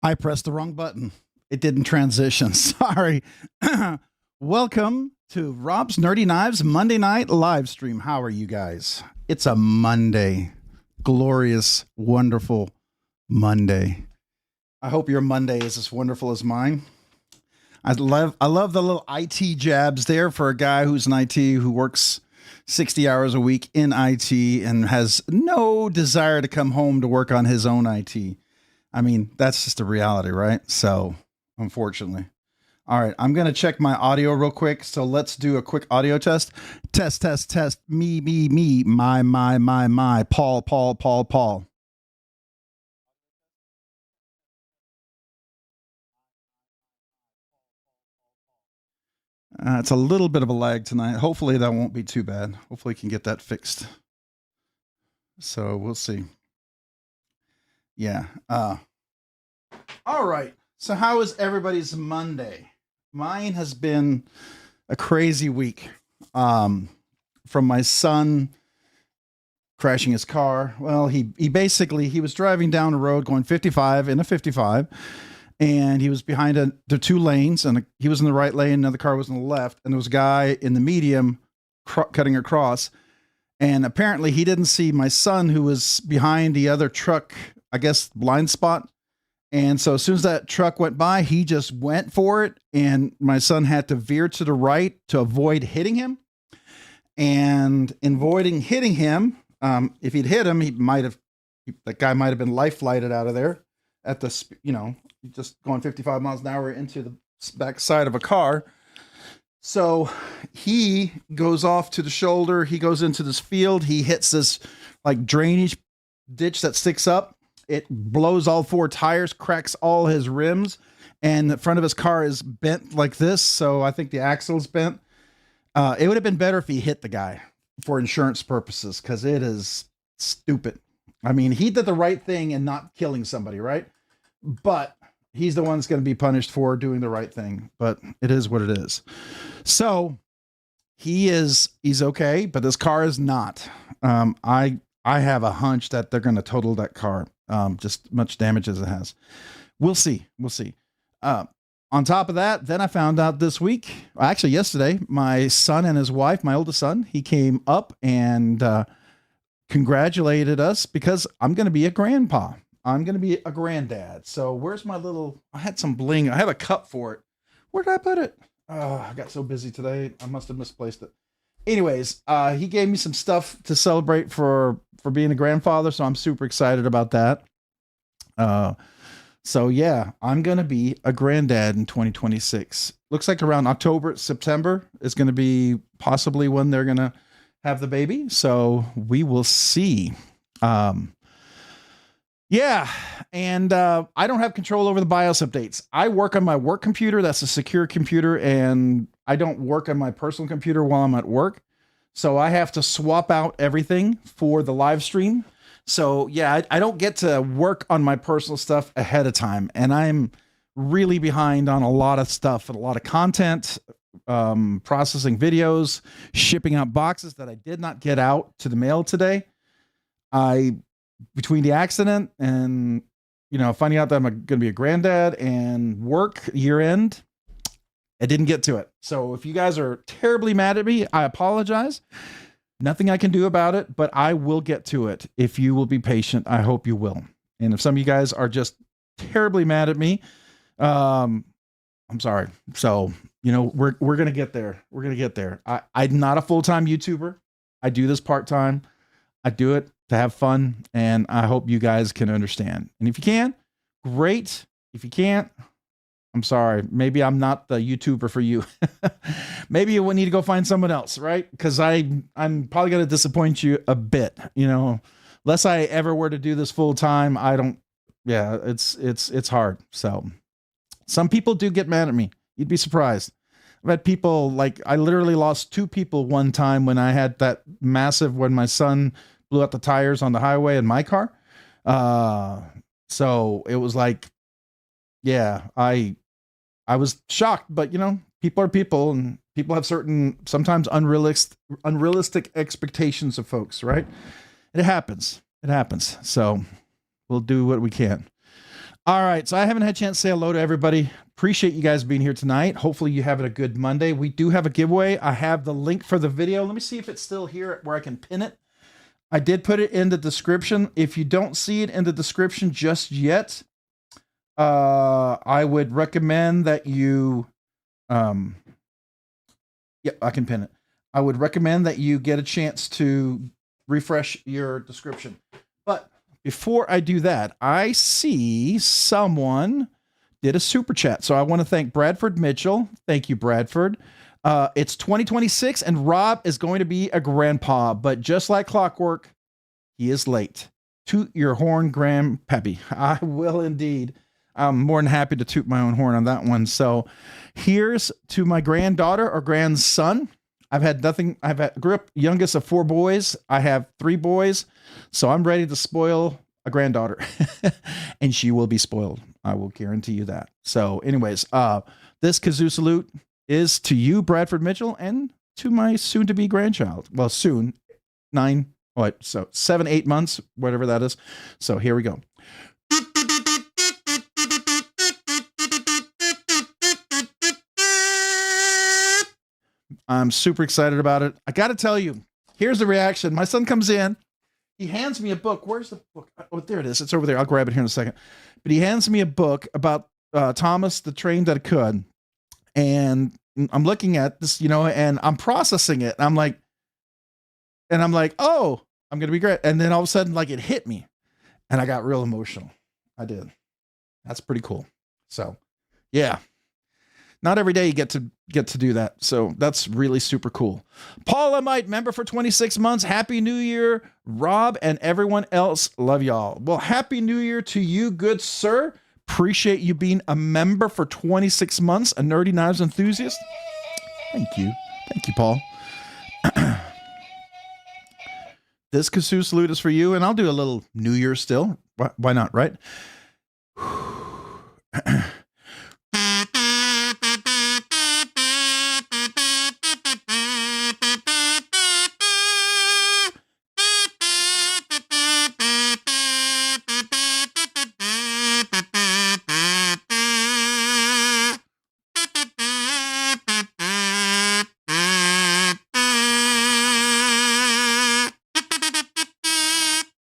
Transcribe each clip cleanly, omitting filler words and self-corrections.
I pressed the wrong button. It didn't transition. Sorry. Welcome to Rob's Nerdy Knives Monday night live stream. How are you guys? It's a Monday. Glorious, wonderful Monday. I hope your Monday is as wonderful as mine. I love the little IT jabs there for a guy who's in IT who works 60 hours a week in IT and has no desire to come home to work on his own IT. I mean, that's just a reality, right? So, unfortunately. All right, I'm going to check my audio real quick. So let's do a quick audio test. Test, test, test. Me, my. Paul. It's a little bit of a lag tonight. Hopefully that won't be too bad. Hopefully we can get that fixed. So we'll see. Yeah. All right. So how is everybody's Monday? Mine has been a crazy week. From my son crashing his car. Well, he was driving down the road going 55 in a 55. And he was behind the two lanes, and he was in the right lane, another car was in the left, and there was a guy in the medium cutting across. And apparently he didn't see my son, who was behind the other truck, I guess, blind spot. And so as soon as that truck went by, he just went for it, and my son had to veer to the right to avoid hitting him. And in avoiding hitting him, if he'd hit him, that guy might have been life flighted out of there at the, just going 55 miles an hour into the back side of a car. So he goes off to the shoulder. He goes into this field. He hits this like drainage ditch that sticks up. It blows all four tires, cracks all his rims, and the front of his car is bent like this. So I think the axle's bent. It would have been better if he hit the guy for insurance purposes, because it is stupid. I mean, he did the right thing in not killing somebody, right? But he's the one that's going to be punished for doing the right thing. But it is what it is. So he's okay, but this car is not. I have a hunch that they're going to total that car. Just much damage as it has. We'll see. On top of that, then I found out this week, actually yesterday, my son and his wife, my oldest son, he came up and congratulated us because I'm going to be a grandpa. I'm going to be a granddad. So where's my I had some bling. I have a cup for it. Where did I put it? I got so busy today. I must have misplaced it. Anyways, he gave me some stuff to celebrate for being a grandfather. So I'm super excited about that. So yeah, I'm going to be a granddad in 2026. Looks like around September is going to be possibly when they're going to have the baby. So we will see. Yeah, and I don't have control over the BIOS updates. I work on my work computer. That's a secure computer, and I don't work on my personal computer while I'm at work. So I have to swap out everything for the live stream. So yeah, I don't get to work on my personal stuff ahead of time, and I'm really behind on a lot of stuff and a lot of content, processing videos, shipping out boxes that I did not get out to the mail today. Between the accident and, finding out that I'm going to be a granddad and work year end, I didn't get to it. So if you guys are terribly mad at me, I apologize. Nothing I can do about it, but I will get to it. If you will be patient, I hope you will. And if some of you guys are just terribly mad at me, I'm sorry. So, we're going to get there. We're going to get there. I'm not a full-time YouTuber. I do this part-time. I do it to have fun, and I hope you guys can understand. And if you can, great. If you can't, I'm sorry. Maybe I'm not the YouTuber for you. Maybe you will need to go find someone else, right? Because I'm probably going to disappoint you a bit. Unless I ever were to do this full time, it's hard. So some people do get mad at me. You'd be surprised. I've had people, I literally lost 2 people one time when I had that when my son blew out the tires on the highway in my car. So it was I was shocked, but people are people, and people have certain, sometimes unrealistic expectations of folks, right? It happens. So we'll do what we can. All right, so I haven't had a chance to say hello to everybody. Appreciate you guys being here tonight. Hopefully you having a good Monday. We do have a giveaway. I have the link for the video. Let me see if it's still here where I can pin it. I did put it in the description. If you don't see it in the description just yet, I would recommend that you, yeah, I can pin it. I would recommend that you get a chance to refresh your description. But before I do that, I see someone did a super chat. So I want to thank Bradford Mitchell. Thank you, Bradford. It's 2026 and Rob is going to be a grandpa, but just like clockwork, he is late. Toot your horn, grandpappy. I will indeed. I'm more than happy to toot my own horn on that one. So here's to my granddaughter or grandson. I've had nothing. Grew up youngest of 4 boys. I have 3 boys. So I'm ready to spoil a granddaughter and she will be spoiled. I will guarantee you that. So anyways, this kazoo salute is to you, Bradford Mitchell, and to my soon to be grandchild. Well, soon 7, 8 months, whatever that is. So here we go. I'm super excited about it. I got to tell you, here's the reaction. My son comes in. He hands me a book. Where's the book? Oh, there it is. It's over there. I'll grab it here in a second. But he hands me a book about Thomas the Train That Could. And I'm looking at this, you know, and I'm processing it. I'm like, oh, I'm going to be great. And then all of a sudden, like, it hit me. And I got real emotional. I did. That's pretty cool. So, yeah. Not every day you get to do that. So that's really super cool. Paul Amite, member for 26 months. Happy New Year, Rob and everyone else. Love y'all. Well, Happy New Year to you, good sir. Appreciate you being a member for 26 months, a Nerdy Knives enthusiast. Thank you. Thank you, Paul. This kazoo salute is for you, and I'll do a little New Year still. Why not, right?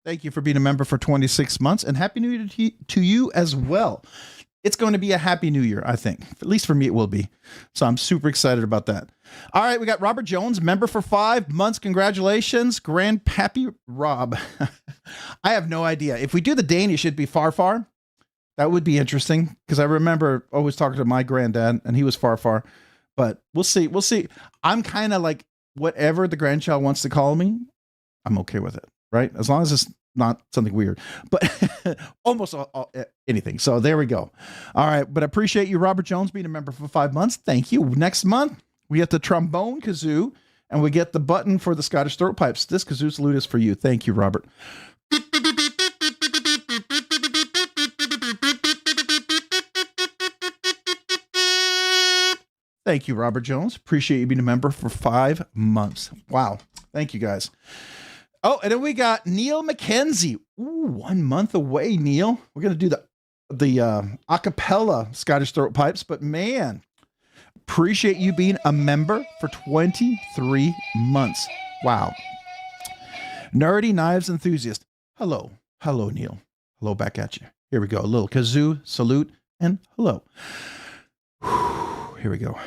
Thank you for being a member for 26 months, and Happy New Year to you as well. It's going to be a Happy New Year, I think. At least for me, it will be. So I'm super excited about that. All right, we got Robert Jones, member for 5 months. Congratulations, Grandpappy Rob. I have no idea. If we do the Danish, it'd be far. That would be interesting, because I remember always talking to my granddad, and he was far. But we'll see. We'll see. I'm kind of like, whatever the grandchild wants to call me, I'm okay with it, right? As long as it's not something weird, but almost anything. So there we go. All right. But I appreciate you, Robert Jones, being a member for 5 months. Thank you. Next month, we get the trombone kazoo, and we get the button for the Scottish throat pipes. This kazoo salute is for you. Thank you, Robert. Thank you, Robert Jones. Appreciate you being a member for 5 months. Wow. Thank you, guys. Oh, and then we got Neil McKenzie. Ooh, 1 month away, Neil. We're going to do the acapella Scottish throat pipes, but man, appreciate you being a member for 23 months. Wow. Nerdy Knives enthusiast. Hello. Hello, Neil. Hello back at you. Here we go. A little kazoo, salute, and hello. Whew, here we go.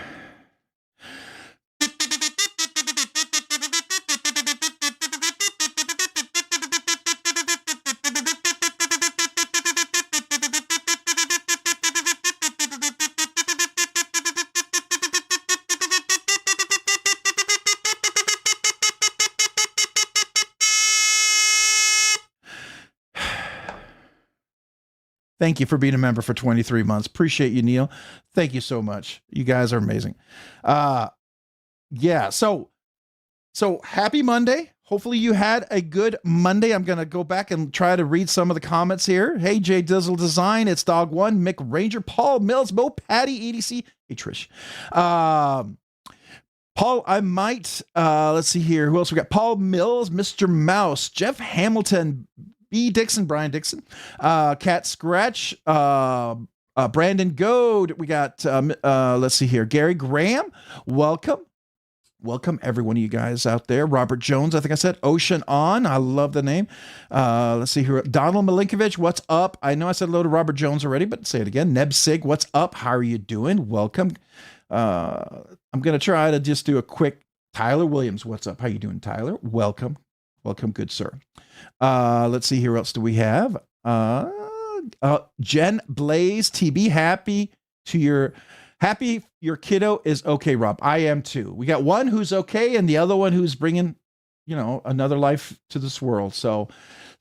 Thank you for being a member for 23 months. Appreciate you, Neil. Thank you so much. You guys are amazing. Yeah. So happy Monday. Hopefully you had a good Monday. I'm going to go back and try to read some of the comments here. Hey, J Dizzle Design. It's Dog One, Mick Ranger, Paul Mills, Mo Patty, EDC. Hey, Trish. Paul, I might, let's see here. Who else we got? Paul Mills, Mr. Mouse, Jeff Hamilton, B. Dixon, Brian Dixon, Cat Scratch, Brandon Goad. We got, let's see here, Gary Graham. Welcome. Welcome, every one of you guys out there. Robert Jones, I think I said. Ocean On, I love the name. Let's see here. Donald Milinkovich, what's up? I know I said hello to Robert Jones already, but say it again. Neb Sig, what's up? How are you doing? Welcome. I'm going to try to just do a quick. Tyler Williams, what's up? How you doing, Tyler? Welcome. Welcome, good sir. Let's see here. What else do we have? Jen Blaze, TB, happy your kiddo is okay, Rob. I am too. We got one who's okay and the other one who's bringing, you know, another life to this world. So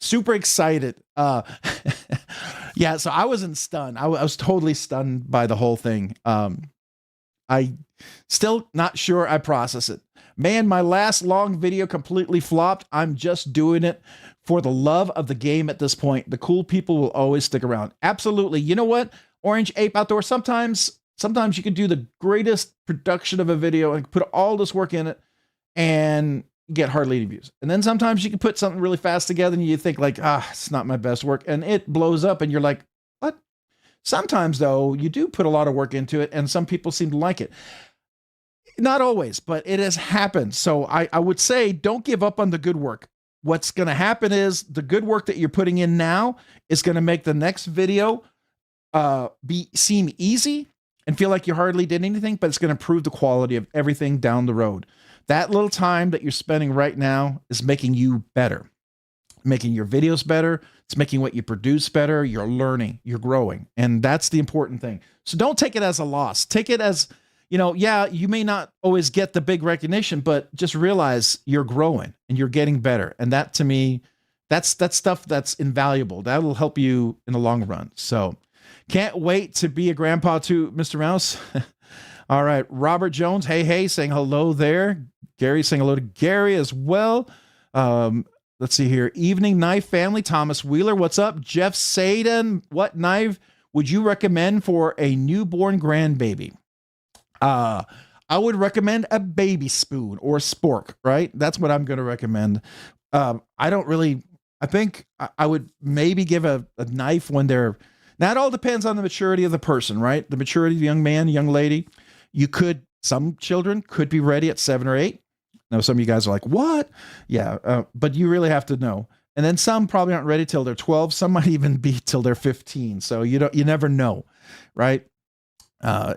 super excited. Yeah, so I wasn't stunned. I was totally stunned by the whole thing. I still not sure I process it. Man, my last long video completely flopped. I'm just doing it for the love of the game at this point. The cool people will always stick around. Absolutely. You know what? Orange Ape Outdoor, sometimes you can do the greatest production of a video and put all this work in it and get hardly any views. And then sometimes you can put something really fast together and you think like, it's not my best work. And it blows up and you're like, what? Sometimes though, you do put a lot of work into it and some people seem to like it. Not always, but it has happened. So I would say don't give up on the good work. What's going to happen is the good work that you're putting in now is going to make the next video seem easy and feel like you hardly did anything, but it's going to improve the quality of everything down the road. That little time that you're spending right now is making you better, making your videos better. It's making what you produce better. You're learning, you're growing. And that's the important thing. So don't take it as a loss. Take it as, you know, yeah, you may not always get the big recognition, but just realize you're growing and you're getting better. And that to me, that's stuff that's invaluable. That'll help you in the long run. So can't wait to be a grandpa too, Mr. Mouse. All right. Robert Jones. Hey, saying hello there. Gary saying hello to Gary as well. Let's see here. Evening Knife Family. Thomas Wheeler. What's up? Jeff Saden. What knife would you recommend for a newborn grandbaby? I would recommend a baby spoon or a spork, right? That's what I'm going to recommend. I think I would maybe give a knife when they're, now it all depends on the maturity of the person, right? The maturity of the young man, young lady. Some children could be ready at 7 or 8. Now, some of you guys are like, what? Yeah, but you really have to know. And then some probably aren't ready till they're 12. Some might even be till they're 15. So you never know, right?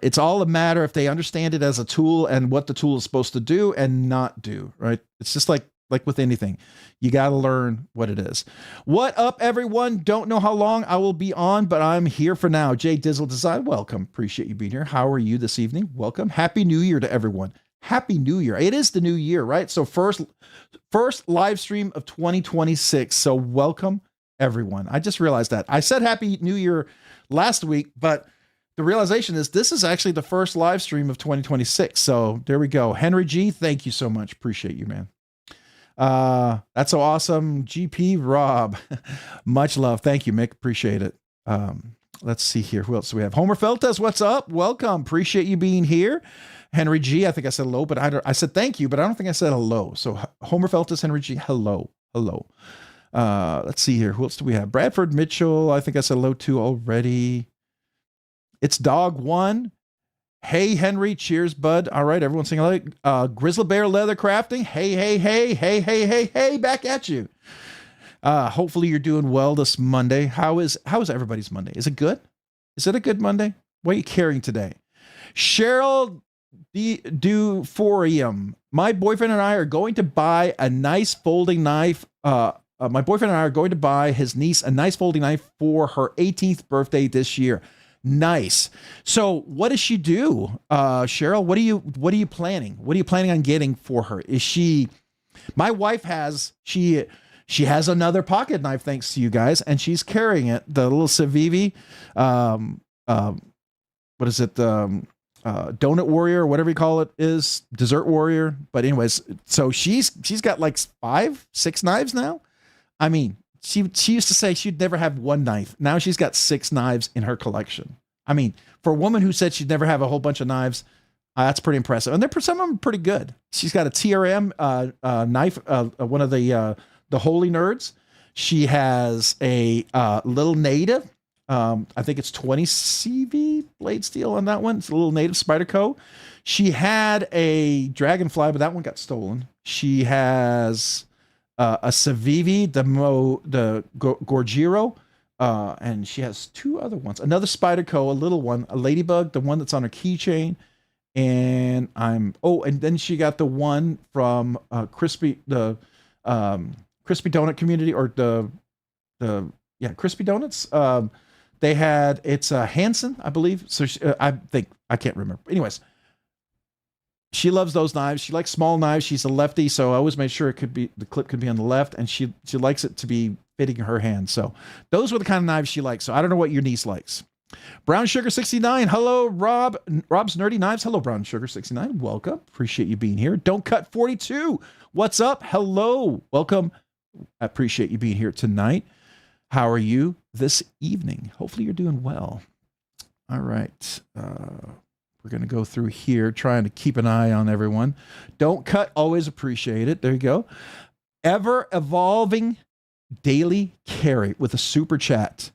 It's all a matter if they understand it as a tool and what the tool is supposed to do and not do, right? It's just like with anything, you got to learn what it is. What up, everyone? Don't know how long I will be on, but I'm here for now. Jay Dizzle Design, welcome. Appreciate you being here. How are you this evening? Welcome. Happy New Year to everyone. Happy New Year. It is the new year, right? So first live stream of 2026. So welcome, everyone. I just realized that. I said Happy New Year last week, but the realization is this is actually the first live stream of 2026. So there we go. Henry G, thank you so much. Appreciate you, man. That's so awesome. GP Rob, much love. Thank you, Mick. Appreciate it. Let's see here. Who else do we have? Homer Feltes, what's up? Welcome. Appreciate you being here. Henry G, I think I said hello, but I said thank you, but I don't think I said hello. So Homer Feltes, Henry G, hello. Let's see here. Who else do we have? Bradford Mitchell, I think I said hello to already. It's Dog One. Hey, Henry. Cheers, bud. All right, everyone sing hello. Grizzly Bear Leather Crafting. Hey, back at you. Hopefully you're doing well this Monday. How is everybody's Monday? Is it good? Is it a good Monday? What are you carrying today? Cheryl Duforium. My boyfriend and I are going to buy a nice folding knife. My boyfriend and I are going to buy his niece a nice folding knife for her 18th birthday this year. Nice. So what does she do? Cheryl, what are you planning? What are you planning on getting for her? My wife has another pocket knife, thanks to you guys, and she's carrying it, the little Civivi, what is it? Donut Warrior, or whatever you call it is, Dessert Warrior. But anyways, so she's got like 5-6 knives now. I mean, she used to say she'd never have one knife. Now she's got 6 knives in her collection. I mean, for a woman who said she'd never have a whole bunch of knives, that's pretty impressive. And some of them are pretty good. She's got a TRM knife, one of the Holy Nerds. She has a little native. I think it's 20 CV blade steel on that one. It's a little native Spyderco. She had a Dragonfly, but that one got stolen. She has a Civivi, the Gorgiro, and she has two other ones. Another Spyderco, a little one, a Ladybug, the one that's on her keychain. And and then she got the one from Crispy Donut community, or Crispy Donuts. They had, it's Hanson, I believe. So I can't remember. Anyways, she loves those knives. She likes small knives. She's a lefty, so I always made sure the clip could be on the left, and she likes it to be fitting her hand. So those were the kind of knives she likes. So I don't know what your niece likes. Brown Sugar 69. Hello, Rob's Nerdy Knives. Hello, Brown Sugar 69. Welcome. Appreciate you being here. Don't Cut 42. What's up? Hello. Welcome. I appreciate you being here tonight. How are you this evening? Hopefully you're doing well. All right. We're going to go through here, trying to keep an eye on everyone. Don't Cut. Always appreciate it. There you go. Ever Evolving Daily Carry with a super chat.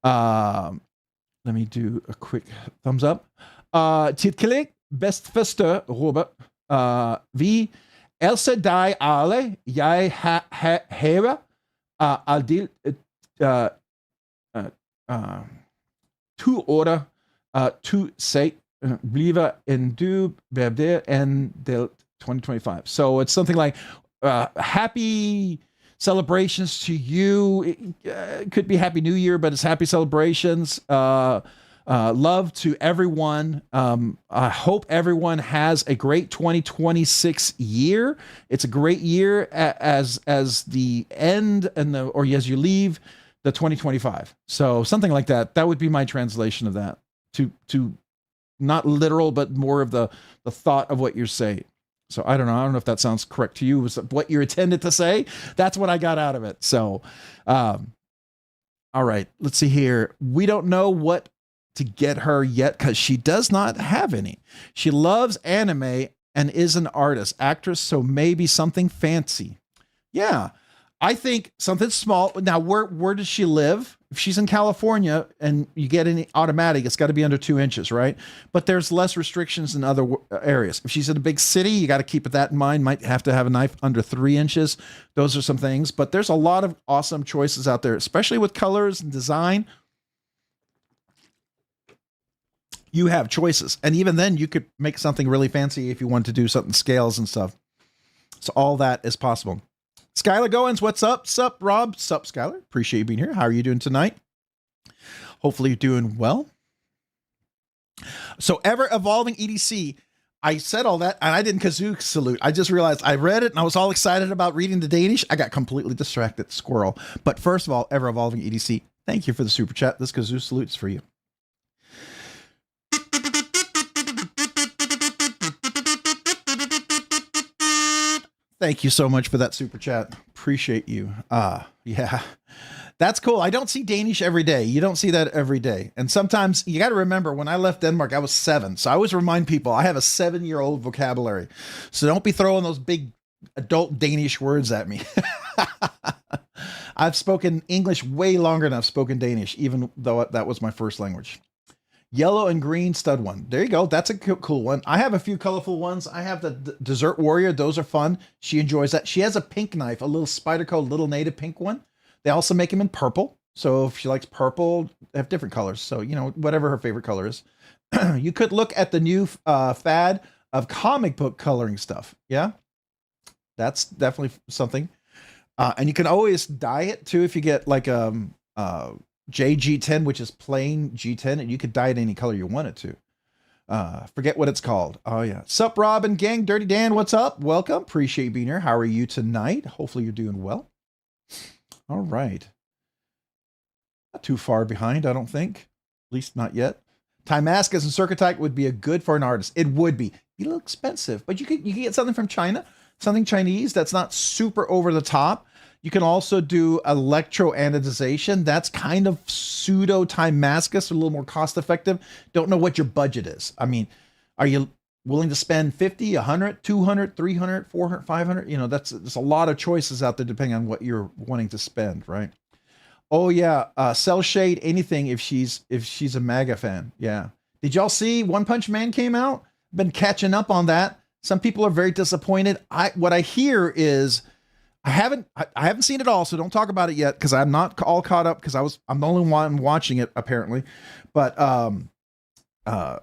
Let me do a quick thumbs up. Titelig bestfeste Robert. Vi else dig alle jeg have aldrig 2 år to say bliver en du bebde en del 2025. So it's something like happy celebrations to you. It could be Happy New Year, but it's happy celebrations. Love to everyone. I hope everyone has a great 2026 year. It's a great year as the end or as you leave the 2025. So something like that. That would be my translation of that. To not literal, but more of the thought of what you're saying. So I don't know. I don't know if that sounds correct to you. Was what you intended to say? That's what I got out of it. So, all right, let's see here. We don't know what to get her yet because she does not have any. She loves anime and is an artist, actress. So maybe something fancy. Yeah, I think something small. Now, where does she live? If she's in California and you get any automatic, it's got to be under 2 inches, right? But there's less restrictions in other areas. If she's in a big city, you got to keep that in mind. Might have to have a knife under 3 inches. Those are some things. But there's a lot of awesome choices out there, especially with colors and design. You have choices. And even then, you could make something really fancy if you want to do something scales and stuff. So all that is possible. Skylar Goins, what's up? Sup, Rob? Sup, Skylar? Appreciate you being here. How are you doing tonight? Hopefully you're doing well. So Ever Evolving EDC. I said all that, and I didn't kazoo salute. I just realized I read it, and I was all excited about reading the Danish. I got completely distracted, squirrel. But first of all, Ever Evolving EDC, thank you for the super chat. This kazoo salute is for you. Thank you so much for that super chat. Appreciate you. Yeah, that's cool. I don't see Danish every day. You don't see that every day. And sometimes you got to remember, when I left Denmark, I was 7. So I always remind people I have a 7-year-old vocabulary. So don't be throwing those big adult Danish words at me. I've spoken English way longer than I've spoken Danish, even though that was my first language. Yellow and green stud one. There you go. That's a cool one. I have a few colorful ones. I have the Desert Warrior. Those are fun. She enjoys that. She has a pink knife, a little Spyderco, little native pink one. They also make them in purple. So if she likes purple, they have different colors. So, you know, whatever her favorite color is. You could look at the new fad of comic book coloring stuff. Yeah, that's definitely something. And you can always dye it too if you get like JG10, which is plain G10, and you could dye it any color you want it to. Forget what it's called. Oh yeah. Sup, Rob and gang. Dirty Dan, what's up? Welcome. Appreciate you being here. How are you tonight? Hopefully you're doing well. All right. Not too far behind, I don't think. At least not yet. Timascus and Circuitite would be a good for an artist. It would be. Be a little expensive, but you can get something from China, something Chinese that's not super over the top. You can also do electro-anodization. That's kind of pseudo Timascus, a little more cost-effective. Don't know what your budget is. I mean, are you willing to spend 50, 100, 200, 300, 400, 500. You know, there's a lot of choices out there depending on what you're wanting to spend, right? Oh yeah, Cell Shade anything if she's a MAGA fan. Yeah. Did y'all see One Punch Man came out? Been catching up on that. Some people are very disappointed. What I hear is I haven't seen it all, so don't talk about it yet because I'm not all caught up because I'm the only one watching it apparently. But I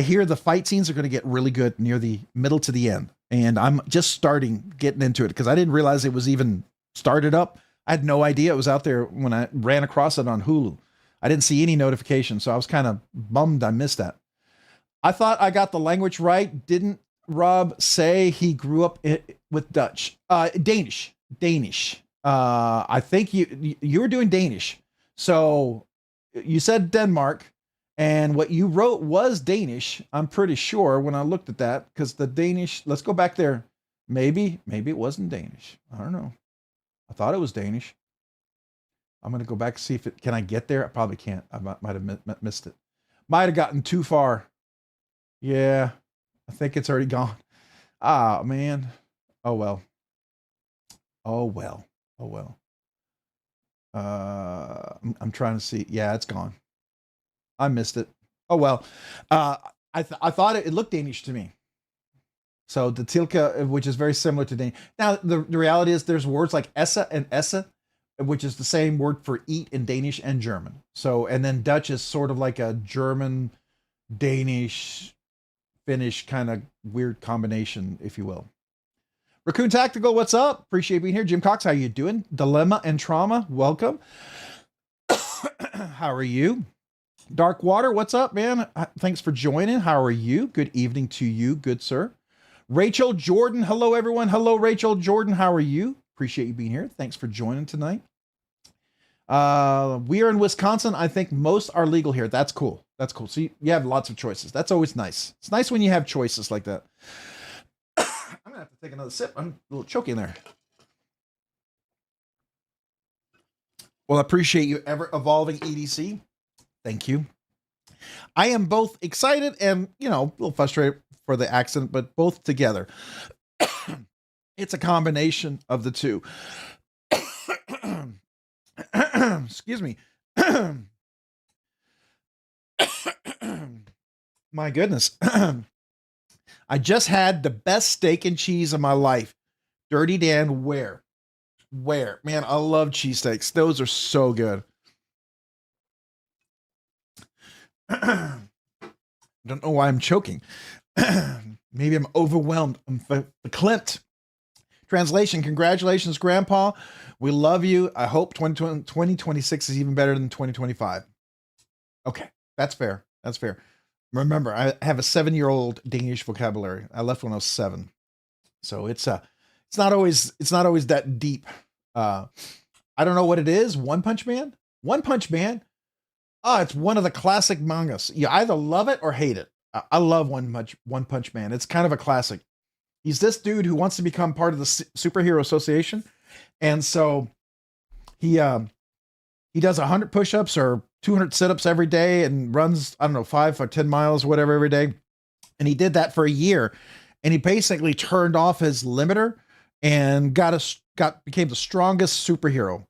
hear the fight scenes are going to get really good near the middle to the end, and I'm just getting into it because I didn't realize it was even started up. I had no idea it was out there when I ran across it on Hulu. I didn't see any notification, so I was kind of bummed I missed that. I thought I got the language right. Didn't Rob say he grew up with Dutch? Danish. I think you were doing Danish. So you said Denmark, and what you wrote was Danish. I'm pretty sure when I looked at that, because the Danish, let's go back there. Maybe it wasn't Danish. I don't know. I thought it was Danish. I'm going to go back and see can I get there? I probably can't. I might have missed it. Might have gotten too far. Yeah, I think it's already gone. Ah, man. Oh, well. I'm trying to see. Yeah, it's gone. I missed it. Oh, well. I thought it looked Danish to me. So the tilka, which is very similar to Danish. Now, the reality is there's words like essa and essa, which is the same word for eat in Danish and German. So, and then Dutch is sort of like a German, Danish, Finnish kind of weird combination, if you will. Raccoon Tactical, what's up? Appreciate being here. Jim Cox, how you doing? Dilemma and Trauma, welcome. How are you? Dark Water, what's up, man? Thanks for joining. How are you? Good evening to you, good sir. Rachel Jordan, hello everyone. Hello, Rachel Jordan, how are you? Appreciate you being here. Thanks for joining tonight. We are in Wisconsin. I think most are legal here. That's cool. That's cool. So you have lots of choices. That's always nice. It's nice when you have choices like that. I'm gonna have to take another sip. I'm a little choking there. Well, I appreciate you ever evolving EDC. Thank you. I am both excited and, you know, a little frustrated for the accident, but both together. It's a combination of the two. Excuse me. My goodness. I just had the best steak and cheese of my life. Dirty Dan, where? Man, I love cheesesteaks. Those are so good. Don't know why I'm choking. Maybe I'm overwhelmed. I'm verklempt. Translation, congratulations, Grandpa. We love you. I hope 2026 is even better than 2025. Okay, that's fair. That's fair. Remember, I have a 7-year-old Danish vocabulary. I left when I was 7. So it's not always that deep. I don't know what it is. One Punch Man? One Punch Man? Oh, it's one of the classic mangas. You either love it or hate it. I love One Punch Man. It's kind of a classic. He's this dude who wants to become part of the Superhero Association. And so he does 100 push-ups or 200 sit-ups every day and runs, I don't know, 5 or 10 miles, whatever, every day. And he did that for a year. And he basically turned off his limiter and became the strongest superhero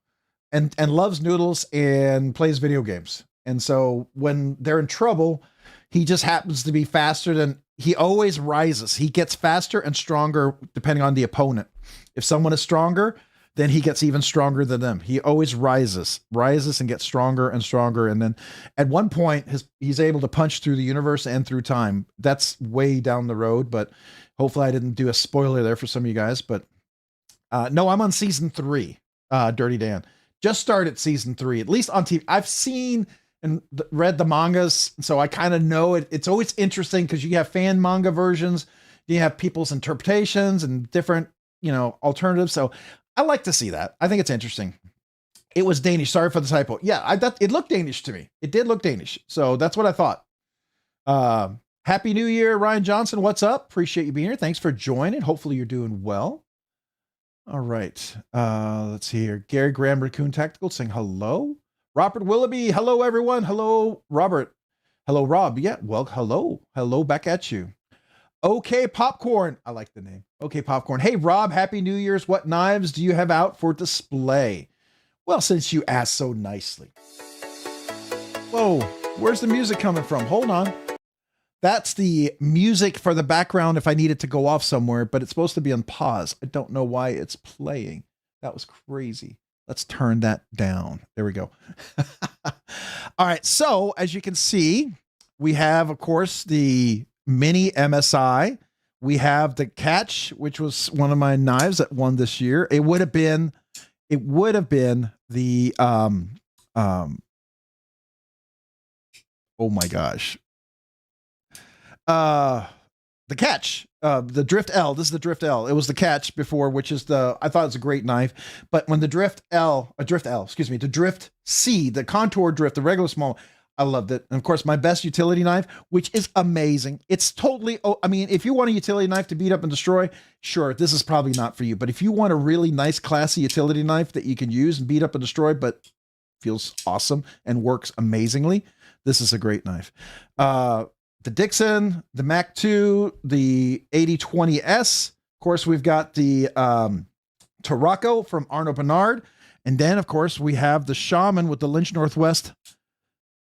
and loves noodles and plays video games. And so when they're in trouble, he just happens to be faster than, he always rises. He gets faster and stronger depending on the opponent. If someone is stronger, then he gets even stronger than them. He always rises and gets stronger and stronger. And then at one point, he's able to punch through the universe and through time. That's way down the road, but hopefully I didn't do a spoiler there for some of you guys. But no, I'm on season 3, Dirty Dan. Just started season 3, at least on TV. I've seen and read the mangas, so I kind of know it. It's always interesting because you have fan manga versions, you have people's interpretations and different, alternatives. So I like to see that. I think it's interesting. It was Danish. Sorry for the typo. Yeah, it looked Danish to me. It did look Danish. So that's what I thought. Happy New Year, Ryan Johnson. What's up? Appreciate you being here. Thanks for joining. Hopefully you're doing well. All right. Let's see here. Gary Graham, Raccoon Tactical saying hello. Robert Willoughby. Hello, everyone. Hello, Robert. Hello, Rob. Yeah, well, hello back at you. Okay, Popcorn. I like the name. Okay, Popcorn. Hey, Rob, Happy New Year's. What knives do you have out for display? Well, since you asked so nicely. Whoa, where's the music coming from? Hold on. That's the music for the background if I need it to go off somewhere, but it's supposed to be on pause. I don't know why it's playing. That was crazy. Let's turn that down. There we go. All right. So as you can see, we have, of course, the mini MSI. We have the Catch, which was one of my knives that won this year. It would have been the oh my gosh. The Catch, the Drift L. This is the Drift L. It was the Catch before, which is I thought it was a great knife. But when the Drift C, the Contour Drift, the regular small, I loved it. And of course, my best utility knife, which is amazing. It's totally, I mean, if you want a utility knife to beat up and destroy, sure, this is probably not for you. But if you want a really nice, classy utility knife that you can use and beat up and destroy, but feels awesome and works amazingly, this is a great knife. The Dixon, the Mac 2, the 8020S. Of course, we've got the Tarocco from Arnaud Bernard. And then, of course, we have the Shaman with the Lynch Northwest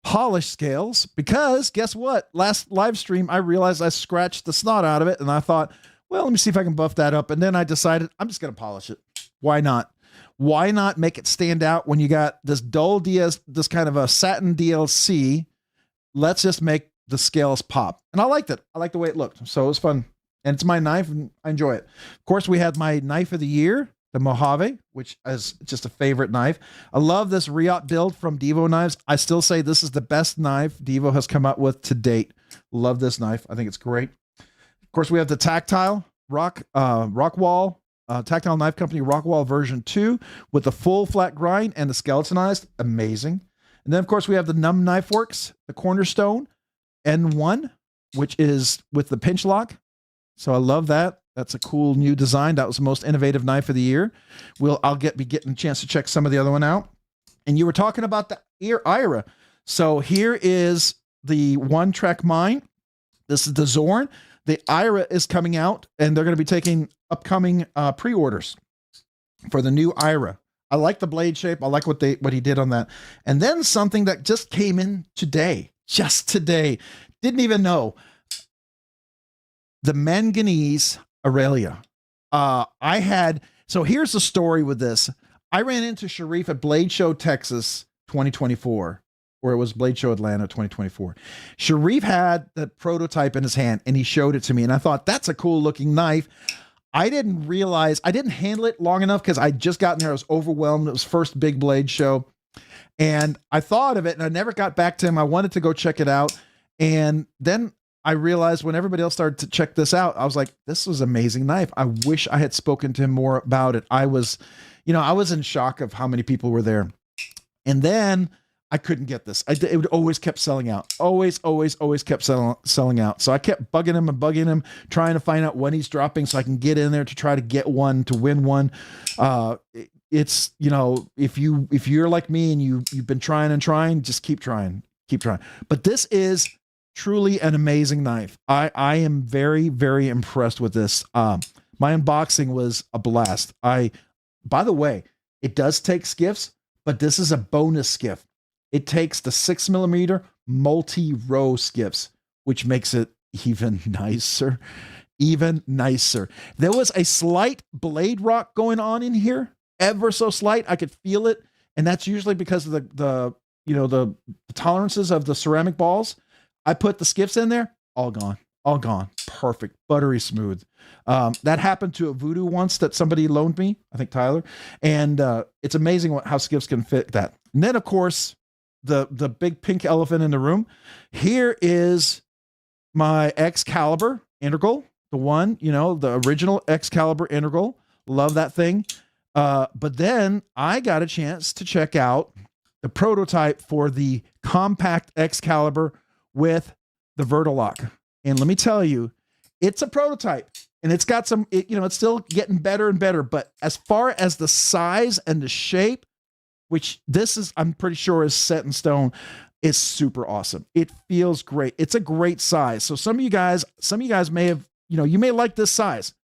polish scales. Because guess what? Last live stream, I realized I scratched the snot out of it. And I thought, well, let me see if I can buff that up. And then I decided I'm just going to polish it. Why not? Why not make it stand out when you got this dull DS, this kind of a satin DLC? Let's just make the scales pop. And I liked it. I liked the way it looked. So it was fun. And it's my knife and I enjoy it. Of course, we had my knife of the year, the Mojave, which is just a favorite knife. I love this Riot build from Divo Knives. I still say this is the best knife Divo has come out with to date. Love this knife. I think it's great. Of course, we have the Tactile Rockwall, Tactile Knife Company Rockwall version 2 with the full flat grind and the skeletonized. Amazing. And then, of course, we have the Numb Knife Works, the Cornerstone N1, which is with the pinch lock. So I love that. That's a cool new design. That was the most innovative knife of the year. I'll be getting a chance to check some of the other one out. And you were talking about the IRA. So here is the One Track Mine. This is the Zorn. The IRA is coming out, and they're going to be taking upcoming pre-orders for the new IRA. I like the blade shape. I like what he did on that. And then something that just came in today. Just today. Didn't even know. The manganese Aurelia. So here's the story with this. I ran into Sharif at Blade Show Texas 2024, or it was Blade Show Atlanta 2024. Sharif had the prototype in his hand and he showed it to me. And I thought, that's a cool looking knife. I didn't realize, I didn't handle it long enough because I'd just gotten there. I was overwhelmed. It was first big Blade show. And I thought of it and I never got back to him. I wanted to go check it out. And then I realized when everybody else started to check this out, I was like, this was an amazing knife. I wish I had spoken to him more about it. I was in shock of how many people were there. And then I couldn't get this. It always kept selling out. Always kept selling out. So I kept bugging him, trying to find out when he's dropping so I can get in there to try to get one, to win one. It's, if you're like me and you've been trying, just keep trying. But this is truly an amazing knife. I am very, very impressed with this. My unboxing was a blast. By the way, it does take skiffs, but this is a bonus skiff. It takes the 6mm multi-row skiffs, which makes it even nicer. There was a slight blade rock going on in here, ever so slight. I could feel it, and that's usually because of the tolerances of the ceramic balls. I put the skiffs in there, all gone. Perfect, buttery smooth. That happened to a Voodoo once that somebody loaned me, I think Tyler, and it's amazing how skiffs can fit that. And then, of course, the big pink elephant in the room. Here is my Excalibur Integral, the one, the original Excalibur Integral. Love that thing. But then I got a chance to check out the prototype for the compact Excalibur with the Vertilock. And let me tell you, it's a prototype and it's got some, it's still getting better and better. But as far as the size and the shape, which this is, I'm pretty sure is set in stone. is super awesome. It feels great. It's a great size. So some of you guys may have, you may like this size.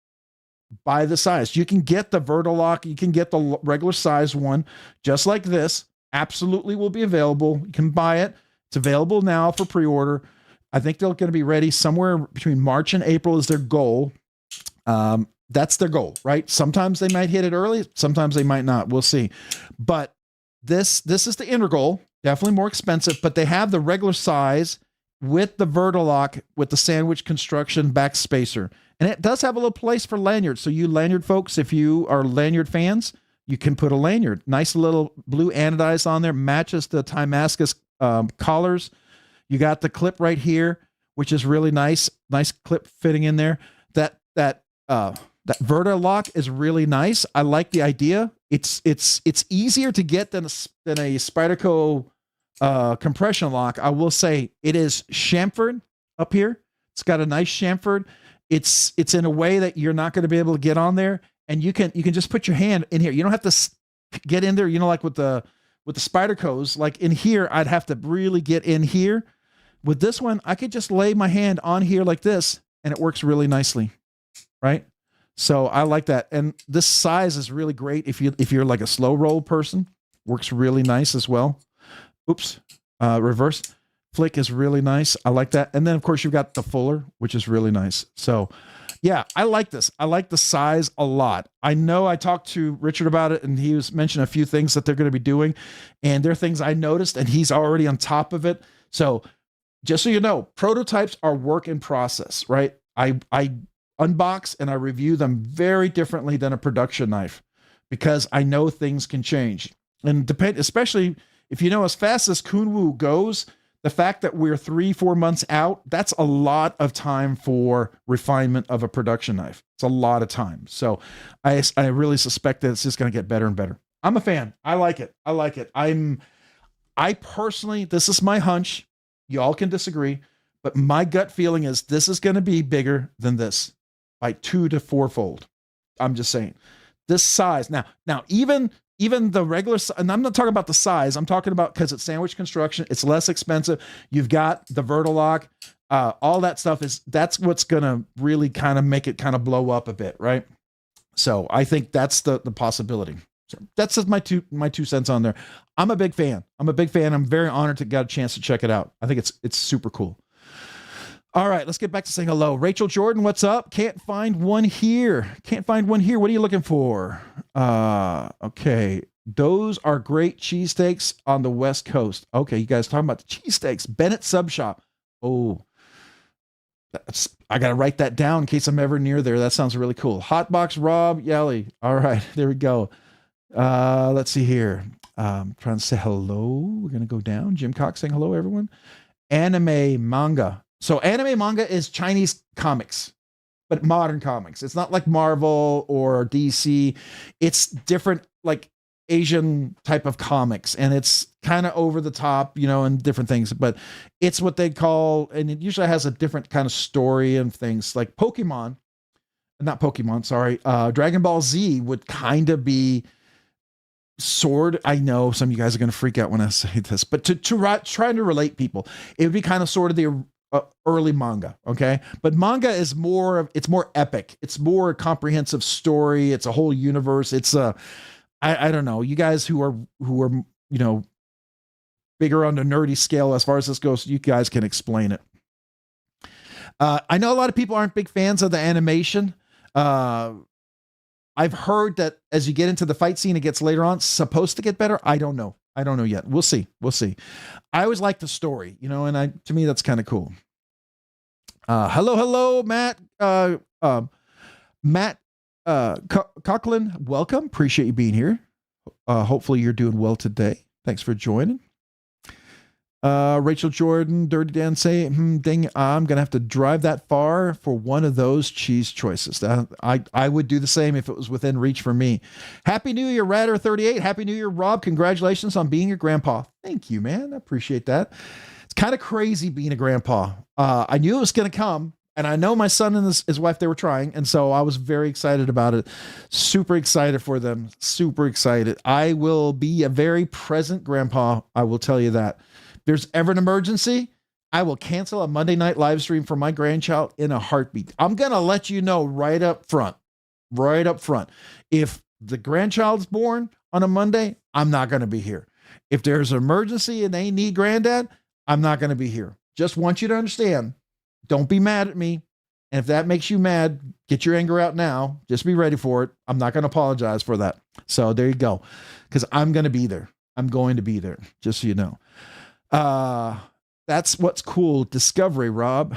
Buy the size. You can get the Vertilock. You can get the regular size one, just like this. Absolutely will be available. You can buy it. It's available now for pre-order. I think they're going to be ready somewhere between March and April is their goal. That's their goal, right? Sometimes they might hit it early. Sometimes they might not. We'll see. But this is the integral. Definitely more expensive, but they have the regular size with the Vertilock with the sandwich construction back spacer. And it does have a little place for lanyards. So you lanyard folks, if you are lanyard fans, you can put a lanyard. Nice little blue anodized on there, matches the Timascus collars. You got the clip right here, which is really nice. Nice clip fitting in there. That Vertilock is really nice. I like the idea. It's easier to get than a Spyderco compression lock. I will say it is chamfered up here. It's got a nice chamfered. It's in a way that you're not going to be able to get on there, and you can just put your hand in here. You don't have to get in there. Like with the Spydercos, like in here, I'd have to really get in here. With this one, I could just lay my hand on here like this, and it works really nicely, right? So I like that, and this size is really great if you're like a slow roll person. Works really nice as well. Oops, reverse flick is really nice. I like that. And then of course you've got the fuller, which is really nice. So yeah, I like this. I like the size a lot. I know I talked to Richard about it, and he was mentioning a few things that they're going to be doing, and they're things I noticed, and he's already on top of it. So just so you know, prototypes are work in process, right? I unbox and I review them very differently than a production knife, because I know things can change. And especially if you know, as fast as Kunwu goes, the fact that we're 3-4 months out, that's a lot of time for refinement of a production knife. It's a lot of time. So I really suspect that it's just going to get better and better. I'm a fan. I like it. I personally, this is my hunch. Y'all can disagree, but my gut feeling is this is going to be bigger than this by 2 to 4-fold. I'm just saying this size. Now even the regular, and I'm not talking about the size, I'm talking about, because it's sandwich construction, it's less expensive. You've got the Vertilock, all that stuff that's what's going to really kind of make it kind of blow up a bit, right? So I think that's the possibility. So that's just my two cents on there. I'm a big fan. I'm very honored to get a chance to check it out. I think it's super cool. All right, let's get back to saying hello. Rachel Jordan, what's up? Can't find one here. What are you looking for? Okay. Those are great cheesesteaks on the West Coast. Okay, you guys talking about the cheesesteaks. Bennett Sub Shop. Oh, I got to write that down in case I'm ever near there. That sounds really cool. Hotbox Rob Yelly. All right, there we go. Let's see here. Trying to say hello. We're going to go down. Jim Cox saying hello, everyone. Anime manga. So anime manga is Chinese comics, but modern comics. It's not like Marvel or DC. It's different, like Asian type of comics, and it's kind of over the top, and different things, but it's what they call, and it usually has a different kind of story and things like Dragon Ball Z would kind of be I know some of you guys are going to freak out when I say this, but trying to relate people, it would be kind of sort of the early manga. Okay. But manga is it's more epic. It's more a comprehensive story. It's a whole universe. It's I don't know, you guys who are, bigger on the nerdy scale, as far as this goes, you guys can explain it. I know a lot of people aren't big fans of the animation. I've heard that as you get into the fight scene, it gets later on supposed to get better. I don't know yet. We'll see. I always like the story, and to me, that's kind of cool. Hello, Matt. Matt Coughlin, welcome. Appreciate you being here. Hopefully you're doing well today. Thanks for joining. Rachel Jordan, Dirty Dan say, dang, I'm going to have to drive that far for one of those cheese choices. I would do the same if it was within reach for me. Happy New Year, Radder38. Happy New Year, Rob. Congratulations on being a grandpa. Thank you, man. I appreciate that. It's kind of crazy being a grandpa. I knew it was going to come, and I know my son and his wife, they were trying, and so I was very excited about it. Super excited for them. Super excited. I will be a very present grandpa. I will tell you that. there's ever an emergency, I will cancel a Monday night live stream for my grandchild in a heartbeat. I'm going to let you know right up front. If the grandchild's born on a Monday, I'm not going to be here. If there's an emergency and they need granddad, I'm not going to be here. Just want you to understand, don't be mad at me. And if that makes you mad, get your anger out now. Just be ready for it. I'm not going to apologize for that. So there you go. Because I'm going to be there. I'm going to be there, just so you know. That's what's cool. Discovery, Rob.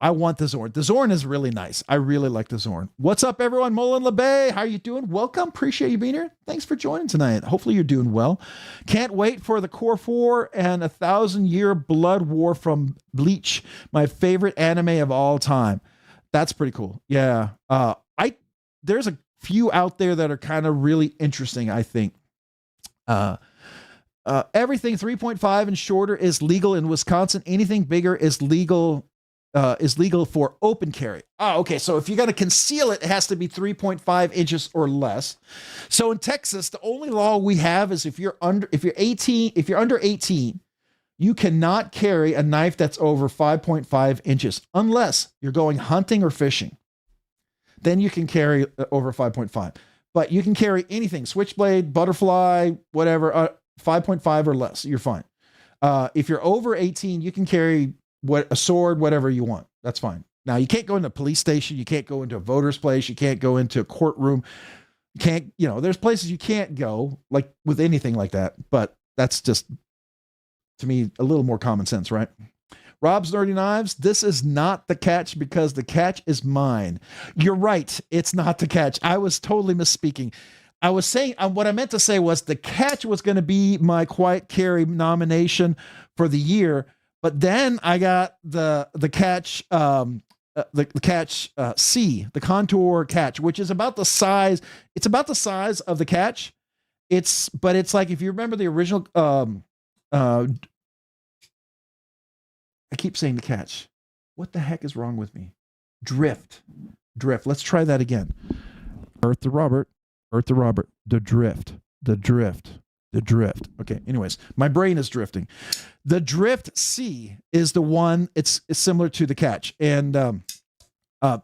I want the Zorn. The Zorn is really nice. I really like the Zorn. What's up, everyone? Mullen LeBay, how are you doing? Welcome. Appreciate you being here. Thanks for joining tonight. Hopefully you're doing well. Can't wait for the Core 4 and 1,000-Year Blood War from Bleach, my favorite anime of all time. That's pretty cool. Yeah. There's a few out there that are kind of really interesting, I think. Everything 3.5 and shorter is legal in Wisconsin. Anything bigger is legal for open carry. Oh, okay. So if you're going to conceal it, it has to be 3.5 inches or less. So in Texas, the only law we have is if you're under 18, you cannot carry a knife that's over 5.5 inches unless you're going hunting or fishing. Then you can carry over 5.5. But you can carry anything, switchblade, butterfly, whatever, 5.5 or less. You're fine. If you're over 18, you can carry a sword, whatever you want. That's fine. Now you can't go into a police station. You can't go into a voter's place. You can't go into a courtroom. You can't, there's places you can't go, like with anything like that. But that's just, to me, a little more common sense, right? Rob's Nerdy Knives, this is not the catch because the catch is mine. You're right. It's not the catch. I was totally misspeaking. I was saying, what I meant to say was the catch was going to be my quiet carry nomination for the year. But then I got the catch, the catch C, the contour catch, which is about the size. It's about the size of the catch. But it's like, if you remember the original, I keep saying the catch. What the heck is wrong with me? Drift. Let's try that again. Earth to Robert, the drift. Okay. Anyways, my brain is drifting. The drift C is the one. It's similar to the catch. And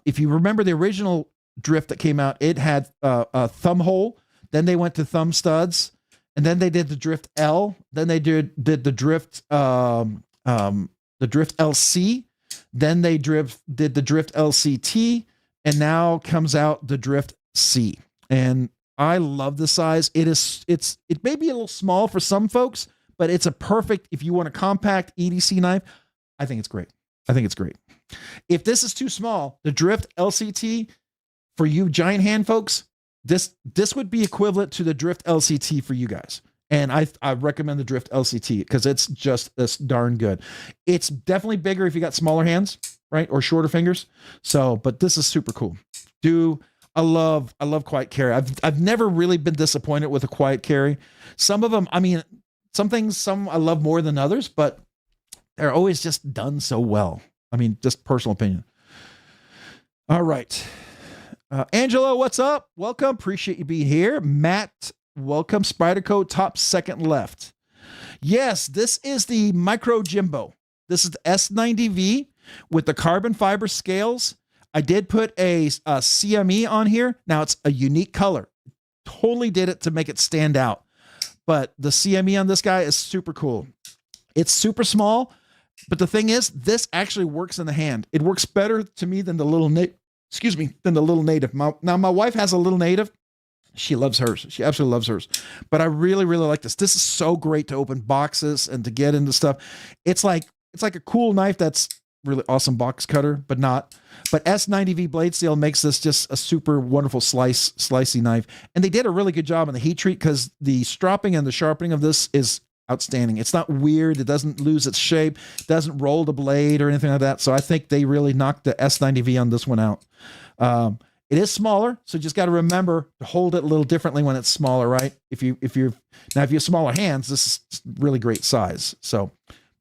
if you remember the original drift that came out, it had a thumb hole. Then they went to thumb studs, and then they did the drift L. Then they did the drift LC. Then they did the drift LCT, and now comes out the drift C. And I love the size. It may be a little small for some folks, but it's a perfect, if you want a compact EDC knife, I think it's great. If this is too small, the drift LCT for you giant hand folks, this would be equivalent to the drift LCT for you guys. And I recommend the drift LCT because it's just this darn good. It's definitely bigger if you got smaller hands, right? Or shorter fingers. So, but this is super cool. I love quiet carry. I've never really been disappointed with a quiet carry. Some of them, I mean, some I love more than others, but they're always just done so well. I mean, just personal opinion. All right. Angelo, what's up? Welcome. Appreciate you being here. Matt, welcome. Spyderco, top second left. Yes, this is the Micro Jimbo. This is the S90V with the carbon fiber scales. I did put a CME on here. Now it's a unique color. Totally did it to make it stand out. But the CME on this guy is super cool. It's super small, but the thing is, this actually works in the hand. It works better to me than the little native. Now my wife has a little native. She loves hers. She absolutely loves hers. But I really, really like this. This is so great to open boxes and to get into stuff. It's like a cool knife that's really awesome box cutter, but not. But S90V blade steel makes this just a super wonderful slicey knife. And they did a really good job on the heat treat because the stropping and the sharpening of this is outstanding. It's not weird. It doesn't lose its shape. It doesn't roll the blade or anything like that. So I think they really knocked the S90V on this one out. It is smaller, so you just got to remember to hold it a little differently when it's smaller, right? If you have smaller hands, this is really great size. So,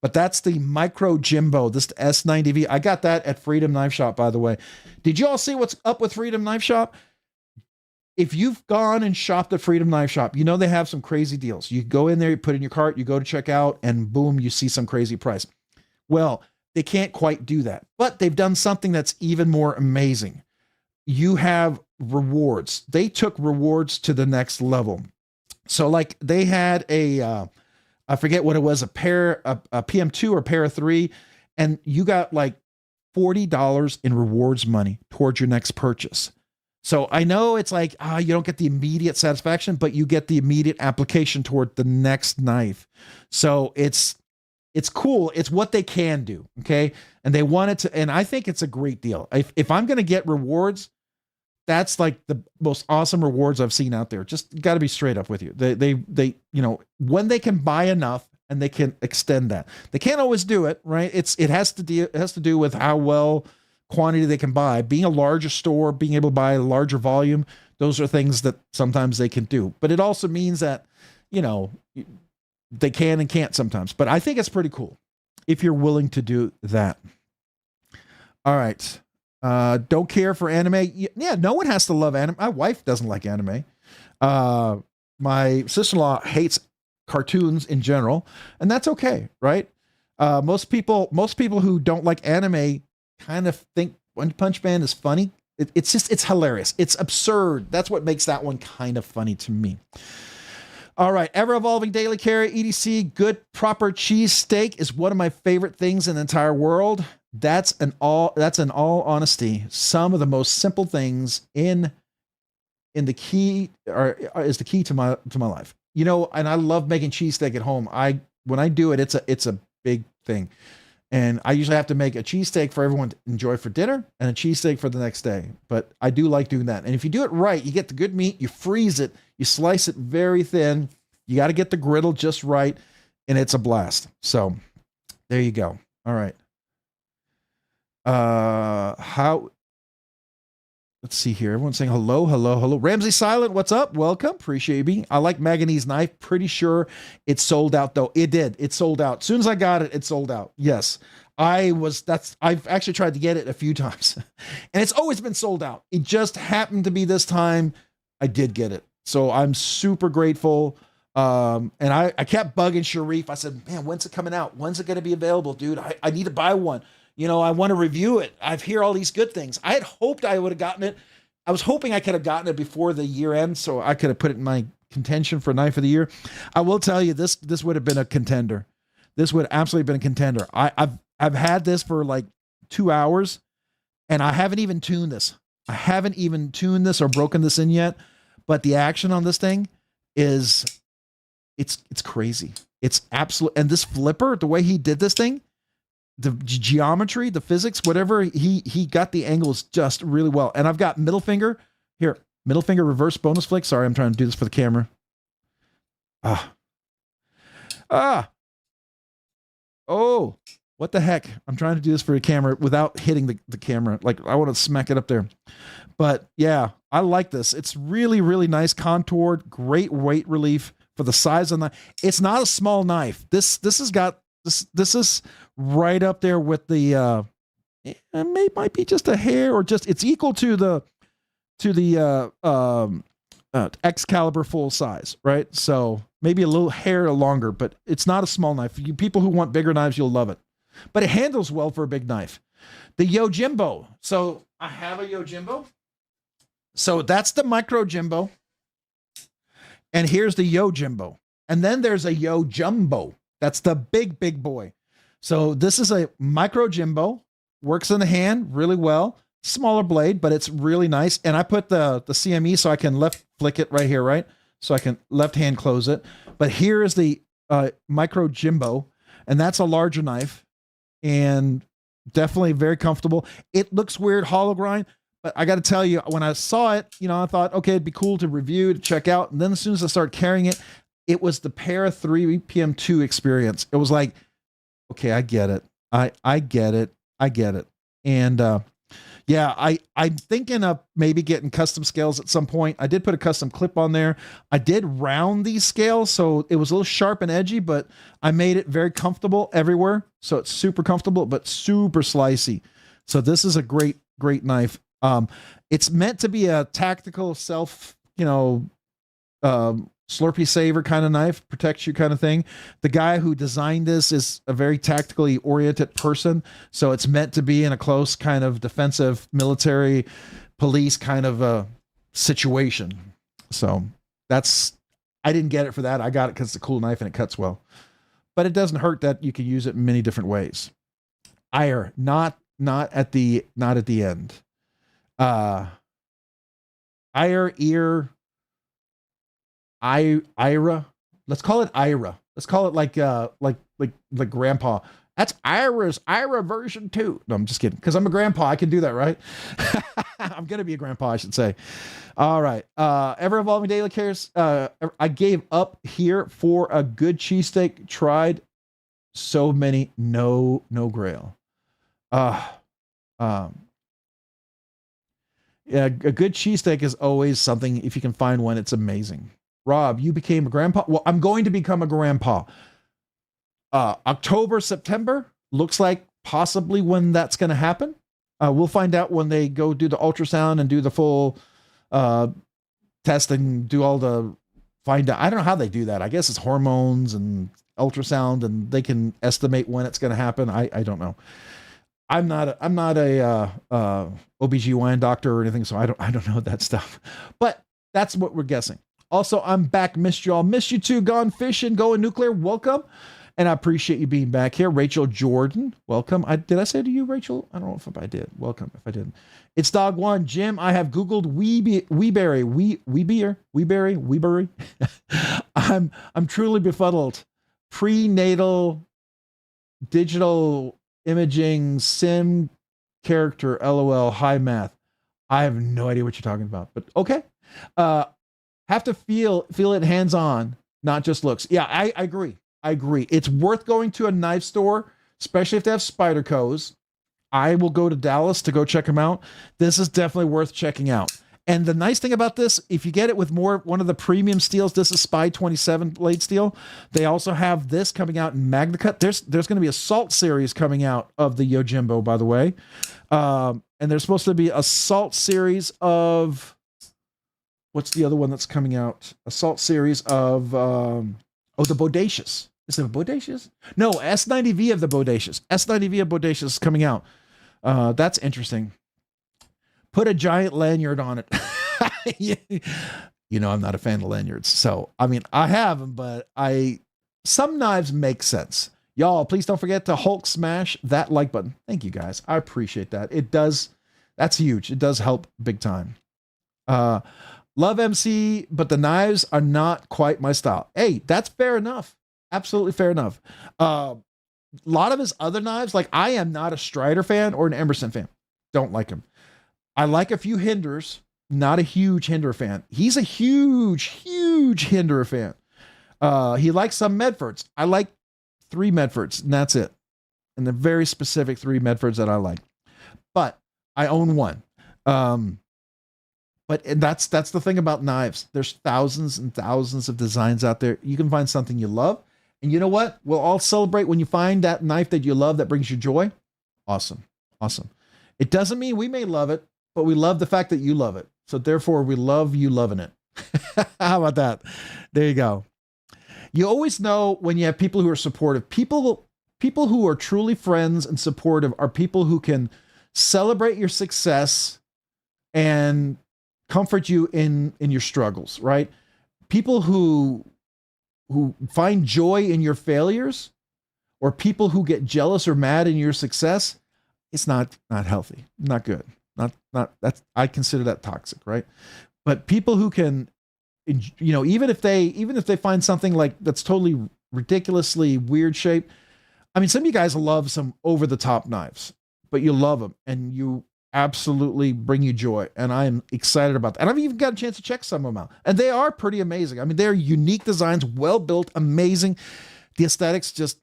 but that's the Micro Jimbo, this S90V. I got that at Freedom Knife Shop, by the way. Did you all see what's up with Freedom Knife Shop? if you've gone and shopped at Freedom Knife Shop, you know they have some crazy deals. You go in there, you put it in your cart, you go to check out, and boom, you see some crazy price. Well, they can't quite do that, but they've done something that's even more amazing. You have rewards. They took rewards to the next level. So like they had a, I forget what it was, a PM2 or Para 3, and you got like $40 in rewards money towards your next purchase. So I know it's like, you don't get the immediate satisfaction, but you get the immediate application toward the next knife. So it's cool. It's what they can do. Okay. And they wanted to, and I think it's a great deal. If I'm going to get rewards, that's like the most awesome rewards I've seen out there. Just got to be straight up with you. They, you know, when they can buy enough and they can extend that, they can't always do it, right? It has to do with how well quantity they can buy. Being a larger store, being able to buy a larger volume, those are things that sometimes they can do. But it also means that, you know, they can and can't sometimes. But I think it's pretty cool if you're willing to do that. All right. Don't care for anime. Yeah, no one has to love anime. My wife doesn't like anime. My sister-in-law hates cartoons in general, and that's okay, right? Most people who don't like anime kind of think One Punch Man is funny. It's hilarious. It's absurd. That's what makes that one kind of funny to me. All right, ever-evolving daily carry, EDC, good proper cheese steak is one of my favorite things in the entire world. That's in all honesty, some of the most simple things in the key is the key to my life. You know, and I love making cheesesteak at home. When I do it, it's a big thing. And I usually have to make a cheesesteak for everyone to enjoy for dinner and a cheesesteak for the next day. But I do like doing that. And if you do it right, you get the good meat, you freeze it, you slice it very thin. You got to get the griddle just right, and it's a blast. So there you go. All right. Let's see here. Everyone's saying hello, hello, hello. Ramsey Silent, what's up? Welcome. Appreciate you being. I like Manganese knife. Pretty sure it sold out though. It did. It sold out. As soon as I got it, it sold out. Yes. I've actually tried to get it a few times and it's always been sold out. It just happened to be this time I did get it. So I'm super grateful. And I kept bugging Sharif. I said, man, when's it coming out? When's it going to be available, dude? I need to buy one. You know, I want to review it. I've heard all these good things. I had hoped I would have gotten it. I was hoping I could have gotten it before the year end, so I could have put it in my contention for Knife of the Year. I will tell you, this would have been a contender. This would absolutely been a contender. I've had this for like 2 hours, and I haven't even tuned this. I haven't even tuned this or broken this in yet. But the action on this thing is, it's crazy. It's absolute. And this flipper, the way he did this thing, the geometry, the physics, whatever, he got the angles just really well. And I've got middle finger here, middle finger reverse bonus flick. Sorry, I'm trying to do this for the camera. Oh, what the heck? I'm trying to do this for a camera without hitting the camera. Like I want to smack it up there. But yeah, I like this. It's really, really nice contoured, great weight relief for the size of the knife. It's not a small knife. This is right up there with the might be just a hair or just it's equal to the Excalibur full size, right? So maybe a little hair longer, but it's not a small knife. You people who want bigger knives, you'll love it. But it handles well for a big knife. The Yojimbo. So I have a Yojimbo. So that's the micro Jimbo. And here's the Yojimbo. And then there's a Yojumbo. That's the big boy. So this is a micro Jimbo. Works in the hand really well. Smaller blade, but it's really nice. And I put the CME so I can left flick it right here, right? So I can left hand close it. But here is the micro Jimbo. And that's a larger knife. And definitely very comfortable. It looks weird, hollow grind. But I got to tell you, when I saw it, you know, I thought, okay, it'd be cool to review, to check out. And then as soon as I started carrying it, it was the Para 3 PM2 experience. It was like, okay, I get it. I get it. I get it. And yeah, I'm thinking of maybe getting custom scales at some point. I did put a custom clip on there. I did round these scales, so it was a little sharp and edgy, but I made it very comfortable everywhere. So it's super comfortable, but super slicey. So this is a great knife. It's meant to be a tactical self Slurpee saver kind of knife, protects you kind of thing. The guy who designed this is a very tactically oriented person, so it's meant to be in a close kind of defensive military police kind of a situation. So I didn't get it for that. I got it because it's a cool knife and it cuts well, but it doesn't hurt that you can use it in many different ways. Ire, not at the end. Ire, ear, Ira. Let's call it Ira. Let's call it like grandpa. That's Ira version 2. No, I'm just kidding. Because I'm a grandpa. I can do that, right? I'm going to be a grandpa, I should say. All right. Ever evolving daily cares. I gave up here for a good cheesesteak. Tried so many. No grail. Yeah, a good cheesesteak is always something. If you can find one, it's amazing. Rob, you became a grandpa. Well, I'm going to become a grandpa. October, September looks like possibly when that's going to happen. We'll find out when they go do the ultrasound and do the full test and do all the find out. I don't know how they do that. I guess it's hormones and ultrasound, and they can estimate when it's going to happen. I don't know. I'm not a OBGYN doctor or anything, so I don't know that stuff. But that's what we're guessing. Also, I'm back. Missed y'all. Missed you too. Gone fishing, going nuclear. Welcome. And I appreciate you being back here. Rachel Jordan, welcome. Did I say to you, Rachel? I don't know if I did. Welcome if I didn't. It's Dog One. Jim, I have Googled Weeberry. I'm truly befuddled. Prenatal digital imaging sim character, LOL, high math. I have no idea what you're talking about, but okay. Have to feel it hands-on, not just looks. Yeah, I agree. It's worth going to a knife store, especially if they have Spyderco's. I will go to Dallas to go check them out. This is definitely worth checking out. And the nice thing about this, if you get it with one of the premium steels, this is Spy 27 blade steel. They also have this coming out in Magna Cut. There's going to be a Salt series coming out of the Yojimbo, by the way. And there's supposed to be a Salt series of, what's the other one that's coming out? A Salt series of, the Bodacious. Is it a Bodacious? No, S90V of the Bodacious. S90V of Bodacious is coming out. That's interesting. Put a giant lanyard on it. You know, I'm not a fan of lanyards. So, I mean, I have them, but some knives make sense. Y'all, please don't forget to Hulk smash that like button. Thank you guys. I appreciate that. It does. That's huge. It does help big time. Love MC, but the knives are not quite my style. Hey, that's fair enough. Absolutely fair enough. A lot of his other knives, like I am not a Strider fan or an Emerson fan. Don't like him. I like a few Hinders, not a huge Hinder fan. He's a huge Hinder fan. He likes some Medfords. I like 3 Medfords, and that's it. And the very specific 3 Medfords that I like. But I own one. But that's the thing about knives. There's thousands and thousands of designs out there. You can find something you love. And you know what? We'll all celebrate when you find that knife that you love that brings you joy. Awesome. Awesome. It doesn't mean we may love it, but we love the fact that you love it. So therefore, we love you loving it. How about that? There you go. You always know when you have people who are supportive. People who are truly friends and supportive are people who can celebrate your success and comfort you in your struggles, right? People who find joy in your failures, or people who get jealous or mad in your success, it's not healthy, not good, not that's, I consider that toxic, right? But people who can, you know, even if they find something like that's totally ridiculously weird shape. I mean, some of you guys love some over the top knives, but you love them and you absolutely bring you joy, and I'm excited about that. And I've even got a chance to check some of them out, and they are pretty amazing. I mean, they're unique designs, well built, amazing. The aesthetics just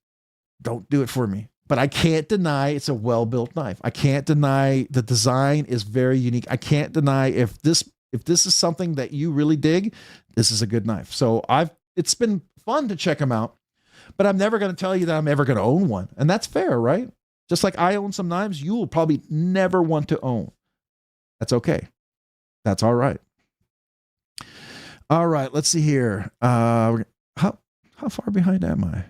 don't do it for me, but I can't deny it's a well built knife. I can't deny the design is very unique. I can't deny if this is something that you really dig, this is a good knife. So it's been fun to check them out, but I'm never going to tell you that I'm ever going to own one, and that's fair, right? Just like I own some knives you will probably never want to own. That's okay. That's all right. All right, let's see here. How far behind am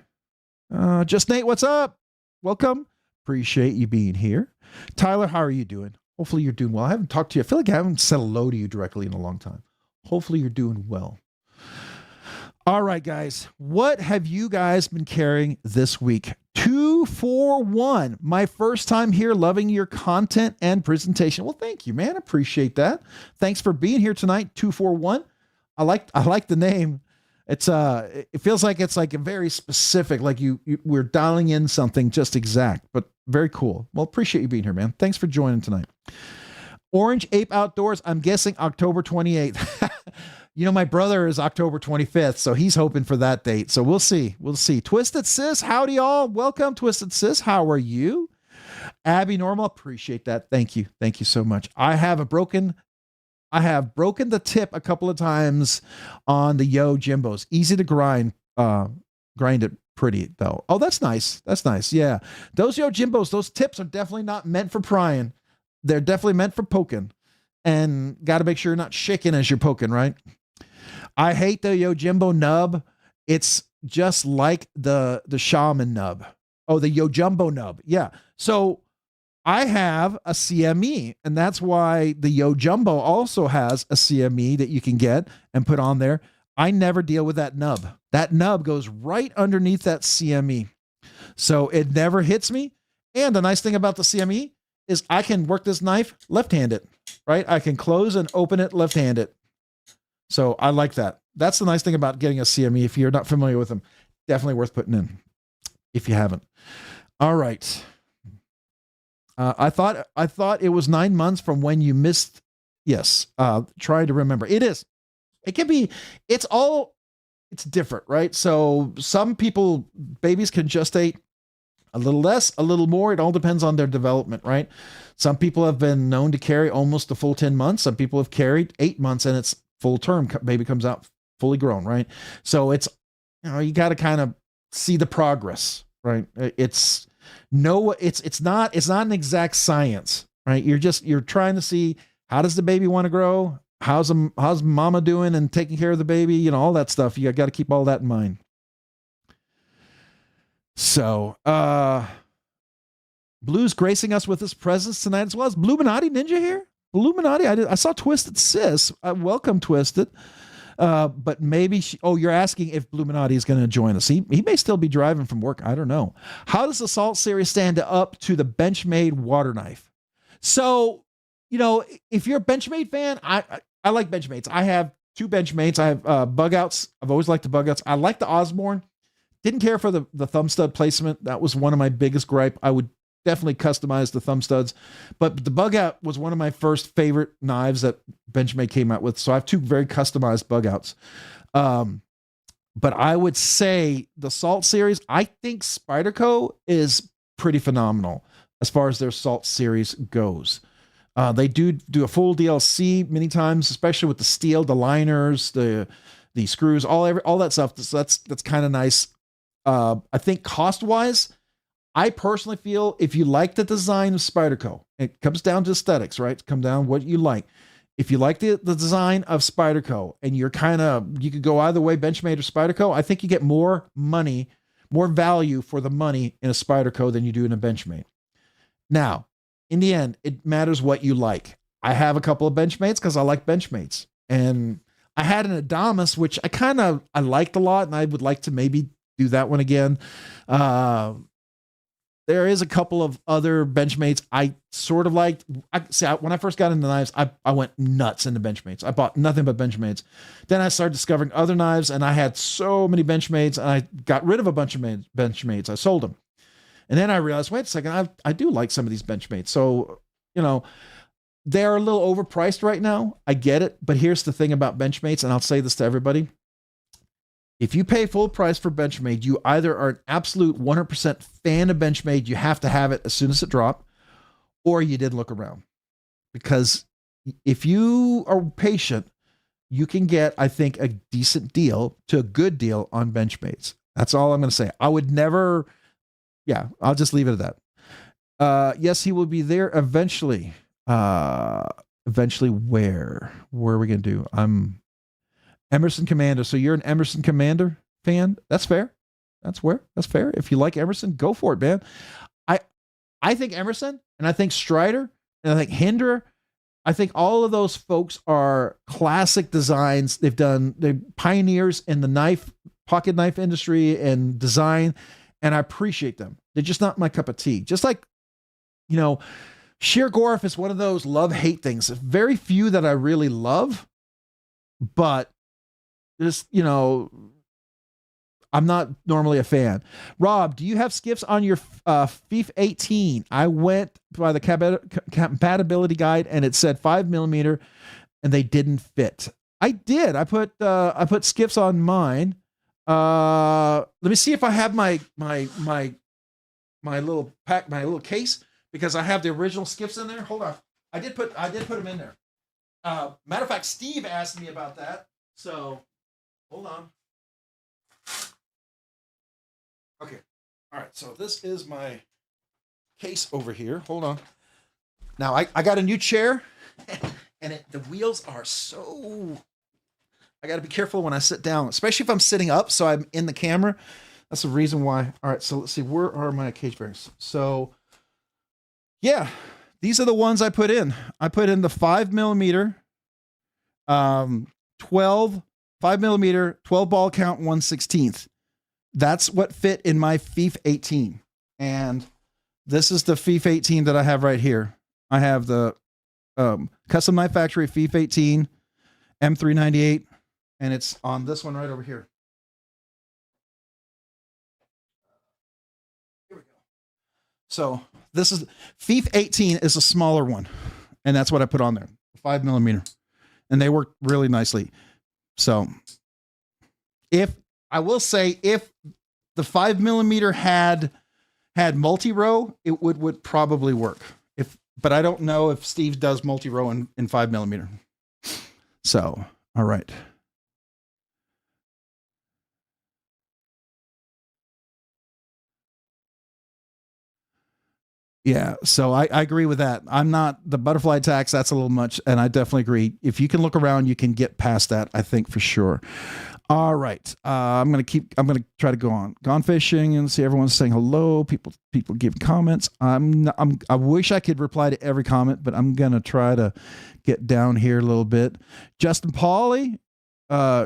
I? Just Nate, what's up? Welcome. Appreciate you being here. Tyler, how are you doing? Hopefully you're doing well. I haven't talked to you. I feel like I haven't said hello to you directly in a long time. Hopefully you're doing well. All right, guys. What have you guys been carrying this week? 241. My first time here, loving your content and presentation. Well, thank you, man. Appreciate that. Thanks for being here tonight. 241. I like the name. It's it feels like it's like a very specific, like we're dialing in something just exact, but very cool. Well, appreciate you being here, man. Thanks for joining tonight. Orange Ape Outdoors, I'm guessing October 28th. You know, my brother is October 25th, so he's hoping for that date. So we'll see. We'll see. Twisted Sis, howdy y'all. Welcome, Twisted Sis. How are you? Abby Normal, appreciate that. Thank you. Thank you so much. I have broken the tip a couple of times on the Yo Jimbos. Easy to grind it pretty though. Oh, that's nice. That's nice. Yeah. Those Yo Jimbos, those tips are definitely not meant for prying. They're definitely meant for poking. And got to make sure you're not shaking as you're poking, right? I hate the Yo Jimbo nub. It's just like the Shaman nub. Oh, the Yo Jumbo nub. Yeah. So I have a CME, and that's why the Yo Jumbo also has a CME that you can get and put on there. I never deal with that nub. That nub goes right underneath that CME. So it never hits me. And the nice thing about the CME is I can work this knife left-handed, right? I can close and open it left-handed. So I like that. That's the nice thing about getting a CME. If you're not familiar with them, definitely worth putting in if you haven't. All right. I thought it was 9 months from when you missed. Yes. Trying to remember. It is. It can be. It's different, right? So some people, babies can gestate a little less, a little more. It all depends on their development, right? Some people have been known to carry almost a full 10 months. Some people have carried 8 months and it's full term. Baby comes out fully grown, right? So it's, you got to kind of see the progress, right? It's not an exact science, right? You're trying to see, how does the baby want to grow? How's mama doing and taking care of the baby? All that stuff. You got to keep all that in mind. So, Blue's gracing us with his presence tonight as well. Is Bluminati Ninja here? Bluminati, I saw Twisted Sis. Welcome, Twisted. But maybe you're asking if Bluminati is going to join us. He may still be driving from work. I don't know. How does the Salt series stand up to the Benchmade water knife? So, if you're a Benchmade fan, I like Benchmates. I have 2 Benchmates. I have bug outs. I've always liked the bug outs. I like the Osborne. Didn't care for the thumb stud placement. That was one of my biggest gripe. I would definitely customize the thumb studs, but the bug out was one of my first favorite knives that Benchmade came out with. So I have 2 very customized bug outs. But I would say the Salt series, I think Spyderco is pretty phenomenal as far as their Salt series goes. They do a full DLC many times, especially with the steel, the liners, the screws, all that stuff. So that's kind of nice. I think cost-wise, I personally feel if you like the design of Spyderco, it comes down to aesthetics, right? Come down what you like. If you like the design of Spyderco and you could go either way, Benchmade or Spyderco, I think you get more money, more value for the money in a Spyderco than you do in a Benchmade. Now, in the end, it matters what you like. I have a couple of Benchmates because I like Benchmates. And I had an Adamas, which I liked a lot, and I would like to maybe do that one again. There is a couple of other Benchmates I sort of liked. When I first got into knives, I went nuts into Benchmates. I bought nothing but Benchmates. Then I started discovering other knives, and I had so many Benchmates, and I got rid of a bunch of Benchmates. I sold them. And then I realized, wait a second, I do like some of these Benchmates. So, they're a little overpriced right now. I get it. But here's the thing about Benchmates, and I'll say this to everybody. If you pay full price for Benchmade, you either are an absolute 100% fan of Benchmade, you have to have it as soon as it dropped, or you didn't look around. Because if you are patient, you can get, I think, a decent deal to a good deal on Benchmates. That's all I'm going to say. I would never, I'll just leave it at that. Yes, he will be there eventually. Eventually where? Where are we going to do? Emerson Commander. So you're an Emerson Commander fan? That's fair. That's fair. If you like Emerson, go for it, man. I think Emerson, and I think Strider, and I think Hinder. I think all of those folks are classic designs. They're pioneers in the pocket knife industry and design, and I appreciate them. They're just not my cup of tea. Just like, sheer Gorf is one of those love-hate things. Very few that I really love, but just, I'm not normally a fan. Rob, do you have skiffs on your FIF 18? I went by the compatibility guide and it said 5mm and they didn't fit. I did. I put skiffs on mine. Let me see if I have my little pack, my little case, because I have the original skiffs in there. Hold on. I did put them in there. Matter of fact, Steve asked me about that. So hold on. Okay. All right. So this is my case over here. Hold on. Now I got a new chair and the wheels are so, I got to be careful when I sit down, especially if I'm sitting up. So I'm in the camera. That's the reason why. All right. So let's see. Where are my cage bearings? So yeah, these are the ones I put in. I put in the 5mm, 5mm, 12 ball count, 1/16. That's what fit in my FIF 18. And this is the FIF 18 that I have right here. I have the Custom Knife Factory FIF 18 M398, and it's on this one right over here. Here we go. So this is FIF 18 is a smaller one, and that's what I put on there, 5mm, and they work really nicely. So if I will say, if the 5mm had multi-row, it would probably work. But I don't know if Steve does multi-row in 5mm. So, all right. Yeah, so I agree with that. I'm not the butterfly tax. That's a little much. And I definitely agree. If you can look around, you can get past that, I think, for sure. All right. I'm going to try to go on. Gone fishing and see everyone's saying hello. People give comments. I wish I could reply to every comment, but I'm going to try to get down here a little bit. Justin Pauly,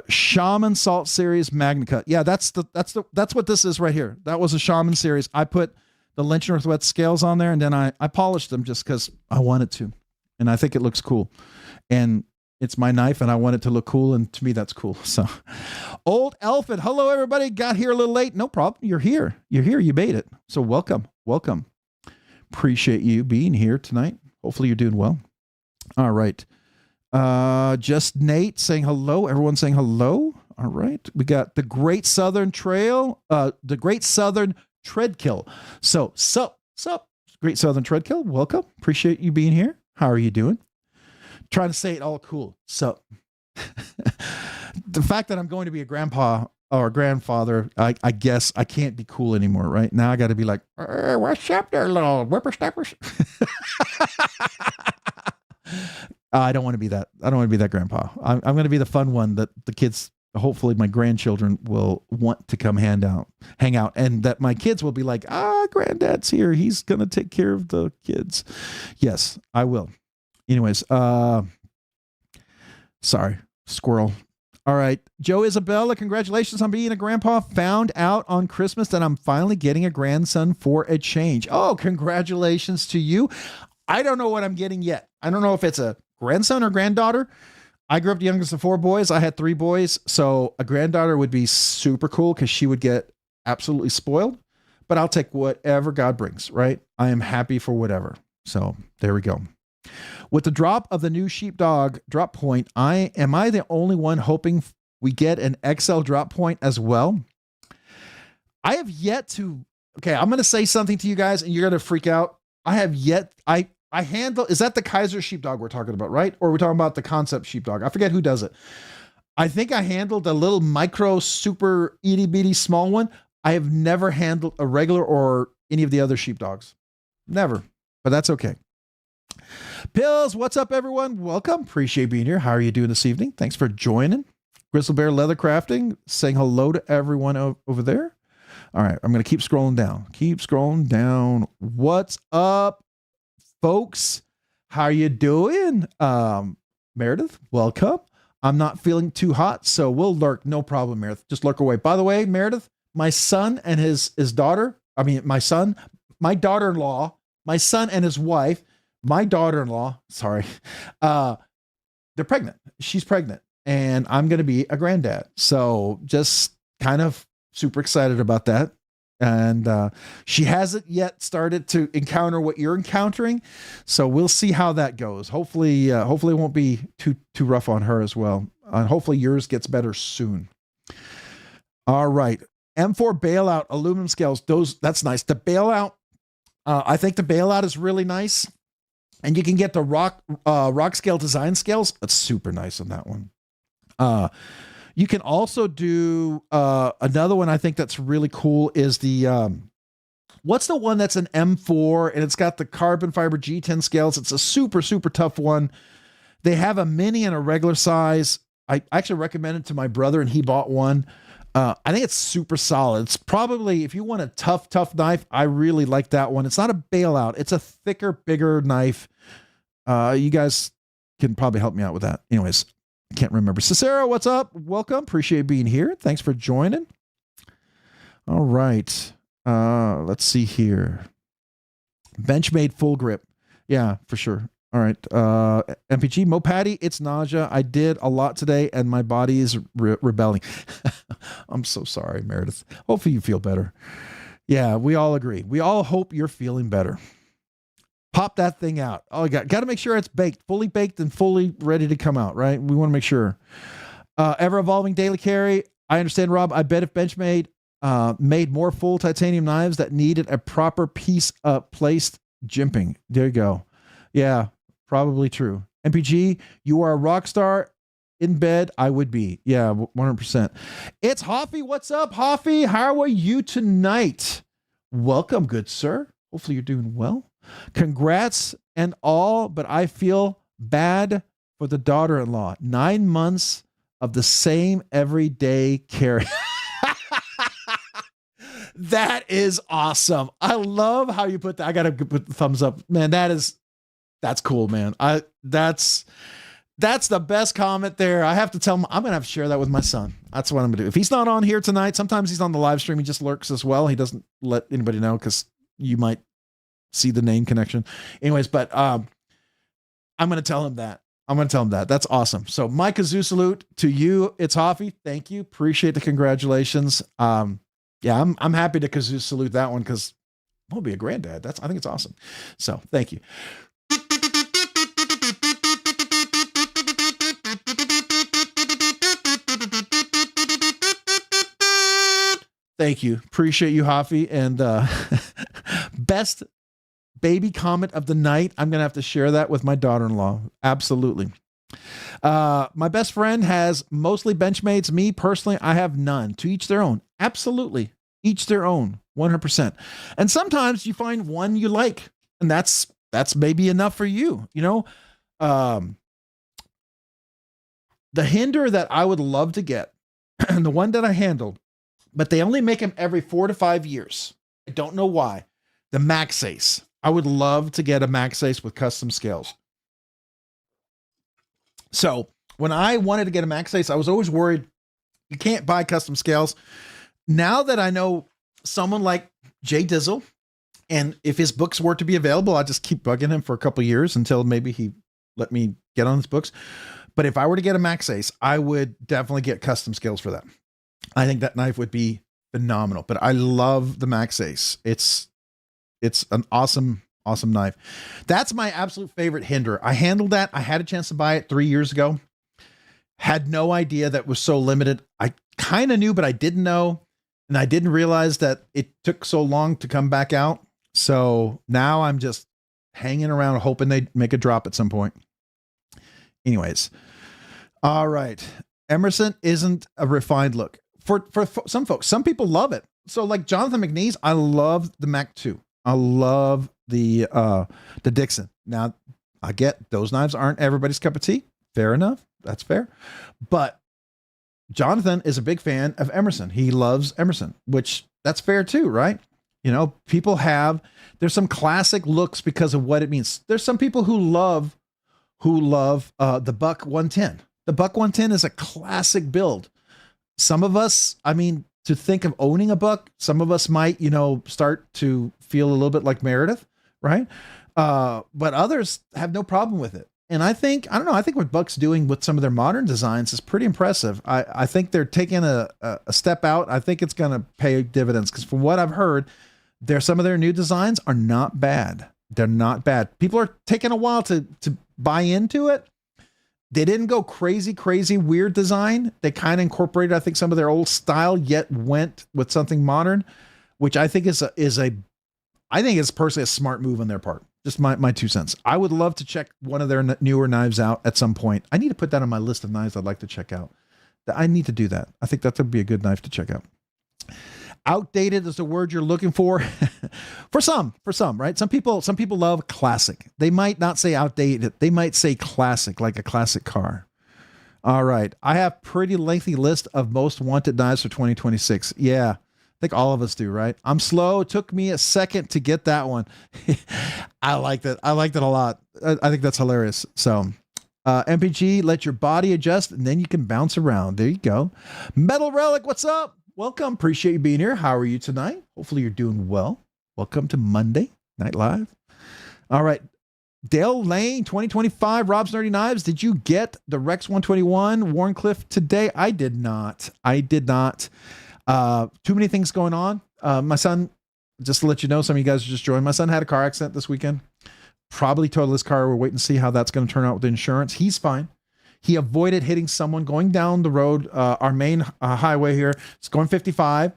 Shaman Salt Series Magna Cut. Yeah, that's what this is right here. That was a Shaman series. I put the Lynch Northwest scales on there, and then I polished them just because I wanted to, and I think it looks cool, and it's my knife, and I want it to look cool, and to me that's cool. So, Old Elephant, hello everybody. Got here a little late. No problem. You're here. You made it. So welcome. Appreciate you being here tonight. Hopefully you're doing well. All right. Just Nate saying hello. Everyone saying hello. All right. We got the Great Southern Trail, the Great Southern Treadkill. So, sup, Great Southern Treadkill. Welcome. Appreciate you being here. How are you doing? Trying to say it all cool. So, the fact that I'm going to be a grandpa or a grandfather, I guess I can't be cool anymore, right? Now I got to be like, what's up there, little whippersnappers? I don't want to be that. I don't want to be that grandpa. I'm going to be the fun one that the kids, hopefully my grandchildren, will want to come hang out, and that my kids will be like, granddad's here. He's going to take care of the kids. Yes, I will. Anyways, sorry, squirrel. All right. Joe Isabella, congratulations on being a grandpa. Found out on Christmas that I'm finally getting a grandson for a change. Oh, congratulations to you. I don't know what I'm getting yet. I don't know if it's a grandson or granddaughter. I grew up the youngest of 4 boys. I had 3 boys. So a granddaughter would be super cool because she would get absolutely spoiled. But I'll take whatever God brings, right? I am happy for whatever. So there we go. With the drop of the new sheepdog drop point, am I the only one hoping we get an XL drop point as well? I have yet to. Okay, I'm going to say something to you guys, and you're going to freak out. I have yet. I handle. Is that the Kaiser sheepdog we're talking about, right? Or we're talking about the concept sheepdog? I forget who does it. I think I handled a little micro super itty bitty small one. I have never handled a regular or any of the other sheepdogs. Never, but that's okay. Pills, what's up, everyone? Welcome. Appreciate being here. How are you doing this evening? Thanks for joining. Grizzle Bear Leather Crafting saying hello to everyone over there. All right, I'm going to keep scrolling down. Keep scrolling down. What's up, folks? How you doing? Meredith, welcome. I'm not feeling too hot, so we'll lurk. No problem, Meredith. Just lurk away. By the way, Meredith, my son and his daughter, my son, my daughter-in-law, my son and his wife, my daughter-in-law, sorry, they're pregnant. She's pregnant, and I'm going to be a granddad. So just kind of super excited about that. And she hasn't yet started to encounter what you're encountering. So we'll see how that goes. Hopefully it won't be too rough on her as well. And hopefully yours gets better soon. All right. M4 bailout aluminum scales. That's nice. The bailout, I think the bailout is really nice. And you can get the Rockscale Design scales. That's super nice on that one. You can also do another one I think that's really cool is the what's the one that's an M4 and it's got the carbon fiber G10 scales. It's a super, super tough one. They have a mini and a regular size. I actually recommended it to my brother and he bought one. I think it's super solid. It's probably, if you want a tough knife, I really like that one. It's not a bailout. It's a thicker, bigger knife. You guys can probably help me out with that. Anyways, I can't remember. Cicero, what's up? Welcome. Appreciate being here. Thanks for joining. All right. Let's see here. Benchmade full grip. Yeah, for sure. All right. MPG, Mo Patty, it's nausea. I did a lot today and my body is rebelling. I'm so sorry, Meredith. Hopefully you feel better. Yeah, we all agree. We all hope you're feeling better. Pop that thing out. Oh, got to make sure it's fully baked and fully ready to come out, right? We want to make sure. Ever evolving daily carry. I understand, Rob. I bet if Benchmade made more full titanium knives that needed a proper piece placed jimping. There you go. Yeah, probably true. MPG, you are a rock star. In bed, I would be. Yeah, 100%. It's Hoffy. What's up, Hoffy? How are you tonight? Welcome, good sir. Hopefully you're doing well. Congrats and all, but I feel bad for the daughter-in-law. 9 months of the same everyday carry. That is awesome. I love how you put that. I gotta put the thumbs up, man. That's cool, man. That's the best comment there. I have to tell him I'm gonna have to share that with my son. That's what I'm gonna do. If he's not on here tonight, sometimes he's on the live stream. He just lurks as well. He doesn't let anybody know because you might see the name connection. Anyways, but I'm going to tell him that. That's awesome. So my kazoo salute to you. It's Hoffy. Thank you. Appreciate the congratulations. Yeah, I'm happy to kazoo salute that one because I'll be a granddad. I think it's awesome. So thank you. Thank you. Appreciate you, Hoffy. And best baby comment of the night. I'm going to have to share that with my daughter-in-law. Absolutely. My best friend has mostly Benchmades. Me personally, I have none. To each their own. Absolutely. Each their own. 100%. And sometimes you find one you like, and that's maybe enough for you. You know, the Hinder that I would love to get, and the one that I handled, but they only make them every 4 to 5 years. I don't know why. The Max Ace. I would love to get a Max Ace with custom scales. So when I wanted to get a Max Ace, I was always worried you can't buy custom scales. Now that I know someone like Jay Dizzle, and if his books were to be available, I'll just keep bugging him for a couple of years until maybe he let me get on his books. But if I were to get a Max Ace, I would definitely get custom scales for that. I think that knife would be phenomenal, but I love the Max Ace. It's an awesome knife. That's my absolute favorite Hinder. I handled that. I had a chance to buy it 3 years ago. Had no idea that was so limited. I kind of knew, but I didn't know. And I didn't realize that it took so long to come back out. So now I'm just hanging around hoping they make a drop at some point. Anyways. All right. Emerson isn't a refined look. For some folks, some people love it. So like Jonathan McNeese, I love the Mac 2. I love the Dixon. Now, I get those knives aren't everybody's cup of tea. Fair enough. That's fair. But Jonathan is a big fan of Emerson. He loves Emerson, which that's fair too, right? You know, there's some classic looks because of what it means. There's some people who love the Buck 110. The Buck 110 is a classic build. Some of us, I mean, to think of owning a Buck, some of us might, start to feel a little bit like Meredith, right? But others have no problem with it. And I think what Buck's doing with some of their modern designs is pretty impressive. I think they're taking a step out. I think it's going to pay dividends because from what I've heard, some of their new designs are not bad. They're not bad. People are taking a while to buy into it. They didn't go crazy weird design. They kind of incorporated, I think, some of their old style, yet went with something modern, which I think is personally a smart move on their part. Just my 2 cents. I would love to check one of their newer knives out at some point. I need to put that on my list of knives I'd like to check out. I need to do that. I think that would be a good knife to check out. Outdated is the word you're looking for. for some, right? Some people love classic. They might not say outdated. They might say classic, like a classic car. All right. I have pretty lengthy list of most wanted knives for 2026. Yeah. I think all of us do, right? I'm slow. It took me a second to get that one. I liked it. I liked it a lot. I think that's hilarious. So MPG, let your body adjust and then you can bounce around. There you go. Metal Relic, what's up? Welcome. Appreciate you being here. How are you tonight? Hopefully you're doing well. Welcome to Monday Night Live. All right. Dale Lane, 2025, Rob's Nerdy Knives. Did you get the Rex 121 Warncliffe today? I did not. Too many things going on. My son, just to let you know, some of you guys just joined. My son had a car accident this weekend. Probably totaled his car. We're waiting to see how that's going to turn out with the insurance. He's fine. He avoided hitting someone going down the road, our main highway here. It's going 55,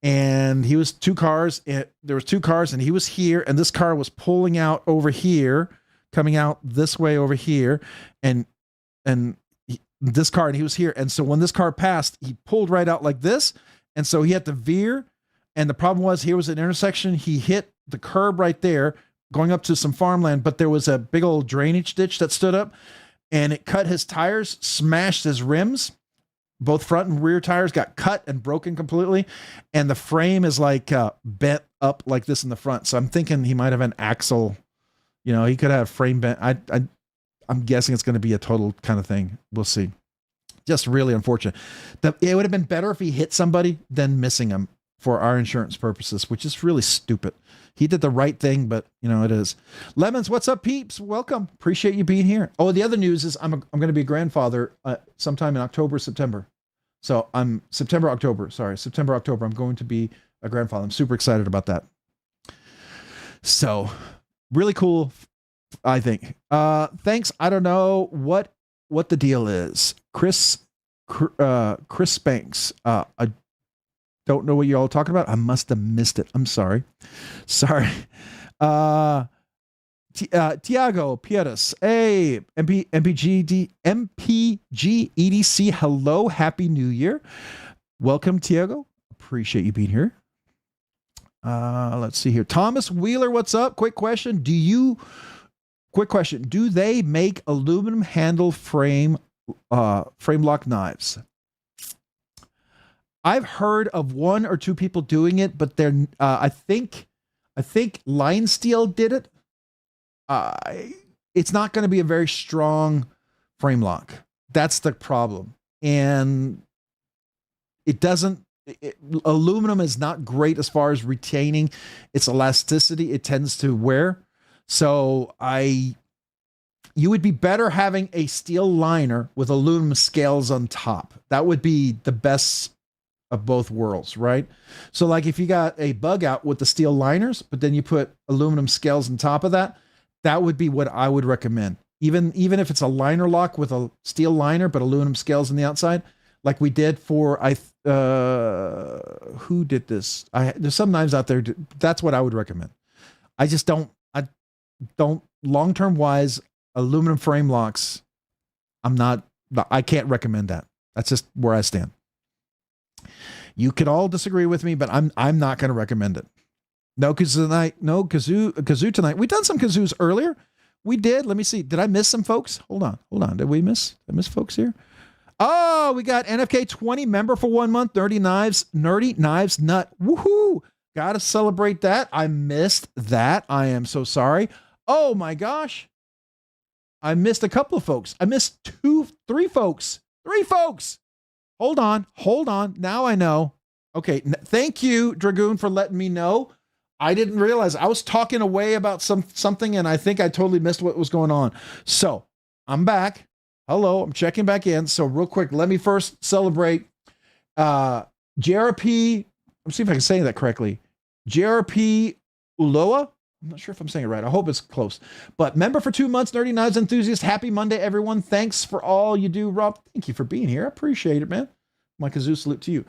and he was there was two cars, and he was here, and this car was pulling out over here, coming out this way over here, and this car, and he was here. And so when this car passed, he pulled right out like this. And so he had to veer. And the problem was, here was an intersection. He hit the curb right there going up to some farmland, but there was a big old drainage ditch that stood up and it cut his tires, smashed his rims. Both front and rear tires got cut and broken completely. And the frame is like bent up like this in the front. So I'm thinking he might have an axle, he could have frame bent. I'm guessing it's going to be a total kind of thing. We'll see. Just really unfortunate. It would have been better if he hit somebody than missing him for our insurance purposes, which is really stupid. He did the right thing, but it is. Lemons, what's up, peeps? Welcome. Appreciate you being here. Oh, the other news is I'm going to be a grandfather sometime in October, September. So September, October. I'm going to be a grandfather. I'm super excited about that. So really cool, I think. Thanks. I don't know what the deal is. Chris Banks. I don't know what you're all talking about. I must have missed it. I'm sorry. Tiago Pieras. Hey, MPG EDC. Hello. Happy New Year. Welcome, Tiago. Appreciate you being here. Let's see here. Thomas Wheeler, what's up? Quick question. Do they make aluminum handle frame lock knives? I've heard of one or two people doing it, but they're I think Line Steel did it. It's not going to be a very strong frame lock. That's the problem. And aluminum is not great as far as retaining its elasticity. It tends to wear. So you would be better having a steel liner with aluminum scales on top. That would be the best of both worlds, right? So like if you got a bug out with the steel liners, but then you put aluminum scales on top of that, that would be what I would recommend. Even if it's a liner lock with a steel liner, but aluminum scales on the outside, like we did for, who did this? There's some knives out there. That's what I would recommend. I don't long-term wise, aluminum frame locks. I can't recommend that. That's just where I stand. You could all disagree with me, but I'm not going to recommend it. No kazoo tonight. We've done some kazoos earlier. We did. Let me see. Did I miss some folks? Hold on. Did I miss folks here? Oh, we got NFK20 member for 1 month. Nerdy Knives Nut. Woohoo! Gotta celebrate that. I missed that. I am so sorry. Oh my gosh. I missed a couple of folks. I missed three folks. Hold on. Now I know. Okay. Thank you, Dragoon, for letting me know. I didn't realize I was talking away about something, and I think I totally missed what was going on. So I'm back. Hello, I'm checking back in. So real quick, let me first celebrate JRP. Let's see if I can say that correctly. JRP Uloa. I'm not sure if I'm saying it right. I hope it's close. But member for 2 months, Nerdy Knives enthusiast. Happy Monday, everyone. Thanks for all you do, Rob. Thank you for being here. I appreciate it, man. My kazoo salute to you.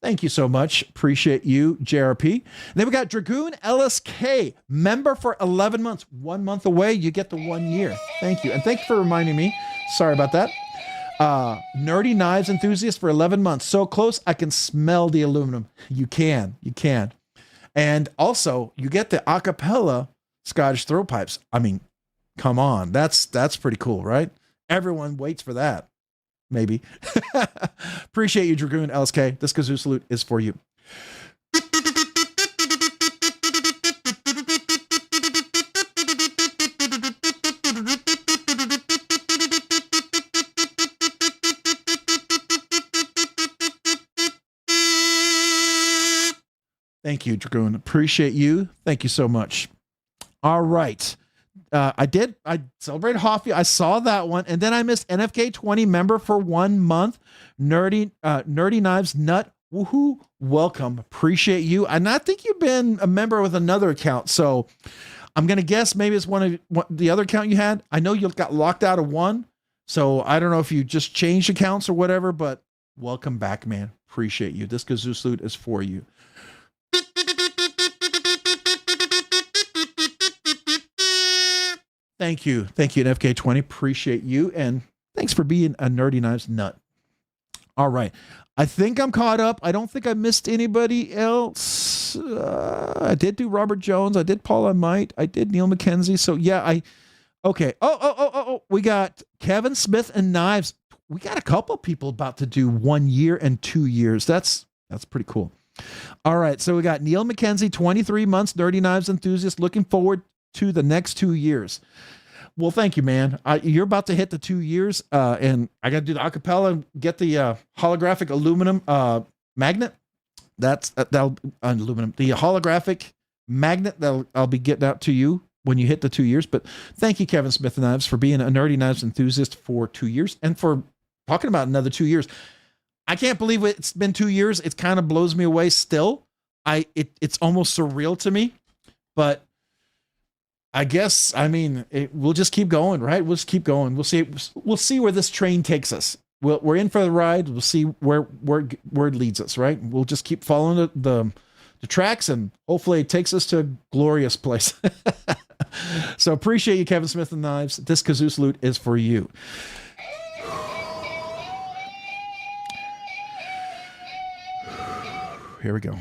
Thank you so much. Appreciate you, JRP. And then we got Dragoon LSK, member for 11 months. 1 month away, you get the 1 year. Thank you. And thank you for reminding me. Sorry about that. Nerdy Knives enthusiast for 11 months. So close, I can smell the aluminum. You can. And also, you get the acapella Scottish throw pipes. I mean, come on. That's pretty cool, right? Everyone waits for that. Maybe. Appreciate you, Dragoon LSK. This kazoo salute is for you. Thank you, Dragoon. Appreciate you. Thank you so much. All right. I celebrated Hoffy. I saw that one. And then I missed NFK20 member for 1 month. Nerdy Knives Nut. Woohoo. Welcome. Appreciate you. And I think you've been a member with another account. So I'm going to guess maybe it's one of the other account you had. I know you got locked out of one. So I don't know if you just changed accounts or whatever, but welcome back, man. Appreciate you. This kazoo salute is for you. Thank you, NFK20. Appreciate you, and thanks for being a Nerdy Knives nut. All right, I think I'm caught up. I don't think I missed anybody else. I did do Robert Jones. I did Paul I Might. I did Neil McKenzie. So yeah, okay. Oh, we got Kevin Smith and Knives. We got a couple people about to do 1 year and 2 years. That's pretty cool. All right, so we got Neil McKenzie, 23 months, Nerdy Knives enthusiast, looking forward to the next 2 years. Well, thank you, man. You're about to hit the 2 years, and I got to do the acapella and get the holographic aluminum magnet. That'll aluminum. The holographic magnet that I'll be getting out to you when you hit the 2 years. But thank you, Kevin Smith and Knives, for being a Nerdy Knives enthusiast for 2 years and for talking about another 2 years. I can't believe it's been 2 years. It kind of blows me away still. It's almost surreal to me, but I guess, I mean, we'll just keep going, right? We'll just keep going. We'll see where this train takes us. We're in for the ride. We'll see where it leads us, right? We'll just keep following the tracks, and hopefully it takes us to a glorious place. So appreciate you, Kevin Smith and Knives. This kazoo salute is for you. Here we go.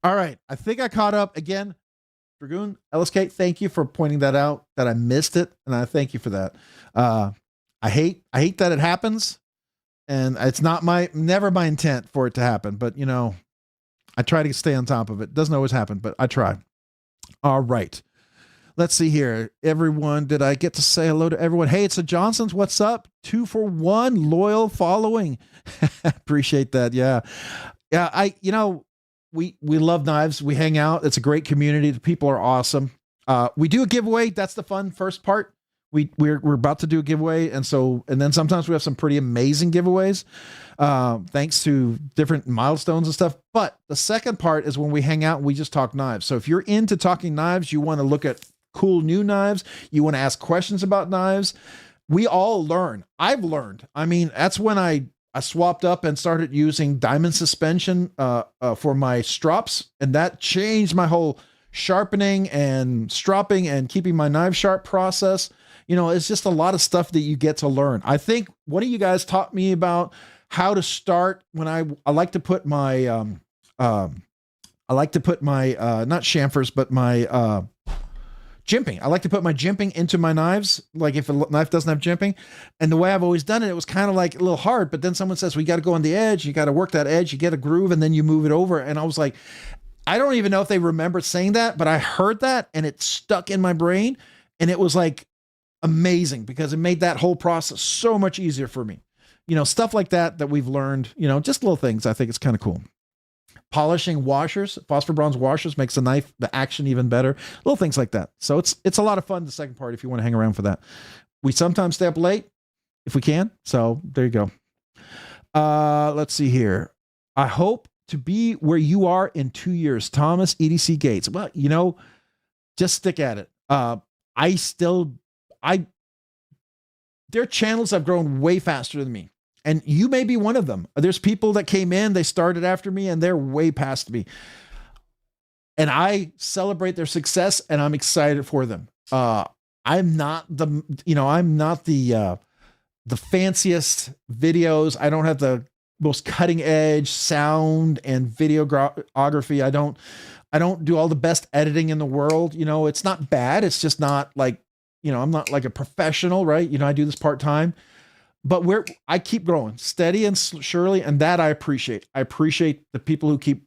All right, I think I caught up again. Dragoon LSK, thank you for pointing that out, that I missed it, and I thank you for that. I hate that it happens, and it's never my intent for it to happen, but you know, I try to stay on top of it. Doesn't always happen, but I try. All right, let's see here. Everyone, did I get to say hello to everyone? Hey, it's the Johnsons. What's up? 2 for 1 loyal following. Appreciate that. Yeah. We love knives. We hang out. It's a great community. The people are awesome. We do a giveaway. That's the fun first part. We're about to do a giveaway. And then sometimes we have some pretty amazing giveaways, thanks to different milestones and stuff. But the second part is when we hang out and we just talk knives. So if you're into talking knives, you want to look at cool new knives, you want to ask questions about knives, we all learn. I've learned. I mean, that's when I swapped up and started using diamond suspension for my strops, and that changed my whole sharpening and stropping and keeping my knife sharp process. You know, it's just a lot of stuff that you get to learn. I think one of you guys taught me about how to start when I like to put my not chamfers, but my jimping. I like to put my jimping into my knives, like if a knife doesn't have jimping. And the way I've always done it, it was kind of like a little hard, but then someone says, we got to go on the edge, you got to work that edge, you get a groove, and then you move it over. And I was like, I don't even know if they remember saying that, but I heard that and it stuck in my brain. And it was like amazing because it made that whole process so much easier for me. You know, stuff like that we've learned, you know, just little things. I think it's kind of cool. Polishing washers, phosphor bronze washers makes the action even better. Little things like that. So it's a lot of fun, the second part, if you want to hang around for that. We sometimes stay up late if we can. So there you go. Let's see here. I hope to be where you are in 2 years. Thomas EDC Gates. Well, you know, just stick at it. Their channels have grown way faster than me. And you may be one of them. There's people that came in, they started after me, and they're way past me. And I celebrate their success, and I'm excited for them. I'm not the fanciest videos. I don't have the most cutting edge sound and videography. I don't do all the best editing in the world. You know, it's not bad. It's just not like, you know, I'm not like a professional, right? You know, I do this part-time. But I keep growing steady and surely, and that I appreciate. I appreciate the people who keep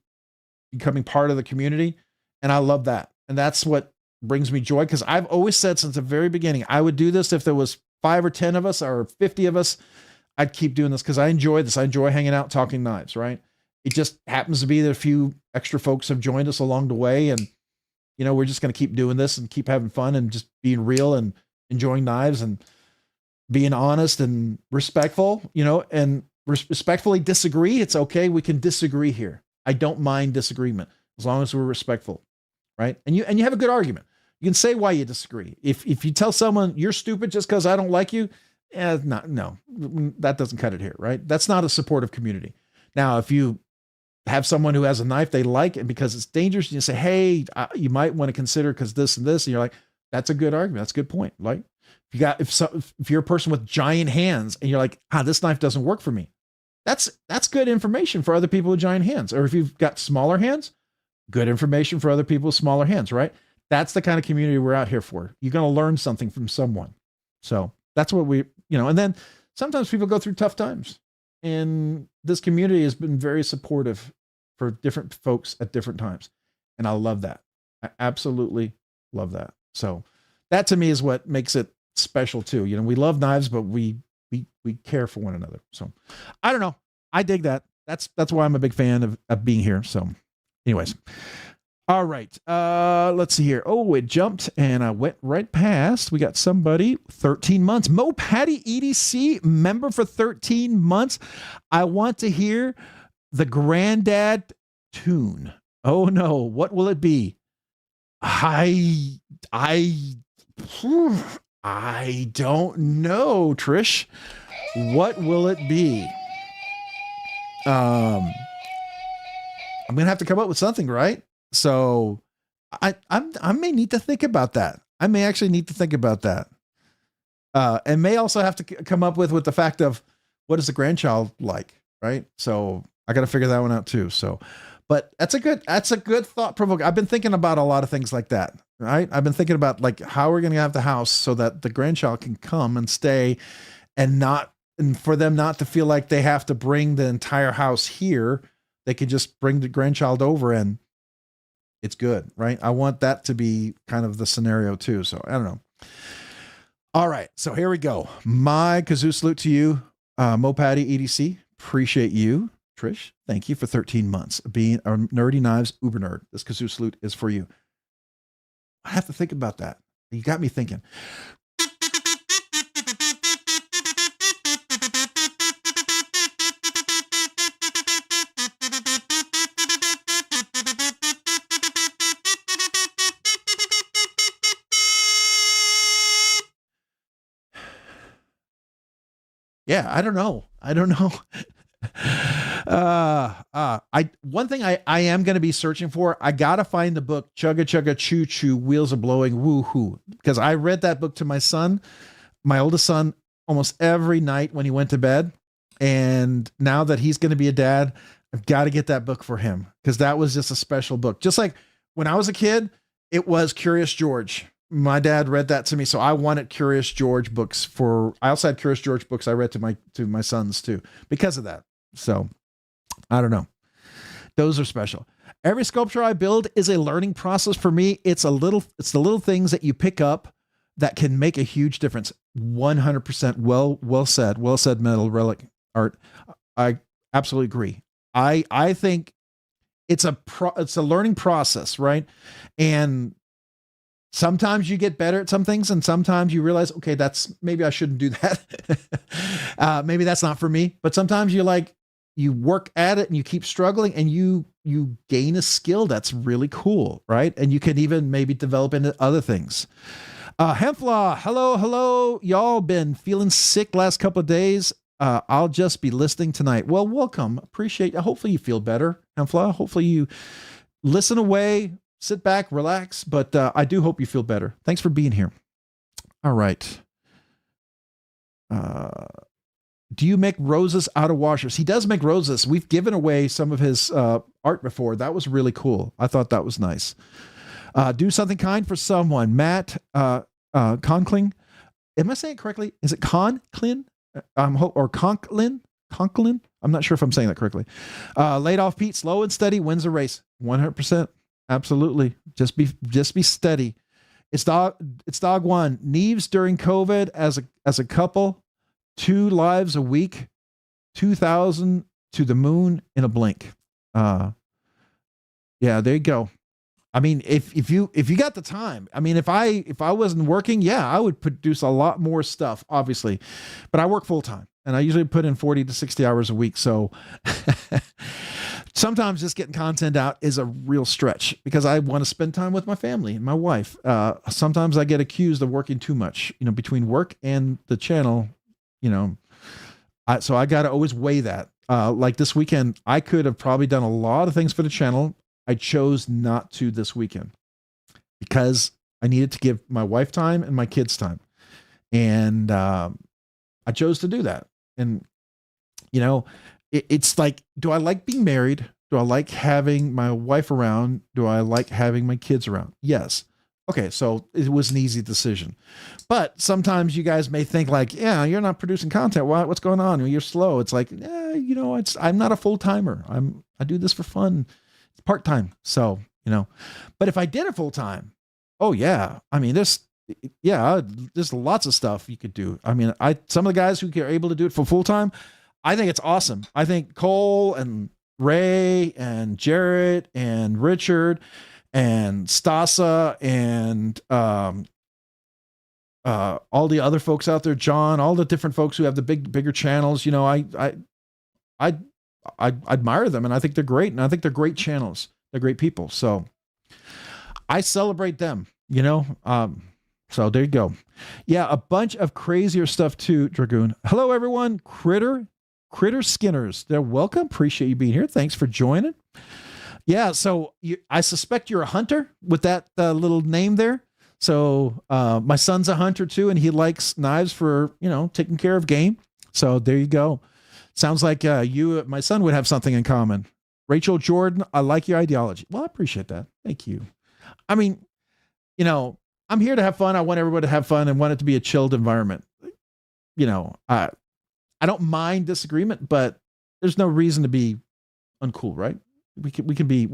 becoming part of the community, and I love that. And that's what brings me joy, because I've always said since the very beginning, I would do this if there was 5 or 10 of us or 50 of us. I'd keep doing this because I enjoy this. I enjoy hanging out, talking knives, right? It just happens to be that a few extra folks have joined us along the way, and you know, we're just going to keep doing this and keep having fun and just being real and enjoying knives and being honest and respectful, you know, and respectfully disagree. It's okay. We can disagree here. I don't mind disagreement as long as we're respectful, right? And you have a good argument. You can say why you disagree. If you tell someone you're stupid just because I don't like you, no, that doesn't cut it here, right? That's not a supportive community. Now, if you have someone who has a knife they like and because it's dangerous, you say, hey, you might want to consider because this and this, and you're like, that's a good argument. That's a good point. Like, if you're a person with giant hands and you're like, this knife doesn't work for me, that's good information for other people with giant hands. Or if you've got smaller hands, good information for other people with smaller hands, right? That's the kind of community we're out here for. You're going to learn something from someone. So that's what we, you know, and then sometimes people go through tough times, and this community has been very supportive for different folks at different times. And I love that. I absolutely love that. So that to me is what makes it special too. You know, we love knives, but we care for one another. So I don't know. I dig that. That's why I'm a big fan of being here. So anyways, all right. Let's see here. Oh, it jumped and I went right past. We got somebody 13 months. Mo Patty EDC member for 13 months. I want to hear the granddad tune. Oh no. What will it be? I don't know, Trish. What will it be? I'm gonna have to come up with something, right? So I may need to think about that. I may actually need to think about that. And may also have to come up with the fact of what is the grandchild like, right? So I got to figure that one out too. So, but that's a good thought provoking. I've been thinking about a lot of things like that, right? I've been thinking about like how we're going to have the house so that the grandchild can come and stay and for them not to feel like they have to bring the entire house here. They could just bring the grandchild over and it's good, right? I want that to be kind of the scenario too. So I don't know. All right. So here we go. My kazoo salute to you, Mo Patty EDC. Appreciate you. Trish, thank you for 13 months being a nerdy knives uber nerd. This kazoo salute is for you. I have to think about that. You got me thinking. yeah, I don't know. One thing I am going to be searching for, I got to find the book Chugga Chugga Choo Choo Wheels Are Blowing Woohoo, because I read that book to my son, my oldest son, almost every night when he went to bed. And now that he's going to be a dad, I've got to get that book for him, because that was just a special book. Just like when I was a kid, it was Curious George. My dad read that to me, so I wanted Curious George books I also had Curious George books I read to my sons too because of that. So I don't know. Those are special. Every sculpture I build is a learning process for me. It's the little things that you pick up that can make a huge difference. 100% well said, Metal Relic Art. I absolutely agree. I think it's a learning process, right? And sometimes you get better at some things, and sometimes you realize, okay, maybe I shouldn't do that. Maybe that's not for me. But sometimes you work at it and you keep struggling, and you gain a skill that's really cool, right? And you can even maybe develop into other things. Hemflaw, hello. Y'all been feeling sick last couple of days. I'll just be listening tonight. Well, welcome. Appreciate it. Hopefully you feel better, Hemflaw. Hopefully you listen away, sit back, relax. But I do hope you feel better. Thanks for being here. All right. Do you make roses out of washers? He does make roses. We've given away some of his art before. That was really cool. I thought that was nice. Do something kind for someone. Matt Conklin. Am I saying it correctly? Is it Conklin? Or Conklin? Conklin? I'm not sure if I'm saying that correctly. Laid off Pete, slow and steady wins a race. 100%. Absolutely. Just be steady. It's dog one. Neves during COVID as a couple. 2 lives a week, 2,000 to the moon in a blink. Yeah, there you go. I mean, if you got the time, I mean, if I wasn't working, yeah, I would produce a lot more stuff, obviously, but I work full time and I usually put in 40 to 60 hours a week. So sometimes just getting content out is a real stretch because I want to spend time with my family and my wife. Sometimes I get accused of working too much, between work and the channel. So I got to always weigh that. Like this weekend, I could have probably done a lot of things for the channel. I chose not to this weekend because I needed to give my wife time and my kids time. And I chose to do that. And, it's like, do I like being married? Do I like having my wife around? Do I like having my kids around? Yes. Okay, so it was an easy decision. But sometimes you guys may think like, yeah, you're not producing content. What's going on? You're slow. It's like, I'm not a full-timer. I do this for fun. It's part-time. So, but if I did it full-time, oh yeah. I mean, there's lots of stuff you could do. I mean, some of the guys who are able to do it for full-time, I think it's awesome. I think Cole and Ray and Jarrett and Richard and Stasa and all the other folks out there, John, all the different folks who have the bigger channels, I admire them and I think they're great. And I think they're great channels. They're great people. So I celebrate them, so there you go. Yeah. A bunch of crazier stuff too, Dragoon. Hello, everyone. Critter Skinners. They're welcome. Appreciate you being here. Thanks for joining. Yeah, so I suspect you're a hunter with that little name there. So my son's a hunter too, and he likes knives for, taking care of game. So there you go. Sounds like my son would have something in common. Rachel Jordan, I like your ideology. Well, I appreciate that. Thank you. I mean, I'm here to have fun. I want everybody to have fun and want it to be a chilled environment. I don't mind disagreement, but there's no reason to be uncool, right? We can be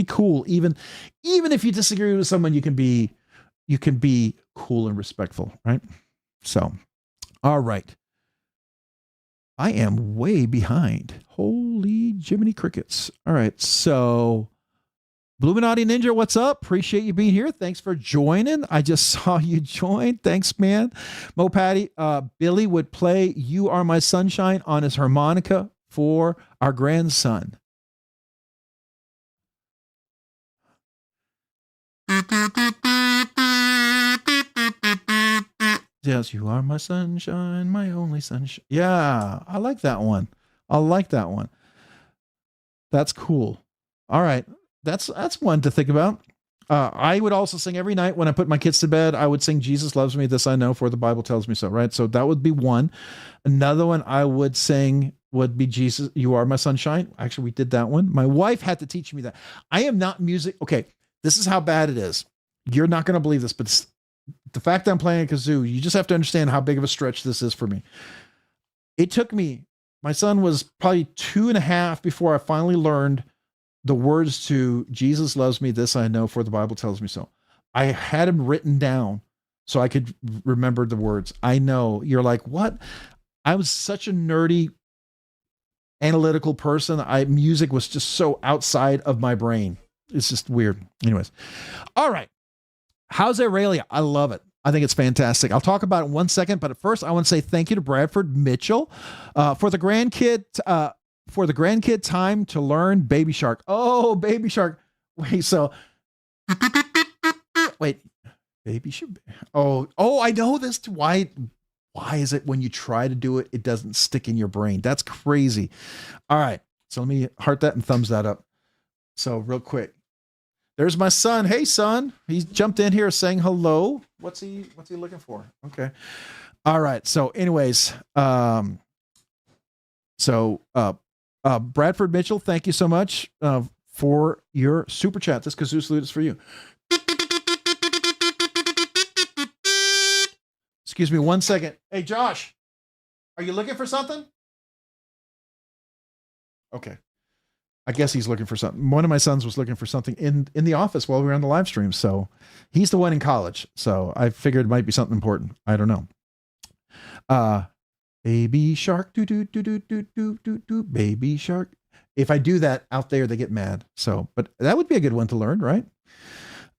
cool even if you disagree with someone. You can be cool and respectful, right? So, all right. I am way behind. Holy Jiminy Crickets! All right, so Bluminati Ninja, what's up? Appreciate you being here. Thanks for joining. I just saw you join. Thanks, man. Mo Patty, Billy would play "You Are My Sunshine" on his harmonica for our grandson. Yes, you are my sunshine, my only sunshine. Yeah, I like that one. I like that one. That's cool. All right. That's one to think about. I would also sing every night when I put my kids to bed. I would sing Jesus loves me, this I know, for the Bible tells me so, right? So that would be one. Another one I would sing would be Jesus, you are my sunshine. Actually, we did that one. My wife had to teach me that. I am not music. Okay, this is how bad it is. You're not going to believe this, but the fact that I'm playing a kazoo, you just have to understand how big of a stretch this is for me. It took me, my son was probably 2.5 before I finally learned the words to Jesus loves me, this I know, for the Bible tells me so. I had him written down so I could remember the words. I know you're like, what? I was such a nerdy, analytical person. Music was just so outside of my brain. It's just weird. Anyways. All right. How's Aurelia? I love it. I think it's fantastic. I'll talk about it in 1 second, but at first I want to say thank you to Bradford Mitchell for the grandkid time to learn Baby Shark. Oh, Baby Shark. Wait, so wait, Baby Shark. Oh, I know this. Why is it when you try to do it, it doesn't stick in your brain? That's crazy. All right, so let me heart that and thumbs that up. So real quick. There's my son. Hey, son. He jumped in here saying hello. What's he looking for? Okay. All right. So anyways, Bradford Mitchell, thank you so much for your super chat. This kazoo salute is for you. Excuse me 1 second. Hey, Josh, are you looking for something? Okay. I guess he's looking for something. One of my sons was looking for something in the office while we were on the live stream. So he's the one in college. So I figured it might be something important. I don't know. Baby shark, do, baby shark. If I do that out there, they get mad. So, but that would be a good one to learn, right?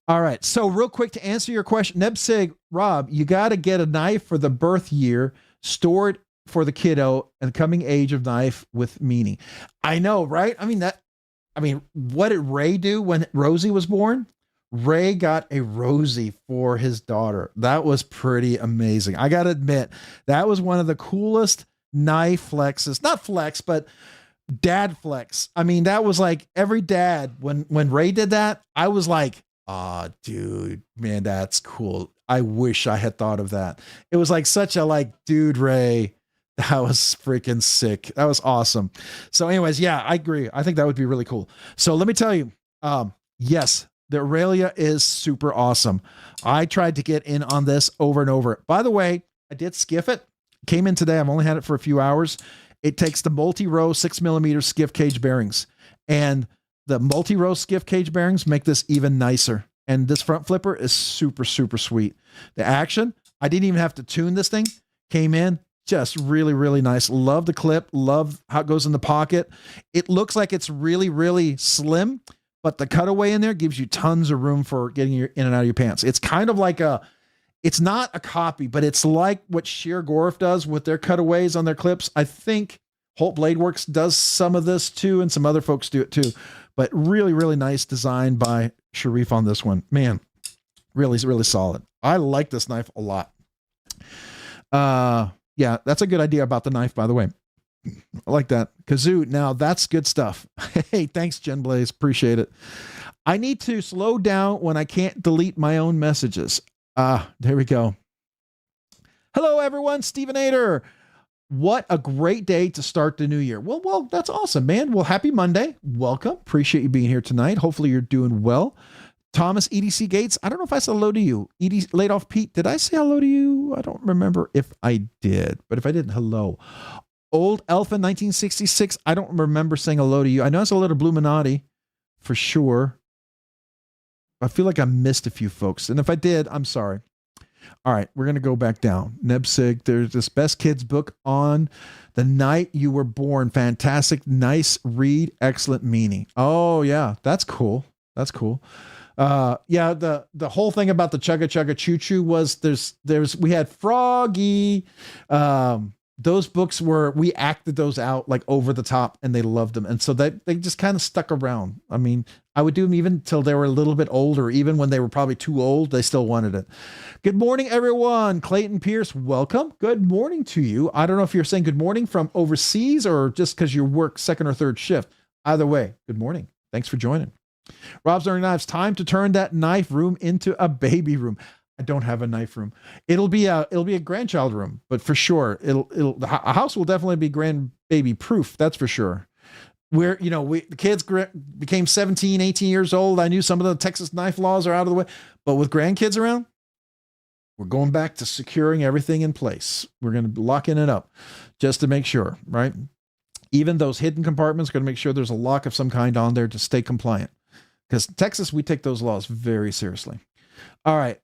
All right. So real quick to answer your question, Nebsig, Rob, you got to get a knife for the birth year, stored for the kiddo and coming age of knife with meaning. I know, right? I mean, what did Ray do when Rosie was born? Ray got a Rosie for his daughter. That was pretty amazing. I got to admit, that was one of the coolest knife flexes, not flex, but dad flex. I mean, that was like every dad, when Ray did that, I was like, dude, man, that's cool. I wish I had thought of that. It was like such a dude, Ray, that was freaking sick. That was awesome. So anyways, yeah, I agree. I think that would be really cool. So let me tell you, yes, the Aurelia is super awesome. I tried to get in on this over and over. By the way, I did skiff it. Came in today. I've only had it for a few hours. It takes the multi-row 6mm skiff cage bearings, and the multi-row skiff cage bearings make this even nicer. And this front flipper is super, super sweet. The action, I didn't even have to tune this thing. Came in, just really, really nice. Love the clip. Love how it goes in the pocket. It looks like it's really, really slim, but the cutaway in there gives you tons of room for getting your in and out of your pants. It's kind of like it's not a copy, but it's like what Sheer Gorf does with their cutaways on their clips. I think Holt Blade Works does some of this too, and some other folks do it too. But really, really nice design by Sharif on this one. Man, really, really solid. I like this knife a lot. Yeah, that's a good idea about the knife, by the way. I like that. Kazoo, now that's good stuff. Hey, thanks, Jen Blaze. Appreciate it. I need to slow down when I can't delete my own messages. There we go. Hello, everyone. Stephen Ader. What a great day to start the new year. Well, that's awesome, man. Well, happy Monday. Welcome. Appreciate you being here tonight. Hopefully you're doing well. Thomas EDC Gates, I don't know if I said hello to you. Laid off Pete, did I say hello to you? I don't remember if I did, but if I didn't, hello. Old Elfa 1966, I don't remember saying hello to you. I know it's a little Bluminati for sure. I feel like I missed a few folks, and if I did, I'm sorry. All right, we're going to go back down. Nebsig, there's this Best Kids book on the night you were born. Fantastic, nice read, excellent meaning. Oh, yeah, that's cool. That's cool. Yeah, the whole thing about the Chugga Chugga Choo Choo was we had Froggy. Those books we acted those out like over the top, and they loved them. And so they just kind of stuck around. I mean, I would do them even till they were a little bit older. Even when they were probably too old, they still wanted it. Good morning, everyone. Clayton Pierce, welcome. Good morning to you. I don't know if you're saying good morning from overseas or just because you work second or third shift. Either way, good morning. Thanks for joining. Rob's Learning Knives, time to turn that knife room into a baby room. I don't have a knife room. It'll be a grandchild room, but for sure, a house will definitely be grandbaby proof. That's for sure. Where, the kids became 17, 18 years old. I knew some of the Texas knife laws are out of the way, but with grandkids around, we're going back to securing everything in place. We're going to be locking it up just to make sure, right? Even those hidden compartments, going to make sure there's a lock of some kind on there to stay compliant. Because Texas, we take those laws very seriously. All right.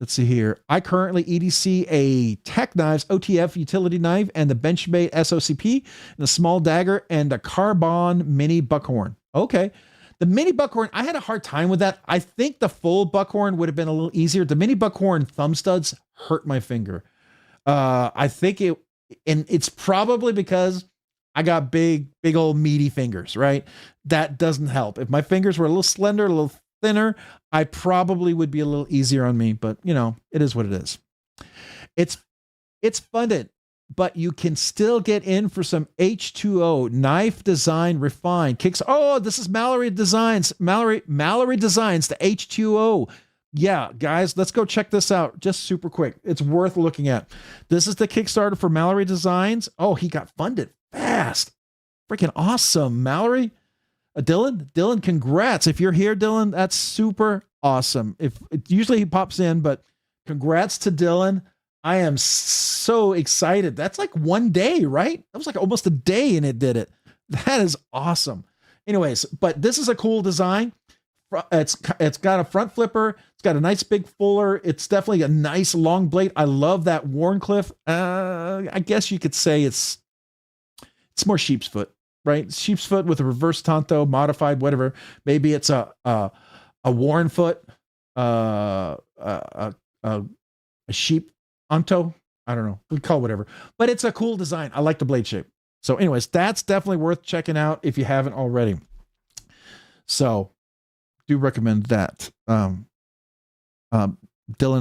Let's see here. I currently EDC a Tech Knives OTF utility knife and the Benchmade SOCP and a small dagger and a carbon mini buckhorn. Okay. The mini buckhorn, I had a hard time with that. I think the full buckhorn would have been a little easier. The mini buckhorn thumb studs hurt my finger. I think it's probably because I got big old meaty fingers, right? That doesn't help. If my fingers were a little slender, a little thinner, I probably would be a little easier on me, but it is what it is. It's funded, but you can still get in for some H2O knife design refined kicks. Oh, this is Mallory Designs. Mallory Designs, the H2O. Yeah, guys, let's go check this out. Just super quick. It's worth looking at. This is the Kickstarter for Mallory Designs. Oh, he got funded fast. Freaking awesome, Mallory. Dylan, congrats. If you're here, Dylan, that's super awesome. Usually he pops in, but congrats to Dylan. I am so excited. That's like one day, right? That was like almost a day and it did it. That is awesome. Anyways, but this is a cool design. It's got a front flipper. It's got a nice big fuller. It's definitely a nice long blade. I love that Wharncliffe. I guess you could say it's more sheep's foot. Right, sheep's foot with a reverse tanto, modified, whatever. Maybe it's a Warren foot, a sheep anto. I don't know. We call it whatever, but it's a cool design. I like the blade shape. So, anyways, that's definitely worth checking out if you haven't already. So, do recommend that. Dylan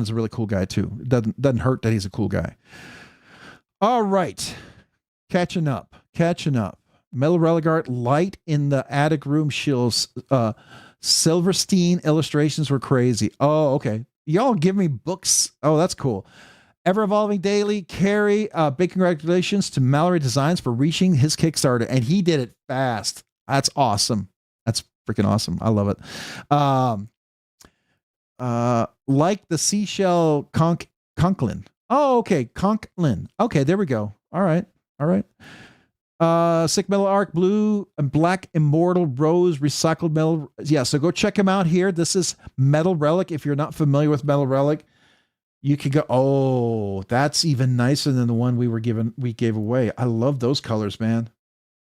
is a really cool guy too. It doesn't hurt that he's a cool guy. All right, catching up. Metal relic art, light in the attic room shills. Silverstein illustrations were crazy. Oh, okay. Y'all give me books. Oh, that's cool. Ever evolving daily. Carrie, big congratulations to Mallory Designs for reaching his Kickstarter, and he did it fast. That's awesome. That's freaking awesome. I love it. Like the seashell conklin. Oh, okay, conklin. Okay, there we go. All right. Sick Metal Arc, blue and black immortal rose recycled metal. Yeah, so go check him out here. This is Metal Relic. If you're not familiar with Metal Relic, you can go. Oh, that's even nicer than the one we gave away. I love those colors, man.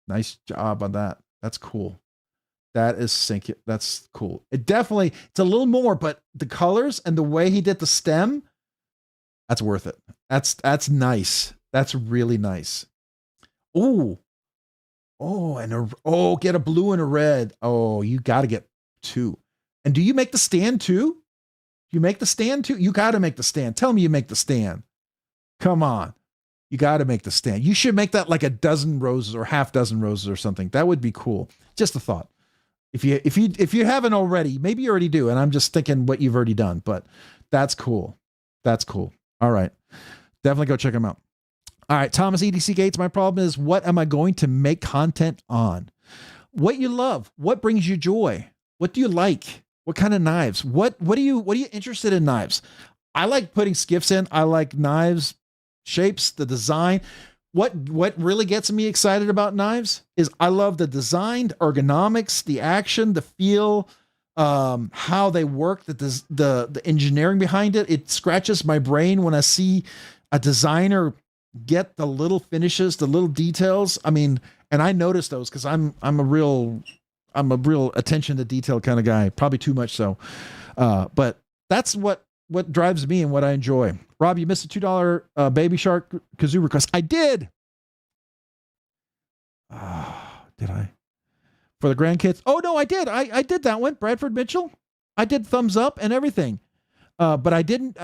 Nice job on that. That's cool. That's cool. It's a little more, but the colors and the way he did the stem, that's worth it. That's nice. That's really nice. Get a blue and a red. Oh, you got to get two. And do you make the stand too? You make the stand too? You got to make the stand. Tell me you make the stand. Come on. You got to make the stand. You should make that like a dozen roses or half dozen roses or something. That would be cool. Just a thought. If you haven't already, maybe you already do. And I'm just thinking what you've already done, but that's cool. That's cool. All right. Definitely go check them out. All right, Thomas EDC Gates, my problem is, what am I going to make content on? What you love, what brings you joy? What do you like? What kind of knives? What are you interested in knives? I like putting skiffs in. I like knives, shapes, the design. What really gets me excited about knives is I love the design, ergonomics, the action, the feel, how they work, the engineering behind it. It scratches my brain when I see a designer get the little finishes, the little details. I mean, and I notice those because I'm a real attention to detail kind of guy, probably too much so. But that's what drives me and what I enjoy. Rob, you missed a $2 Baby Shark kazoo request. I did. Did I? for the grandkids. Oh no, I did. I did that one. Bradford Mitchell. I did thumbs up and everything. But I didn't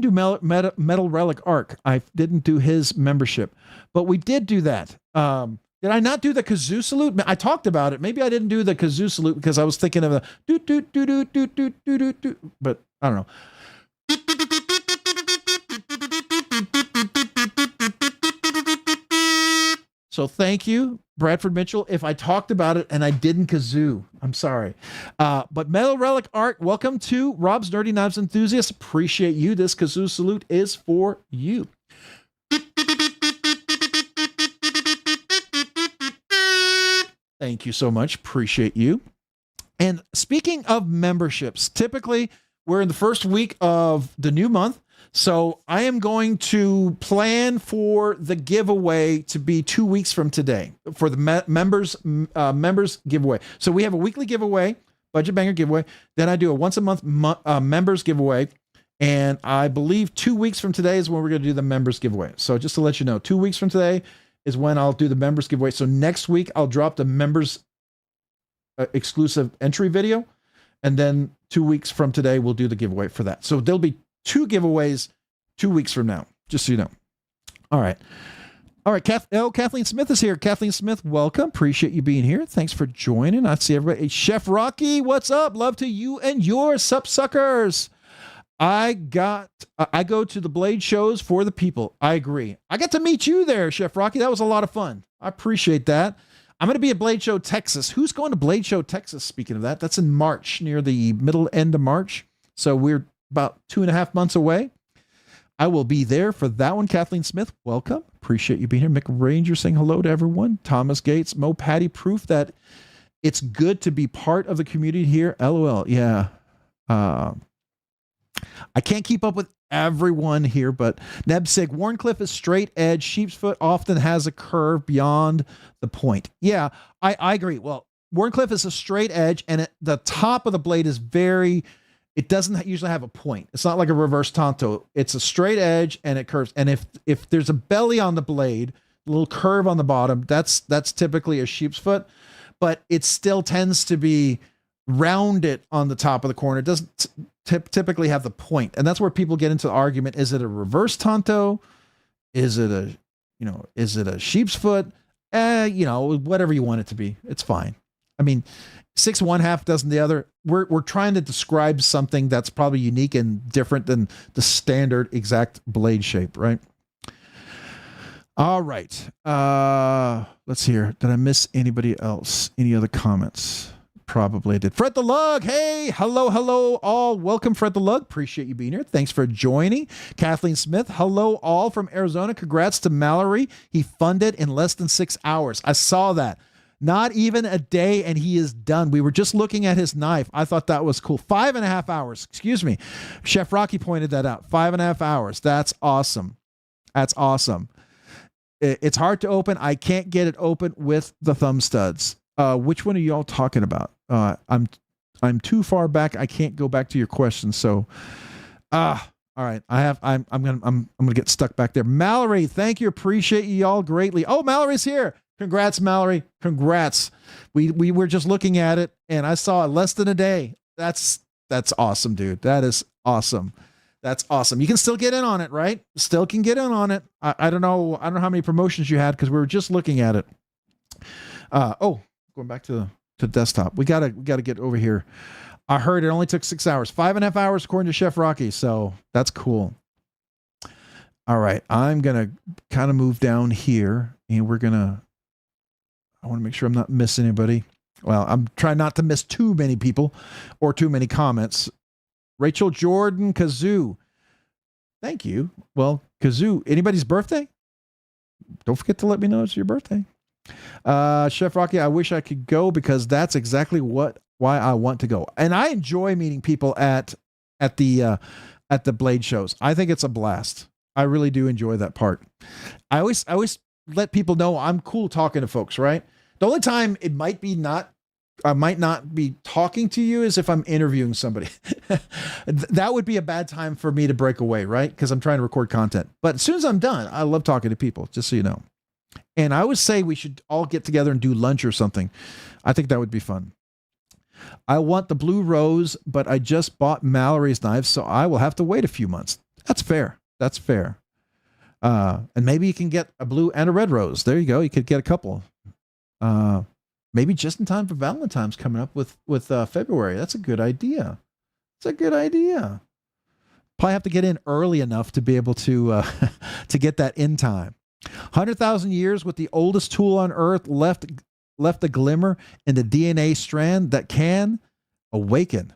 do Metal Relic Arc. I didn't do his membership, but we did do that. Did I not do the kazoo salute? I talked about it. Maybe I didn't do the kazoo salute because I was thinking of the do, but I don't know. So thank you, Bradford Mitchell. If I talked about it and I didn't kazoo, I'm sorry. But Metal Relic Art, welcome to Rob's Nerdy Knives Enthusiasts. Appreciate you. This kazoo salute is for you. Thank you so much. Appreciate you. And speaking of memberships, typically we're in the first week of the new month. So I am going to plan for the giveaway to be 2 weeks from today for the members giveaway. So we have a weekly giveaway, budget banger giveaway. Then I do a once a month members giveaway. And I believe 2 weeks from today is when we're going to do the members giveaway. So just to let you know, 2 weeks from today is when I'll do the members giveaway. So next week I'll drop the members exclusive entry video. And then 2 weeks from today, we'll do the giveaway for that. So there'll be 2 giveaways 2 weeks from now, just so you know. All right. Kathleen Smith is here. Kathleen Smith, welcome. Appreciate you being here. Thanks for joining. I see everybody. Hey, Chef Rocky, what's up? Love to you and your sup suckers. I go to the Blade shows for the people. I agree. I got to meet you there, Chef Rocky. That was a lot of fun. I appreciate that. I'm going to be at Blade Show, Texas. Who's going to Blade Show, Texas? Speaking of that, that's in March, near the middle end of March. So we're about 2.5 months away. I will be there for that one. Kathleen Smith, welcome. Appreciate you being here. Mick Ranger saying hello to everyone. Thomas Gates, Mo Patty, proof that it's good to be part of the community here. LOL. Yeah. I can't keep up with everyone here, but Nebsig, Warncliffe is straight edge. Sheepsfoot often has a curve beyond the point. Yeah, I agree. Well, Warncliffe is a straight edge, and the top of the blade is it doesn't usually have a point. It's not like a reverse tanto. It's a straight edge and it curves. And if there's a belly on the blade, a little curve on the bottom, that's typically a sheep's foot, but it still tends to be rounded on the top of the corner. It doesn't typically have the point. And that's where people get into the argument. Is it a reverse tanto? Is it a sheep's foot? Whatever you want it to be. It's fine. I mean, 6 1/2 dozen the other. We're trying to describe something that's probably unique and different than the standard exact blade shape, right? All right. Let's hear. Did I miss anybody else? Any other comments? Probably did. Fred the Lug. Hey, hello, all. Welcome, Fred the Lug. Appreciate you being here. Thanks for joining. Kathleen Smith. Hello, all from Arizona. Congrats to Mallory. He funded in less than 6 hours. I saw that. Not even a day, and he is done. We were just looking at his knife. I thought that was cool. 5.5 hours. Excuse me. Chef Rocky pointed that out. 5.5 hours. That's awesome. That's awesome. It's hard to open. I can't get it open with the thumb studs. Which one are you all talking about? I'm too far back. I can't go back to your question. So, all right. I'm gonna get stuck back there. Mallory, thank you. Appreciate you all greatly. Oh, Mallory's here. Congrats, Mallory. Congrats. We were just looking at it and I saw it less than a day. That's awesome, dude. That is awesome. That's awesome. You can still get in on it, right? Still can get in on it. I don't know how many promotions you had because we were just looking at it. Going back to desktop. We gotta get over here. I heard it only took 6 hours, 5.5 hours according to Chef Rocky. So that's cool. All right. I'm gonna kind of move down here and I want to make sure I'm not missing anybody. Well, I'm trying not to miss too many people or too many comments. Rachel Jordan, Kazoo. Thank you. Well, Kazoo, anybody's birthday? Don't forget to let me know it's your birthday. Chef Rocky, I wish I could go because that's exactly why I want to go. And I enjoy meeting people at the blade shows. I think it's a blast. I really do enjoy that part. I always let people know I'm cool talking to folks, right? The only time I might not be talking to you is if I'm interviewing somebody. That would be a bad time for me to break away, right? Because I'm trying to record content. But as soon as I'm done, I love talking to people, just so you know. And I would say we should all get together and do lunch or something. I think that would be fun. I want the blue rose, but I just bought Mallory's knives, so I will have to wait a few months. That's fair. That's fair. And maybe you can get a blue and a red rose. There you go. You could get a couple. Maybe just in time for Valentine's coming up with February. That's a good idea. It's a good idea. Probably have to get in early enough to be able to to get that in time. 100,000 years with the oldest tool on Earth left a glimmer in the DNA strand that can awaken.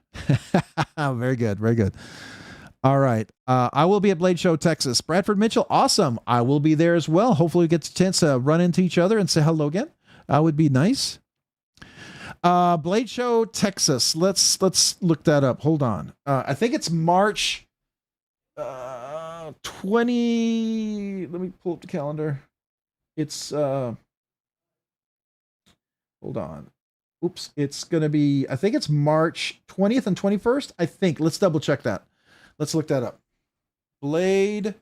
Very good. Very good. All right. I will be at Blade Show, Texas. Bradford Mitchell, awesome. I will be there as well. Hopefully we get a chance to run into each other and say hello again. That would be nice. Blade Show, Texas. Let's look that up. Hold on. I think it's March 20. Let me pull up the calendar. It's hold on. Oops. It's going to be, I think it's March 20th and 21st. I think. Let's double check that. Let's look that up. Blade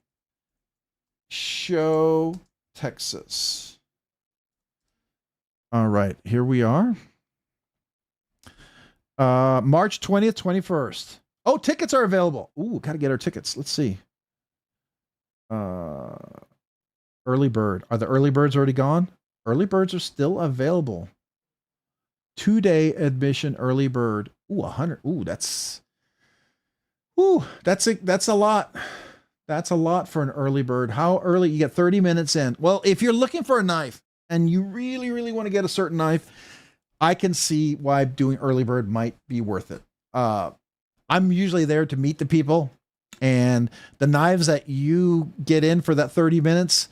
Show, Texas. All right, here we are. March 20th, 21st. Oh, tickets are available. Ooh, got to get our tickets. Let's see. Early bird. Are the early birds already gone? Early birds are still available. 2-day admission early bird. Ooh, 100. Ooh, that's a lot. That's a lot for an early bird. How early? You get 30 minutes in. Well, if you're looking for a knife and you really, really want to get a certain knife, I can see why doing early bird might be worth it. I'm usually there to meet the people, and the knives that you get in for that 30 minutes,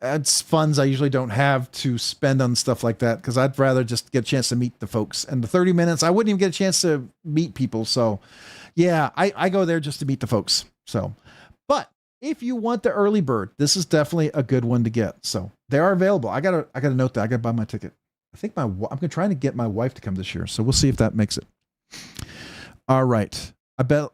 it's funds I usually don't have to spend on stuff like that, because I'd rather just get a chance to meet the folks. And the 30 minutes, I wouldn't even get a chance to meet people. So yeah, I go there just to meet the folks. So, but if you want the early bird, this is definitely a good one to get. So they are available. I gotta note that. I gotta buy my ticket. I think I'm trying to get my wife to come this year. So we'll see if that makes it. All right. I bet,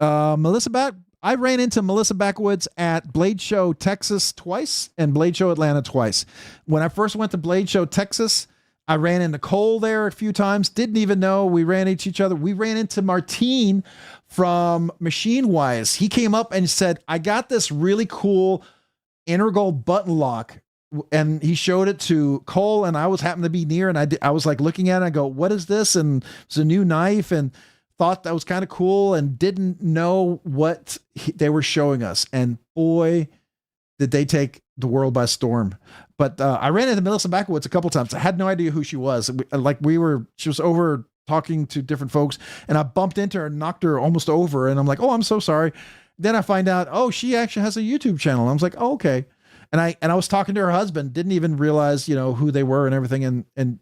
I ran into Melissa Backwoods at Blade Show, Texas twice and Blade Show Atlanta twice. When I first went to Blade Show, Texas, I ran into Cole there a few times. Didn't even know we ran into each other. We ran into Martine from Machine Wise. He came up and said, I got this really cool integral button lock. And he showed it to Cole, and I happened to be near, and I was like looking at it. I go, what is this? And it's a new knife, and thought that was kind of cool, and didn't know what they were showing us. And boy, did they take the world by storm. But I ran into Melissa Backwoods a couple times. I had no idea who she was. She was over talking to different folks, and I bumped into her and knocked her almost over. And I'm like, oh, I'm so sorry. Then I find out, oh, she actually has a YouTube channel. I was like, oh, okay. And I was talking to her husband, didn't even realize, who they were and everything. And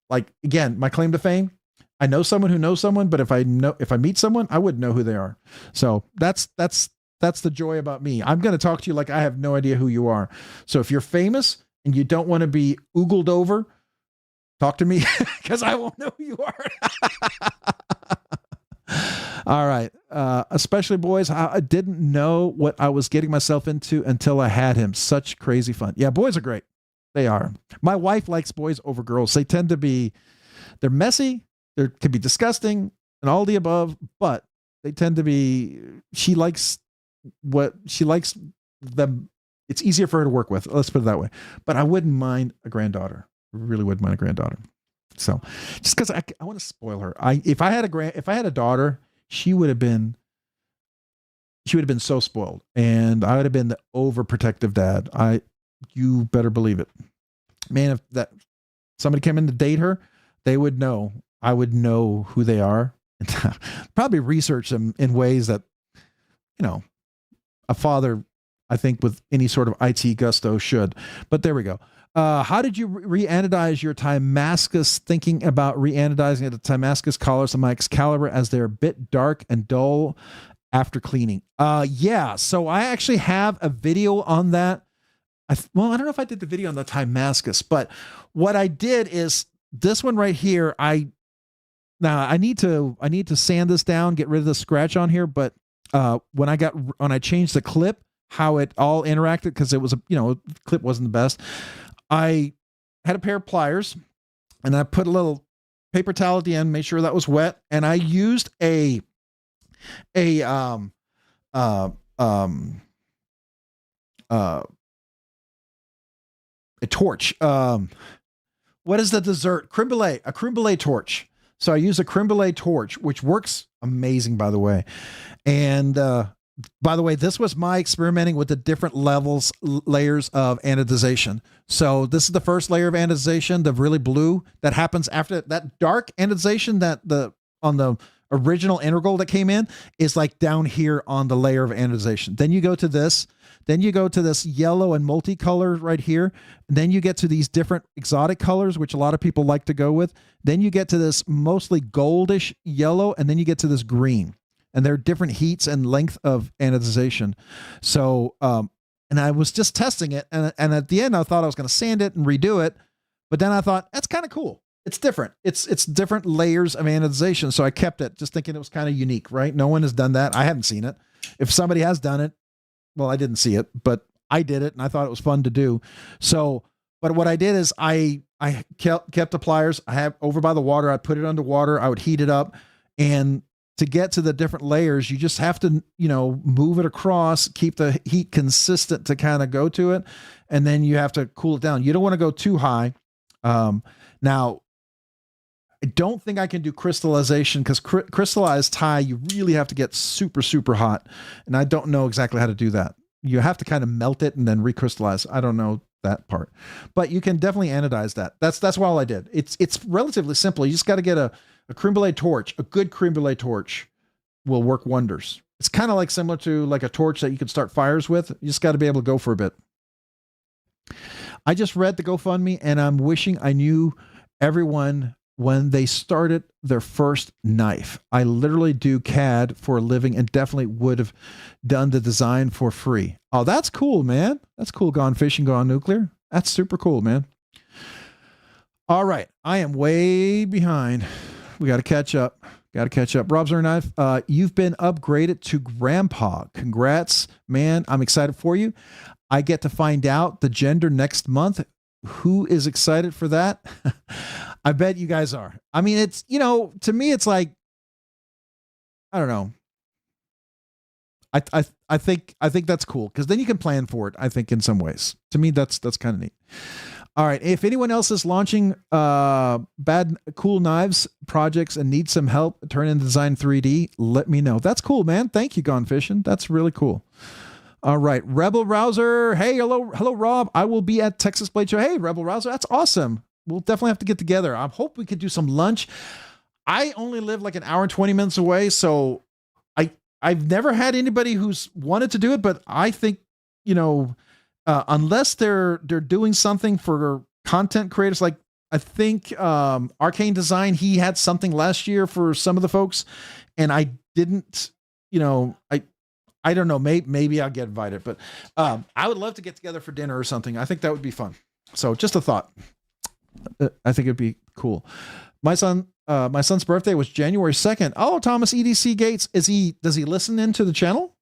like, again, my claim to fame, I know someone who knows someone, but if I meet someone, I wouldn't know who they are. So that's the joy about me. I'm going to talk to you like I have no idea who you are. So if you're famous and you don't want to be oogled over, talk to me because I won't know who you are. All right. Especially boys. I didn't know what I was getting myself into until I had him. Such crazy fun. Yeah, boys are great. They are. My wife likes boys over girls. They tend to be, they're messy. They can be disgusting and all the above, but they tend to be, she likes them. It's easier for her to work with. Let's put it that way. But I wouldn't mind a granddaughter. I really wouldn't mind a granddaughter. So just because I want to spoil her. If I had a daughter, she would have been so spoiled, and I would have been the overprotective dad. You better believe it, man. If that somebody came in to date her, they would know. I would know who they are, and probably research them in ways that, a father, I think, with any sort of IT gusto should. But there we go. How did you re-anodize your Timascus? Thinking about re-anodizing the Timascus collars on my Excalibur as they're a bit dark and dull after cleaning. Yeah. So I actually have a video on that. I don't know if I did the video on the Timascus, but what I did is this one right here. I need to sand this down, get rid of the scratch on here. But when I changed the clip, how it all interacted, because it was the clip wasn't the best. I had a pair of pliers, and I put a little paper towel at the end, made sure that was wet, and I used a torch. What is the dessert? Creme brulee, a creme brulee torch. So I use a creme brulee torch, which works amazing, by the way. And by the way, this was my experimenting with the different layers of anodization. So this is the first layer of anodization, the really blue that happens after that dark anodization that on the original integral that came in is like down here on the layer of anodization. Then you go to this. Then you go to this yellow and multicolor right here. And then you get to these different exotic colors, which a lot of people like to go with. Then you get to this mostly goldish yellow, and then you get to this green. And there are different heats and length of anodization. So, and I was just testing it. And at the end, I thought I was going to sand it and redo it. But then I thought, that's kind of cool. It's different. It's different layers of anodization. So I kept it, just thinking it was kind of unique, right? No one has done that. I haven't seen it. If somebody has done it, well, I didn't see it, but I did it, and I thought it was fun to do. So, but what I did is I kept the pliers. I have over by the water. I'd put it under water. I would heat it up, and to get to the different layers, you just have to, move it across, keep the heat consistent to kind of go to it, and then you have to cool it down. You don't want to go too high. Now, I don't think I can do crystallization, because crystallized tie, you really have to get super, super hot. And I don't know exactly how to do that. You have to kind of melt it and then recrystallize. I don't know that part, but you can definitely anodize that. That's all I did. It's relatively simple. You just got to get a creme brulee torch. A good creme brulee torch will work wonders. It's kind of like similar to like a torch that you can start fires with. You just got to be able to go for a bit. I just read the GoFundMe, and I'm wishing I knew everyone when they started their first knife. I literally do CAD for a living and definitely would have done the design for free. Oh, that's cool, man. That's cool. Gone fishing, gone nuclear. That's super cool, man. All right. I am way behind. We got to catch up. Rob's Nerd Knife. You've been upgraded to grandpa. Congrats, man. I'm excited for you. I get to find out the gender next month. Who is excited for that? I bet you guys are. I mean, it's, to me, it's like, I don't know. I think that's cool, because then you can plan for it. I think in some ways, to me, that's kind of neat. All right. If anyone else is launching cool knives projects and needs some help turn in design 3D, let me know. That's cool, man. Thank you, Gone Fishing. That's really cool. All right. Rebel Rouser. Hey, hello, Rob. I will be at Texas Blade Show. Hey, Rebel Rouser. That's awesome. We'll definitely have to get together. I hope we could do some lunch. I only live like an hour and 20 minutes away, so I've never had anybody who's wanted to do it, but I think, unless they're doing something for content creators, like I think Arcane Design, he had something last year for some of the folks, and I didn't, I don't know, maybe I'll get invited, but I would love to get together for dinner or something. I think that would be fun. So just a thought. I think it'd be cool. My son's birthday was January 2nd. Oh, Thomas EDC Gates. Does he listen into the channel?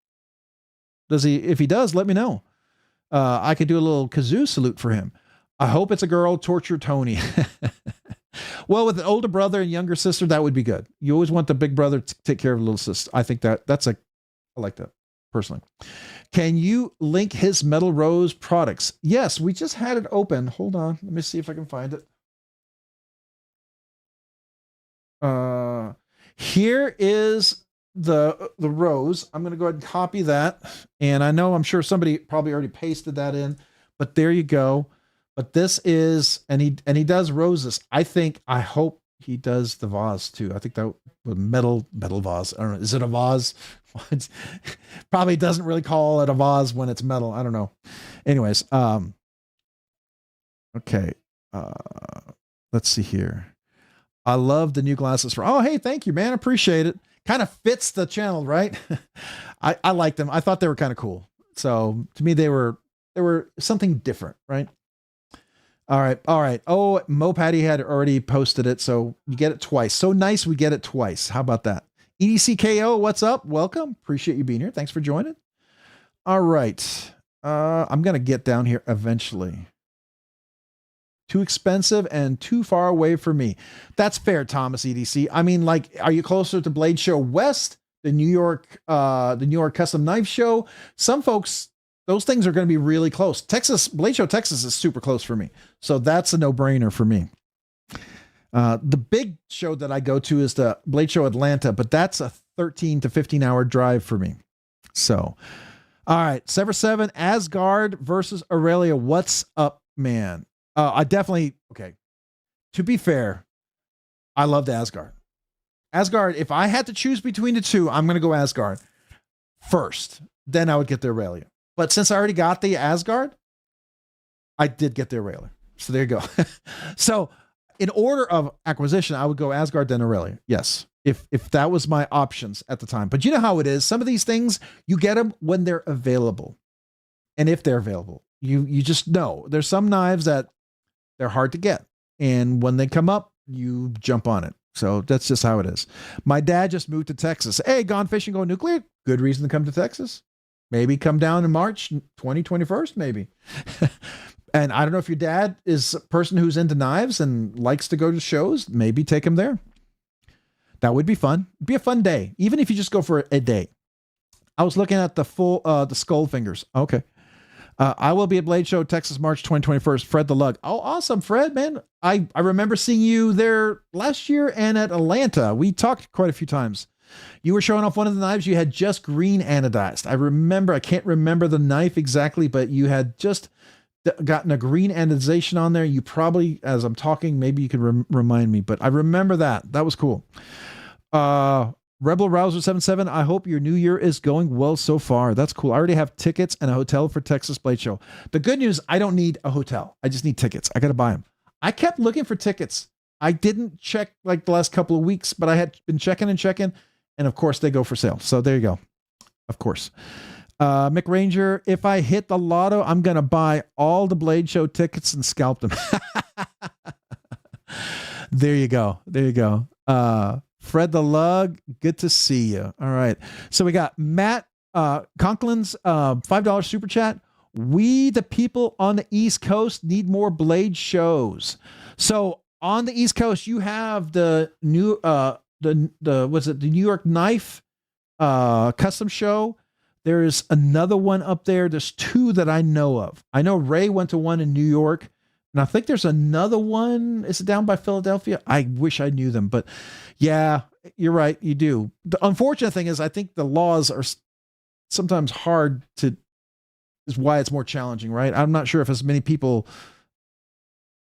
If he does, let me know. I could do a little kazoo salute for him. I hope it's a girl. Torture Tony. Well, with an older brother and younger sister, that would be good. You always want the big brother to take care of the little sister. I think I like that personally. Can you link his Metal Rose products? Yes, we just had it open. Hold on. Let me see if I can find it. Here is the rose. I'm going to go ahead and copy that. And I'm sure somebody probably already pasted that in, but there you go. But this is, and he does roses. I hope he does the vase too. I think that metal vase. I don't know. Is it a vase? Probably doesn't really call it a vase when it's metal. I don't know. Anyways. Okay. Let's see here. I love the new glasses oh, hey, thank you, man. Appreciate it. Kind of fits the channel, right? I like them. I thought they were kind of cool. So to me, they were something different, right? All right. Oh, Mo Patty had already posted it, so you get it twice. So nice, we get it twice. How about that? EDCKO, what's up? Welcome. Appreciate you being here. Thanks for joining. All right. I'm going to get down here eventually. Too expensive and too far away for me. That's fair, Thomas EDC. I mean, like, are you closer to Blade Show West, the New York Custom Knife Show? Some folks, those things are going to be really close. Texas, Blade Show Texas is super close for me. So that's a no-brainer for me. The big show that I go to is the Blade Show Atlanta, but that's a 13 to 15 hour drive for me. So, all right, Sever 7, Asgard versus Aurelia. What's up, man? Okay. To be fair, I loved Asgard. Asgard, if I had to choose between the two, I'm going to go Asgard first. Then I would get the Aurelia. But since I already got the Asgard, I did get the Aurelia. So there you go. So in order of acquisition, I would go Asgard, then Aurelia. Yes. If that was my options at the time. But you know how it is. Some of these things, you get them when they're available. And if they're available, you just know. There's some knives that they're hard to get. And when they come up, you jump on it. So that's just how it is. My dad just moved to Texas. Hey, gone fishing, go nuclear. Good reason to come to Texas. Maybe come down in March 2021, maybe. And I don't know if your dad is a person who's into knives and likes to go to shows. Maybe take him there. That would be fun. It'd be a fun day, even if you just go for a day. I was looking at the skull fingers. Okay. I will be at Blade Show, Texas, March 2021. Fred the Lug. Oh, awesome, Fred, man. I remember seeing you there last year and at Atlanta. We talked quite a few times. You were showing off one of the knives you had just green anodized. I can't remember the knife exactly, but you had just gotten a green anodization on there. You probably, as I'm talking, maybe you could remind me, but I remember that. That was cool. Rebel Rouser 77, I hope your new year is going well so far. That's cool. I already have tickets and a hotel for Texas Blade Show. The good news, I don't need a hotel. I just need tickets. I got to buy them. I kept looking for tickets. I didn't check like the last couple of weeks, but I had been checking. And of course they go for sale. So there you go. Of course. Mick Ranger, if I hit the lotto, I'm going to buy all the Blade Show tickets and scalp them. There you go. Fred the Lug, good to see you. All right. So we got Matt Conklin's $5 super chat. We, the people on the East Coast, need more Blade shows. So on the East Coast, you have the new the New York Knife custom show. There's another one up there. There's two that I know of. I know Ray went to one in New York, and I think there's another one. Is it down by Philadelphia? I wish I knew them, but yeah, you're right. You do. The unfortunate thing is I think the laws are sometimes hard to, is why it's more challenging, right? I'm not sure if as many people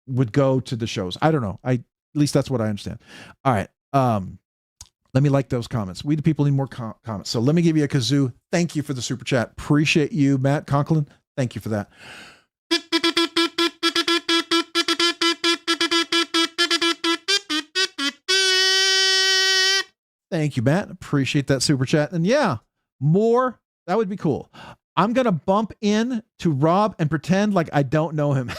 would go to the shows. I don't know. At least that's what I understand. All right. Let me like those comments. We the people need more comments. So let me give you a kazoo. Thank you for the super chat. Appreciate you, Matt Conklin. Thank you for that. Thank you, Matt. Appreciate that super chat. And yeah, more. That would be cool. I'm going to bump in to Rob and pretend like I don't know him.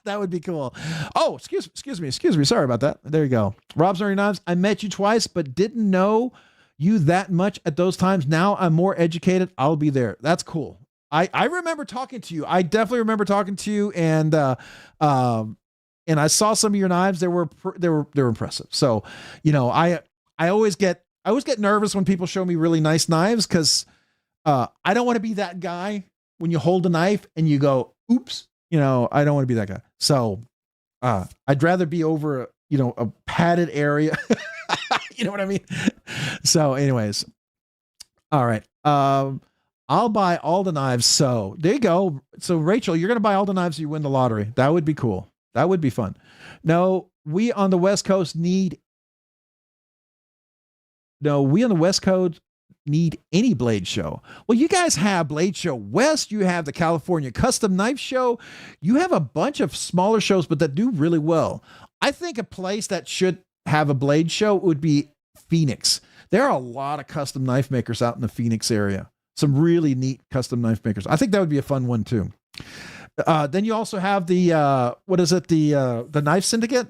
That would be cool. Oh, excuse me. Sorry about that. There you go. Rob's Nerdy Knives. I met you twice, but didn't know you that much at those times. Now I'm more educated. I'll be there. That's cool. I remember talking to you. I definitely remember talking to you, and I saw some of your knives. They were impressive. So, I always get nervous when people show me really nice knives, because I don't want to be that guy when you hold a knife and you go, oops. I don't want to be that guy. So I'd rather be over, a padded area. You know what I mean? So anyways, all right. I'll buy all the knives. So there you go. So Rachel, you're going to buy all the knives you win the lottery. That would be cool. That would be fun. No, we on the West Coast need any Blade show. Well, you guys have Blade Show West. You have the California Custom Knife Show. You have a bunch of smaller shows, but that do really well. I think a place that should have a Blade show would be Phoenix. There are a lot of custom knife makers out in the Phoenix area. Some really neat custom knife makers. I think that would be a fun one too. Then you also have the Knife Syndicate,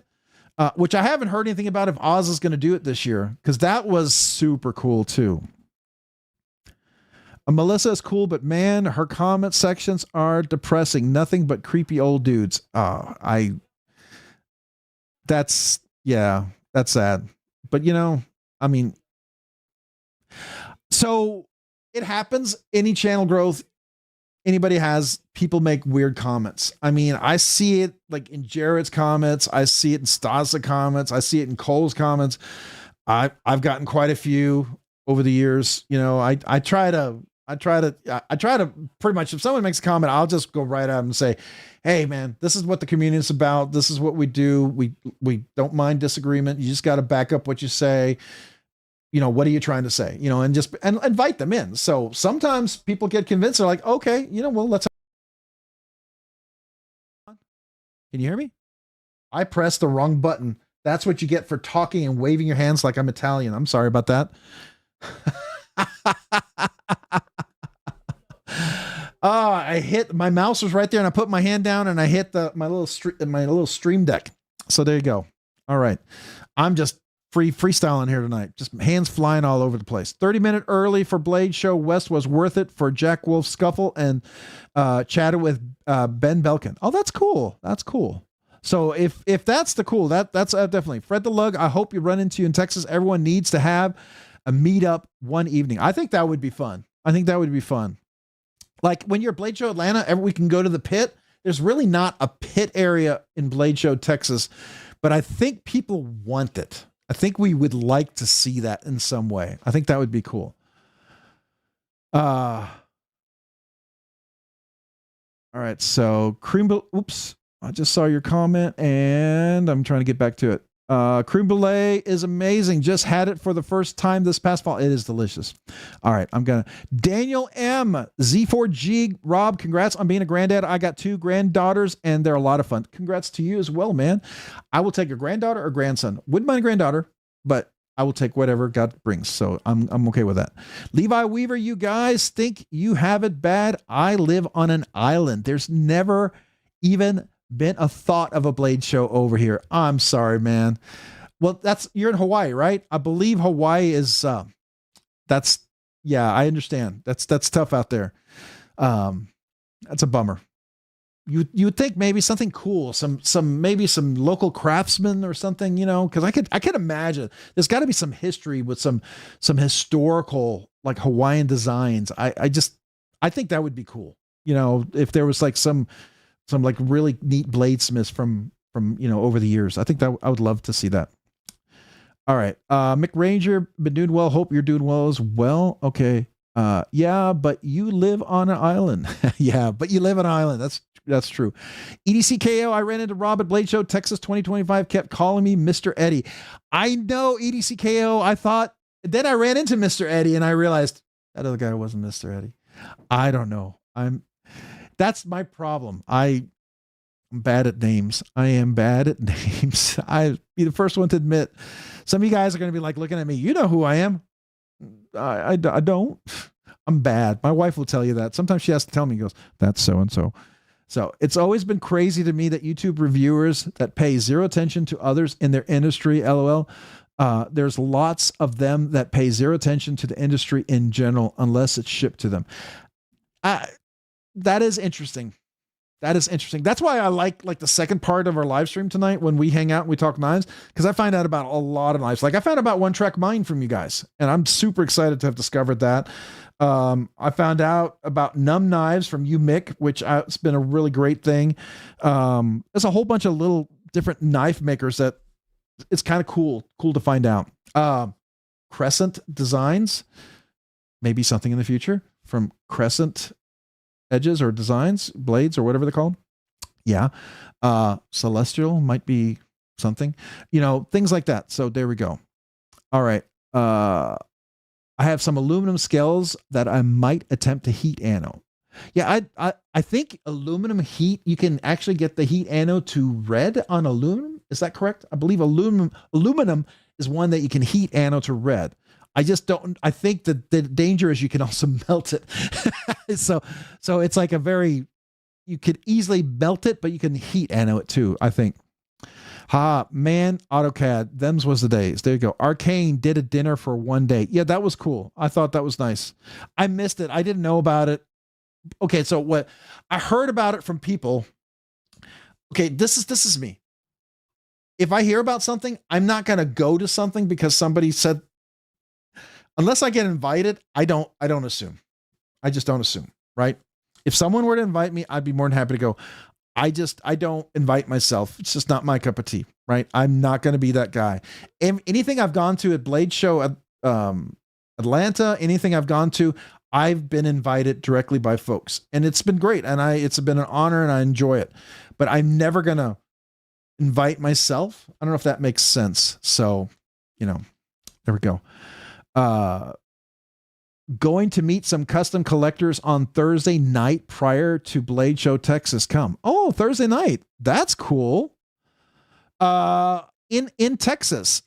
which I haven't heard anything about if Oz is going to do it this year, because that was super cool too. Melissa is cool, but man, her comment sections are depressing. Nothing but creepy old dudes. That's sad. But I mean, so it happens. Any channel growth, anybody has, people make weird comments. I mean, I see it like in Jared's comments. I see it in Stasa comments. I see it in Cole's comments. I've gotten quite a few over the years. I try to pretty much, if someone makes a comment, I'll just go right out and say, hey man, this is what the community is about. This is what we do. We don't mind disagreement. You just got to back up what you say. What are you trying to say? And just invite them in. So sometimes people get convinced. They're like, okay, well, let's. Can you hear me? I pressed the wrong button. That's what you get for talking and waving your hands like I'm Italian. I'm sorry about that. I hit, my mouse was right there and I put my hand down and I hit my little stream deck. So there you go. All right. I'm just freestyling here tonight. Just hands flying all over the place. 30-minute early for Blade Show West was worth it for Jack Wolf Scuffle and chatted with Ben Belkin. Oh, that's cool. That's cool. So if that's that's definitely Fred the Lug. I hope you run into you in Texas. Everyone needs to have a meetup one evening. I think that would be fun. Like when you're at Blade Show Atlanta, we can go to the pit. There's really not a pit area in Blade Show Texas, but I think people want it. I think we would like to see that in some way. I think that would be cool. All right. So oops. I just saw your comment and I'm trying to get back to it. Creme brulee is amazing. Just had it for the first time this past fall. It is delicious. All right. Daniel M. Z4G. Rob, congrats on being a granddad. I got 2 granddaughters and they're a lot of fun. Congrats to you as well, man. I will take a granddaughter or grandson. Wouldn't mind a granddaughter, but I will take whatever God brings. So I'm okay with that. Levi Weaver, you guys think you have it bad. I live on an island. There's never even been a thought of a Blade show over here. I'm sorry, man. Well, you're in Hawaii, right? I believe Hawaii is, I understand. That's tough out there. That's a bummer. You would think maybe something cool, maybe some local craftsmen or something, cause I could imagine there's gotta be some history with some historical like Hawaiian designs. I think that would be cool. If there was like some like really neat bladesmiths from over the years. I think that I would love to see that. All right. Mick Ranger, been doing well. Hope you're doing well as well. Okay. Yeah, but you live on an island. Yeah, but you live on an island. That's true. EDC-KO, I ran into Rob at Blade Show, Texas 2025, kept calling me Mr. Eddie. I know EDC-KO. Then I ran into Mr. Eddie and I realized that other guy wasn't Mr. Eddie. I don't know. That's my problem. I'm bad at names. I am bad at names. I'll be the first one to admit. Some of you guys are going to be like looking at me. You know who I am. I don't. I'm bad. My wife will tell you that. Sometimes she has to tell me, goes, that's so-and-so. So it's always been crazy to me that YouTube reviewers that pay zero attention to others in their industry, LOL. There's lots of them that pay zero attention to the industry in general, unless it's shipped to them. That is interesting. That's why I like the second part of our live stream tonight when we hang out and we talk knives, because I find out about a lot of knives. Like I found out about One Track Mind from you guys, and I'm super excited to have discovered that. I found out about Numb Knives from you, Mick, which it's been a really great thing. There's a whole bunch of little different knife makers that it's kind of cool to find out. Crescent Designs, maybe something in the future from Crescent Edges or Designs, Blades or whatever they're called. Yeah. Celestial might be something, things like that. So there we go. All right. I have some aluminum scales that I might attempt to heat anode. Yeah, I think aluminum heat, you can actually get the heat anode to red on aluminum. Is that correct? I believe aluminum is one that you can heat anode to red. I think that the danger is you can also melt it. So it's like you could easily melt it, but you can heat anode it too, I think. Ha, man, AutoCAD, them's was the days. There you go. Arcane did a dinner for one day. Yeah, that was cool. I thought that was nice. I missed it. I didn't know about it. Okay, so what I heard about it from people. Okay, this is me. If I hear about something, I'm not gonna go to something because somebody said, unless I get invited, I don't assume. I just don't assume, right? If someone were to invite me, I'd be more than happy to go. I don't invite myself. It's just not my cup of tea, right? I'm not going to be that guy. Anything I've gone to at Blade Show at Atlanta, anything I've gone to, I've been invited directly by folks, and it's been great. And it's been an honor, and I enjoy it. But I'm never going to invite myself. I don't know if that makes sense. So, there we go. Going to meet some custom collectors on Thursday night prior to Blade Show Texas. Come. Oh, Thursday night. That's cool. In Texas.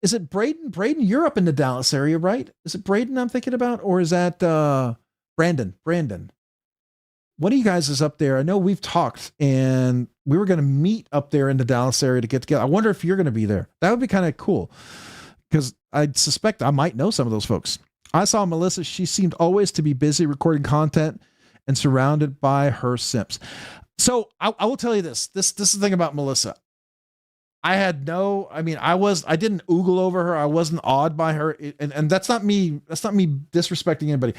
Is it Braden? Braden, you're up in the Dallas area, right? Is it Braden I'm thinking about? Or is that Brandon? Brandon. One of you guys is up there. I know we've talked, and we were going to meet up there in the Dallas area to get together. I wonder if you're going to be there. That would be kind of cool, because I suspect I might know some of those folks. I saw Melissa. She seemed always to be busy recording content and surrounded by her simps. So I will tell you this. This is the thing about Melissa. I didn't oogle over her. I wasn't awed by her. And that's not me. That's not me disrespecting anybody.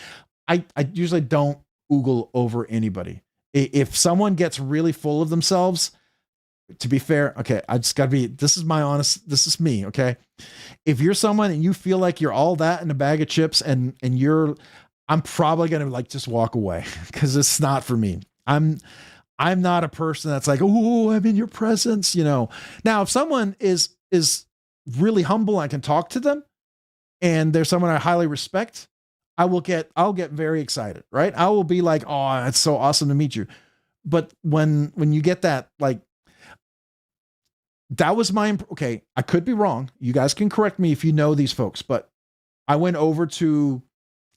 I usually don't oogle over anybody. If someone gets really full of themselves, to be fair, okay, I just gotta be, this is me. Okay. If you're someone and you feel like you're all that in a bag of chips and I'm probably going to just walk away, because it's not for me. I'm not a person that's like, oh, I'm in your presence, Now, if someone is really humble, I can talk to them, and there's someone I highly respect, I'll get very excited, right? I will be like, oh, it's so awesome to meet you. But when you get that, that was okay, I could be wrong. You guys can correct me if you know these folks, but I went over to,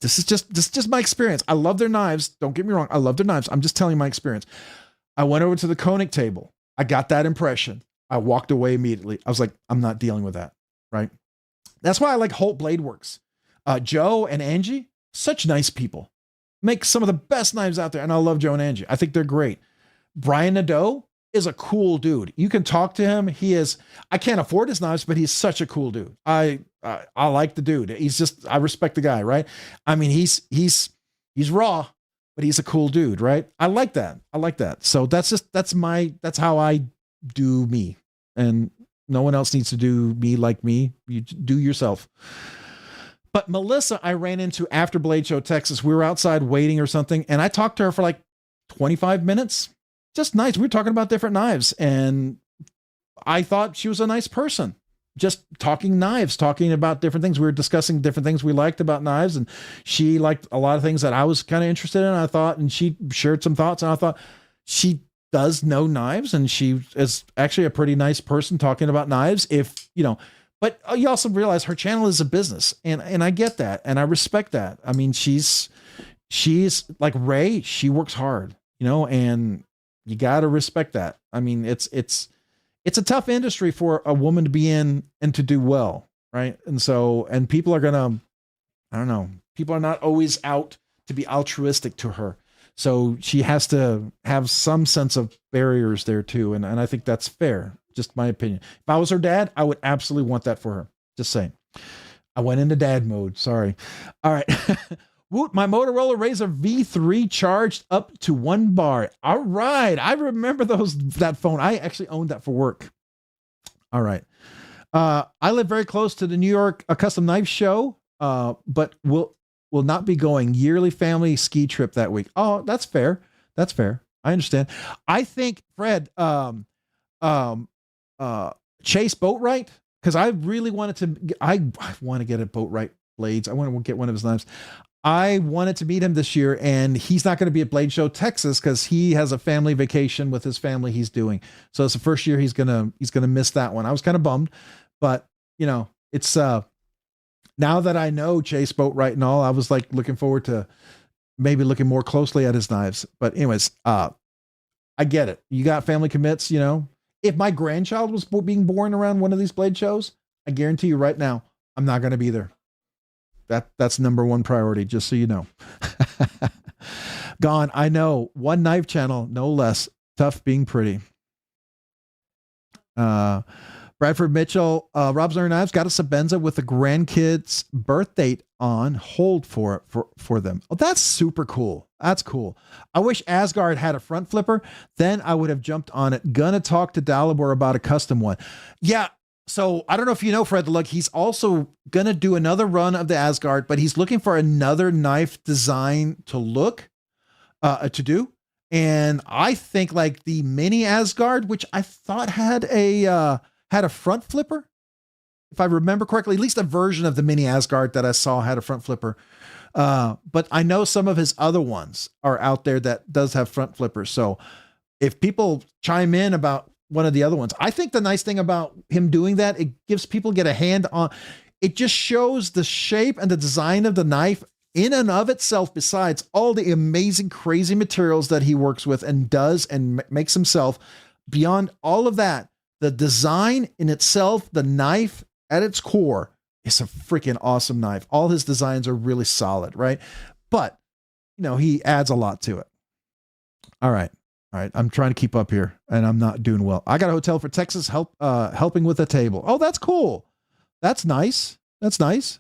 this is just my experience. I love their knives. Don't get me wrong. I love their knives. I'm just telling you my experience. I went over to the Koenig table. I got that impression. I walked away immediately. I was like, I'm not dealing with that. Right. That's why I like Holt Blade Works. Joe and Angie, such nice people, make some of the best knives out there. And I love Joe and Angie. I think they're great. Brian Nadeau is a cool dude. You can talk to him. I can't afford his knives, but he's such a cool dude. I like the dude. I respect the guy, right? I mean, he's raw, but he's a cool dude, right? I like that. So that's how I do me. And no one else needs to do me like me. You do yourself. But Melissa, I ran into after Blade Show Texas. We were outside waiting or something, and I talked to her for 25 minutes. Just nice. We were talking about different knives, and I thought she was a nice person. Just talking knives, talking about different things. We were discussing different things we liked about knives, and she liked a lot of things that I was kind of interested in. I thought, and she shared some thoughts, and I thought she does know knives, and she is actually a pretty nice person talking about knives. But you also realize her channel is a business, and I get that, and I respect that. I mean, she's like Ray. She works hard, and you got to respect that. I mean, it's a tough industry for a woman to be in and to do well. Right. And people are people are not always out to be altruistic to her. So she has to have some sense of barriers there too. And I think that's fair. Just my opinion. If I was her dad, I would absolutely want that for her. Just saying. I went into dad mode. Sorry. All right. Woot, my Motorola Razr V3 charged up to 1 bar. All right. I remember that phone. I actually owned that for work. All right. I live very close to the New York Custom Knife Show, but will not be going. Yearly family ski trip that week. Oh, that's fair. That's fair. I understand. I think, Fred, Chase Boatwright, because I really wanted I want to get a Boatwright blades. I want to get one of his knives. I wanted to meet him this year, and he's not going to be at Blade Show Texas because he has a family vacation with his family he's doing. So it's the first year he's gonna miss that one. I was kind of bummed, but it's now that I know Chase Boatwright and all, I was looking forward to maybe looking more closely at his knives. But anyways, I get it. You got family commits, If my grandchild was being born around one of these blade shows, I guarantee you right now, I'm not going to be there. That's number one priority, just so you know. Gone. I know. One knife channel, no less. Tough being pretty. Bradford Mitchell, Rob's Iron Knives got a Sabenza with the grandkids' birth date on hold for them. Oh, that's super cool. That's cool. I wish Asgard had a front flipper. Then I would have jumped on it. Gonna talk to Dalibor about a custom one. Yeah. So I don't know if you know Fred the Lug. He's also gonna do another run of the Asgard, but he's looking for another knife design to do. And I think like the mini Asgard, which I thought had a front flipper, if I remember correctly, at least a version of the mini Asgard that I saw had a front flipper. But I know some of his other ones are out there that does have front flippers. So if people chime in about one of the other ones, I think the nice thing about him doing that, it gives people get a hand on, it just shows the shape and the design of the knife in and of itself, besides all the amazing, crazy materials that he works with and does and makes himself. Beyond all of that, the design in itself, the knife at its core, is a freaking awesome knife. All his designs are really solid, right? But, he adds a lot to it. All right. I'm trying to keep up here and I'm not doing well. I got a hotel for Texas helping with a table. Oh, that's cool. That's nice. That's nice.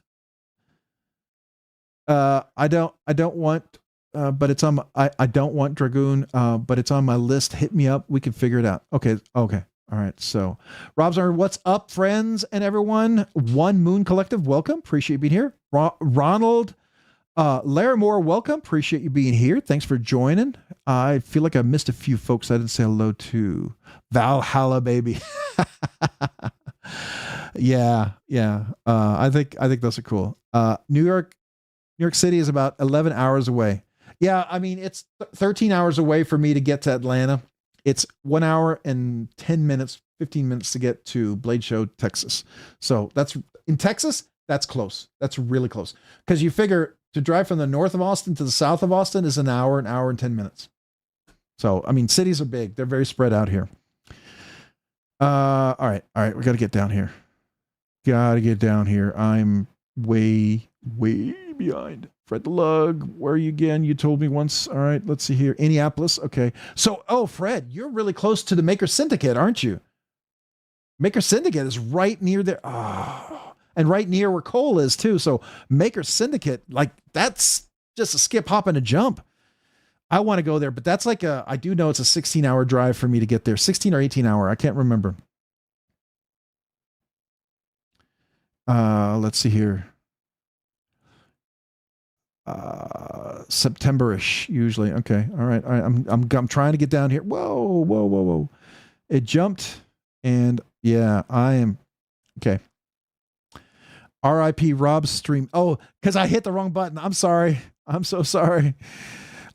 I don't want, but it's on, I don't want Dragoon, but it's on my list. Hit me up. We can figure it out. Okay. All right. So Rob's Iron, what's up, friends and everyone? One Moon Collective, welcome. Appreciate you being here. Ronald, Larimore, welcome. Appreciate you being here. Thanks for joining. I feel like I missed a few folks I didn't say hello to. Valhalla, baby. Yeah. I think those are cool. New York City is about 11 hours away. Yeah, I mean, it's 13 hours away for me to get to Atlanta. It's 1 hour and 10 minutes, 15 minutes to get to Blade Show, Texas. So that's in Texas. That's close. That's really close. Because you figure to drive from the north of Austin to the south of Austin is an hour and 10 minutes. So, I mean, cities are big. They're very spread out here. All right. We got to get down here. I'm way behind. Fred the Lug, where are you again? You told me once. All right, let's see here. Indianapolis. Okay. So, Fred, you're really close to the Maker Syndicate, aren't you? Maker Syndicate is right near there. Oh, and right near where Cole is too. So Maker Syndicate, like that's just a skip, hop, and a jump. I want to go there, but that's like I do know it's a 16-hour drive for me to get there. 16 or 18 hour. I can't remember. Let's see here. September-ish usually. Okay. All right. I'm trying to get down here. Whoa. It jumped and yeah, I am. Okay. RIP Rob's stream. Oh, cause I hit the wrong button. I'm sorry. I'm so sorry.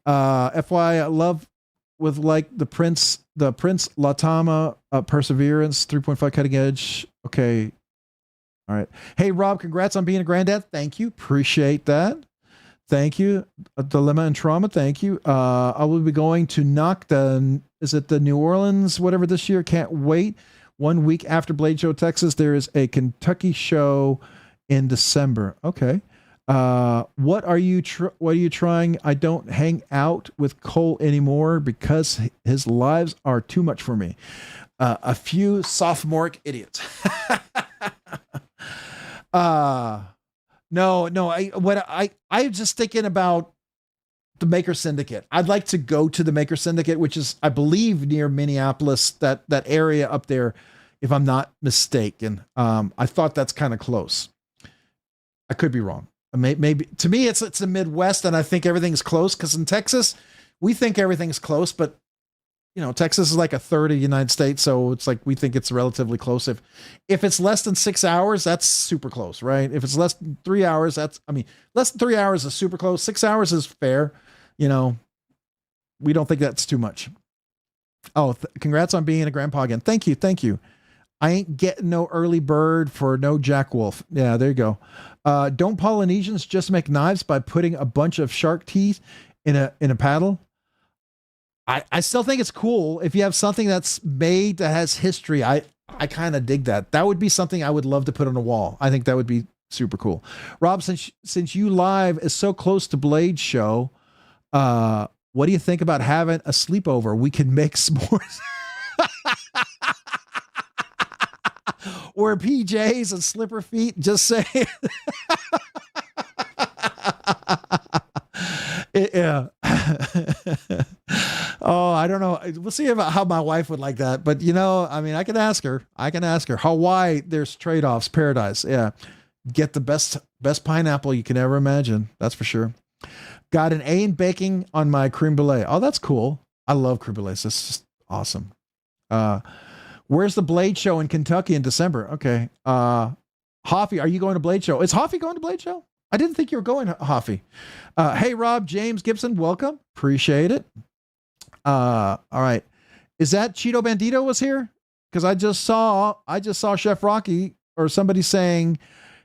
FY love with like the Prince Latama, Perseverance, 3.5 cutting edge. Okay. All right. Hey Rob, congrats on being a granddad. Thank you. Appreciate that. Thank you. Dilemma and Trauma. Thank you. I will be going to is it the New Orleans, whatever this year? Can't wait. 1 week after Blade Show, Texas, there is a Kentucky show in December. Okay. What are you trying? I don't hang out with Cole anymore because his lives are too much for me. A few sophomoric idiots. No, I'm just thinking about the Maker Syndicate. I'd like to go to the Maker Syndicate, which is, I believe, near Minneapolis, that area up there, if I'm not mistaken. I thought that's kind of close. I could be wrong. Maybe to me, it's the Midwest, and I think everything's close because in Texas, we think everything's close, but Texas is like a third of the United States, so it's like we think it's relatively close. If it's less than 6 hours, that's super close, right? If it's less than 3 hours, less than 3 hours is super close. 6 hours is fair. We don't think that's too much. Oh, congrats on being a grandpa again. Thank you. I ain't getting no early bird for no Jack Wolf. Yeah, there you go. Don't Polynesians just make knives by putting a bunch of shark teeth in a paddle? I still think it's cool if you have something that's made that has history. I kind of dig that. That would be something I would love to put on a wall. I think that would be super cool. Rob, since you live is so close to Blade Show, what do you think about having a sleepover? We can make s'mores. Or PJs and slipper feet, just saying. Yeah. Oh, I don't know. We'll see about how my wife would like that. But, you know, I mean, I can ask her. Hawaii, there's trade-offs, paradise. Yeah. Get the best pineapple you can ever imagine. That's for sure. Got an A in baking on my creme brulee. Oh, that's cool. I love creme brulees. That's just awesome. Where's the Blade Show in Kentucky in December? Okay. Hoffy, are you going to Blade Show? Is Hoffy going to Blade Show? I didn't think you were going, Hoffy. Hey, Rob, James Gibson, welcome. Appreciate it. All right. Is that Cheeto Bandito was here? Because I just saw Chef Rocky or somebody saying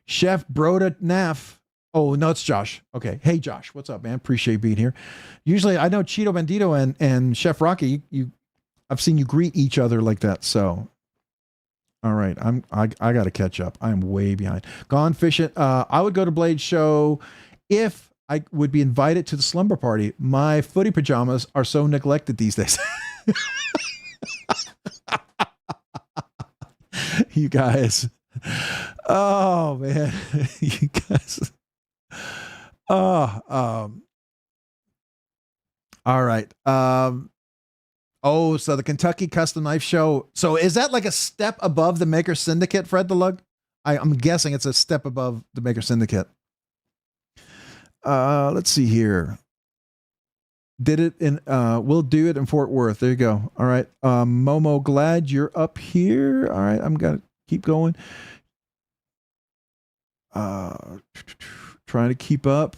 Chef Broda Naff. Oh, no, it's Josh. Okay. Hey, Josh, what's up, man? Appreciate being here. Usually I know Cheeto Bandito and Chef Rocky, I've seen you greet each other like that. So, all right. I got to catch up. I'm way behind. Gone fishing. I would go to Blade Show if I would be invited to the slumber party. My footy pajamas are so neglected these days. You guys. Oh man. You guys. All right. Oh, so the Kentucky Custom Knife Show. So is that like a step above the Maker Syndicate, Fred the Lug? I'm guessing it's a step above the Maker Syndicate. Let's see here. Did it in, we'll do it in Fort Worth. There you go. All right. Momo, glad you're up here. All right. I'm going to keep going. Trying to keep up.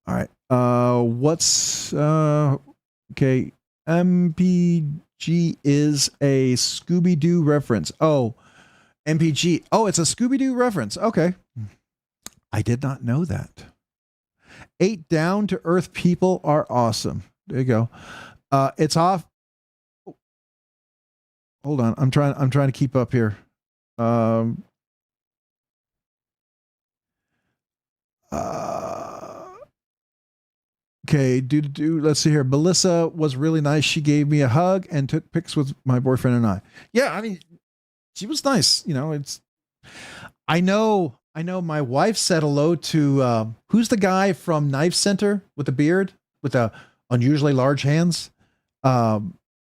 All right. What's okay? MPG is a Scooby-Doo reference. Oh, MPG. Oh, it's a Scooby-Doo reference. Okay. I did not know that. 8 down to earth people are awesome. There you go. It's off. Hold on. I'm trying to keep up here. Okay, let's see here. Melissa was really nice. She gave me a hug and took pics with my boyfriend and I. Yeah, I mean, she was nice. You know, I know my wife said hello to, who's the guy from Knife Center with the beard with the unusually large hands?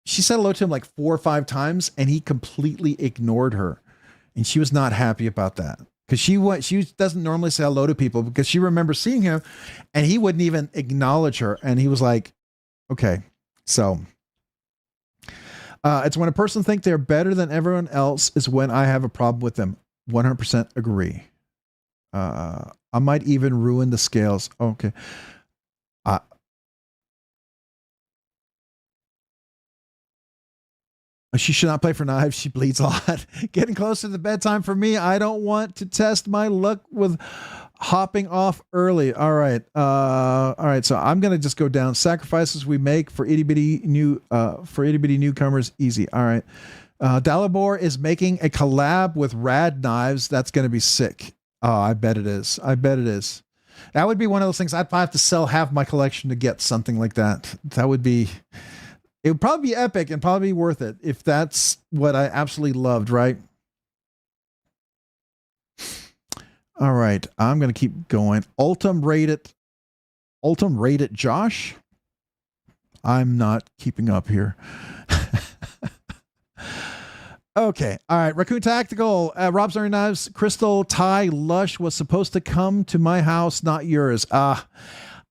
She said hello to him like 4 or 5 times and he completely ignored her. And she was not happy about that. Because she doesn't normally say hello to people because she remembers seeing him and he wouldn't even acknowledge her. And he was like, okay. So it's when a person thinks they're better than everyone else is when I have a problem with them. 100% agree. I might even ruin the scales. Okay. She should not play for knives. She bleeds a lot. Getting close to the bedtime for me. I don't want to test my luck with hopping off early. All right. All right. So I'm going to just go down. Sacrifices we make for itty bitty newcomers. Easy. All right. Dalibor is making a collab with Rad Knives. That's going to be sick. Oh, I bet it is. That would be one of those things I'd have to sell half my collection to get something like that. It would probably be epic and probably be worth it if that's what I absolutely loved, right? All right. I'm going to keep going. Ultim rated Josh. I'm not keeping up here. Okay. All right. Raccoon Tactical. Rob's Iron Knives. Crystal Thai Lush was supposed to come to my house, not yours.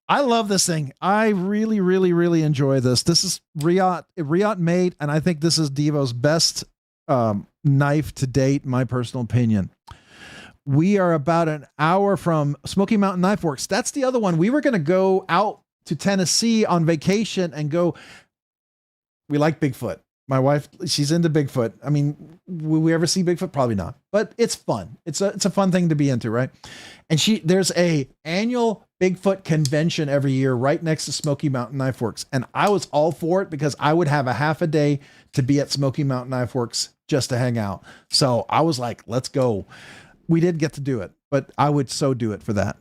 I love this thing. I really, really, really enjoy this. This is Riot made, and I think this is Divo's best knife to date, in my personal opinion. We are about an hour from Smoky Mountain Knife Works. That's the other one. We were going to go out to Tennessee on vacation and go. We like Bigfoot. My wife, she's into Bigfoot. I mean, will we ever see Bigfoot? Probably not, but it's fun. It's a fun thing to be into, right? And there's a annual Bigfoot convention every year right next to Smoky Mountain Knife Works. And I was all for it because I would have a half a day to be at Smoky Mountain Knife Works just to hang out. So I was like, let's go. We did get to do it, but I would so do it for that.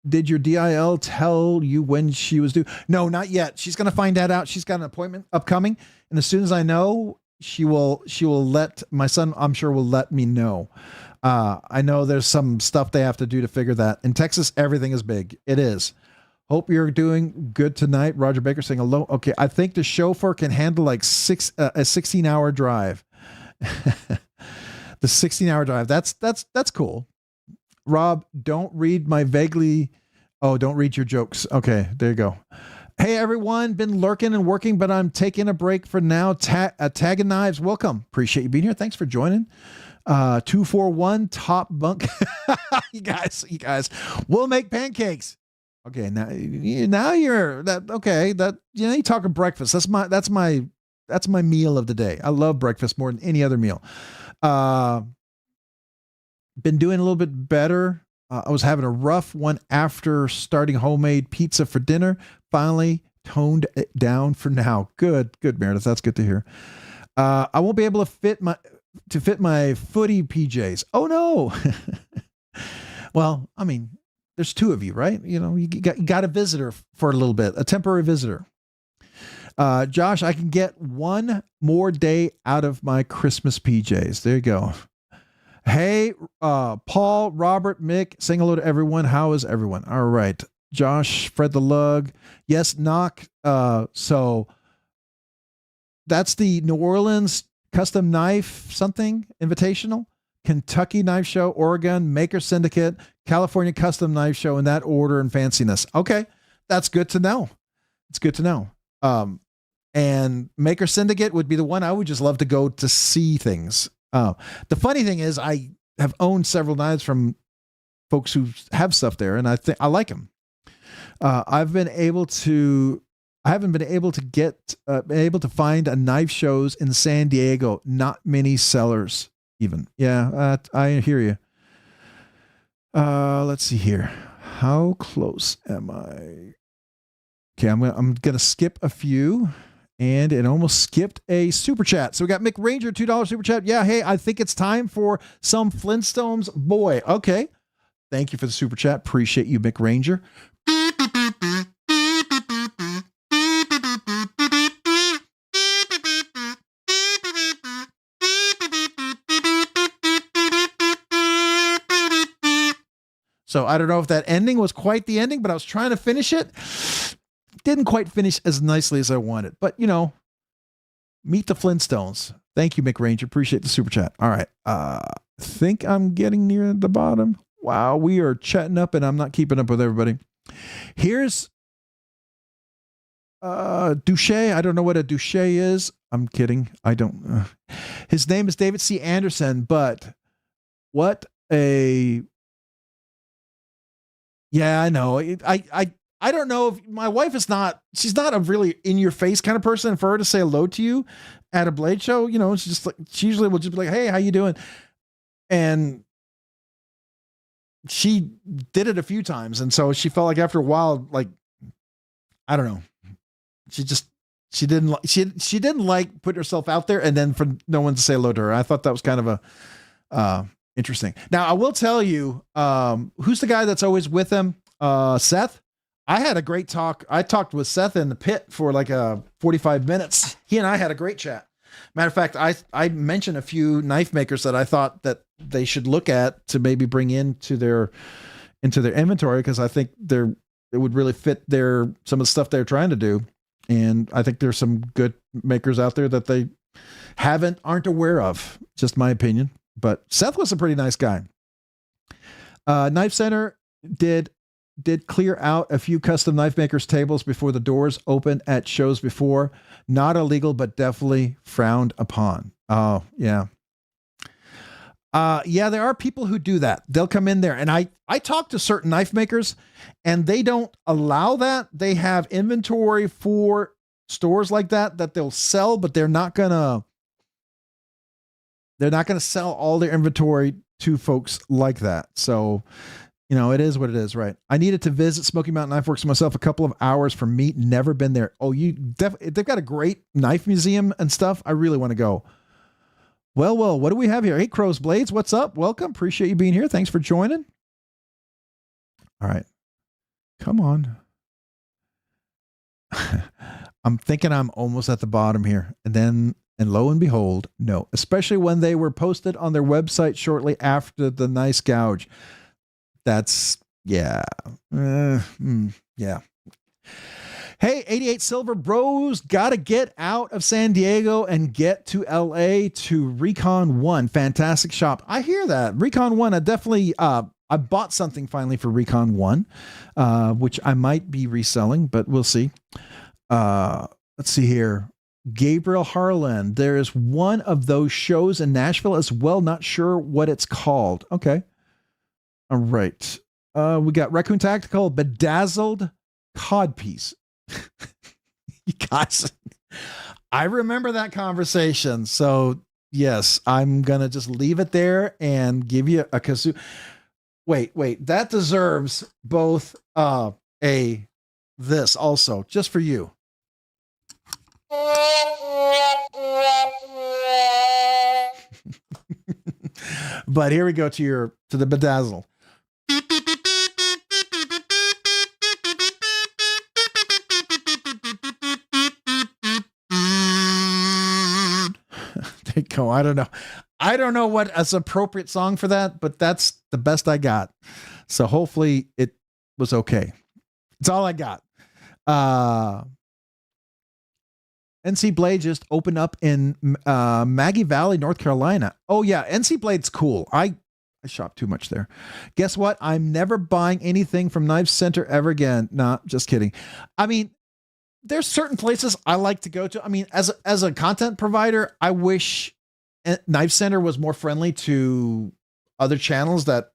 Did your DIL tell you when she was due? No, not yet. She's going to find that out. She's got an appointment upcoming. And as soon as I know, she will let my son, I'm sure, will let me know. I know there's some stuff they have to do to figure that. In Texas, everything is big. It is. Hope you're doing good tonight. Roger Baker saying hello. Okay. I think the chauffeur can handle like a 16-hour drive. The 16-hour drive. That's cool. Rob, don't read your jokes. Okay, there you go. Hey, everyone, been lurking and working, but I'm taking a break for now. Tagging Knives, welcome. Appreciate you being here. Thanks for joining. 241 top bunk. you guys, we'll make pancakes. Okay, now you're that. Okay, that you talking breakfast. That's my meal of the day. I love breakfast more than any other meal. Been doing a little bit better. I was having a rough one after starting homemade pizza for dinner. Finally toned it down for now. Good, Meredith. That's good to hear. I won't be able to fit my footy PJs. Oh no. Well, I mean, there's two of you, right? You got a visitor for a little bit, a temporary visitor. Josh, I can get one more day out of my Christmas PJs. There you go. Hey, Paul, Robert, Mick, saying hello to everyone. How is everyone? All right. Josh, Fred the Lug. Yes, knock. So that's the New Orleans Custom Knife something invitational, Kentucky Knife Show, Oregon Maker Syndicate, California Custom Knife Show in that order and fanciness. Okay. That's good to know. It's good to know. And Maker Syndicate would be the one I would just love to go to see things. The funny thing is I have owned several knives from folks who have stuff there, and I think I like them. I haven't been able to find a knife shows in San Diego. Not many sellers even. Yeah. I hear you. Let's see here. How close am I? Okay. I'm going to skip a few. And it almost skipped a super chat. So we got Mick Ranger, $2 super chat. Yeah, hey, I think it's time for some Flintstones. Boy, okay. Thank you for the super chat. Appreciate you, Mick Ranger. So I don't know if that ending was quite the ending, but I was trying to finish it. Didn't quite finish as nicely as I wanted, but meet the Flintstones. Thank you, Mick Ranger. Appreciate the super chat. All right. Think I'm getting near the bottom. Wow. We are chatting up and I'm not keeping up with everybody. Here's Douche. I don't know what a Douche is. I'm kidding. I don't. His name is David C. Anderson, but what a, yeah, I know. I don't know if my wife is she's not a really in your face kind of person. For her to say hello to you at a blade show, it's just like, she usually will just be like, hey, how you doing? And she did it a few times. And so she felt like after a while, like, I don't know. She didn't like put herself out there and then for no one to say hello to her. I thought that was kind of a, interesting. Now I will tell you, who's the guy that's always with him? Seth. I had a great talk. I talked with Seth in the pit for like 45 minutes. He and I had a great chat. Matter of fact, I mentioned a few knife makers that I thought that they should look at to maybe bring into their inventory, because I think it would really fit some of the stuff they're trying to do. And I think there's some good makers out there that they aren't aware of. Just my opinion. But Seth was a pretty nice guy. Knife Center did clear out a few custom knife makers tables before the doors opened at shows before. Not illegal, but definitely frowned upon. Oh, yeah. Yeah, there are people who do that. They'll come in there, and I I talk to certain knife makers and they don't allow that. They have inventory for stores like that they'll sell, but they're not gonna sell all their inventory to folks like that. So, it is what it is, right? I needed to visit Smoky Mountain Knife Works myself, a couple of hours for meat. Never been there. Oh, they've got a great knife museum and stuff. I really want to go. Well, what do we have here? Hey, Crow's Blades, what's up? Welcome. Appreciate you being here. Thanks for joining. All right. Come on. I'm thinking I'm almost at the bottom here. And lo and behold, no. Especially when they were posted on their website shortly after the nice gouge. That's, yeah. Yeah. Hey, 88 Silver Bros, got to get out of San Diego and get to LA to Recon 1. Fantastic shop. I hear that. Recon 1, I definitely, I bought something finally for Recon 1, which I might be reselling, but we'll see. Let's see here. Gabriel Harlan. There is one of those shows in Nashville as well. Not sure what it's called. Okay. All right. We got Raccoon Tactical Bedazzled Codpiece. You guys, I remember that conversation. So yes, I'm going to just leave it there and give you a kazoo. Wait, that deserves both this also, just for you. But here we go to the bedazzle. There you go. I don't know what is appropriate song for that, but that's the best I got. So hopefully it was okay. It's all I got. NC Blade just opened up in Maggie Valley, North Carolina. Oh yeah, NC Blade's cool. I shop too much there. Guess what? I'm never buying anything from Knife Center ever again. Nah, just kidding. I mean, there's certain places I like to go to. I mean, as a content provider, I wish Knife Center was more friendly to other channels that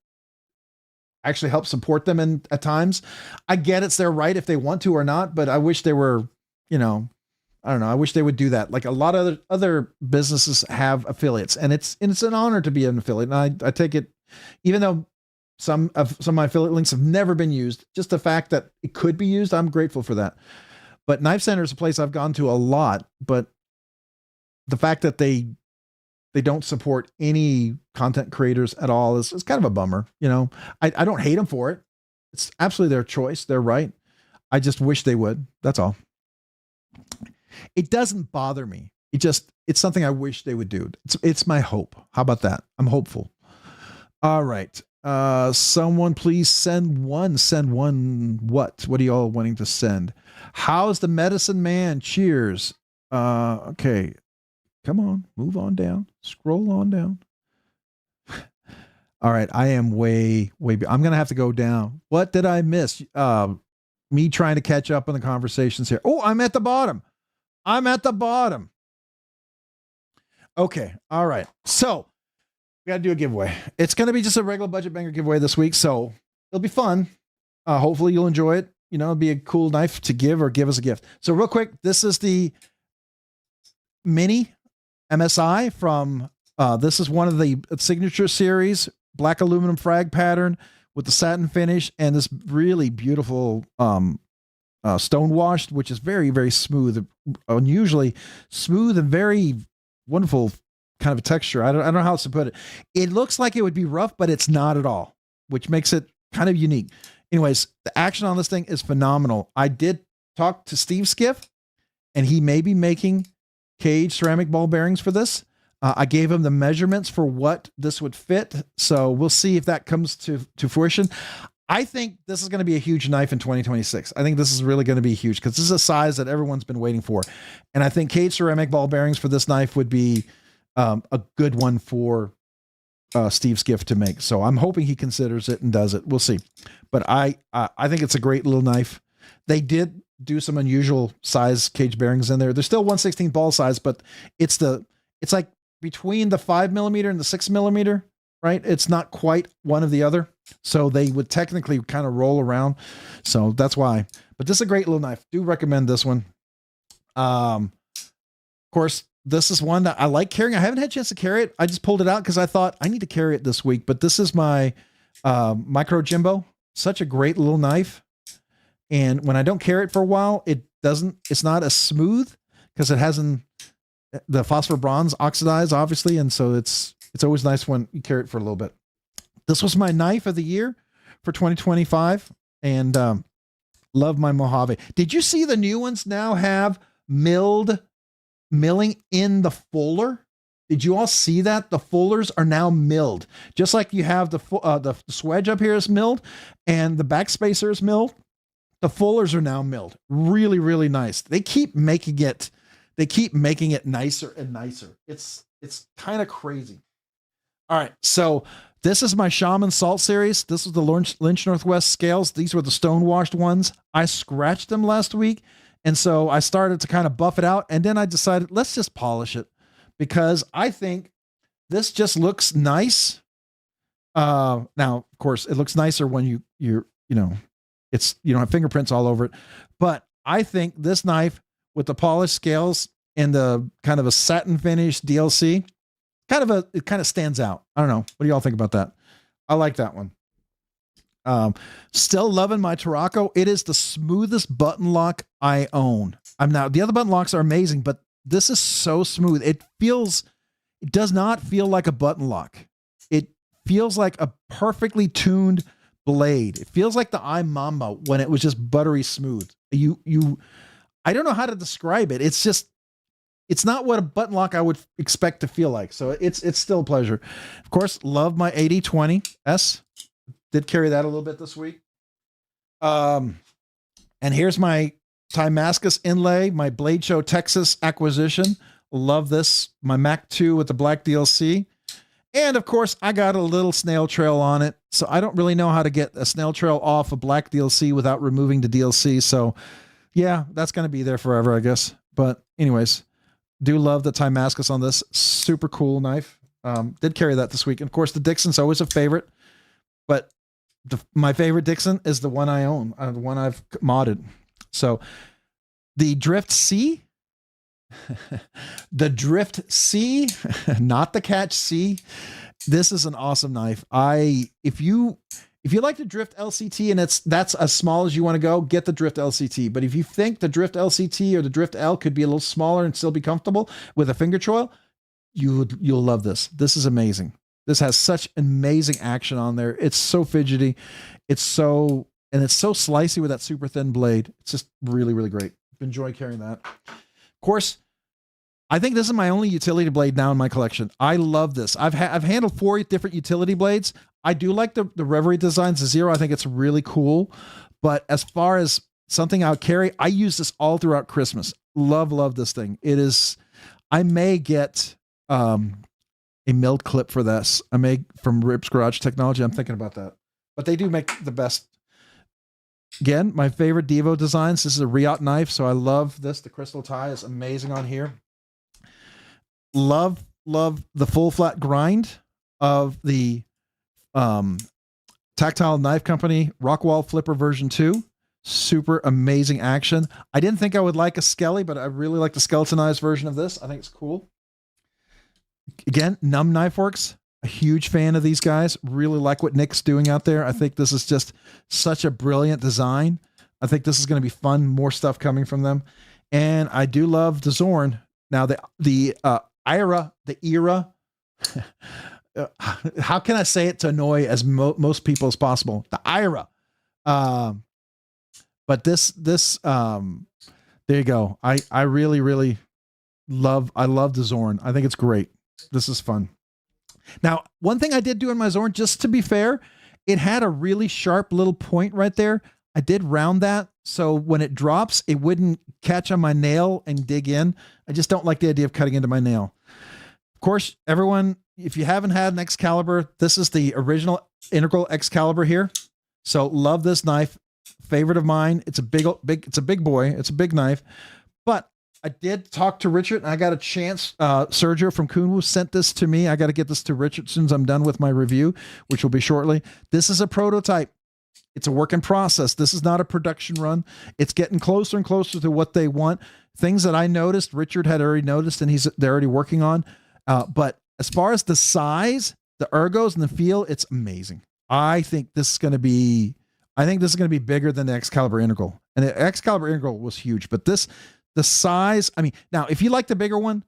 actually help support them at times. I get it's their right if they want to or not, but I wish they were, I don't know. I wish they would do that. Like a lot of other businesses have affiliates, and it's an honor to be an affiliate. And I take it, even though some of my affiliate links have never been used, just the fact that it could be used, I'm grateful for that. But Knife Center is a place I've gone to a lot, but the fact that they don't support any content creators at all is kind of a bummer. I don't hate them for it. It's absolutely their choice. They're right. I just wish they would. That's all. It doesn't bother me. It's something I wish they would do. It's my hope. How about that? I'm hopeful. All right. Someone please send one. What are you all wanting to send? How's the medicine man? Cheers. Okay. Come on, move on down. Scroll on down. All right. I am way. I'm going to have to go down. What did I miss? Me trying to catch up on the conversations here. Oh, I'm at the bottom. Okay. All right. So we got to do a giveaway. It's going to be just a regular budget banger giveaway this week. So it'll be fun. Hopefully you'll enjoy it. It'll be a cool knife to give or give as a gift. So real quick, this is the mini MSI from, this is one of the signature series, black aluminum frag pattern with the satin finish and this really beautiful, stone washed, which is very, very smooth, unusually smooth and very wonderful kind of a texture. I don't know how else to put it. It looks like it would be rough, but it's not at all, which makes it kind of unique. Anyways, the action on this thing is phenomenal. I did talk to Steve Skiff, and he may be making caged ceramic ball bearings for this. I gave him the measurements for what this would fit. So we'll see if that comes to fruition. I think this is going to be a huge knife in 2026. I think this is really going to be huge because this is a size that everyone's been waiting for. And I think caged ceramic ball bearings for this knife would be a good one for Steve Skiff to make. So I'm hoping he considers it and does it. We'll see. But I think it's a great little knife. They did do some unusual size cage bearings in there. They're still 1/16 ball size, but it's like between the 5mm and the 6mm, right? It's not quite one of the other. So they would technically kind of roll around. So that's why. But this is a great little knife. Do recommend this one. Of course, this is one that I like carrying. I haven't had a chance to carry it. I just pulled it out because I thought I need to carry it this week. But this is my Micro Jimbo. Such a great little knife. And when I don't carry it for a while, it's not as smooth because it hasn't the phosphor bronze oxidized, obviously. And so it's always nice when you carry it for a little bit. This was my knife of the year for 2025. And love my Mojave. Did you see the new ones now have milling in the fuller? Did you all see that? The fullers are now milled. Just like you have the swedge up here is milled and the backspacer is milled. The fullers are now milled. Really, really nice. They keep making it nicer and nicer. It's kind of crazy. All right. So this is my Shaman Salt series. This is the Lynch Northwest scales. These were the stone washed ones. I scratched them last week. And so I started to kind of buff it out. And then I decided, let's just polish it because I think this just looks nice. Now, of course, it looks nicer when you don't have fingerprints all over it. But I think this knife with the polished scales and the kind of a satin finish DLC, it kind of stands out. I don't know. What do y'all think about that? I like that one. Still loving my Tarako. It is the smoothest button lock I own. The other button locks are amazing, but this is so smooth. It does not feel like a button lock. It feels like a perfectly tuned blade. It feels like the iMamba when it was just buttery smooth. I don't know how to describe it. It's not what a button lock I would expect to feel like. So it's still a pleasure. Of course, love my 8020S. Did carry that a little bit this week. And here's my Timascus inlay, my Blade Show Texas acquisition. Love this. My Mac 2 with the black DLC. And of course, I got a little snail trail on it. So I don't really know how to get a snail trail off a black DLC without removing the DLC. So yeah, that's going to be there forever, I guess. But anyways, do love the Timascus on this. Super cool knife. Did carry that this week. And of course, the Dixon's always a favorite. But my favorite Dixon is the one I own, the one I've modded. So the Drift C, not the Catch C. This is an awesome knife. If you like the Drift LCT and that's as small as you want to go, get the Drift LCT. But if you think the Drift LCT or the Drift L could be a little smaller and still be comfortable with a finger choil, you'll love this. This is amazing. This has such amazing action on there. It's so fidgety. It's so slicey with that super thin blade. It's just really, really great. Enjoy carrying that. Of course, I think this is my only utility blade now in my collection. I love this. I've handled 4 different utility blades. I do like the Reverie Designs, the Zero. I think it's really cool. But as far as something I'll carry, I use this all throughout Christmas. Love this thing. I may get a milled clip for this. I may from Rip's Garage Technology. I'm thinking about that. But they do make the best. Again, my favorite Divo designs. This is a Riot knife, so I love this. The crystal tie is amazing on here. Love the full flat grind of the Tactile Knife Company Rockwall Flipper version 2. Super amazing action. I didn't think I would like a Skelly, but I really like the skeletonized version of this. I think it's cool. Again, Numb Knife Works. A huge fan of these guys. Really like what Nick's doing out there. I think this is just such a brilliant design. I think this is going to be fun. More stuff coming from them. And I do love the Zorn. Now the Ira, the Era. How can I say it to annoy as most people as possible? The Ira. But this there you go. I really, really love the Zorn. I think it's great. This is fun. Now, one thing I did do in my Zorn, just to be fair, it had a really sharp little point right there. I did round that, so when it drops, it wouldn't catch on my nail and dig in. I just don't like the idea of cutting into my nail. Of course, everyone, if you haven't had an Excalibur, this is the original integral Excalibur here. So love this knife. Favorite of mine. It's a big boy. It's a big knife. But I did talk to Richard, and I got a chance. Sergio from Kunwu sent this to me. I got to get this to Richard as soon as I'm done with my review, which will be shortly. This is a prototype. It's a work in process. This is not a production run. It's getting closer and closer to what they want. Things that I noticed, Richard had already noticed, and they're already working on. But as far as the size, the ergos, and the feel, it's amazing. I think this is going to be bigger than the Excalibur Integral. And the Excalibur Integral was huge, but the size, I mean, now if you like the bigger one,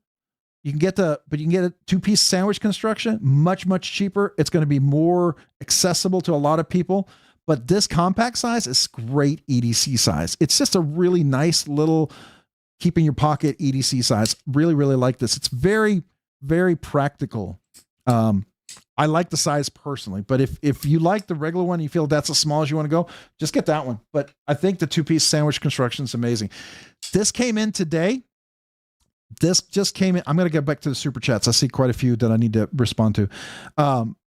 you can get a 2-piece sandwich construction, much, much cheaper. It's going to be more accessible to a lot of people, but this compact size is great EDC size. It's just a really nice little keep in your pocket EDC size. Really, really like this. It's very, very practical. I like the size personally, but if you like the regular one, you feel that's as small as you want to go, just get that one. But I think the 2-piece sandwich construction is amazing. This came in today. This just came in. I'm going to get back to the super chats. I see quite a few that I need to respond to.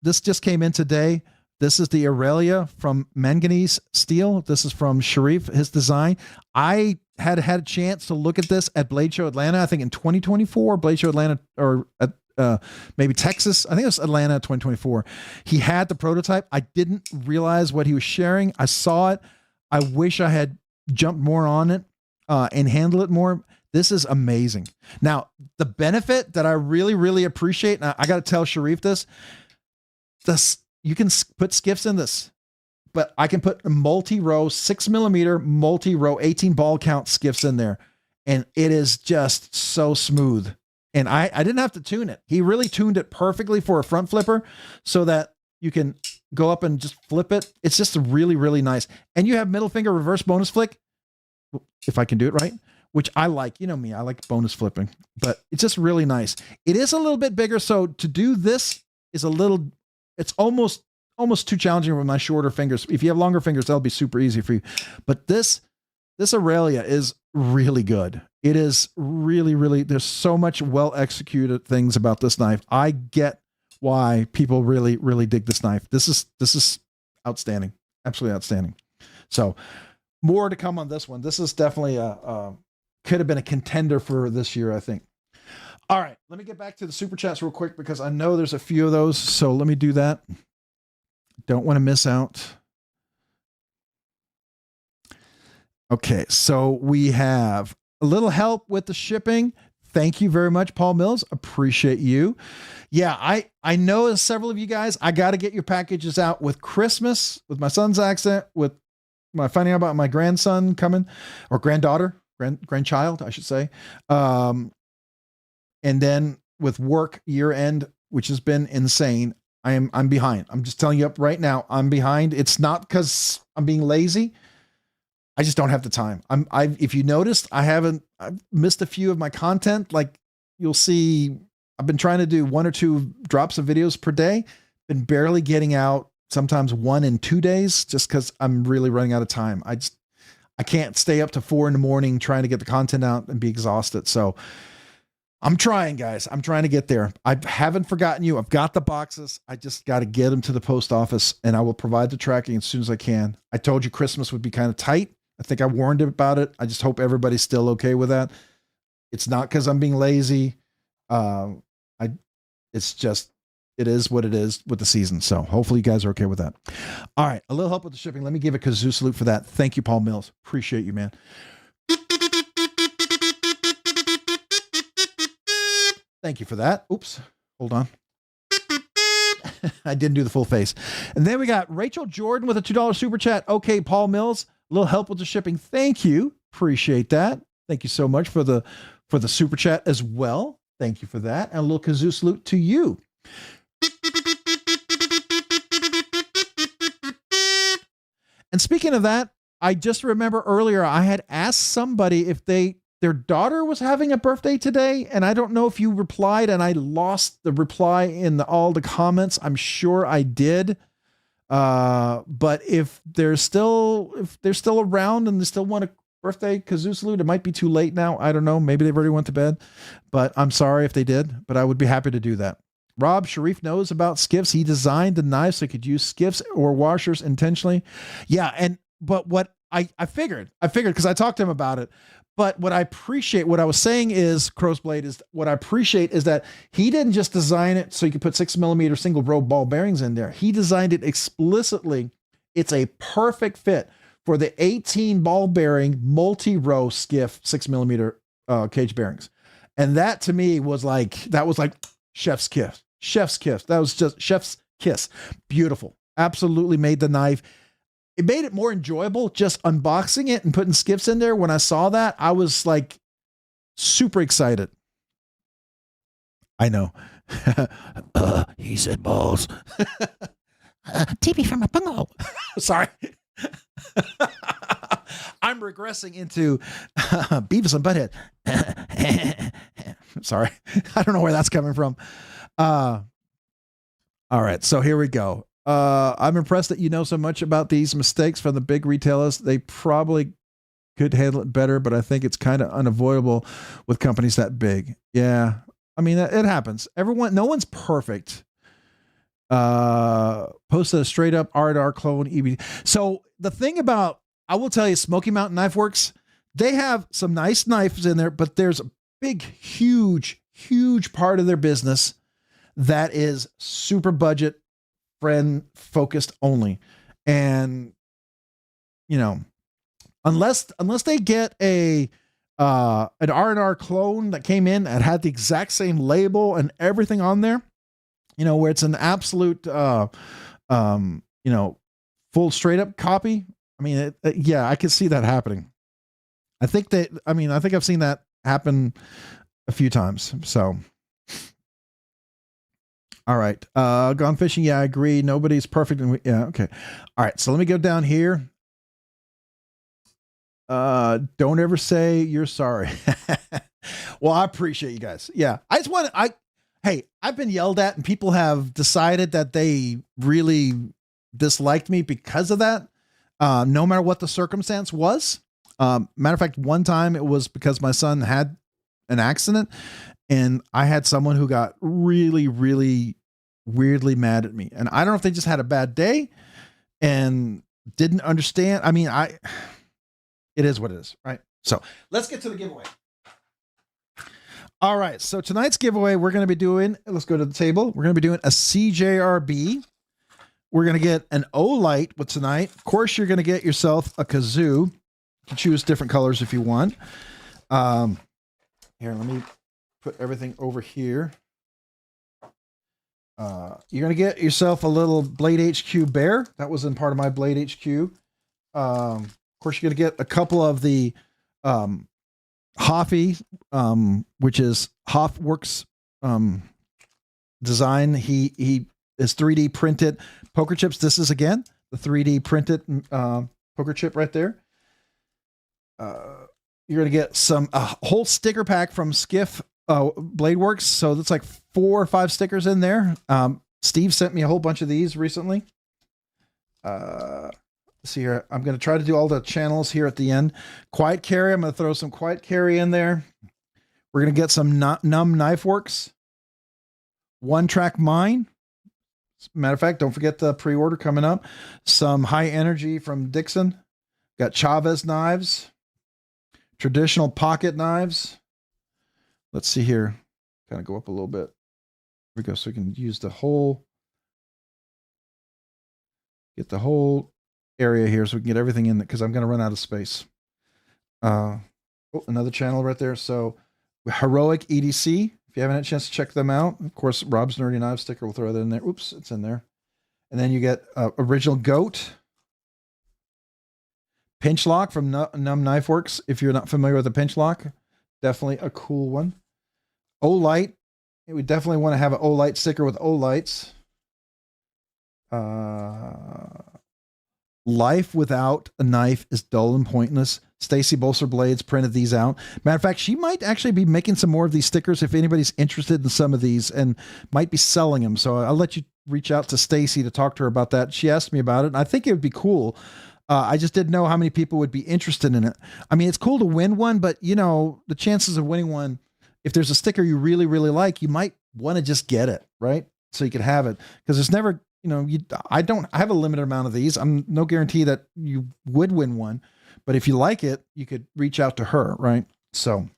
This just came in today. This is the Aurelia from Manganese Steel. This is from Sharif, his design. I had a chance to look at this at Blade Show Atlanta, I think in 2024, Blade Show Atlanta, or at maybe Texas. I think it was Atlanta 2024. He had the prototype. I didn't realize what he was sharing. I saw it. I wish I had jumped more on it and handled it more. This is amazing. Now, the benefit that I really, really appreciate, and I got to tell Sharif this, you can put skiffs in this, but I can put multi-row, 6mm, multi-row, 18 ball count skiffs in there. And it is just so smooth. And I didn't have to tune it. He really tuned it perfectly for a front flipper so that you can go up and just flip it. It's just really, really nice. And you have middle finger reverse bonus flick, if I can do it right, which I like. You know me, I like bonus flipping, but it's just really nice. It is a little bit bigger. So to do this is it's almost too challenging with my shorter fingers. If you have longer fingers, that'll be super easy for you. But this Aurelia is really good. It is really, really, there's so much well executed things about this knife. I get why people really, really dig this knife. This is outstanding. Absolutely outstanding. So more to come on this one. This is definitely could have been a contender for this year, I think. All right, let me get back to the super chats real quick because I know there's a few of those. So let me do that. Don't want to miss out. Okay, so we have a little help with the shipping. Thank you very much, Paul Mills. Appreciate you. Yeah, I know several of you guys, I got to get your packages out with Christmas, with my son's accent, with my finding out about my grandson coming, or granddaughter, grandchild, I should say. And then with work year end, which has been insane. I'm behind. I'm just telling you up right now, I'm behind. It's not because I'm being lazy. I just don't have the time. If you noticed, I've missed a few of my content. Like you'll see, I've been trying to do 1 or 2 drops of videos per day, been barely getting out, sometimes 1 in 2 days, just because I'm really running out of time. I can't stay up to 4 in the morning trying to get the content out and be exhausted. So I'm trying, guys. I'm trying to get there. I haven't forgotten you. I've got the boxes. I just got to get them to the post office, and I will provide the tracking as soon as I can. I told you Christmas would be kind of tight. I think I warned about it. I just hope everybody's still okay with that. It's not because I'm being lazy. It's just, it is what it is with the season. So hopefully you guys are okay with that. All right. A little help with the shipping. Let me give a kazoo salute for that. Thank you, Paul Mills. Appreciate you, man. Thank you for that. Oops. Hold on. I didn't do the full face. And then we got Rachel Jordan with a $2 super chat. Okay, Paul Mills, a little help with the shipping. Thank you. Appreciate that. Thank you so much for the super chat as well. Thank you for that. And a little kazoo salute to you. And speaking of that, I just remember earlier I had asked somebody if their daughter was having a birthday today, and I don't know if you replied, and I lost the reply in all the comments. I'm sure I did. But if they're still around and they still want a birthday kazoo salute, it might be too late now. I don't know. Maybe they've already went to bed, but I'm sorry if they did, but I would be happy to do that. Rob Sharif knows about skiffs. He designed the knives so he could use skiffs or washers intentionally. Yeah. But what I figured because I talked to him about it, But what I appreciate, what I was saying is, Crow's Blade, is what I appreciate is that he didn't just design it so you could put 6mm single row ball bearings in there. He designed it explicitly. It's a perfect fit for the 18 ball bearing multi-row Skiff 6mm cage bearings. And that to me was like, chef's kiss. Chef's kiss. That was just chef's kiss. Beautiful. Absolutely made the knife. It made it more enjoyable just unboxing it and putting skiffs in there. When I saw that, I was like super excited. I know. He said balls. TV from a bunghole. Sorry. I'm regressing into Beavis and Butthead. Sorry. I don't know where that's coming from. All right. So here we go. I'm impressed that you know so much about these mistakes from the big retailers. They probably could handle it better, but I think it's kind of unavoidable with companies that big. Yeah. I mean, it happens. No one's perfect. Posted a straight up R&R clone EB. So the thing about, I will tell you, Smoky Mountain Knife Works, they have some nice knives in there, but there's a big, huge part of their business that is super budget friend focused only. And, you know, unless they get an R&R clone that came in and had the exact same label and everything on there, you know, where it's an absolute, you know, full straight up copy. I mean, yeah, I can see that happening. I think I've seen that happen a few times. So, all right. Gone fishing. Yeah, I agree. Nobody's perfect. Yeah. Okay. All right. So let me go down here. Don't ever say you're sorry. Well, I appreciate you guys. Yeah. Hey, I've been yelled at and people have decided that they really disliked me because of that. No matter what the circumstance was. Matter of fact, one time it was because my son had an accident and I had someone who got really, really weirdly mad at me. And I don't know if they just had a bad day and didn't understand. I mean, it is what it is, right? So let's get to the giveaway. All right. So tonight's giveaway, we're going to be doing, let's go to the table. We're going to be doing a CJRB. We're going to get an O-Light with tonight. Of course, you're going to get yourself a kazoo. You can choose different colors if you want. Here, let me put everything over here. You're going to get yourself a little Blade HQ bear. That was in part of my Blade HQ. Of course, you're going to get a couple of the Hoffy, which is Hoffworks design. He is 3D printed poker chips. This is, again, the 3D printed poker chip right there. You're going to get a whole sticker pack from Skiff Bladeworks. So that's like 4 or 5 stickers in there. Steve sent me a whole bunch of these recently. Let's see here. I'm going to try to do all the channels here at the end. Quiet Carry. I'm going to throw some Quiet Carry in there. We're going to get some Numb Knife Works. One Track Mine. Matter of fact, don't forget the pre-order coming up. Some High Energy from Dixon. Got Chavez knives. Traditional pocket knives. Let's see here. Kind of go up a little bit. Here we go. So we can use get the whole area here so we can get everything in there because I'm going to run out of space. Another channel right there. So Heroic EDC. If you haven't had a chance to check them out, of course, Rob's Nerdy Knives sticker, we'll throw that in there. Oops, it's in there. And then you get original Goat. Pinch Lock from Numb Knife Works. If you're not familiar with a pinch lock, definitely a cool one. O-Light. We definitely want to have an O-Light sticker with O-Lights. Life without a knife is dull and pointless. Stacy Bolster Blades printed these out. Matter of fact, she might actually be making some more of these stickers if anybody's interested in some of these and might be selling them. So I'll let you reach out to Stacy to talk to her about that. She asked me about it, and I think it would be cool. I just didn't know how many people would be interested in it. I mean, it's cool to win one, but you know, the chances of winning one, if there's a sticker you really, really like, you might want to just get it, right? So you could have it, because it's never, you know, I have a limited amount of these. I'm no guarantee that you would win one, But if you like it, you could reach out to her, right? So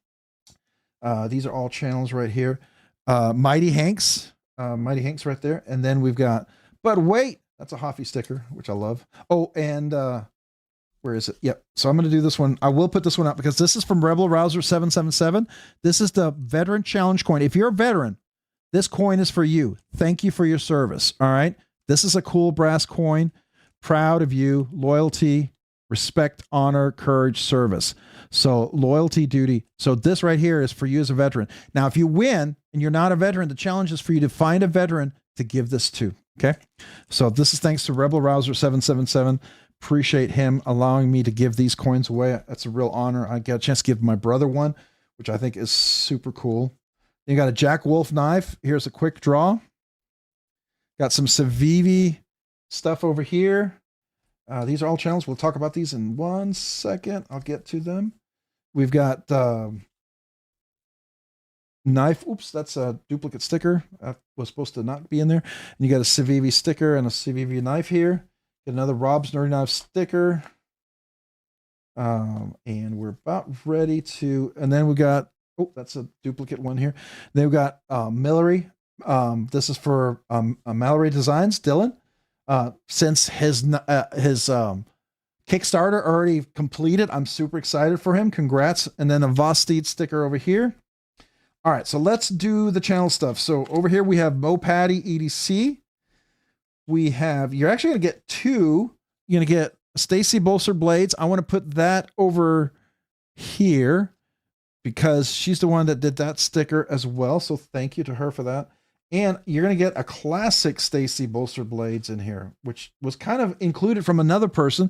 these are all channels right here. Mighty Hanks right there. And then we've got, but wait, that's a Hoffy sticker, which I love. Oh, and where is it? Yep. So I'm going to do this one. I will put this one out because this is from Rebel Rouser 777. This is the Veteran Challenge coin. If you're a veteran, this coin is for you. Thank you for your service. All right. This is a cool brass coin. Proud of you. Loyalty, respect, honor, courage, service. So loyalty, duty. So this right here is for you as a veteran. Now, if you win and you're not a veteran, the challenge is for you to find a veteran to give this to. Okay. So this is thanks to Rebel Rouser 777. Appreciate him allowing me to give these coins away. That's a real honor. I got a chance to give my brother one, which I think is super cool. You got a Jack Wolf knife. Here's a quick draw. Got some Civivi stuff over here. These are all channels. We'll talk about these in 1 second. I'll get to them. We've got knife. Oops, that's a duplicate sticker. That was supposed to not be in there. And you got a Civivi sticker and a Civivi knife here. Get another Rob's Nerdy Knife sticker. And we're about ready to, and then we got, oh, that's a duplicate one here. Then we've got Mallory. This is for Mallory Designs, Dylan. Since his Kickstarter already completed, I'm super excited for him. Congrats. And then a Vosteed sticker over here. All right, so let's do the channel stuff. So over here we have Mo Patty EDC. We have, you're actually going to get two. You're going to get Stacy Bolster Blades. I want to put that over here because she's the one that did that sticker as well. So thank you to her for that. And you're going to get a classic Stacy Bolster Blades in here, which was kind of included from another person.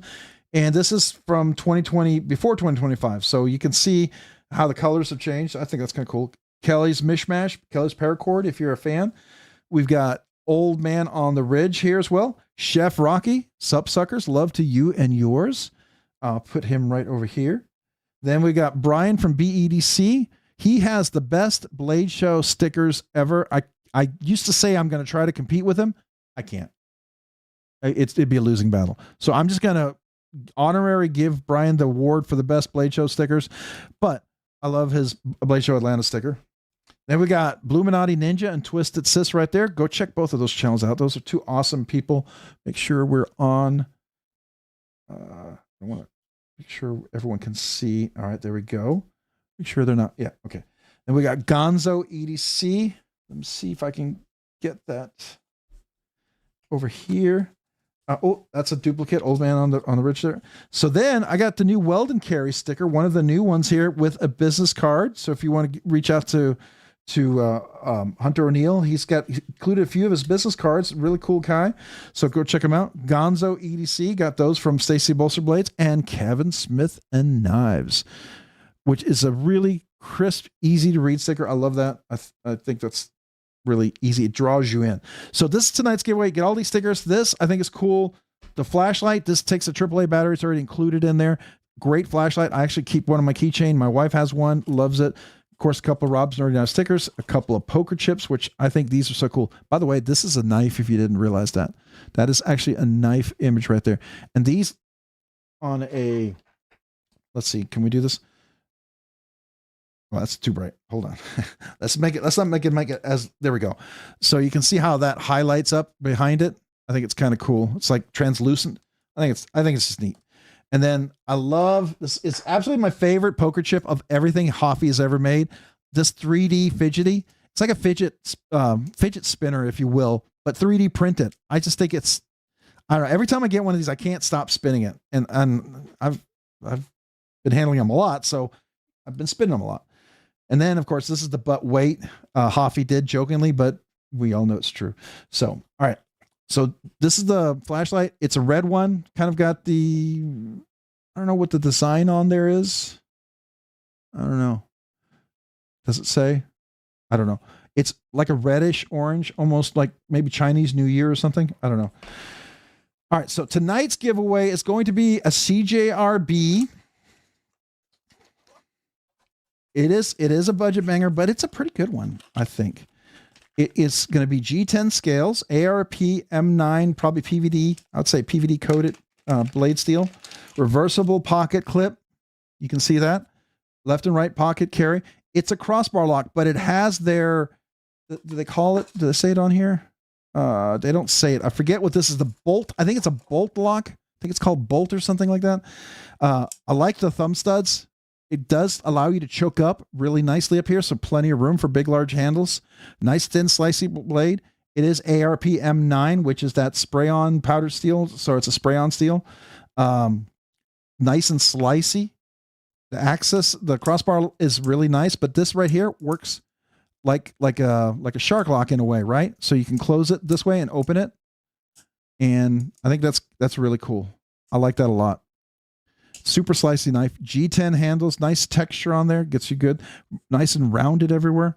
And this is from 2020, before 2025. So you can see how the colors have changed. I think that's kind of cool. Kelly's Mishmash, Kelly's Paracord, if you're a fan. We've got Old Man on the Ridge here as well. Chef Rocky, Sup Suckers, love to you and yours. I'll put him right over here. Then we got Brian from BEDC. He has the best Blade Show stickers ever. I used to say I'm going to try to compete with him. I can't. It'd be a losing battle. So I'm just going to honorary give Brian the award for the best Blade Show stickers. But I love his Blade Show Atlanta sticker. Then we got Bluminati Ninja and Twisted Sis right there. Go check both of those channels out. Those are two awesome people. Make sure we're on. I want to make sure everyone can see. All right, there we go. Make sure they're not. Yeah, okay. Then we got Gonzo EDC. Let me see if I can get that over here. Oh, that's a duplicate. Old Man on the Ridge there. So then I got the new Weldon Carry sticker, one of the new ones here with a business card. So if you want to reach out to Hunter O'Neill, he included a few of his business cards. Really cool guy. So go check him out. Gonzo EDC got those from Stacy Bolster Blades and Kevin Smith and Knives, which is a really crisp, easy to read sticker. I love that. I think that's really easy. It draws you in. So this is tonight's giveaway. Get all these stickers. This I think is cool. The flashlight, this takes a AAA battery. It's already included in there. Great flashlight. I actually keep one on my keychain. My wife has one, loves it. Of course, a couple of Rob's Nerdy Knife stickers, a couple of poker chips, which I think these are so cool. By the way, this is a knife if you didn't realize that. That is actually a knife image right there. And these on a, let's see, can we do this? Well, that's too bright. Hold on. Let's not make it as, there we go. So you can see how that highlights up behind it. I think it's kind of cool. It's like translucent. I think it's just neat. And then I love this. It's absolutely my favorite poker chip of everything Hoffy has ever made. This 3D fidgety. It's like a fidget spinner, if you will, but 3D printed. I just think it's, I don't know. Every time I get one of these, I can't stop spinning it. And I've been handling them a lot. So I've been spinning them a lot. And then of course, this is the butt weight Hoffy did jokingly, but we all know it's true. So, all right. So this is the flashlight. It's a red one. Kind of got the, I don't know what the design on there is. I don't know. Does it say? I don't know. It's like a reddish orange, almost like maybe Chinese New Year or something. I don't know. All right. So tonight's giveaway is going to be a CJRB. It is a budget banger, but it's a pretty good one, I think. It is going to be G10 scales, ARP M9, probably PVD. I would say PVD coated. blade steel. Reversible pocket clip. You can see that. Left and right pocket carry. It's a crossbar lock, but it has their, do they call it? Do they say it on here? They don't say it. I forget what this is. The bolt. I think it's a bolt lock. I think it's called bolt or something like that. I like the thumb studs. It does allow you to choke up really nicely up here, so plenty of room for big, large handles. Nice, thin, slicey blade. It is ARP M9, which is that spray-on powder steel, so it's a spray-on steel. Nice and slicey. The axis, the crossbar is really nice, but this right here works like a shark lock in a way, right? So you can close it this way and open it, and I think that's really cool. I like that a lot. Super slicey knife, G10 handles, nice texture on there, gets you good, nice and rounded everywhere.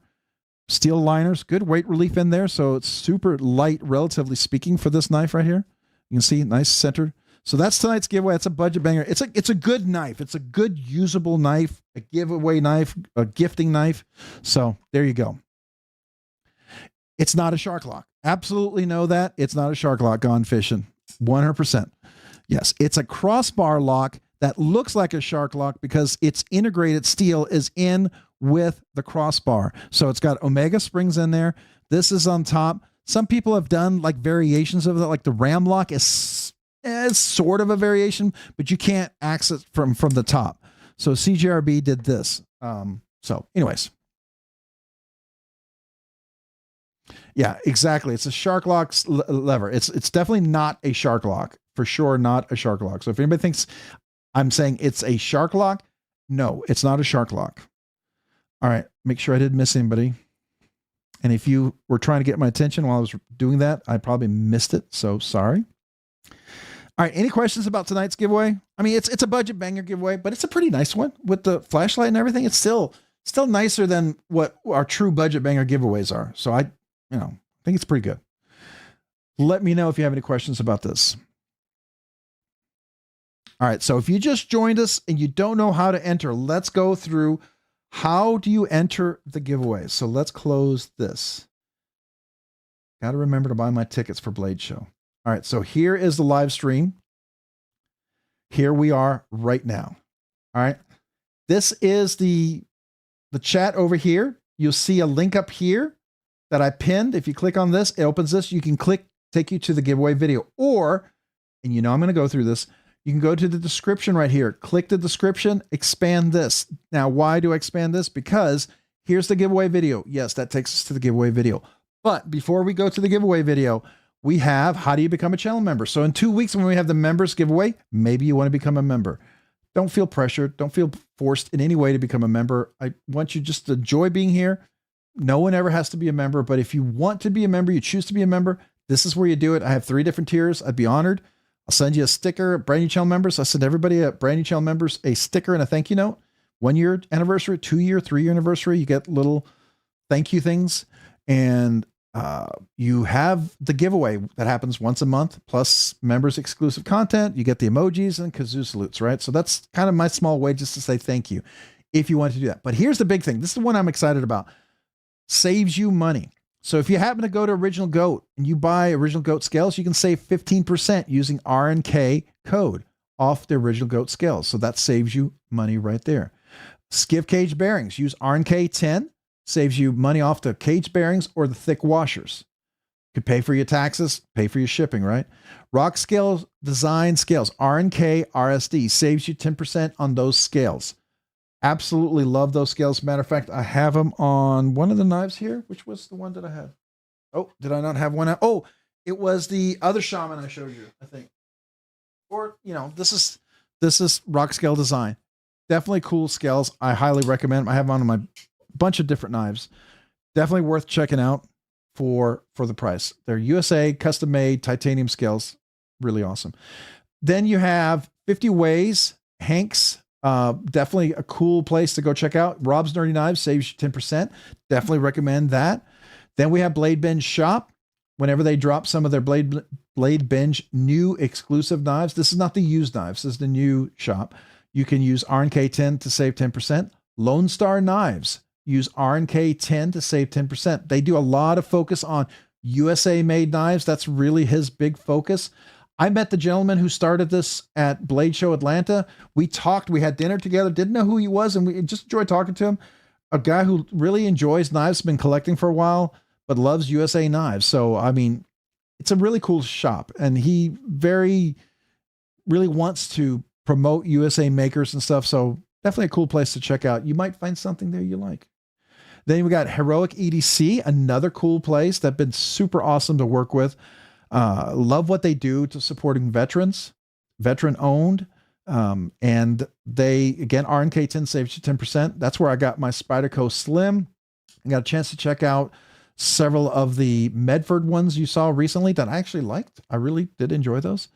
Steel liners, good weight relief in there, so it's super light, relatively speaking, for this knife right here. You can see nice center. So that's tonight's giveaway. It's a budget banger. It's a good knife. It's a good usable knife, a giveaway knife, a gifting knife. So there you go. It's not a shark lock. Absolutely know that. It's not a shark lock gone fishing. 100%. Yes, it's a crossbar lock that looks like a shark lock because its integrated steel is in with the crossbar. So it's got Omega springs in there. This is on top. Some people have done like variations of that, like the ram lock is sort of a variation, but you can't access from the top. So CGRB did this. So anyways. Yeah, exactly. It's a shark lock lever. It's definitely not a shark lock. For sure, not a shark lock. So if anybody thinks I'm saying it's a shark lock, no, it's not a shark lock. All right, make sure I didn't miss anybody. And if you were trying to get my attention while I was doing that, I probably missed it, so sorry. All right, any questions about tonight's giveaway? I mean, it's a budget banger giveaway, but it's a pretty nice one with the flashlight and everything. It's still nicer than what our true budget banger giveaways are. So I think it's pretty good. Let me know if you have any questions about this. All right, so if you just joined us and you don't know how to enter, let's go through how do you enter the giveaway. So let's close this. Got to remember to buy my tickets for Blade Show. All right, so here is the live stream. Here we are right now. All right, this is the chat over here. You'll see a link up here that I pinned. If you click on this, it opens this. You can take you to the giveaway video, or, and I'm going to go through this, you can go to the description right here, click the description, expand this. Now, why do I expand this? Because here's the giveaway video. Yes, that takes us to the giveaway video. But before we go to the giveaway video, we have how do you become a channel member? So in 2 weeks when we have the members giveaway, maybe you want to become a member. Don't feel pressured. Don't feel forced in any way to become a member. I want you just to enjoy being here. No one ever has to be a member, but if you want to be a member, you choose to be a member, this is where you do it. I have 3 different tiers. I'd be honored. I'll send you a sticker, brand new channel members. I send everybody at brand new channel members a sticker and a thank you note. 1 year anniversary, 2 year, 3 year anniversary. You get little thank you things. And you have the giveaway that happens once a month, plus members exclusive content. You get the emojis and kazoo salutes, right? So that's kind of my small way just to say thank you if you want to do that. But here's the big thing. This is the one I'm excited about. Saves you money. So if you happen to go to Original Goat and you buy Original Goat scales, you can save 15% using RNK code off the Original Goat scales. So that saves you money right there. Skiff Caged Bearings, use RNK10, saves you money off the cage bearings or the thick washers. You could pay for your taxes, pay for your shipping, right? Rockscale Design scales, RNKRSD, saves you 10% on those scales. Absolutely love those scales. Matter of fact, I have them on one of the knives here. Which was the one that I had? Oh, did I not have one? Oh, it was the other shaman I showed you, I think. Or, this is Rockscale Design. Definitely cool scales. I highly recommend them. I have them on my bunch of different knives. Definitely worth checking out for the price. They're USA custom made titanium scales. Really awesome. Then you have 50 Ways, Hanks. Definitely a cool place to go check out. Rob's Nerdy Knives saves you 10%. Definitely recommend that. Then we have BladeBinge Shop. Whenever they drop some of their BladeBinge new exclusive knives, this is not the used knives. This is the new shop. You can use RNK10 to save 10%. Lone Star Knives, use RNK10 to save 10%. They do a lot of focus on USA made knives. That's really his big focus. I met the gentleman who started this at Blade Show Atlanta. We talked, we had dinner together, didn't know who he was, and we just enjoyed talking to him. A guy who really enjoys knives, been collecting for a while, but loves USA knives. So, I mean, it's a really cool shop, and he really wants to promote USA makers and stuff. So definitely a cool place to check out. You might find something there you like. Then we got Heroic EDC, another cool place that's been super awesome to work with. Love what they do to supporting veterans, veteran owned. And they, again, RNK10 saves you 10%. That's where I got my Spyderco Slim. I got a chance to check out several of the Medford ones you saw recently that I actually liked. I really did enjoy those,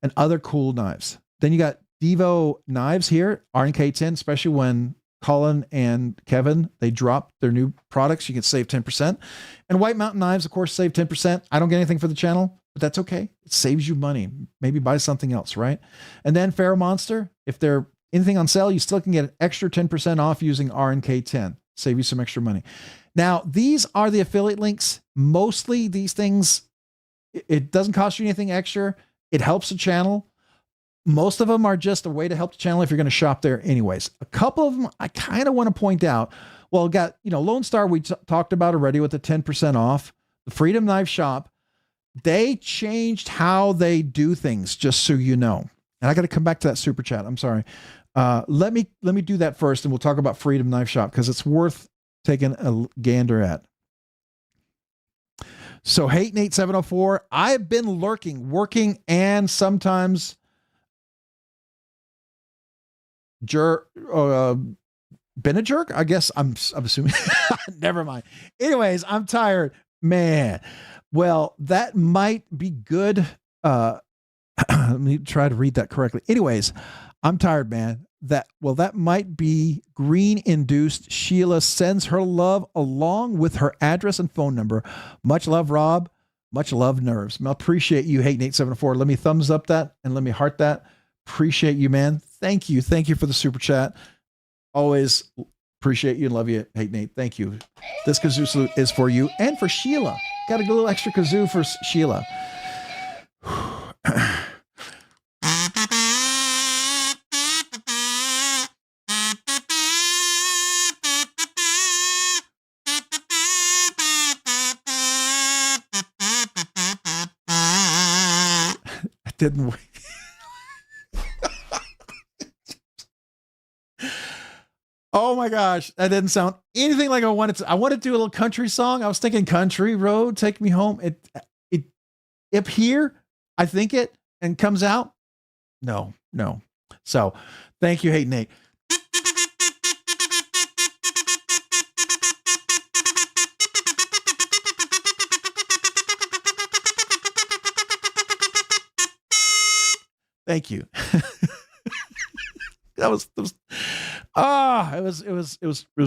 and other cool knives. Then you got Divo Knives here, RNK10, especially when Colin and Kevin, they drop their new products, you can save 10%. And White Mountain Knives, of course, save 10%. I don't get anything for the channel, but that's okay. It saves you money. Maybe buy something else, right? And then Pharaoh Monster, if they're anything on sale, you still can get an extra 10% off using RNK10. Save you some extra money. Now, these are the affiliate links. Mostly these things, it doesn't cost you anything extra. It helps the channel. Most of them are just a way to help the channel if you're going to shop there anyways. A couple of them I kind of want to point out. Well, got, Lone Star we talked about already with the 10% off. The Freedom Knife Shop, they changed how they do things, just so you know. And I got to come back to that super chat. I'm sorry. Let me do that first, and we'll talk about Freedom Knife Shop because it's worth taking a gander at. So Hate Nate 704, I've been lurking, working, and sometimes been a jerk, I guess. I'm assuming. Never mind. Anyways, I'm tired, man. Well, that might be good. Let me try to read that correctly. Anyways, I'm tired, man. That might be green induced. Sheila sends her love along with her address and phone number. Much love, Rob. Much love, Nerves. I appreciate you, Hate Nate 704. Let me thumbs up that and let me heart that. Appreciate you, man. Thank you. Thank you for the super chat. Always appreciate you and love you, Hate Nate. Thank you. This kazoo salute is for you and for Sheila. Got a little extra kazoo for Sheila. Didn't we? Oh my gosh, that didn't sound anything like I wanted to. I wanted to do a little country song. I was thinking Country Road, Take Me Home. It up here, I think it, and comes out. No. So thank you, Hate Nate. Thank you. It was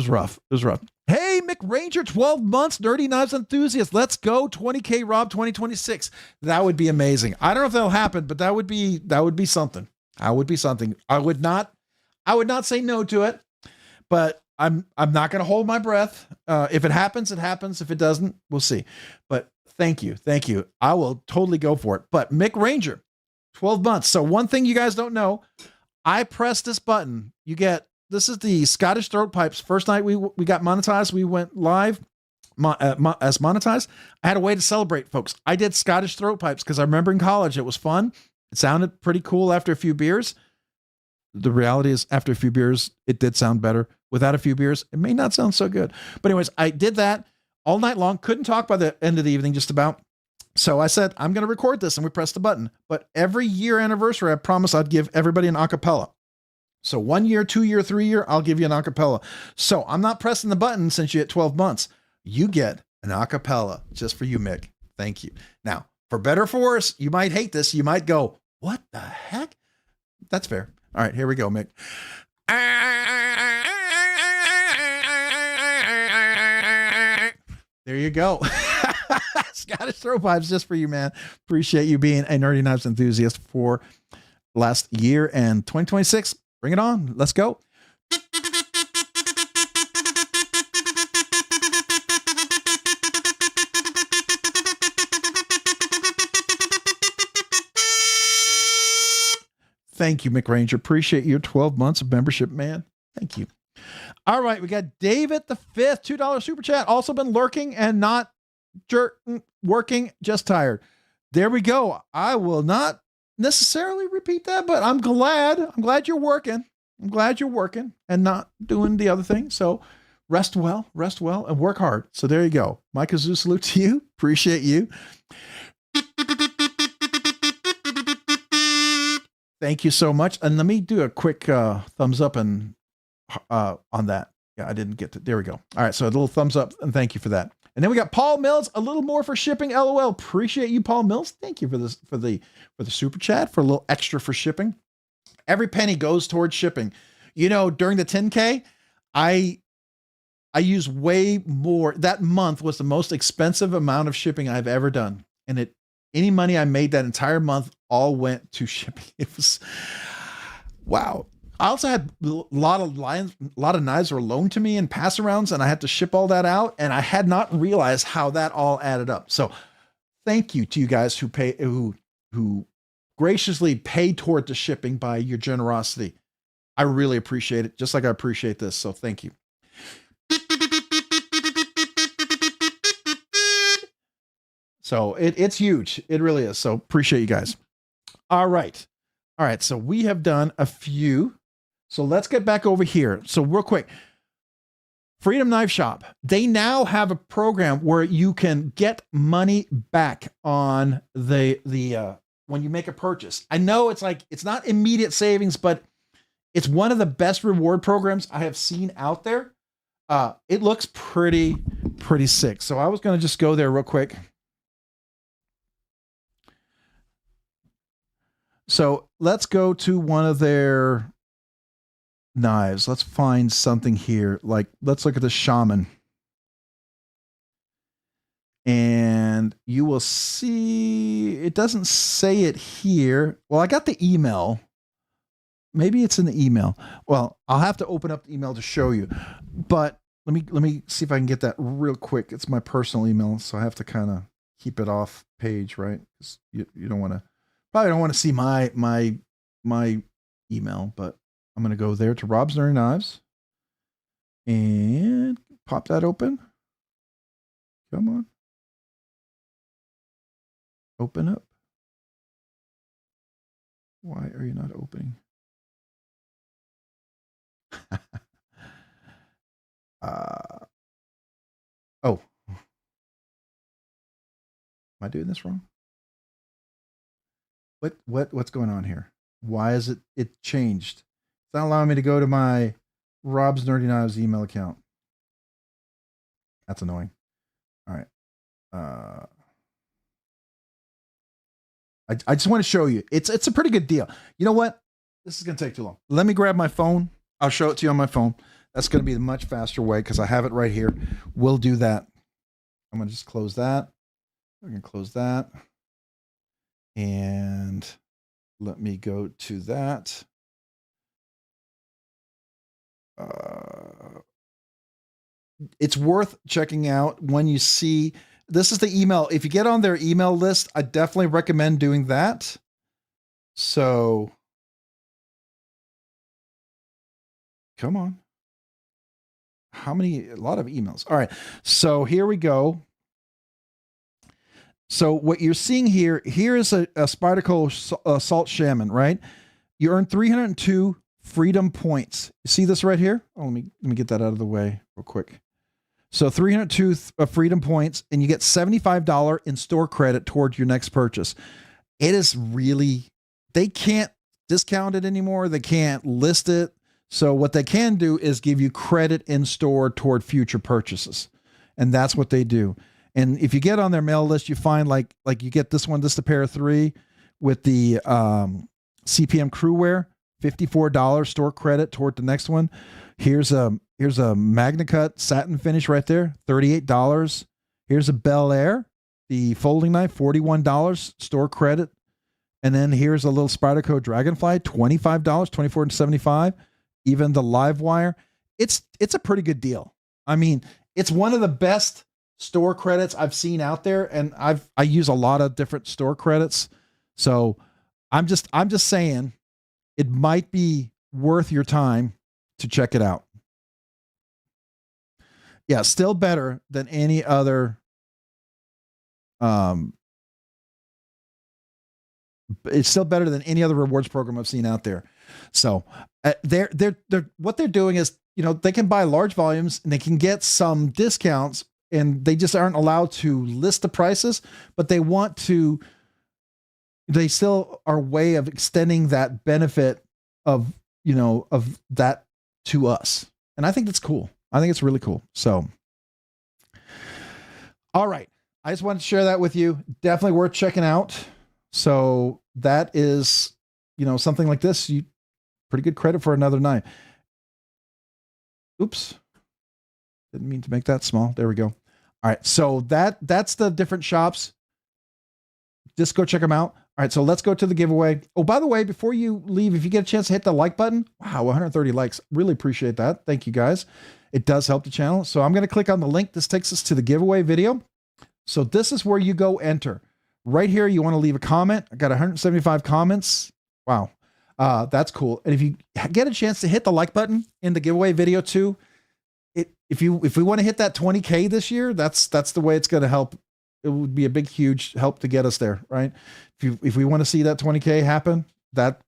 rough. It was rough. Hey, McRanger, 12 months, Nerdy Knives Enthusiast. Let's go. 20K Rob 2026. That would be amazing. I don't know if that'll happen, but that would be something. I would not say no to it, but I'm not going to hold my breath. If it happens, it happens. If it doesn't, we'll see. But thank you. I will totally go for it. But McRanger, 12 months. So one thing you guys don't know, I press this button. This is the Scottish throat pipes. First night we got monetized. We went live as monetized. I had a way to celebrate, folks. I did Scottish throat pipes because I remember in college it was fun. It sounded pretty cool after a few beers. The reality is after a few beers, it did sound better. Without a few beers, it may not sound so good. But anyways, I did that all night long. Couldn't talk by the end of the evening just about. So I said, I'm going to record this, and we pressed the button. But every year anniversary, I promised I'd give everybody an acapella. So 1 year, 2 year, 3 year, I'll give you an acapella. So I'm not pressing the button since you hit 12 months. You get an acapella just for you, Mick. Thank you. Now, for better or for worse, you might hate this. You might go, what the heck? That's fair. All right, here we go, Mick. There you go. Scottish throw pipes just for you, man. Appreciate you being a Nerdy Knives enthusiast for last year and 2026. Bring it on. Let's go. Thank you, McRanger. Appreciate your 12 months of membership, man. Thank you. All right, we got David the Fifth, $2 super chat. Also been lurking and not working, just tired. There we go. I will not necessarily repeat that, but I'm glad you're working. I'm glad you're working and not doing the other thing. So rest well, and work hard. So there you go. My kazoo salute to you. Appreciate you. Thank you so much. And let me do a quick thumbs up and on that. Yeah, I didn't get to. There we go. All right, so a little thumbs up and thank you for that. And then we got Paul Mills, a little more for shipping. LOL. Appreciate you, Paul Mills. Thank you for this, for the super chat, for a little extra for shipping. Every penny goes towards shipping. You know, during the 10K, I use way more. That month was the most expensive amount of shipping I've ever done. And any money I made that entire month all went to shipping. It was, wow. I also had a lot of knives were loaned to me in pass arounds, and I had to ship all that out. And I had not realized how that all added up. So thank you to you guys who graciously pay toward the shipping by your generosity. I really appreciate it, just like I appreciate this. So thank you. So it's huge. It really is. So appreciate you guys. All right. So we have done a few. So let's get back over here. So real quick, Freedom Knife Shop. They now have a program where you can get money back on the when you make a purchase. I know it's not immediate savings, but it's one of the best reward programs I have seen out there. It looks pretty sick. So I was going to just go there real quick. So let's go to one of their knives. Let's find something here. Like, let's look at the Shaman. And you will see, it doesn't say it here. Well, I got the email. Maybe it's in the email. Well, I'll have to open up the email to show you. But let me see if I can get that real quick. It's my personal email, so I have to kind of keep it off page, right? Because you don't want to, probably don't want to see my email, but I'm going to go there to Rob's Nerdy Knives and pop that open. Come on. Open up. Why are you not opening? Oh. Am I doing this wrong? What's going on here? Why is it changed? It's not allowing me to go to my Rob's Nerdy Knives email account. That's annoying. All right. I just want to show you. It's a pretty good deal. You know what? This is going to take too long. Let me grab my phone. I'll show it to you on my phone. That's going to be the much faster way because I have it right here. We'll do that. I'm going to just close that. We're going to close that. And let me go to that. It's worth checking out when you see, this is the email. If you get on their email list, I definitely recommend doing that. So come on. A lot of emails. All right. So here we go. So what you're seeing here is a Spyderco Salt Shaman, right? You earn 302 freedom points. You see this right here? Oh, let me get that out of the way real quick. So 302 freedom points, and you get $75 in store credit towards your next purchase. It is really, they can't discount it anymore. They can't list it. So what they can do is give you credit in store toward future purchases. And that's what they do. And if you get on their mail list, you find like you get this one, this is the pair of 3 with the CPM crew wear, $54 store credit toward the next one. Here's a Magna Cut satin finish right there, $38. Here's a Bel Air, the folding knife, $41 store credit. And then here's a little Spyderco Dragonfly, $25, $24.75. Even the live wire. It's a pretty good deal. I mean, it's one of the best store credits I've seen out there, and I use a lot of different store credits. So I'm just saying, it might be worth your time to check it out. Yeah, still better than any other it's still better than any other rewards program I've seen out there. So they're what they're doing is, you know, they can buy large volumes and they can get some discounts, and they just aren't allowed to list the prices, but they want to, they still are a way of extending that benefit of, you know, of that to us. And I think that's cool. I think it's really cool. So, all right. I just wanted to share that with you. Definitely worth checking out. So that is, you know, something like this, you pretty good credit for another knife. Oops. Didn't mean to make that small. There we go. All right. So that's the different shops. Just go check them out. All right. So let's go to the giveaway. Oh, by the way, before you leave, if you get a chance to hit the like button, wow, 130 likes. Really appreciate that. Thank you guys. It does help the channel. So I'm going to click on the link. This takes us to the giveaway video. So this is where you go enter. Right here, you want to leave a comment. I got 175 comments. Wow. That's cool. And if you get a chance to hit the like button in the giveaway video too, if we want to hit that 20K this year, that's the way it's going to help. It would be a big, huge help to get us there, right? If we want to see that 20K happen, that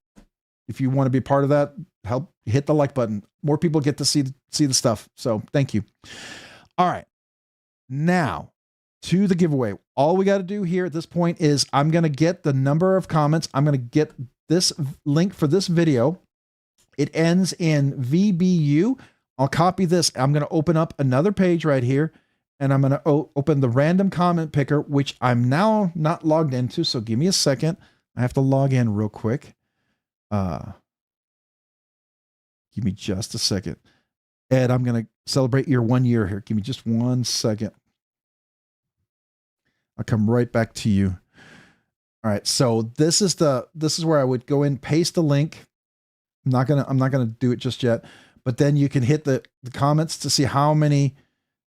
if you want to be part of that, help hit the like button. More people get to see the stuff. So thank you. All right. Now to the giveaway. All we got to do here at this point is I'm going to get the number of comments. I'm going to get this link for this video. It ends in VBU. I'll copy this. I'm going to open up another page right here, and I'm going to open the random comment picker, which I'm now not logged into. So give me a second. I have to log in real quick. Give me just a second. Ed, I'm going to celebrate your 1 year here. Give me just 1 second. I'll come right back to you. All right. So this is where I would go in, paste the link. I'm not going to do it just yet, but then you can hit the comments to see how many.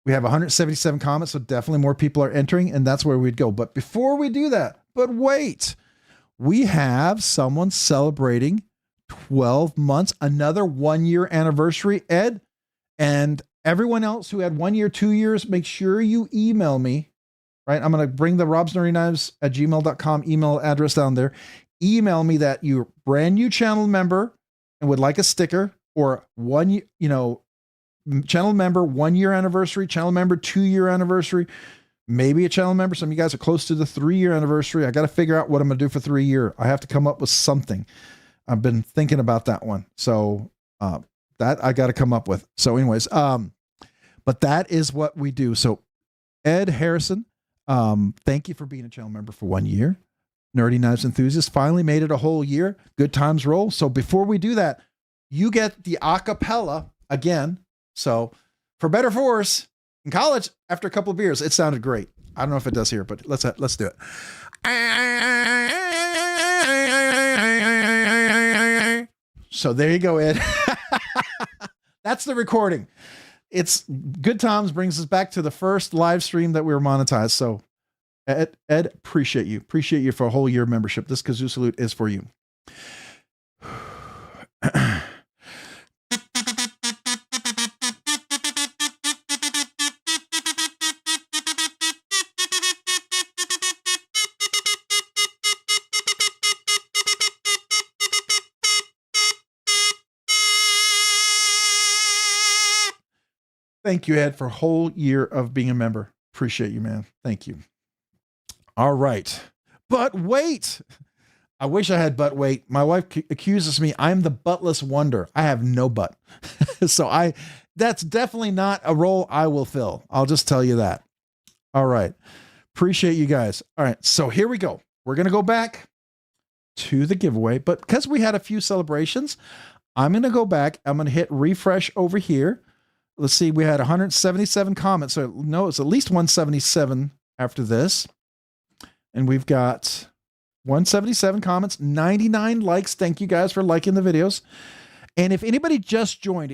We have 177 comments. So definitely more people are entering, and that's where we'd go. But before we do that, but wait, we have someone celebrating 12 months, another 1 year anniversary, Ed, and everyone else who had 1 year, 2 years, make sure you email me. Right, I'm going to bring the robsnerdyknives@gmail.com email address down there. Email me that you're brand new channel member and would like a sticker, or channel member 1 year anniversary, channel member 2 year anniversary, maybe a channel member. Some of you guys are close to the 3 year anniversary. I got to figure out what I'm going to do for 3 year. I have to come up with something. I've been thinking about that one. So that I got to come up with. So anyways, but that is what we do. So Ed Harrison, thank you for being a channel member for 1 year. Nerdy Knives Enthusiast finally made it a whole year. Good times roll. So before we do that, you get the acapella again. So for better or for worse, in college, after a couple of beers, it sounded great. I don't know if it does here, but let's do it. So there you go, Ed. That's the recording. It's good times, brings us back to the first live stream that we were monetized. So Ed, appreciate you for a whole year membership. This kazoo salute is for you. Thank you, Ed, for a whole year of being a member. Appreciate you, man. Thank you. All right. But wait, I wish I had butt weight. My wife accuses me I'm the buttless wonder. I have no butt. So that's definitely not a role I will fill. I'll just tell you that. All right. Appreciate you guys. All right. So here we go. We're going to go back to the giveaway, but because we had a few celebrations, I'm going to go back. I'm going to hit refresh over here. Let's see, we had 177 comments. So no, it's at least 177 after this. And we've got 177 comments, 99 likes. Thank you guys for liking the videos. And if anybody just joined,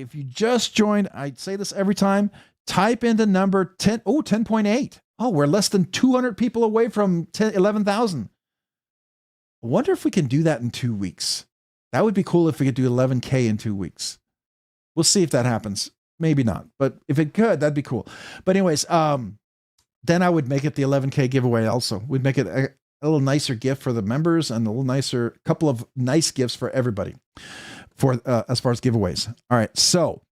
I say this every time, type in the number 10. Oh, 10.8. Oh, we're less than 200 people away from 11,000. I wonder if we can do that in 2 weeks. That would be cool if we could do 11K in 2 weeks. We'll see if that happens. Maybe not, but if it could, that'd be cool. But anyways, then I would make it the 11K giveaway also. We'd make it a little nicer gift for the members and a little nicer, couple of nice gifts for everybody for as far as giveaways. All right, so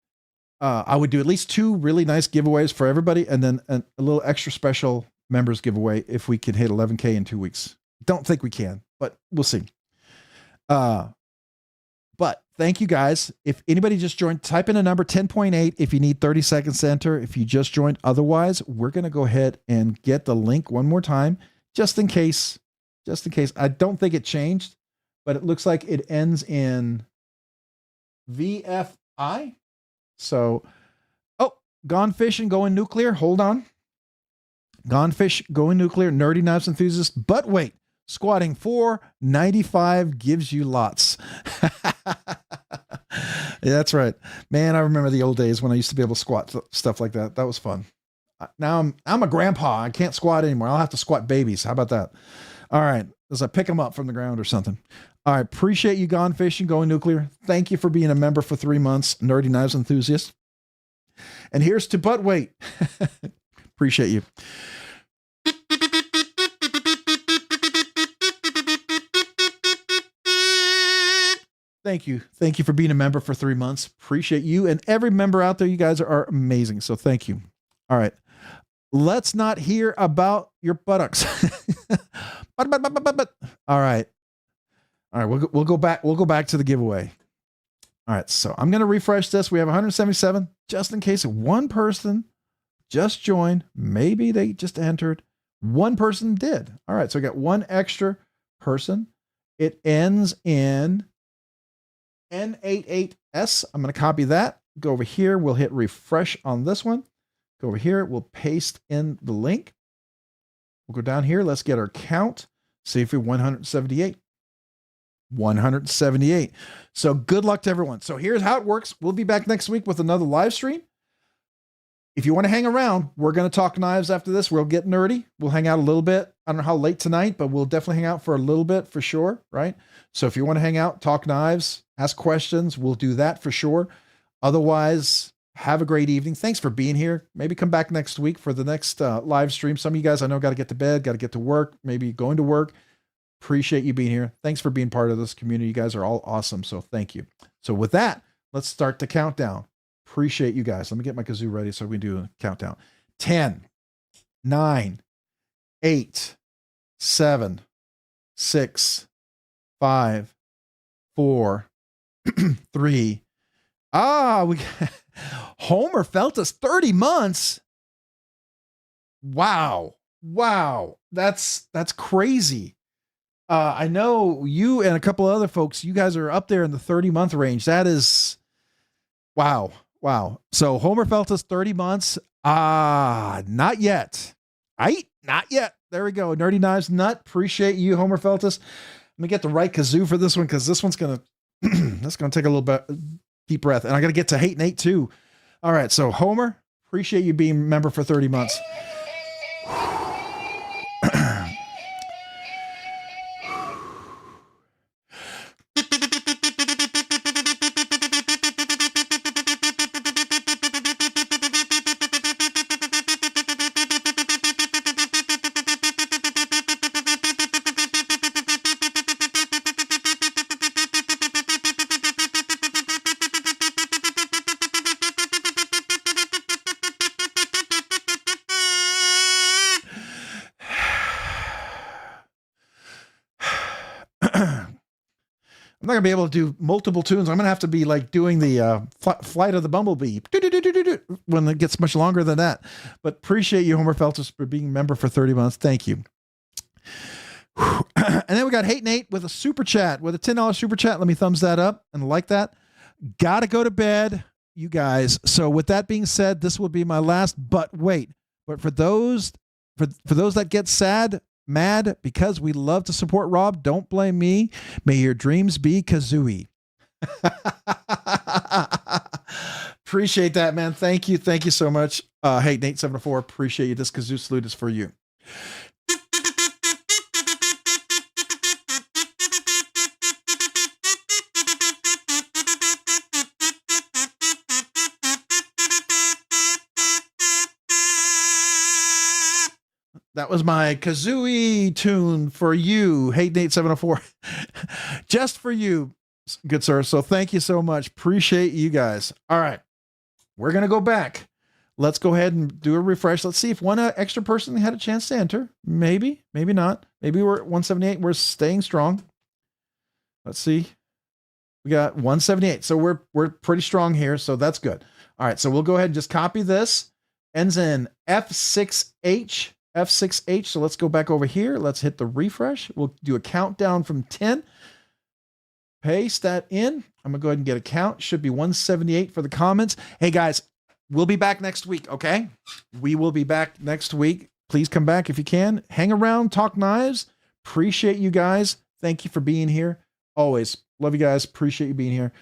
I would do at least 2 really nice giveaways for everybody, and then a little extra special members giveaway if we could hit 11K in 2 weeks. Don't think we can, but we'll see. But thank you guys. If anybody just joined, type in a number 10.8 if you need 30 seconds to enter. If you just joined, otherwise, we're going to go ahead and get the link one more time, just in case. Just in case. I don't think it changed, but it looks like it ends in VFI. So, oh, Gone Fishing Going Nuclear. Hold on. Gone Fish Going Nuclear, Nerdy Knives Enthusiast. But wait, squatting 495 gives you lots. Yeah, that's right, man. I remember the old days when I used to be able to squat stuff like that. That was fun. Now I'm a grandpa. I can't squat anymore. I'll have to squat babies. How about that? All right, as I pick them up from the ground or something. All right, appreciate you, Gone Fishing Going Nuclear. Thank you for being a member for 3 months, Nerdy Knives Enthusiast. And here's to But Wait. Appreciate you. Thank you. Thank you for being a member for 3 months. Appreciate you and every member out there. You guys are amazing. So thank you. All right. Let's not hear about your buttocks. All right. All right. We'll go back. We'll go back to the giveaway. All right. So I'm going to refresh this. We have 177 just in case one person just joined. Maybe they just entered. One person did. All right. So I got one extra person. It ends in N88S. I'm going to copy that. Go over here. We'll hit refresh on this one. Go over here. We'll paste in the link. We'll go down here. Let's get our count. See if we're 178. 178. So good luck to everyone. So here's how it works. We'll be back next week with another live stream. If you want to hang around, we're going to talk knives after this. We'll get nerdy. We'll hang out a little bit. I don't know how late tonight, but we'll definitely hang out for a little bit for sure, right? So if you want to hang out, talk knives, ask questions, we'll do that for sure. Otherwise, have a great evening. Thanks for being here. Maybe come back next week for the next live stream. Some of you guys I know got to get to bed, got to get to work, maybe going to work. Appreciate you being here. Thanks for being part of this community. You guys are all awesome. So thank you. So with that, let's start the countdown. Appreciate you guys. Let me get my kazoo ready so we can do a countdown. 10, 9, 8, 7, 6, 5, 4, 3. We Homer Feltus 30 months. Wow. That's crazy. I know you and a couple of other folks, you guys are up there in the 30-month range. That is wow. So Homer Feltus 30 months. Not yet. Not yet. There we go. Nerdy Knives Nut. Appreciate you, Homer Feltus. Let me get the right kazoo for this one because this one's gonna that's gonna take a little bit deep breath. And I gotta get to Hate Nate too. All right, so Homer, appreciate you being a member for 30 months. I'm not gonna be able to do multiple tunes. I'm gonna have to be like doing the Flight of the Bumblebee when it gets much longer than that. But appreciate you, Homer Feltus, for being a member for 30 months. Thank you. And then we got Hate Nate with a super chat, with a $10 super chat. Let me thumbs that up and like that. Gotta go to bed, you guys. So with that being said, this will be my last. But wait, but for those that get mad because we love to support Rob, don't blame me. May your dreams be kazooie. Appreciate that, man. Thank you so much. Hey, Nate704, appreciate you. This kazoo salute is for you. That was my kazooie tune for you. Hey, Nate 704. Just for you, good sir. So thank you so much. Appreciate you guys. All right. We're going to go back. Let's go ahead and do a refresh. Let's see if one extra person had a chance to enter. Maybe, maybe not. Maybe we're at 178. We're staying strong. Let's see. We got 178. So we're pretty strong here. So that's good. All right. So we'll go ahead and just copy this. Ends in F6H. F6H. So let's go back over here. Let's hit the refresh. We'll do a countdown from 10. Paste that in. I'm going to go ahead and get a count. Should be 178 for the comments. Hey, guys, we'll be back next week, okay? We will be back next week. Please come back if you can. Hang around, talk knives. Appreciate you guys. Thank you for being here. Always. Love you guys. Appreciate you being here.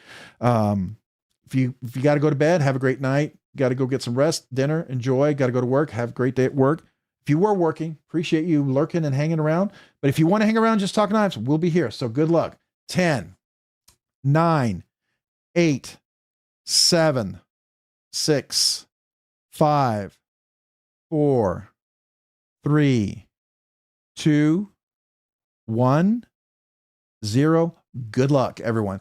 If you got to go to bed, have a great night. Got to go get some rest, dinner, enjoy. Got to go to work. Have a great day at work. If you were working, appreciate you lurking and hanging around. But if you want to hang around, just talk knives, we'll be here. So good luck. 10, 9, 8, 7, 6, 5, 4, 3, 2, 1, 0. Good luck, everyone.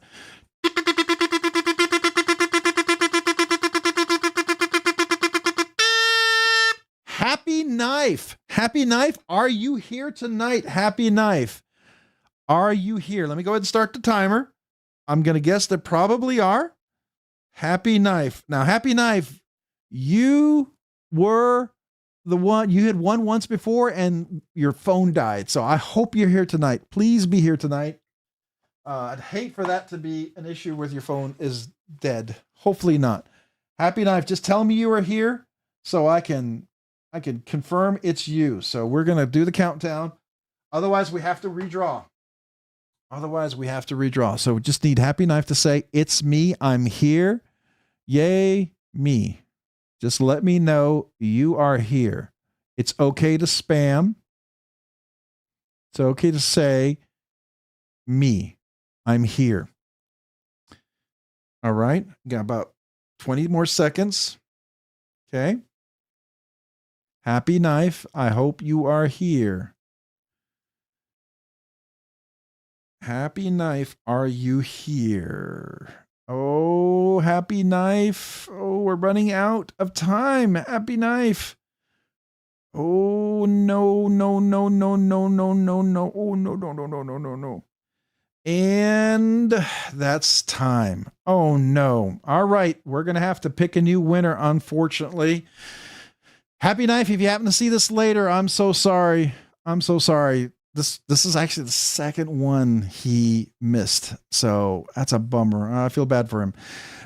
Happy Knife. Happy Knife. Are you here tonight? Happy Knife. Are you here? Let me go ahead and start the timer. I'm going to guess that probably are. Happy Knife. Now, Happy Knife, you were the one, you had won once before and your phone died. So I hope you're here tonight. Please be here tonight. I'd hate for that to be an issue with your phone is dead. Hopefully not. Happy Knife, just tell me you are here so I can confirm it's you. So we're going to do the countdown. Otherwise, we have to redraw. So we just need Happy Knife to say, it's me. I'm here. Yay, me. Just let me know you are here. It's okay to spam. It's okay to say, me. I'm here. All right. Got about 20 more seconds. Okay. Happy Knife, I hope you are here. Happy Knife, are you here? Oh, Happy Knife. Oh, we're running out of time. Happy Knife. Oh, no, no, no, no, no, no, no, no. Oh, no, no, no, no, no, no, no. And that's time. Oh, no. All right. We're going to have to pick a new winner, unfortunately. Happy Knife, if you happen to see this later, I'm so sorry. I'm so sorry. This is actually the second one he missed. So that's a bummer. I feel bad for him.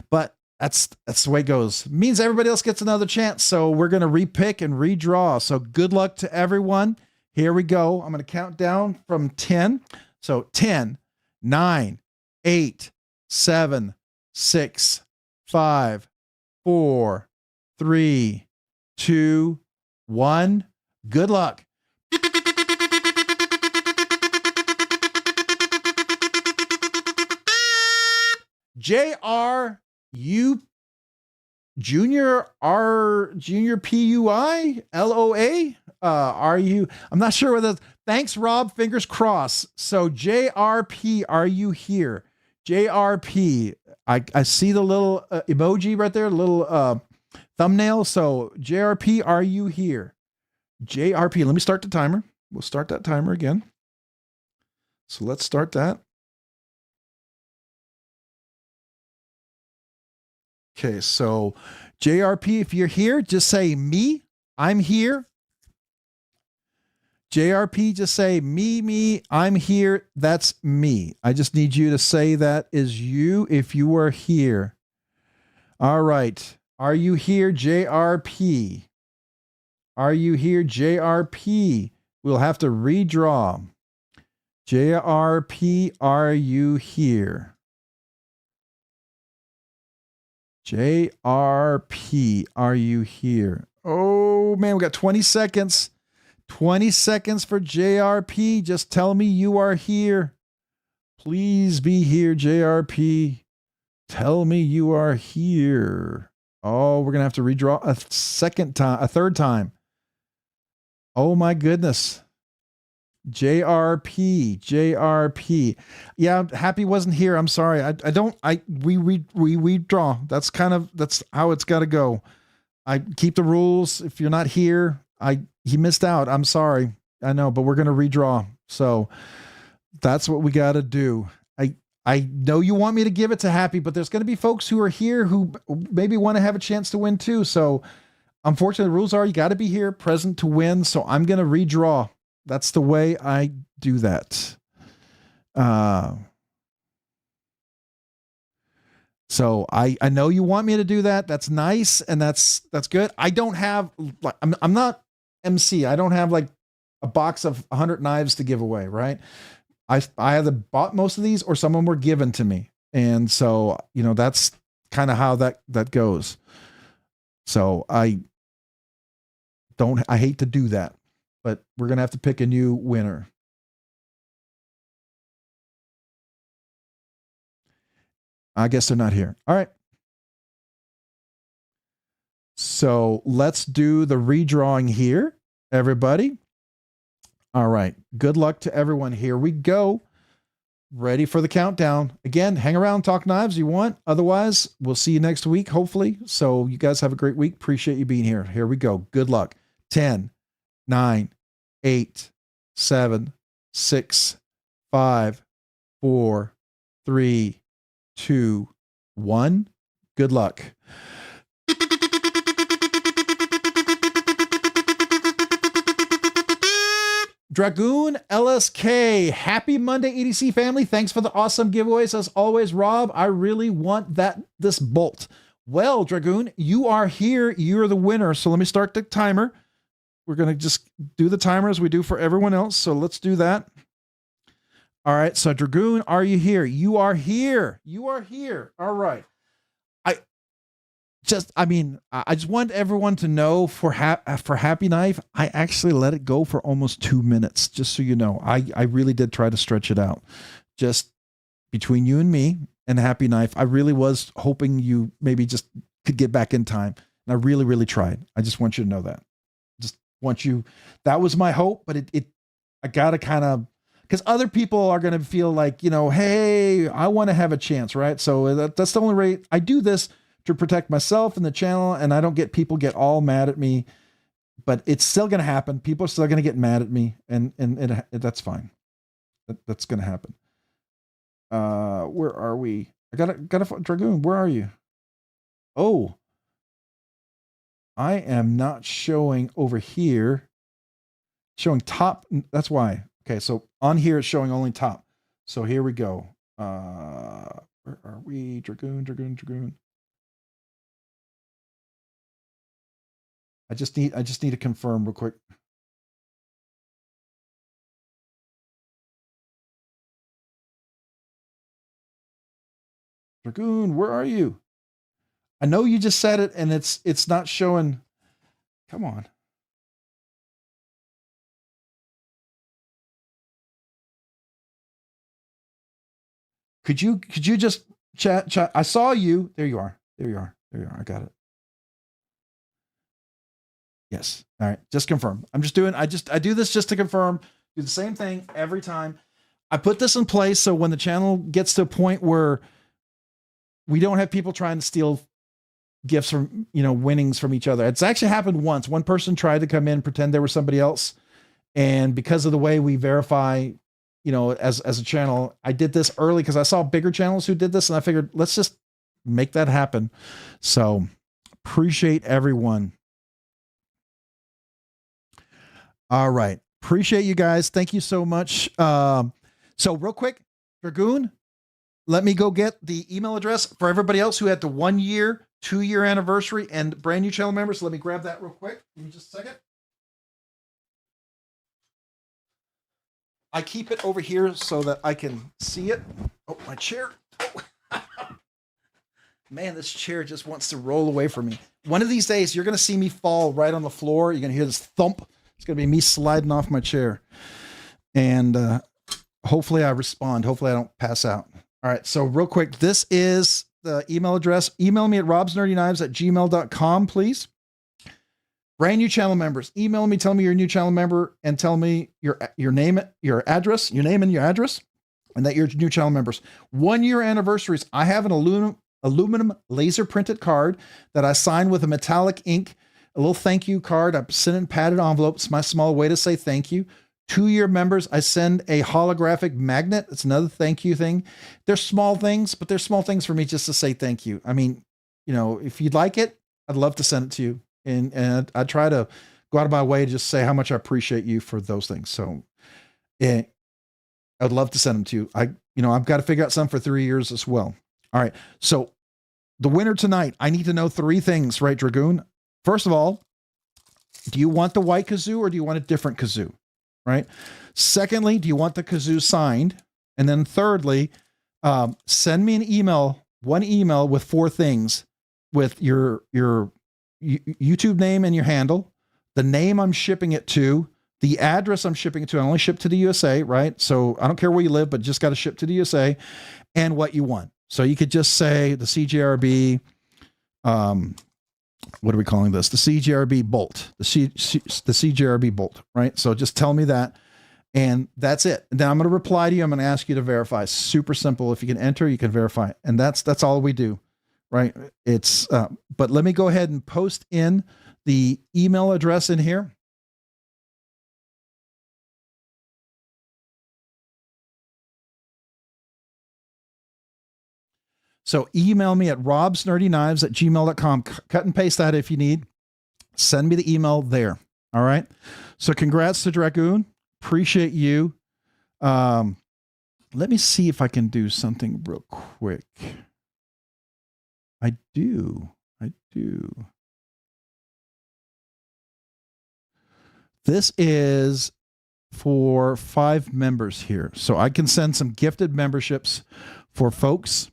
But that's the way it goes. It means everybody else gets another chance. So we're going to repick and redraw. So good luck to everyone. Here we go. I'm going to count down from 10. So 10, 9, 8, 7, 6, 5, 4, 3, 2, 1. Good luck. JRU Junior R Junior PUI LOA RU. I'm not sure whether. Thanks, Rob. Fingers crossed. So JRP, are you here? JRP. I see the little emoji right there, little thumbnail. So JRP, are you here? JRP. Let me start the timer. We'll start that timer again. So let's start that. Okay, so JRP, if you're here, just say me. I'm here. JRP, just say me, I'm here. That's me. I just need you to say that is you if you are here. All right. Are you here, JRP? Are you here, JRP? We'll have to redraw. JRP, are you here? JRP, are you here? Oh, man, we got 20 seconds. 20 seconds for JRP. Just tell me you are here. Please be here, JRP. Tell me you are here. Oh, we're going to have to redraw a third time. Oh my goodness. JRP. Yeah, Happy wasn't here. I'm sorry. We withdraw. That's how it's got to go. I keep the rules. If you're not here, he missed out. I'm sorry. I know, but we're going to redraw. So that's what we got to do. I know you want me to give it to Happy, but there's going to be folks who are here who maybe want to have a chance to win too. So unfortunately, the rules are you got to be here present to win. So I'm going to redraw. That's the way I do that. So I know you want me to do that. That's nice. And that's good. I don't have, I'm not MC. I don't have like a box of 100 knives to give away. Right. I either bought most of these or some of them were given to me. And so, that's kind of how that goes. So I hate to do that, but we're going to have to pick a new winner. I guess they're not here. All right. So let's do the redrawing here, everybody. All right. Good luck to everyone. Here we go. Ready for the countdown. Again, hang around, talk knives you want. Otherwise, we'll see you next week, hopefully. So you guys have a great week. Appreciate you being here. Here we go. Good luck. 10, 9, 8, 7, 6, 5, 4, 3, 2, 1. Good luck. Dragoon LSK, happy Monday, EDC family. Thanks for the awesome giveaways. As always, Rob, I really want this bolt. Well, Dragoon, you are here. You're the winner. So let me start the timer. We're going to just do the timer as we do for everyone else. So let's do that. All right. So Dragoon, are you here? You are here. You are here. All right. I just want everyone to know for Happy Knife, I actually let it go for almost 2 minutes, just so you know. I really did try to stretch it out. Just between you and me and Happy Knife, I really was hoping you maybe just could get back in time. And I really, really tried. I just want you to know that. That was my hope, but I got to kind of, because other people are going to feel like, hey, I want to have a chance, right? So that's the only way I do this, to protect myself and the channel, and I don't get people get all mad at me, but it's still going to happen. People are still going to get mad at me, and that's fine. That's going to happen. Where are we? I got a Dragoon. Where are you? Oh, I am not showing over here. Showing top. That's why. Okay, so on here it's showing only top. So here we go. Where are we? Dragoon. I just need to confirm real quick. Dragoon, where are you? I know you just said it and it's not showing. Come on. Could you just chat? I saw you. There you are. I got it. Yes. All right. Just confirm. I do this just to confirm. Do the same thing every time. I put this in place so when the channel gets to a point where we don't have people trying to steal gifts from, winnings from each other. It's actually happened once. One person tried to come in, pretend they were somebody else. And because of the way we verify, as a channel, I did this early because I saw bigger channels who did this and I figured, let's just make that happen. So appreciate everyone. All right. Appreciate you guys. Thank you so much. So real quick, Dragoon, let me go get the email address for everybody else who had the 1 year, 2 year anniversary and brand new channel members. So let me grab that real quick. Give me just a second. I keep it over here so that I can see it. Oh, my chair. Oh. Man, this chair just wants to roll away from me. One of these days, you're going to see me fall right on the floor. You're going to hear this thump. It's going to be me sliding off my chair. And hopefully I respond. Hopefully I don't pass out. All right. So real quick, this is the email address. Email me at robsnerdyknives@gmail.com, please. Brand new channel members, email me, tell me you're a new channel member, and tell me your name, your address, your name and your address, and that you're new channel members. 1 year anniversaries. I have an aluminum laser printed card that I signed with a metallic ink, a little thank you card. I sent it in padded envelopes. My small way to say thank you. 2 year members, I send a holographic magnet. It's another thank you thing. They're small things, but they're small things for me just to say thank you. I mean, you know, if you'd like it, I'd love to send it to you. And I try to go out of my way to just say how much I appreciate you for those things. So I'd love to send them to you. I've got to figure out some for 3 years as well. All right. So the winner tonight, I need to know 3 things, right, Dragoon? First of all, do you want the white kazoo or do you want a different kazoo? Right. Secondly, do you want the kazoo signed? And then thirdly, send me an email, one email with 4 things, with your YouTube name and your handle, the name I'm shipping it to, the address I'm shipping it to. I only ship to the USA, right? So I don't care where you live, but just got to ship to the USA, and what you want. So you could just say the CGRB, what are we calling this? The CGRB bolt, the CGRB bolt, right? So just tell me that, and that's it. And then I'm going to reply to you. I'm going to ask you to verify. Super simple. If you can enter, you can verify. And that's all we do, right? It's, but let me go ahead and post in the email address in here. So email me at robsnerdyknives@gmail.com. Cut and paste that if you need. Send me the email there. All right. So congrats to Dragoon. Appreciate you. Let me see if I can do something real quick. I do. This is for 5 members here. So I can send some gifted memberships for folks.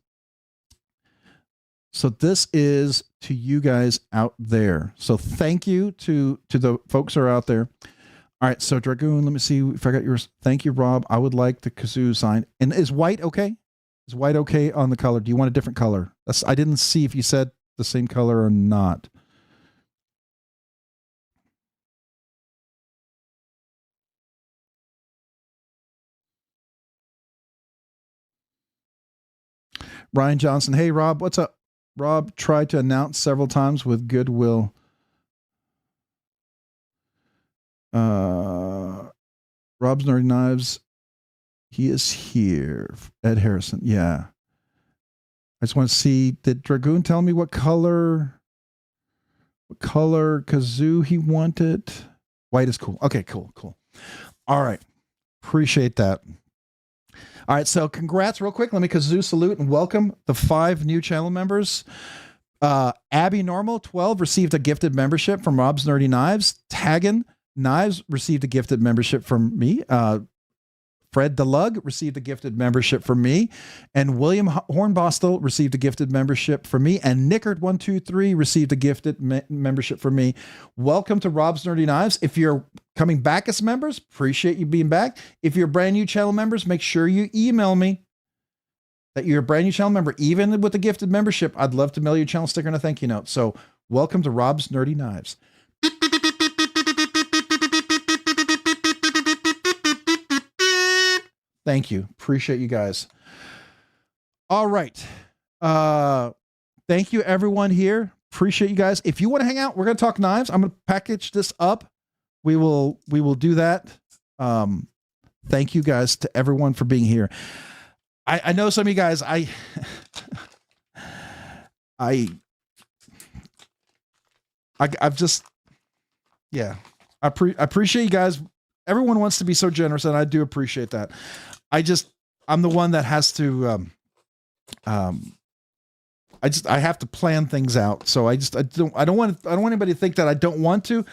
So this is to you guys out there. So thank you to the folks who are out there. All right. So Dragoon, let me see if I got yours. Thank you, Rob. I would like the kazoo sign. And is white okay? Is white okay on the color? Do you want a different color? I didn't see if you said the same color or not. Ryan Johnson. Hey, Rob, what's up? Rob tried to announce several times with goodwill. Rob's Nerdy Knives. He is here. Ed Harrison. Yeah. I just want to see, did Dragoon tell me what color kazoo he wanted? White is cool. Okay, cool. All right. Appreciate that. All right, so congrats real quick. Let me kazoo salute and welcome the 5 new channel members. Abby Normal 12 received a gifted membership from Rob's Nerdy Knives. Taggin Knives received a gifted membership from me. Fred DeLug received a gifted membership from me, and William Hornbostel received a gifted membership from me, and Nickard123 received a gifted membership from me. Welcome to Rob's Nerdy Knives. If you're coming back as members, appreciate you being back. If you're brand new channel members, make sure you email me that you're a brand new channel member. Even with the gifted membership, I'd love to mail you a channel sticker and a thank you note. So welcome to Rob's Nerdy Knives. Thank you. Appreciate you guys. All right. Thank you everyone here. Appreciate you guys. If you want to hang out, we're going to talk knives. I'm going to package this up. We will do that. Thank you guys to everyone for being here. I know some of you guys, I've just, yeah, I appreciate you guys. Everyone wants to be so generous, and I do appreciate that. I'm the one that has to, I have to plan things out. So I don't want anybody to think that I don't want to.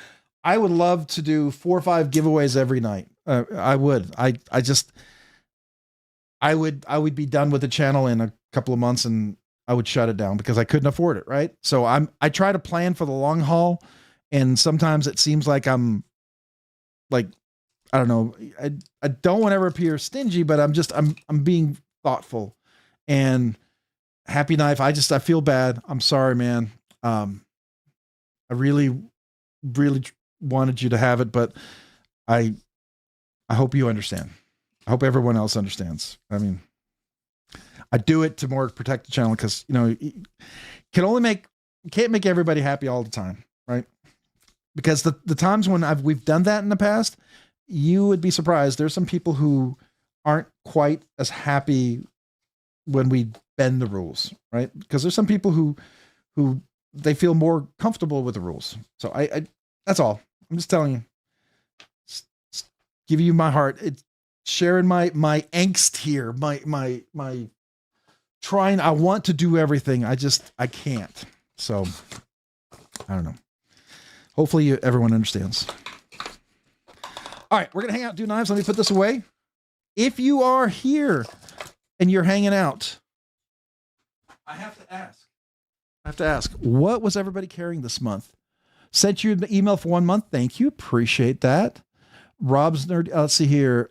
I would love to do 4 or 5 giveaways every night. I would be done with the channel in a couple of months, and I would shut it down because I couldn't afford it. Right. So I try to plan for the long haul. And sometimes it seems like I'm like, I don't know. I don't want to ever appear stingy, but I'm being thoughtful. And Happy Knife, I feel bad. I'm sorry, man. I really really wanted you to have it, but I hope you understand. I hope everyone else understands. I mean, I do it to more protect the channel because, you know, you can't make everybody happy all the time, right? Because the times when we've done that in the past, you would be surprised. There's some people who aren't quite as happy when we bend the rules, right? Because there's some people who they feel more comfortable with the rules. So I that's all. I'm just telling you. Just give you my heart. It's sharing my angst here. My trying. I want to do everything. I can't. So I don't know. Hopefully everyone understands. All right, we're gonna hang out, do knives. Let me put this away. If you are here and you're hanging out, I have to ask, what was everybody carrying this month? Sent you an email for 1 month. Thank you. Appreciate that. Rob's Nerd. Let's see here.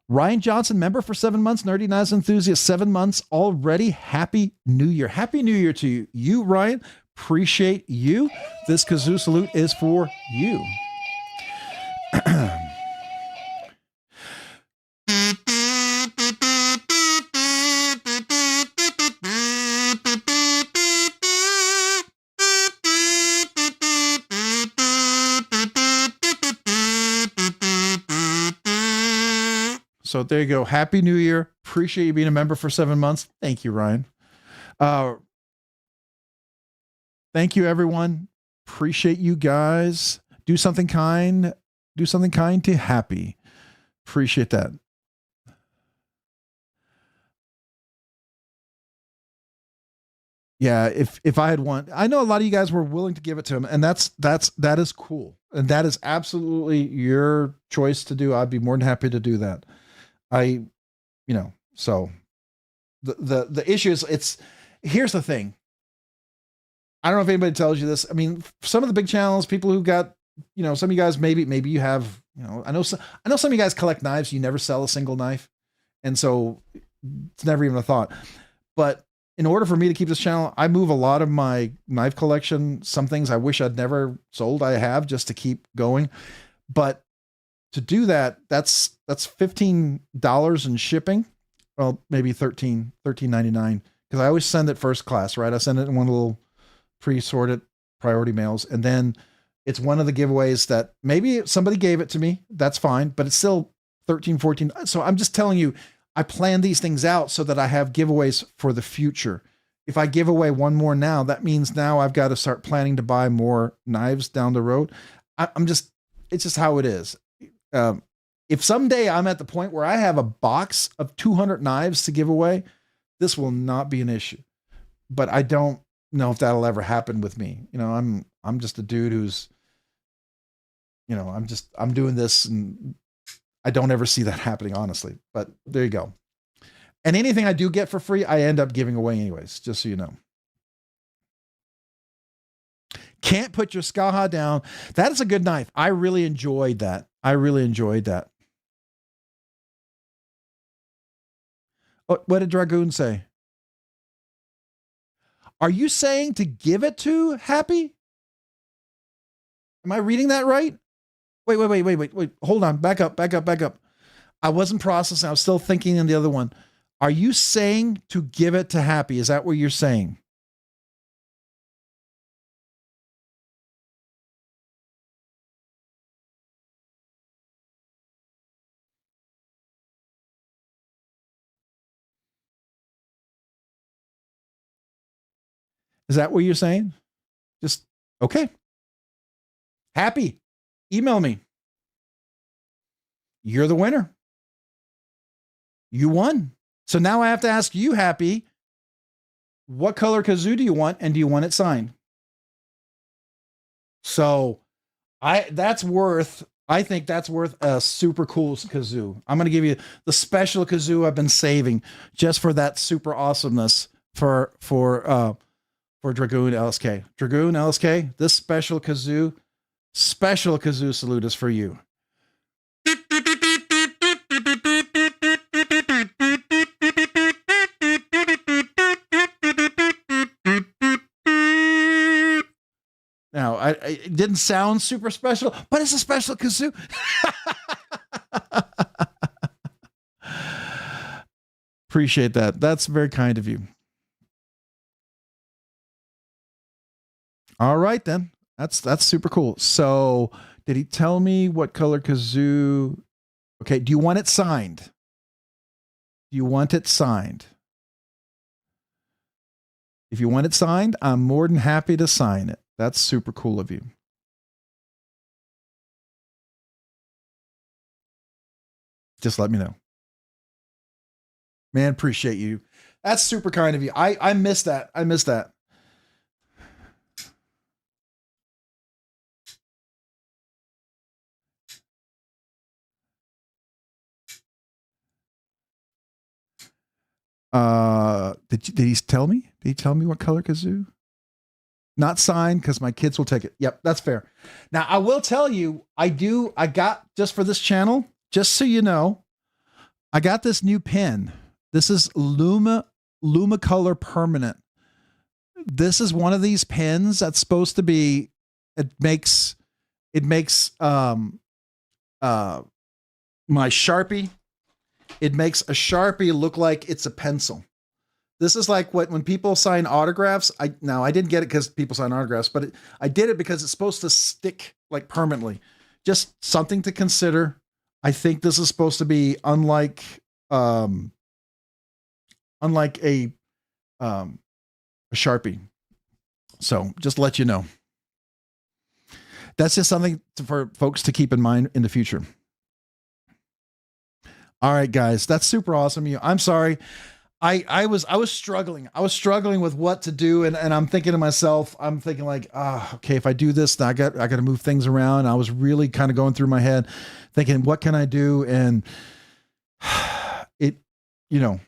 Ryan Johnson, member for 7 months. Nerdy Knives enthusiast, 7 months already. Happy New Year. Happy New Year to you, Ryan. Appreciate you. This kazoo salute is for you. So there you go. Happy New Year. Appreciate you being a member for 7 months. Thank you, Ryan. Thank you, everyone. Appreciate you guys. Do something kind. Do something kind to happy. Appreciate that. Yeah, if I had one, I know a lot of you guys were willing to give it to him, and that is cool. And that is absolutely your choice to do. I'd be more than happy to do that. So the issue is here's the thing. I don't know if anybody tells you this. I mean, some of the big channels, people who got, some of you guys, maybe you have, I know some of you guys collect knives. You never sell a single knife. And so it's never even a thought, but in order for me to keep this channel, I move a lot of my knife collection. Some things I wish I'd never sold, I have, just to keep going. But to do that, that's $15 in shipping. Well, maybe $13.99, because I always send it first class, right? I send it in one little pre-sorted priority mails, and then it's one of the giveaways that maybe somebody gave it to me. That's fine, but it's still $13, $14. So I'm just telling you, I plan these things out so that I have giveaways for the future. If I give away one more now, that means now I've got to start planning to buy more knives down the road. It's just how it is. If someday I'm at the point where I have a box of 200 knives to give away, this will not be an issue. But I don't know if that'll ever happen with me. I'm just a dude who's, I'm doing this, and I don't ever see that happening, honestly. But there you go. And anything I do get for free, I end up giving away anyways, just so you know. Can't put your Skaha down. That is a good knife. I really enjoyed that. What did Dragoon say? Are you saying to give it to Happy? Am I reading that right? Wait. Hold on. Back up. I wasn't processing. I was still thinking in the other one. Are you saying to give it to Happy? Is that what you're saying? Is that what you're saying? Just, okay. Happy, email me. You're the winner. You won. So now I have to ask you, Happy, what color kazoo do you want, and do you want it signed? So I think that's worth a super cool kazoo. I'm going to give you the special kazoo I've been saving just for that super awesomeness for Dragoon LSK. Dragoon LSK, this special kazoo salute is for you. it didn't sound super special, but it's a special kazoo. Appreciate that. That's very kind of you. All right, then. That's super cool. So did he tell me what color kazoo? Okay. Do you want it signed? Do you want it signed? If you want it signed, I'm more than happy to sign it. That's super cool of you. Just let me know. Man, appreciate you. That's super kind of you. I miss that. I miss that. Did he tell me? Did he tell me what color kazoo? Not signed because my kids will take it. Yep, that's fair. Now I will tell you, I got just for this channel, just so you know, I got this new pen. This is Luma Color Permanent. This is one of these pens that's supposed to be, it makes my Sharpie. It makes a Sharpie look like it's a pencil. This is like when people sign autographs. I didn't get it because people sign autographs, but I did it because it's supposed to stick like permanently. Just something to consider. I think this is supposed to be unlike a Sharpie. So just to let you know. That's just something for folks to keep in mind in the future. All right, guys, that's super awesome. I'm sorry. I was struggling. I was struggling with what to do. And I'm thinking to myself, I'm thinking like, okay, if I do this, I got to move things around. I was really kind of going through my head thinking, what can I do? And I'm going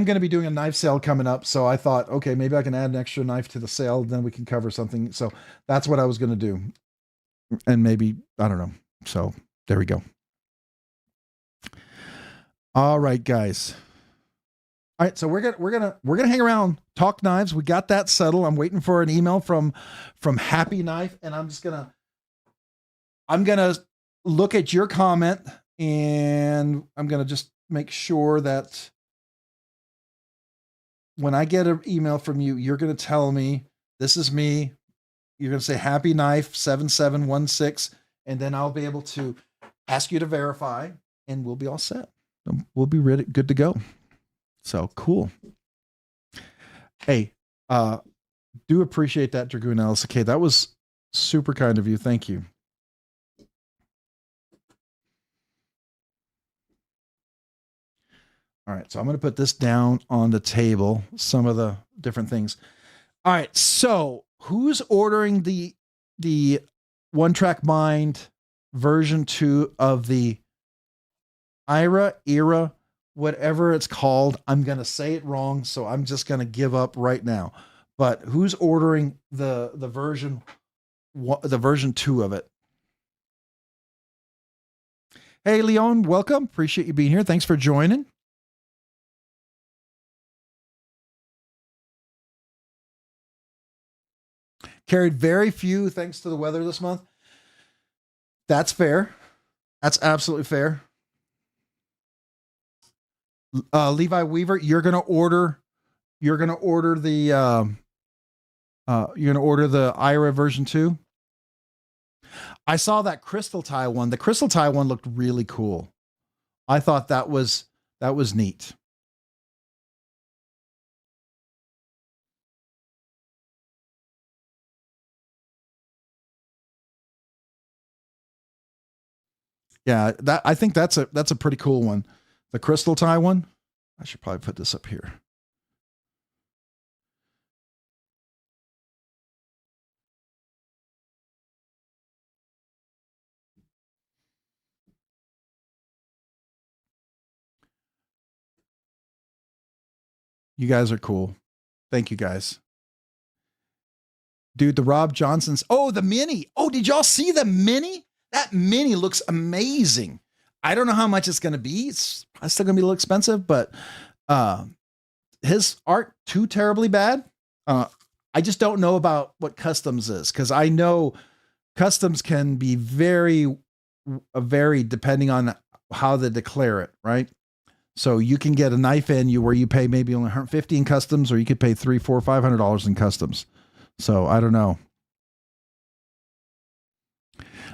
to be doing a knife sale coming up. So I thought, okay, maybe I can add an extra knife to the sale. Then we can cover something. So that's what I was going to do. And maybe, I don't know. So there we go. All right, guys. All right, so we're gonna hang around, talk knives. We got that settled. I'm waiting for an email from Happy Knife, and I'm gonna look at your comment, and I'm gonna just make sure that when I get an email from you, you're gonna tell me this is me. You're gonna say Happy Knife 7716, and then I'll be able to ask you to verify, and we'll be all set. We'll be ready, good to go. So cool. Hey, do appreciate that, Dragoon Alice. Okay, that was super kind of you. Thank you. All right, so I'm going to put this down on the table, some of the different things. All right, so who's ordering the One Track Mind version 2 of the era, whatever it's called? I'm going to say it wrong, so I'm just going to give up right now. But who's ordering the version 2 of it? Hey, Leon, welcome. Appreciate you being here. Thanks for joining. Carried very few thanks to the weather this month. That's fair. That's absolutely fair. Levi Weaver, you're gonna order the IRA version 2. I saw that crystal tie one. The crystal tie one looked really cool. I thought that was neat. Yeah, I think that's a pretty cool one. The crystal tie one. I should probably put this up here. You guys are cool. Thank you, guys. Dude, the Rob Johnson's. Oh, the mini. Oh, did y'all see the mini? That mini looks amazing. I don't know how much it's going to be. It's still going to be a little expensive, but his aren't too terribly bad. I just don't know about what customs is, because I know customs can be very depending on how they declare it, right? So you can get a knife in you where you pay maybe only $150 in customs, or you could pay $300, $400, $500 in customs. So I don't know.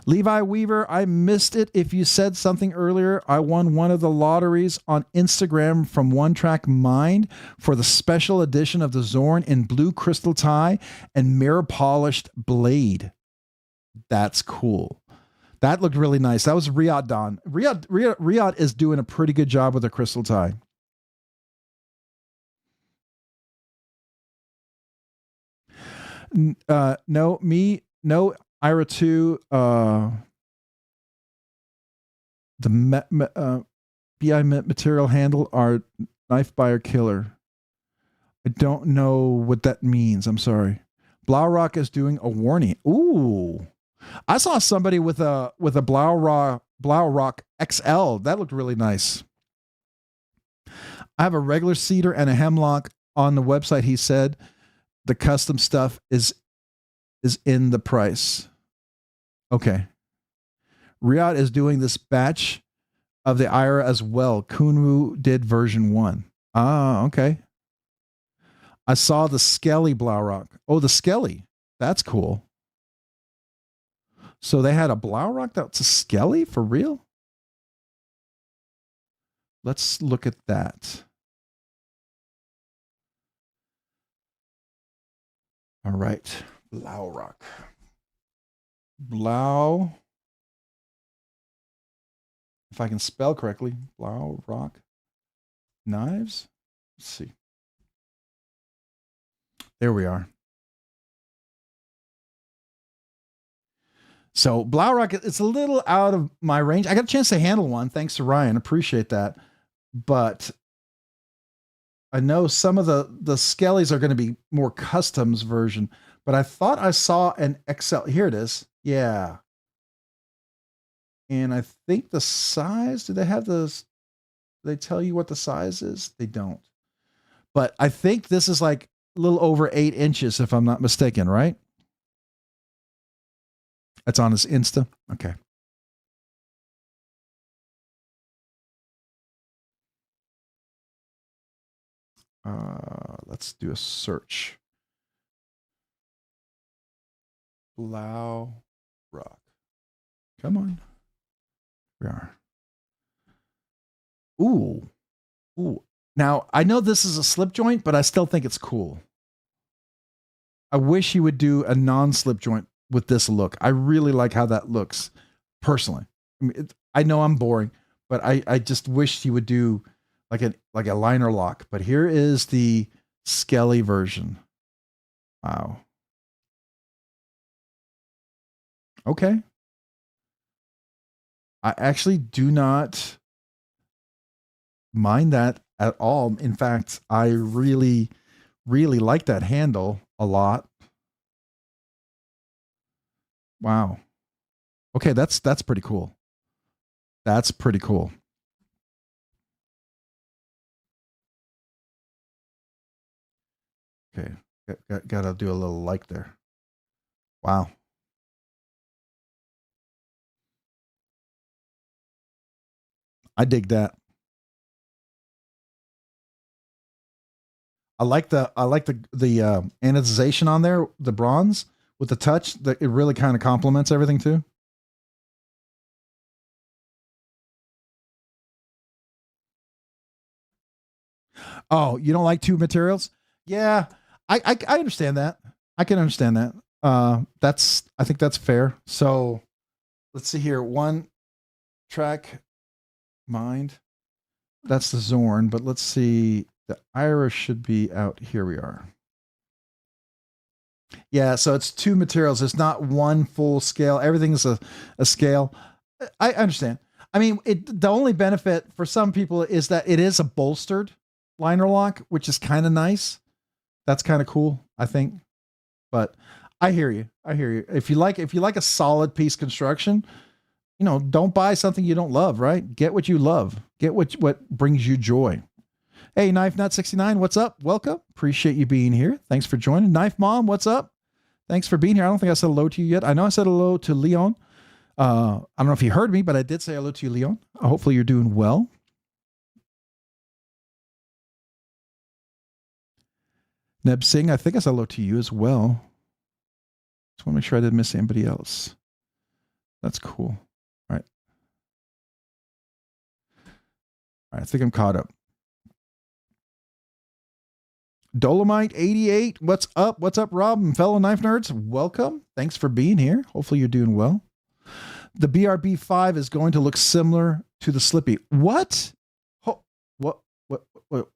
Levi Weaver, I missed it. If you said something earlier, I won one of the lotteries on Instagram from One Track Mind for the special edition of the Zorn in blue crystal tie and mirror polished blade. That's cool. That looked really nice. That was Riyadh Don. Riyadh is doing a pretty good job with the crystal tie. No, Ira 2, the BI material handle are knife buyer killer. I don't know what that means. I'm sorry. Blaurock is doing a warning. Ooh. I saw somebody with a Blaurock XL. That looked really nice. I have a regular cedar and a hemlock on the website. He said the custom stuff is in the price. Okay. Riyadh is doing this batch of the Ira as well. Kunwu did version 1. Ah, okay. I saw the Skelly Blaurock. Oh, the Skelly. That's cool. So they had a Blaurock that's a Skelly for real? Let's look at that. All right. Blaurock. Blau. If I can spell correctly. Blaurock knives. Let's see. There we are. So Blaurock, it's a little out of my range. I got a chance to handle one. Thanks to Ryan. Appreciate that. But I know some of the Skellies are going to be more customs version, but I thought I saw an XL. Here it is. Yeah. And I think the size, do they have this? Do they tell you what the size is? They don't. But I think this is like a little over 8 inches, if I'm not mistaken, right? That's on his Insta. Okay. Let's do a search. Blaurock. Come on. We are. Ooh. Ooh. Now, I know this is a slip joint, but I still think it's cool. I wish he would do a non-slip joint with this look. I really like how that looks, personally. I mean, I know I'm boring, but I just wish he would do like a liner lock. But here is the Skelly version. Wow. Okay. I actually do not mind that at all. In fact, I really, really like that handle a lot. Wow. Okay, that's pretty cool. That's pretty cool. Okay, gotta do a little like there. Wow. I dig that. I like the anodization on there, the bronze with the touch. That it really kind of complements everything too. Oh, you don't like two materials? Yeah, I understand that. I can understand that. I think that's fair. So let's see here. One track mind. That's the Zorn, but let's see. The Ira should be out. Here we are. Yeah, so it's two materials. It's not one full scale. Everything's a scale. I understand. I mean, the only benefit for some people is that it is a bolstered liner lock, which is kind of nice. That's kind of cool, I think. But I hear you. I hear you. If you like a solid piece construction, you know, don't buy something you don't love, right? Get what you love. Get what brings you joy. Hey, Knife Nut 69, what's up? Welcome. Appreciate you being here. Thanks for joining. Knife Mom, what's up? Thanks for being here. I don't think I said hello to you yet. I know I said hello to Leon. I don't know if you heard me, but I did say hello to you, Leon. Hopefully you're doing well. Neb Singh, I think I said hello to you as well. Just want to make sure I didn't miss anybody else. That's cool. All right. All right, I think I'm caught up. Dolomite 88, what's up? What's up, Rob and fellow knife nerds? Welcome. Thanks for being here. Hopefully you're doing well. The BRB5 is going to look similar to the Slippy. What? What?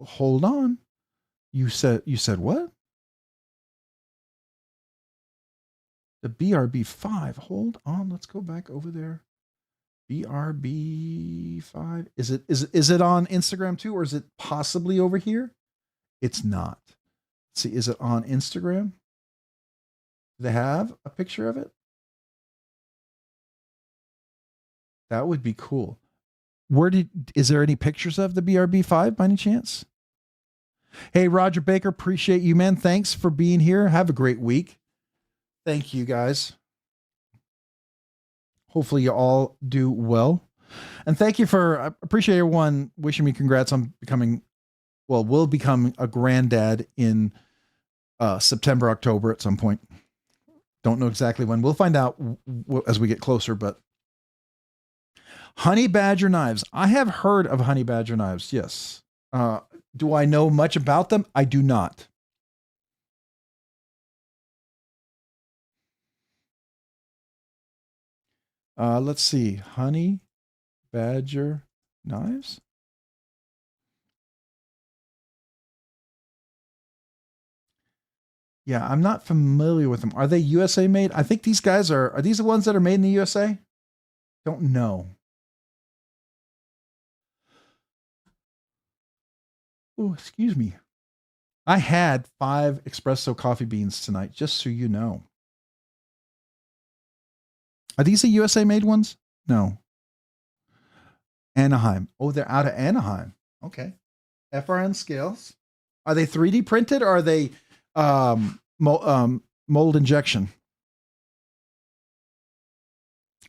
Hold on. You said what? The BRB5. Hold on. Let's go back over there. BRB5. Is it on Instagram too, or is it possibly over here? It's not. Let's see, is it on Instagram? Do they have a picture of it? That would be cool. Is there any pictures of the BRB5 by any chance? Hey, Roger Baker, appreciate you, man. Thanks for being here. Have a great week. Thank you, guys. Hopefully you all do well. And thank you I appreciate everyone wishing me congrats on will become a granddad in September, October at some point. Don't know exactly when. We'll find out as we get closer, but Honey Badger knives. I have heard of Honey Badger knives. Yes. Do I know much about them? I do not. Let's see. Honey Badger knives. Yeah, I'm not familiar with them. Are they USA made? I think these guys are these the ones that are made in the USA? Don't know. Oh, excuse me. I had 5 espresso coffee beans tonight, just so you know. Are these the USA made ones? No. Anaheim. Oh, they're out of Anaheim. Okay. FRN scales. Are they 3D printed or are they mold injection?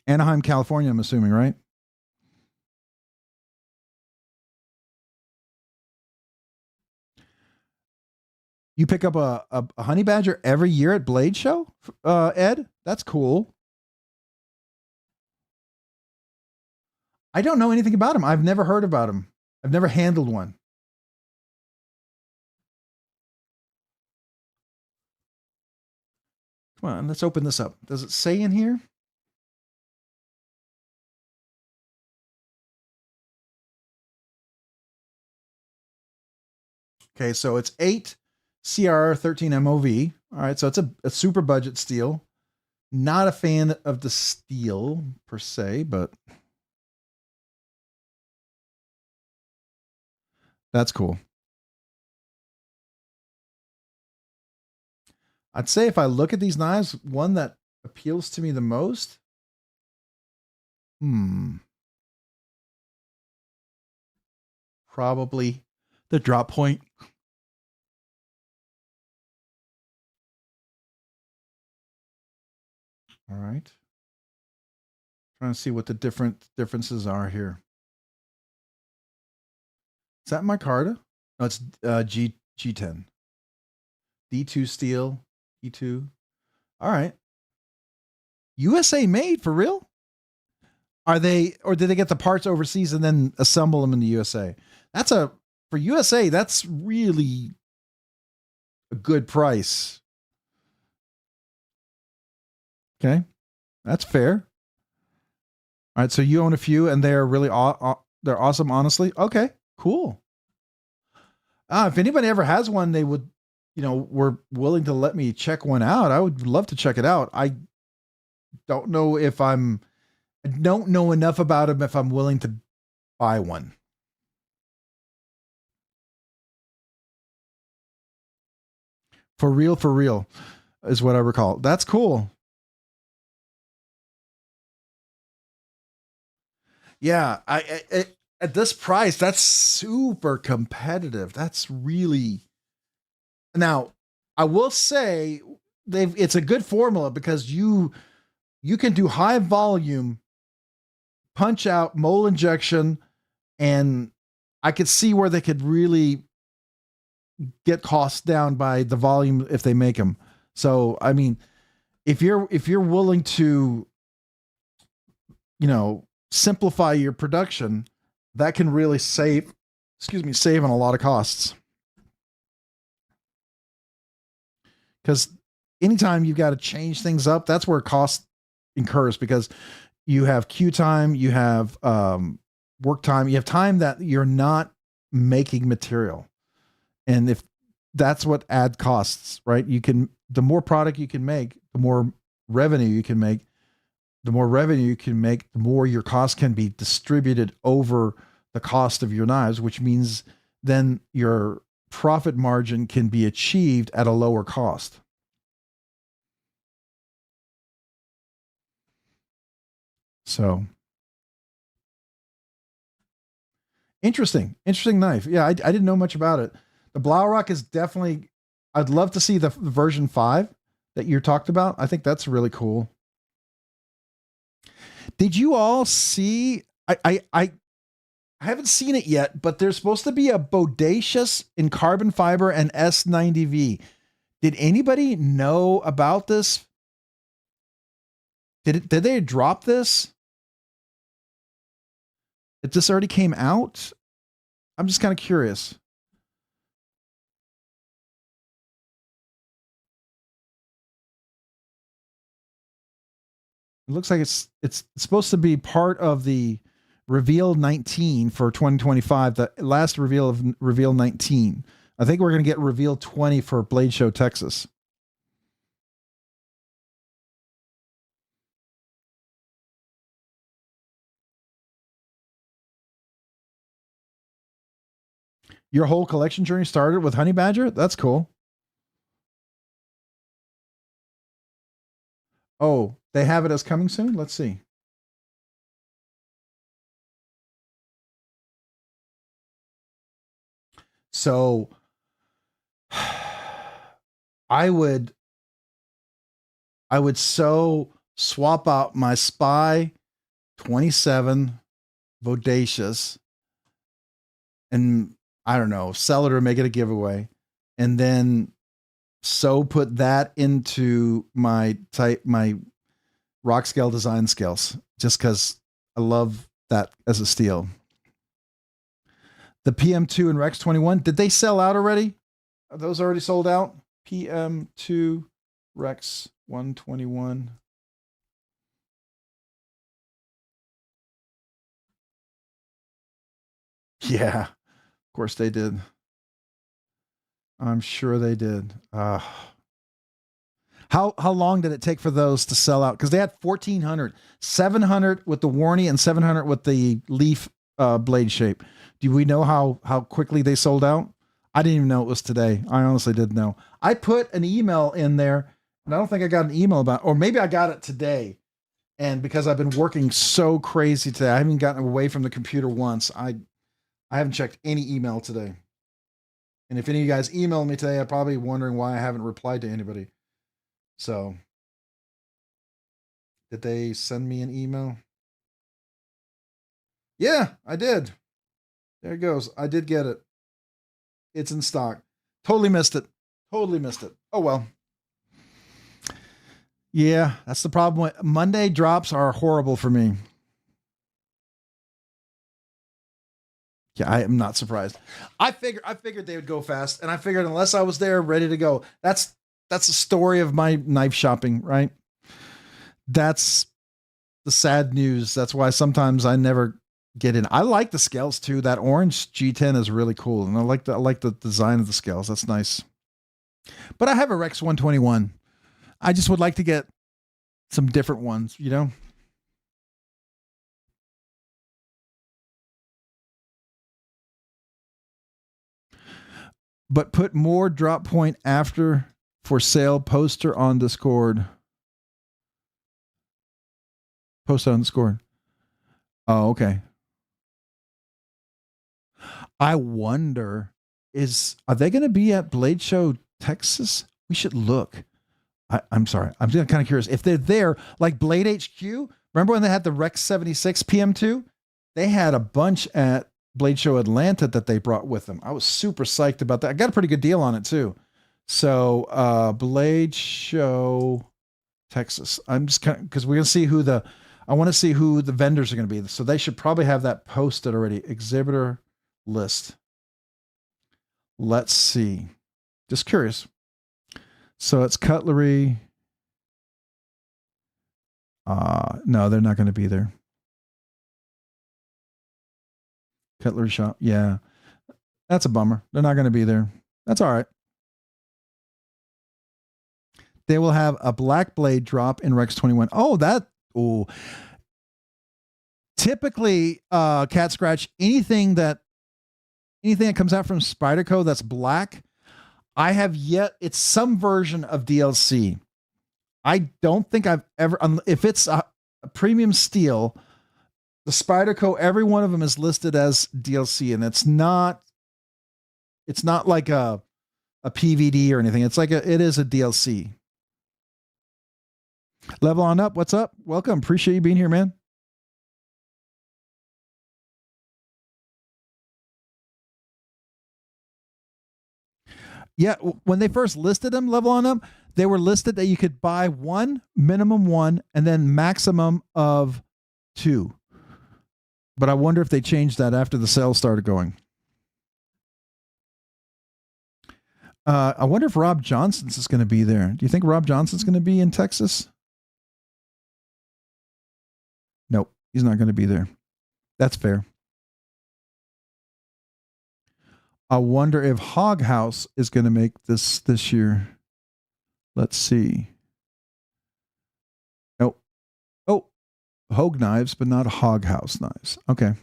Anaheim, California, I'm assuming, right? You pick up a honey badger every year at Blade Show, Ed? That's cool. I don't know anything about him. I've never heard about him. I've never handled one. Come on, let's open this up. Does it say in here? Okay, so it's 8 CR13 MOV. All right, so it's a super budget steel. Not a fan of the steel per se, but that's cool. I'd say if I look at these knives, one that appeals to me the most. Probably the drop point. All right. Trying to see what the differences are here. Is that micarta? No, it's G10. D2 steel, E2. All right. USA made for real? Are they, or did they get the parts overseas and then assemble them in the USA? For USA, that's really a good price. Okay. That's fair. All right. So you own a few and they're really, they're awesome, honestly. Okay, cool. If anybody ever has one, they would, were willing to let me check one out. I would love to check it out. I don't know enough about them if I'm willing to buy one. For real is what I recall. That's cool. Yeah, At this price, that's super competitive. That's really, now I will say it's a good formula because you can do high volume punch out mole injection, and I could see where they could really get costs down by the volume if they make them. So I mean, if you're willing to, simplify your production, that can really save on a lot of costs. Because anytime you've got to change things up, that's where cost incurs, because you have queue time, you have work time, you have time that you're not making material. And if that's what add costs, right? The more product you can make, the more revenue you can make. The more revenue you can make, the more your cost can be distributed over the cost of your knives, which means then your profit margin can be achieved at a lower cost. So interesting knife. Yeah, I didn't know much about it. The Blaurock is definitely, I'd love to see the version 5 that you talked about. I think that's really cool. Did you all see, I haven't seen it yet, but there's supposed to be a Bodacious in carbon fiber and S90V. Did anybody know about this? Did they drop this? If this already came out? I'm just kind of curious. It looks like it's supposed to be part of the Reveal 19 for 2025, the last reveal of Reveal 19. I think we're going to get Reveal 20 for Blade Show Texas. Your whole collection journey started with Honey Badger? That's cool. Oh, they have it as coming soon? Let's see. So I would so swap out my Spy 27 Bodacious and I don't know, sell it or make it a giveaway. And then so put that into my Rockscale design skills, just because I love that as a steel. The PM2 and Rex 21, did they sell out already? Are those already sold out? PM2 Rex 121. Yeah, of course they did. I'm sure they did. How long did it take for those to sell out? Because they had 1,400, 700 with the Warney and 700 with the leaf blade shape. Do we know how quickly they sold out? I didn't even know it was today. I honestly didn't know. I put an email in there, and I don't think I got an email about, or maybe I got it today. And because I've been working so crazy today, I haven't gotten away from the computer once. I haven't checked any email today. And if any of you guys email me today, I'm probably wondering why I haven't replied to anybody. So, did they send me an email? Yeah, I did. There it goes. I did get it. It's in stock. Totally missed it. Oh, well. Yeah, that's the problem. Monday drops are horrible for me. Yeah, I am not surprised. I figured they would go fast, and I figured unless I was there ready to go, that's the story of my knife shopping, right? That's the sad news. That's why sometimes I never get in. I like the scales too. That orange G10 is really cool, and I like the design of the scales. That's nice. But I have a Rex 121. I just would like to get some different ones, you know? But put more drop point after for sale poster on Discord. Post on Discord. Oh, okay. I wonder, are they going to be at Blade Show Texas? We should look. I'm sorry. I'm just kind of curious. If they're there, like Blade HQ, remember when they had the Rex 76 PM2? They had a bunch at Blade Show Atlanta that they brought with them. I was super psyched about that. I got a pretty good deal on it too. So Blade Show Texas. I'm just kind of, because we're going to see I want to see who the vendors are going to be. So they should probably have that posted already. Exhibitor list. Let's see. Just curious. So it's cutlery. No, they're not going to be there. Cutlery shop. Yeah. That's a bummer. They're not going to be there. That's all right. They will have a black blade drop in Rex 21. Oh, typically, Cat Scratch, anything that comes out from Spyderco that's black, it's some version of DLC. I don't think I've ever, if it's a premium steel, the Spyderco, every one of them is listed as DLC, and it's not like a PVD or anything. It's like it is a DLC. Level on up. What's up? Welcome. Appreciate you being here, man. Yeah, when they first listed them, Level on Up, they were listed that you could buy one, minimum one, and then maximum of two. But I wonder if they changed that after the sales started going. I wonder if Rob Johnson's is going to be there. Do you think Rob Johnson's going to be in Texas? Nope, he's not going to be there. That's fair. I wonder if Hog House is going to make this year. Let's see. Oh, Hogue Knives, but not Hog House Knives. Okay.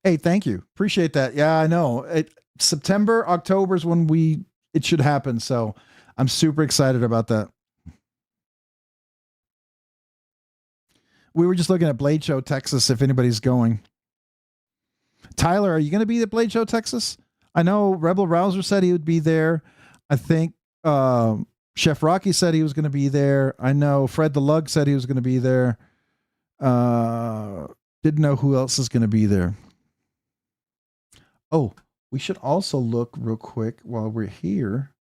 Hey, thank you. Appreciate that. Yeah, I know. September, October is when it should happen. So I'm super excited about that. We were just looking at Blade Show Texas, if anybody's going. Tyler, are you going to be at Blade Show Texas? I know Rebel Rouser said he would be there. I think Chef Rocky said he was going to be there. I know Fred the Lug said he was going to be there. Didn't know who else is going to be there. Oh, we should also look real quick while we're here.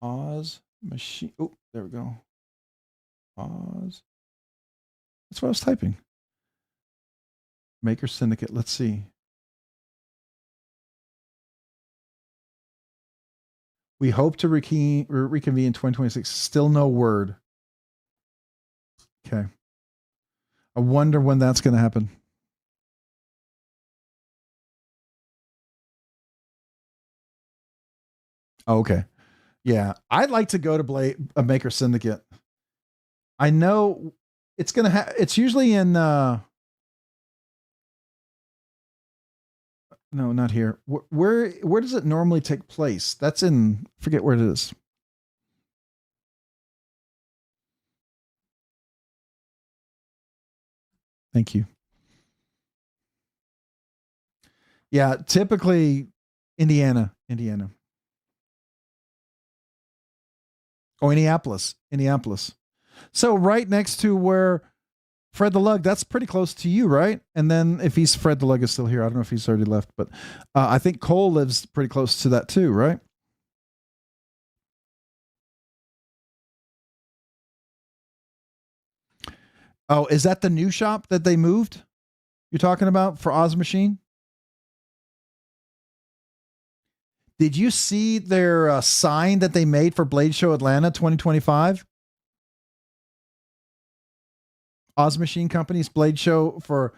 Oz Machine. Oh, there we go. Oz. That's what I was typing. Maker Syndicate. Let's see. We hope to reconvene in 2026. Still no word. Okay. I wonder when that's going to happen. Oh, okay. Yeah. I'd like to go to a Maker Syndicate. I know it's going to it's usually in, no, not here. Where does it normally take place? That's in, forget where it is. Thank you. Yeah, typically Indiana. Oh, Indianapolis. So right next to where Fred the Lug, that's pretty close to you, right? And then if Fred the Lug is still here, I don't know if he's already left, but I think Cole lives pretty close to that too, right? Oh, is that the new shop that they moved? You're talking about for Oz Machine? Did you see their sign that they made for Blade Show Atlanta 2025? Oz Machine Company's Blade Show for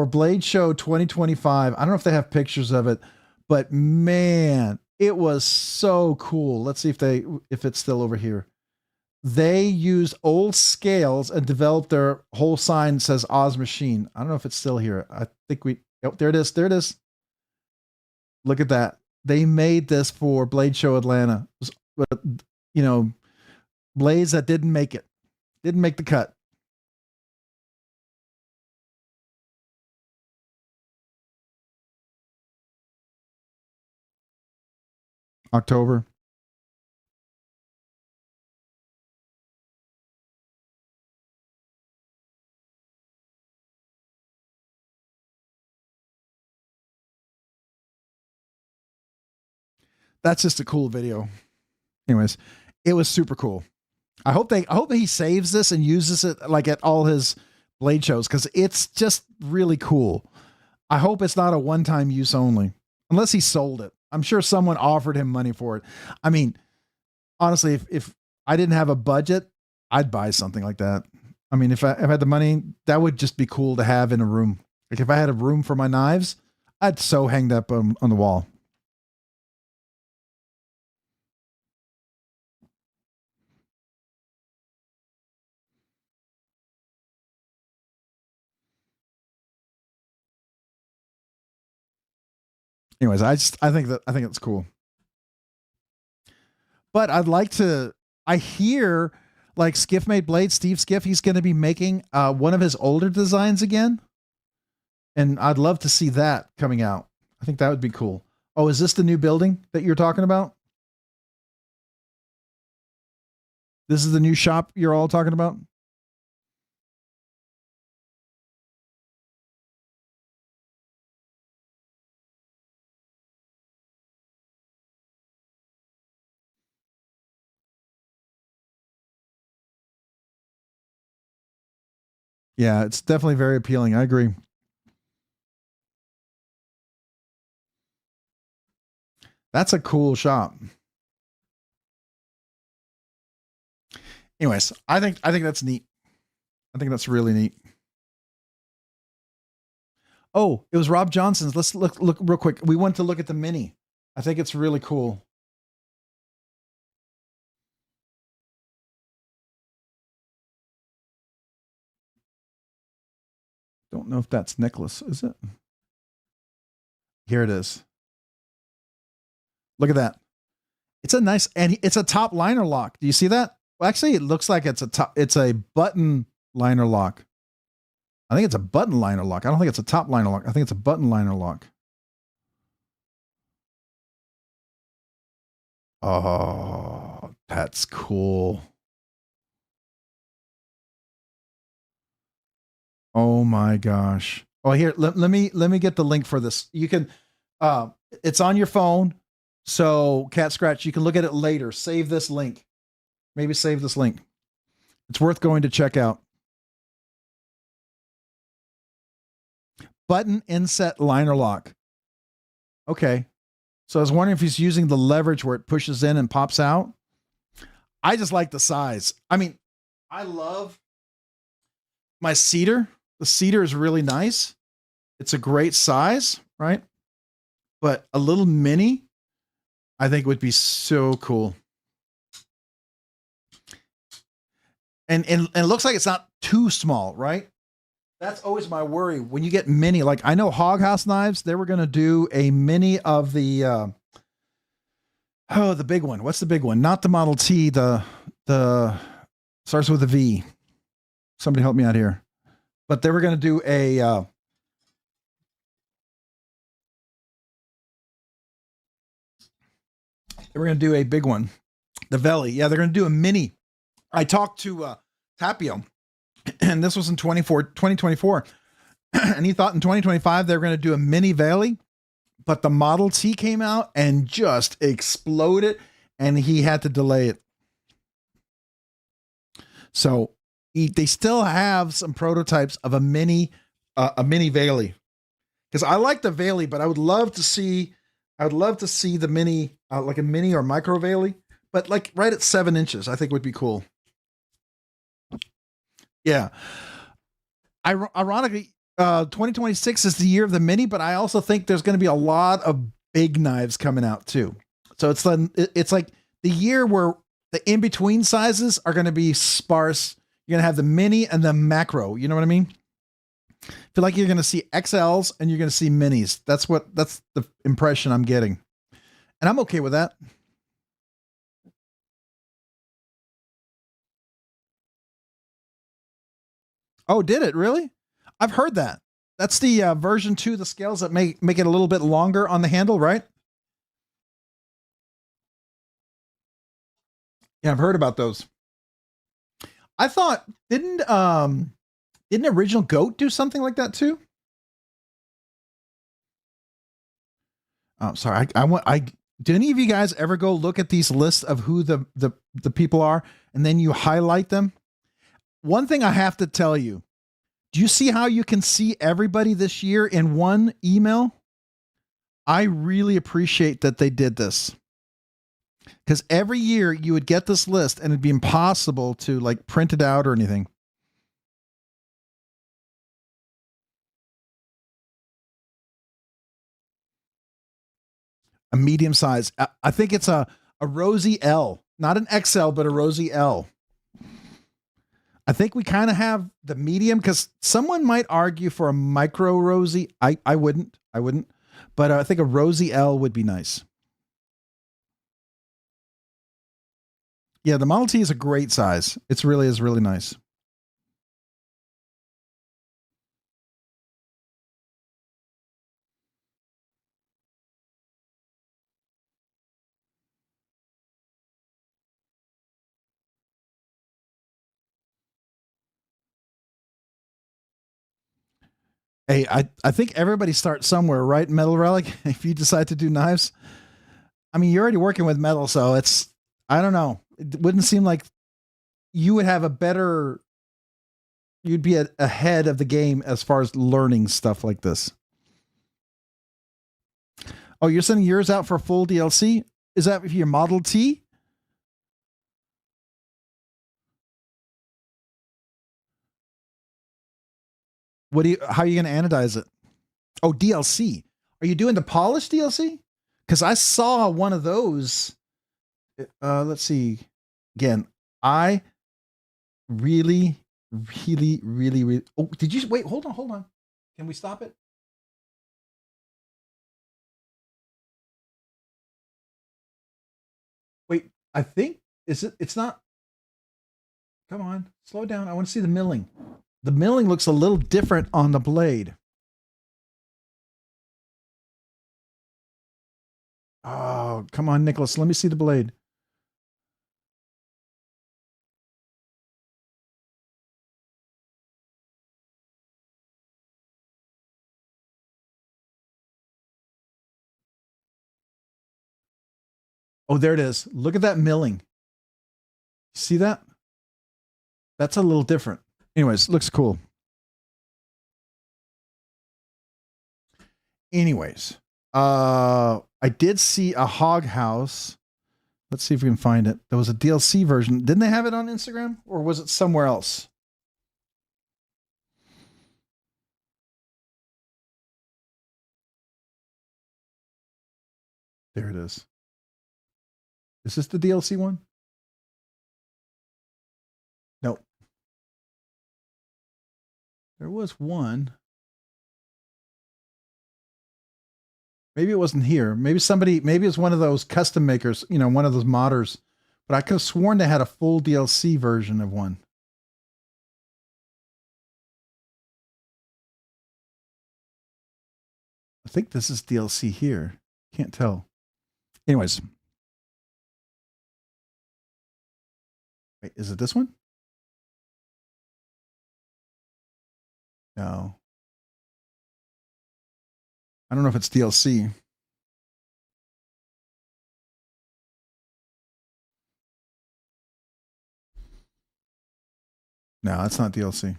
Blade Show 2025. I don't know if they have pictures of it, but man, it was so cool. Let's see if it's still over here. They used old scales and developed their whole sign that says Oz Machine. I don't know if it's still here. I think there it is. Look at that. They made this for Blade Show Atlanta. But, blades that didn't make the cut. October. That's just a cool video. Anyways, it was super cool. I hope he saves this and uses it like at all his blade shows, because it's just really cool. I hope it's not a one-time use only, unless he sold it. I'm sure someone offered him money for it. I mean, honestly, if I didn't have a budget, I'd buy something like that. I mean, if I had the money, that would just be cool to have in a room. Like if I had a room for my knives, I'd so hang that up on the wall. Anyways, I think it's cool. But I'd like to. I hear like Skiff made blades. Steve Skiff, he's going to be making one of his older designs again, and I'd love to see that coming out. I think that would be cool. Oh, is this the new building that you're talking about? This is the new shop you're all talking about? Yeah, it's definitely very appealing. I agree. That's a cool shop. Anyways, I think that's neat. I think that's really neat. Oh, it was Rob Johnson's. Let's look real quick. We went to look at the mini. I think it's really cool. Don't know if that's Nicholas, is it? Here it is. Look at that. It's a nice, and it's a top liner lock. Do you see that? Well, actually, it looks like it's a button liner lock. I think it's a button liner lock. I don't think it's a top liner lock. I think it's a button liner lock. Oh, that's cool. Oh my gosh. Oh, here, let me get the link for this. You can, it's on your phone. So Cat Scratch, you can look at it later. Save this link. Maybe save this link. It's worth going to check out. Button inset liner lock. Okay. So I was wondering if he's using the leverage where it pushes in and pops out. I just like the size. I mean, I love my cedar. The cedar is really nice. It's a great size, right? But a little mini, I think would be so cool. And it looks like it's not too small, right? That's always my worry when you get mini. Like I know Hog House Knives, they were going to do a mini of the the big one. What's the big one? Not the Model T. The starts with a V. Somebody help me out here. But they were going to do a they were going to do a big one. The Veli. Yeah, they're going to do a mini. I talked to Tapio, and this was in 2024, and he thought in 2025 they were going to do a mini Valley, but the Model T came out and just exploded, and he had to delay it. So they still have some prototypes of a mini Valley, because I like the Valley, but I would love to see the mini, like a mini or micro Valley, but like right at 7 inches, I think would be cool. Yeah. Ironically, 2026 is the year of the mini, but I also think there's going to be a lot of big knives coming out too. So it's like the year where the in-between sizes are going to be sparse. You're going to have the mini and the macro. You know what I mean? I feel like you're going to see XLs and you're going to see minis. That's the impression I'm getting. And I'm okay with that. Oh, did it really? I've heard that. That's the version 2, the scales that make it a little bit longer on the handle, right? Yeah, I've heard about those. I thought didn't original Goat do something like that too? Oh, sorry. I do any of you guys ever go look at these lists of who the people are and then you highlight them? One thing I have to tell you, do you see how you can see everybody this year in one email? I really appreciate that they did this. Because every year you would get this list and it'd be impossible to like print it out or anything. A medium size. I think it's a rosy L, not an XL, but a rosy L. I think we kind of have the medium because someone might argue for a micro rosy. I wouldn't, but I think a rosy L would be nice. Yeah, the Model T is a great size. It really is really nice. Hey, I think everybody starts somewhere, right? Metal Relic, if you decide to do knives. I mean, you're already working with metal, so it's, I don't know. It wouldn't seem like you would have a better, you'd be ahead of the game as far as learning stuff like this. Oh, you're sending yours out for full DLC? Is that for your Model T? How are you going to anodize it? Oh, DLC. Are you doing the polished DLC? Because I saw one of those. Let's see. Again, I really. Oh, did you wait? Hold on. Can we stop it? Wait, I think it's not. Come on, slow down. I want to see the milling. The milling looks a little different on the blade. Oh, come on, Nicholas. Let me see the blade. Oh, there it is. Look at that milling. See that? That's a little different. Anyways, looks cool. Anyways, I did see a hog house. Let's see if we can find it. There was a DLC version. Didn't they have it on Instagram or was it somewhere else? There it is. Is this the DLC one? Nope. There was one. Maybe it wasn't here. Maybe it's one of those custom makers, one of those modders. But I could have sworn they had a full DLC version of one. I think this is DLC here. Can't tell. Anyways. Wait, is it this one? No. I don't know if it's DLC. No, that's not DLC.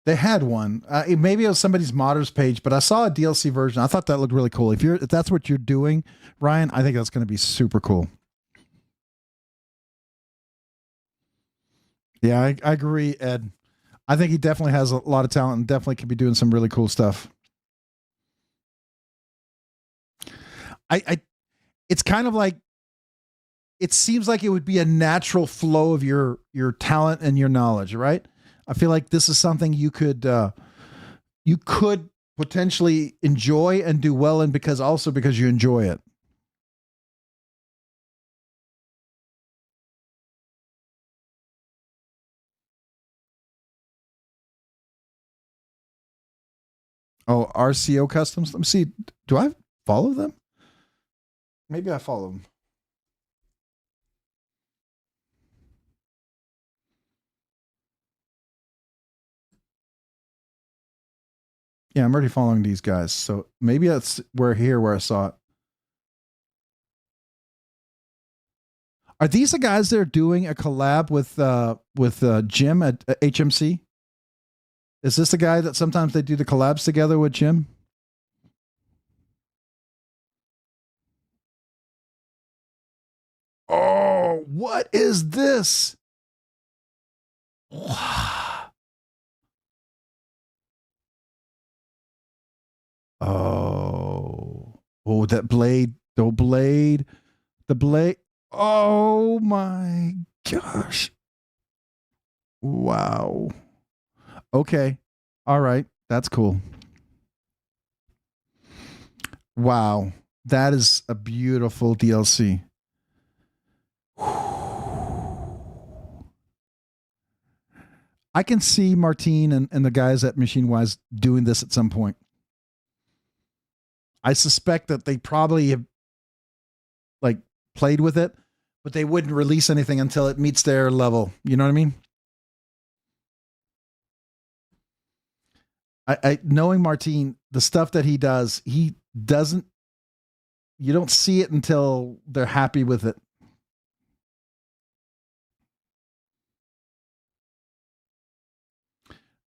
They had one. Maybe it was somebody's modders page, but I saw a DLC version. I thought that looked really cool. If that's what you're doing, Ryan, I think that's going to be super cool. Yeah, I agree, Ed. I think he definitely has a lot of talent and definitely could be doing some really cool stuff. It's kind of like, it seems like it would be a natural flow of your talent and your knowledge, right? I feel like this is something you could potentially enjoy and do well in because you enjoy it. Oh, RCO Customs. Let me see. Do I follow them? Maybe I follow them. Yeah, I'm already following these guys. So maybe that's where I saw it. Are these the guys that are doing a collab with Jim at HMC? Is this the guy that sometimes they do the collabs together with Jim? Oh, what is this? Oh, oh, that blade, the blade, the blade. Oh my gosh. Wow. Okay. All right. That's cool. Wow. That is a beautiful DLC. I can see Martine and the guys at Machine Wise doing this at some point. I suspect that they probably have like played with it, but they wouldn't release anything until it meets their level. You know what I mean? I knowing Martine, the stuff that he doesn't, you don't see it until they're happy with it.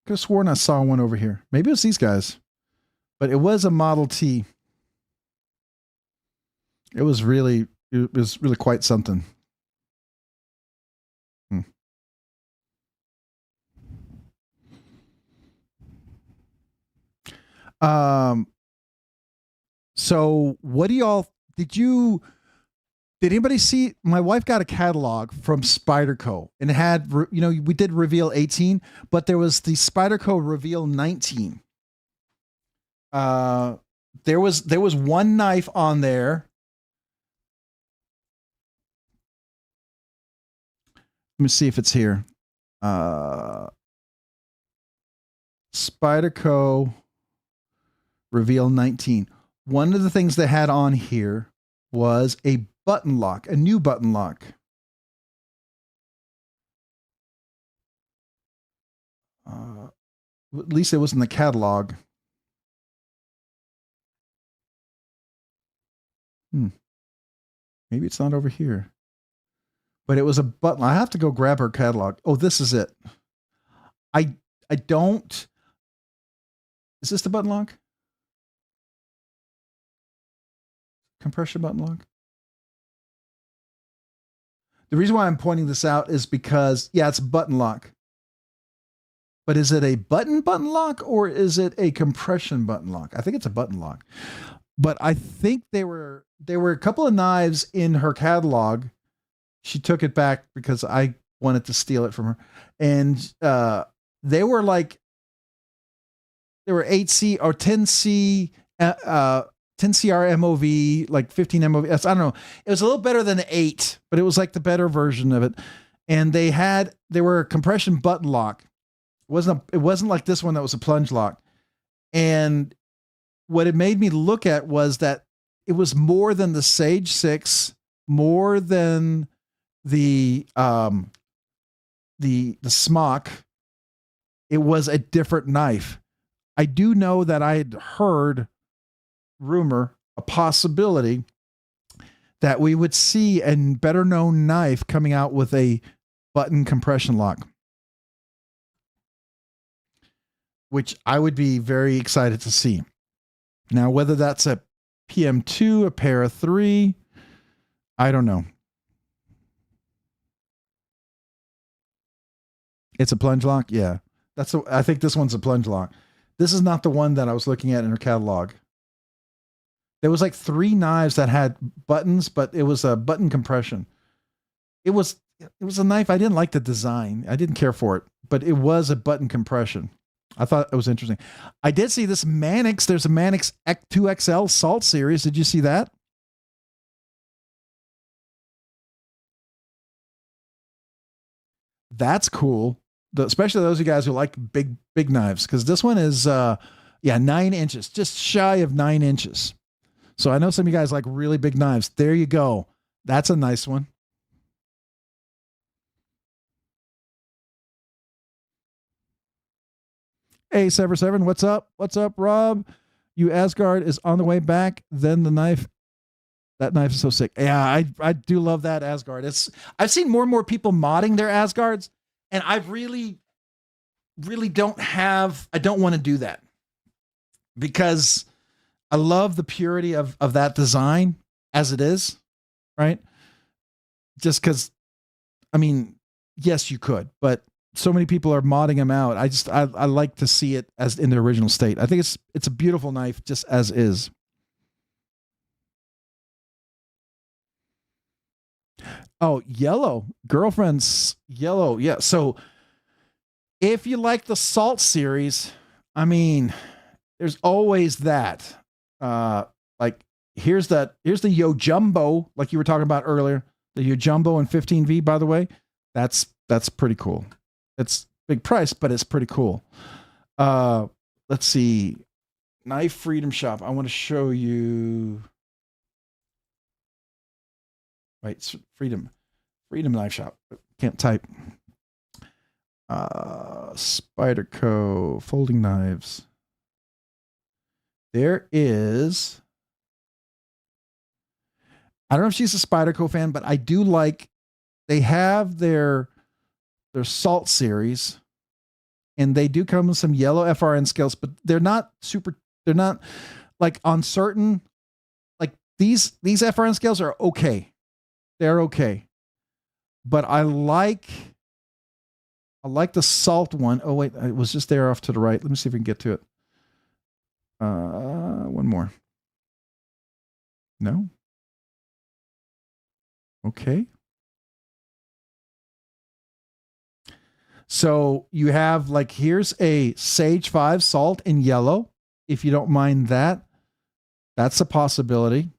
Could have sworn I saw one over here. Maybe it was these guys, but it was a Model T. It was really quite something. So what do y'all did anybody see? My wife got a catalog from Spyderco and it had, we did Reveal 18, but there was the Spyderco Reveal 19. There was one knife on there. Let me see if it's here. Spyderco Reveal 19. One of the things they had on here was a button lock, a new button lock. At least it was in the catalog. Maybe it's not over here. But it was a button. I have to go grab her catalog. Oh, this is it. I don't. Is this the button lock? Compression button lock? The reason why I'm pointing this out is because, yeah, it's a button lock. But is it a button lock or is it a compression button lock? I think it's a button lock. But I think there were a couple of knives in her catalog. She took it back because I wanted to steal it from her. And they were 8C or 10C 10CR MOV, like 15 MOV. I don't know. It was a little better than 8, but it was like the better version of it. And they were a compression button lock. It wasn't like this one that was a plunge lock. And what it made me look at was that it was more than the Sage 6, more than the smock. It was a different knife. I do know that I had heard a possibility that we would see a better known knife coming out with a button compression lock, which I would be very excited to see. Now, whether that's a PM2, a Para 3, I don't know. It's a plunge lock? Yeah. I think this one's a plunge lock. This is not the one that I was looking at in her catalog. There was like 3 knives that had buttons, but it was a button compression. It was a knife. I didn't like the design. I didn't care for it, but it was a button compression. I thought it was interesting. I did see this Mannix. There's a Mannix 2XL Salt series. Did you see that? That's cool. Especially those of you guys who like big knives, because this one is 9 inches, just shy of 9 inches. So I know some of you guys like really big knives. There you go. That's a nice one. A77, what's up? What's up, Rob? You Asgard is on the way back. Then the knife. That knife is so sick. Yeah, I do love that Asgard. I've seen more and more people modding their Asgards, and I really don't want to do that because I love the purity of that design as it is, right? Just because, I mean, yes, you could, but so many people are modding them out. I like to see it as in the original state. I think it's a beautiful knife just as is. Oh, yellow. Girlfriend's yellow. Yeah. So if you like the Salt series, I mean, there's always that. Like here's the Yo Jumbo, like you were talking about earlier. The Yo Jumbo and 15V, by the way. That's pretty cool. It's big price, but it's pretty cool. Let's see. Knife Freedom Shop. I want to show you. Wait, Freedom Knife Shop. Can't type. Spyderco folding knives. There is. I don't know if she's a Spyderco fan, but I do like. They have their Salt series, and they do come with some yellow FRN scales, but they're not super. They're not like on certain. Like these FRN scales are okay. They're okay, but I like the Salt one. Oh wait, it was just there off to the right. Let me see if we can get to it. One more. No. Okay. So you have like, here's a Sage 5 Salt in yellow. If you don't mind that, that's a possibility.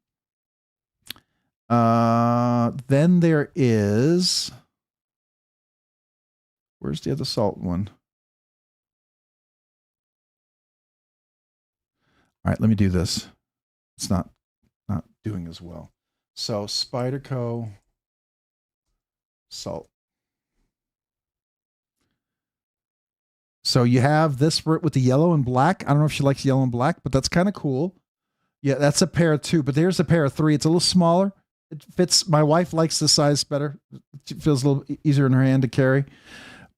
Then there is, where's the other Salt one? All right, let me do this. It's not doing as well. So Spyderco Salt. So you have this with the yellow and black. I don't know if she likes yellow and black, but that's kind of cool. Yeah, that's a pair of 2, but there's a pair of 3. It's a little smaller. It fits. My wife likes the size better. It feels a little easier in her hand to carry.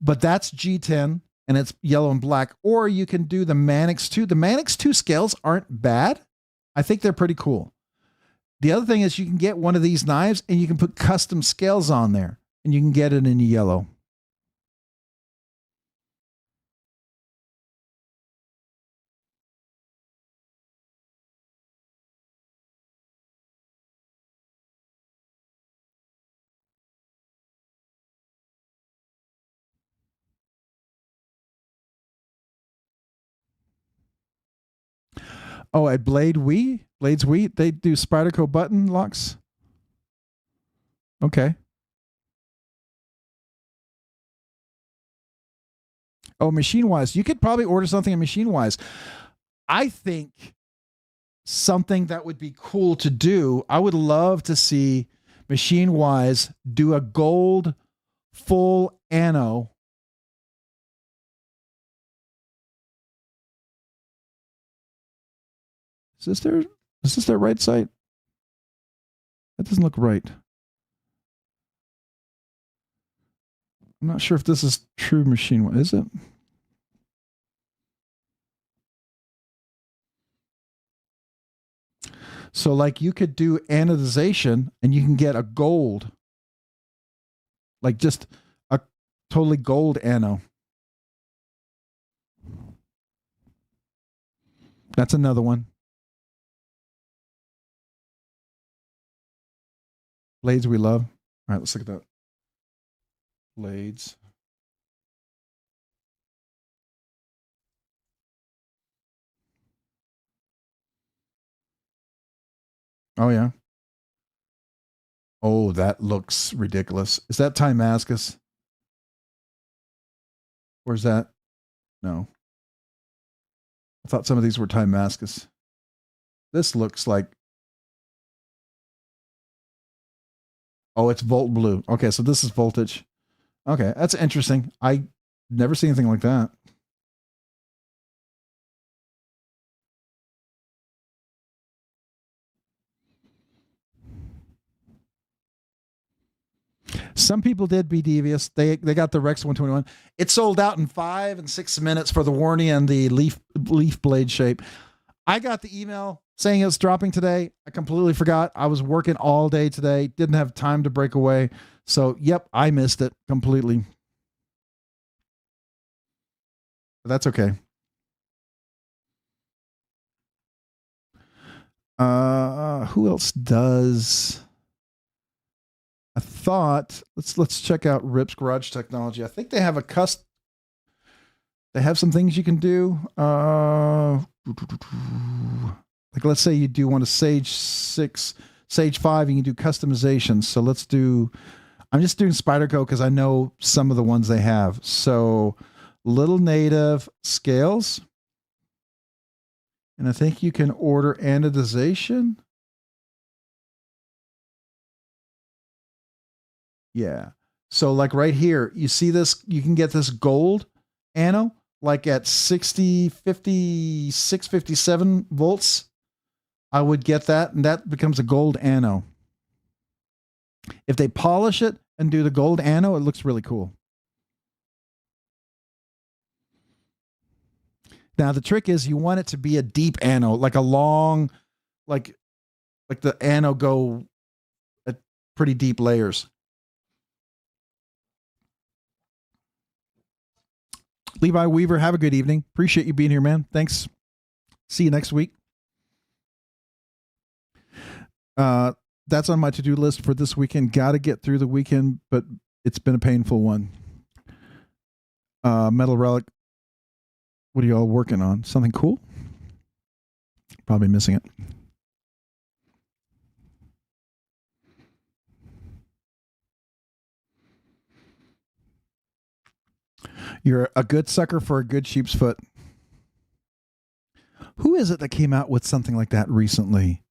But that's G10, and it's yellow and black. Or you can do the Manix 2. The Manix 2 scales aren't bad. I think they're pretty cool. The other thing is you can get one of these knives, and you can put custom scales on there, and you can get it in yellow. Oh, at Blades We, they do Spyderco button locks. Okay. Oh, Machine Wise. You could probably order something at Machine Wise. I think something that would be cool to do, I would love to see Machine Wise do a gold full ano. Is this their right site? That doesn't look right. I'm not sure if this is true Machine Wise. Is it? So like you could do anodization and you can get a gold, like just a totally gold ano. That's another one. Blades we love. All right, let's look at that. Blades. Oh yeah. Oh, that looks ridiculous. Is that Timascus? Where's that? No. I thought some of these were Timascus. This looks like. Oh, it's Volt Blue. Okay, so this is voltage. Okay, that's interesting. I never seen anything like that. Some people did be devious. They got the Rex 121. It sold out in 5 and 6 minutes for the warranty and the leaf blade shape. I got the email saying it's dropping today. I completely forgot. I was working all day today. Didn't have time to break away. So, yep, I missed it completely. But that's okay. Who else does? I thought let's check out Rip's Garage Technology. I think they have they have some things you can do. Like let's say you do want a Sage 6, Sage 5, you can do customizations. So I'm just doing Spyderco because I know some of the ones they have. So little native scales. And I think you can order anodization. Yeah. So like right here, you see this, you can get this gold ano like at 60, 56, 57 volts. I would get that, and that becomes a gold ano. If they polish it and do the gold ano, it looks really cool. Now the trick is you want it to be a deep ano, like a long, like the ano go at pretty deep layers. Levi Weaver, have a good evening. Appreciate you being here, man. Thanks. See you next week. That's on my to-do list for this weekend. Got to get through the weekend, but it's been a painful one. Metal Relic. What are you all working on? Something cool? Probably missing it. You're a good sucker for a good sheep's foot. Who is it that came out with something like that recently?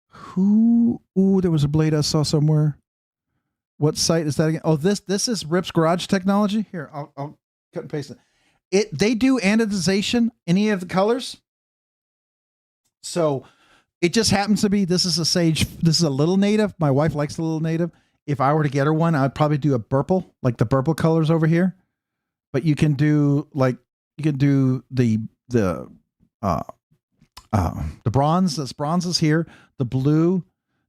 Who? Ooh, there was a blade I saw somewhere. What site is that again? Oh, this is Rip's Garage Technology. Here, I'll cut and paste it. They do anodization, any of the colors. So it just happens to be this is a Sage. This is a little native. My wife likes the little native. If I were to get her one, I'd probably do a purple, like the purple colors over here. But you can do the bronze. This bronze is here. The blue.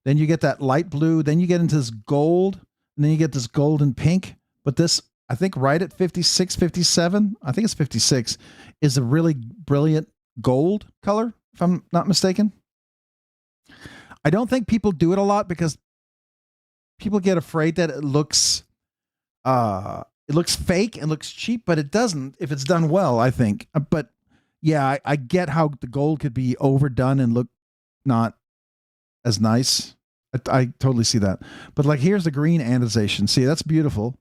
Then you get that light blue. Then you get into this gold. And then you get this gold and pink. But this, I think right at 56, 57, I think it's 56, is a really brilliant gold color, if I'm not mistaken. I don't think people do it a lot because people get afraid that it looks fake and looks cheap, but it doesn't if it's done well, I think. But yeah, I get how the gold could be overdone and look not as nice. I totally see that. But like here's the green anodization. See, that's beautiful.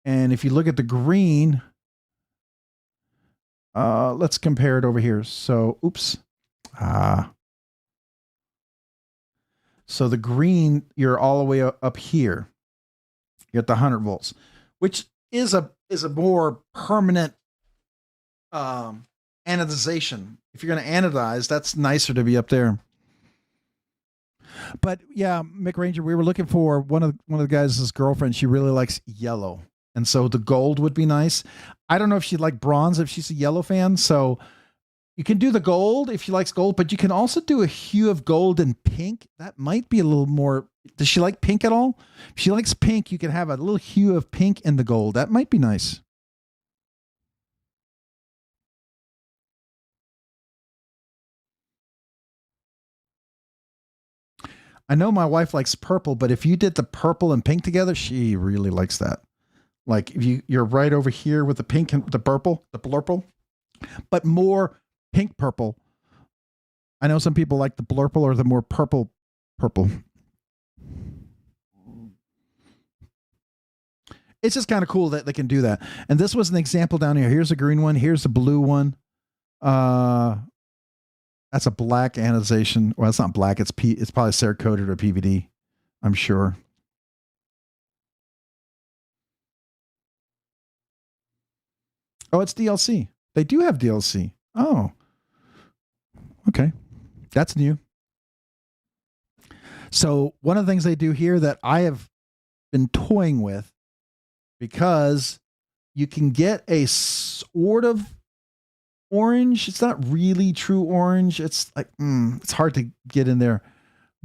And if you look at the green, let's compare it over here. So, oops. So the green, you're all the way up here. You're at the 100 volts, which is a more permanent anodization. If you're going to anodize, that's nicer to be up there. But yeah, Mick Ranger, we were looking for one of the guys' girlfriend. She really likes yellow, and so the gold would be nice. I don't know if she'd like bronze if she's a yellow fan. So you can do the gold if she likes gold, but you can also do a hue of gold and pink. That might be a little more. Does she like pink at all? If she likes pink, you can have a little hue of pink in the gold. That might be nice. I know my wife likes purple, but if you did the purple and pink together, she really likes that. Like if you're right over here with the pink and the purple, but more pink purple. I know some people like the blurple or the more purple. It's just kind of cool that they can do that. And this was an example down here. Here's a green one. Here's a blue one. That's a black anodization. Well, it's not black. It's probably Cerakoted or PVD, I'm sure. Oh, it's DLC. They do have DLC. Oh, okay. That's new. So one of the things they do here that I have been toying with, because you can get a sort of orange. It's not really true orange. It's like, it's hard to get in there,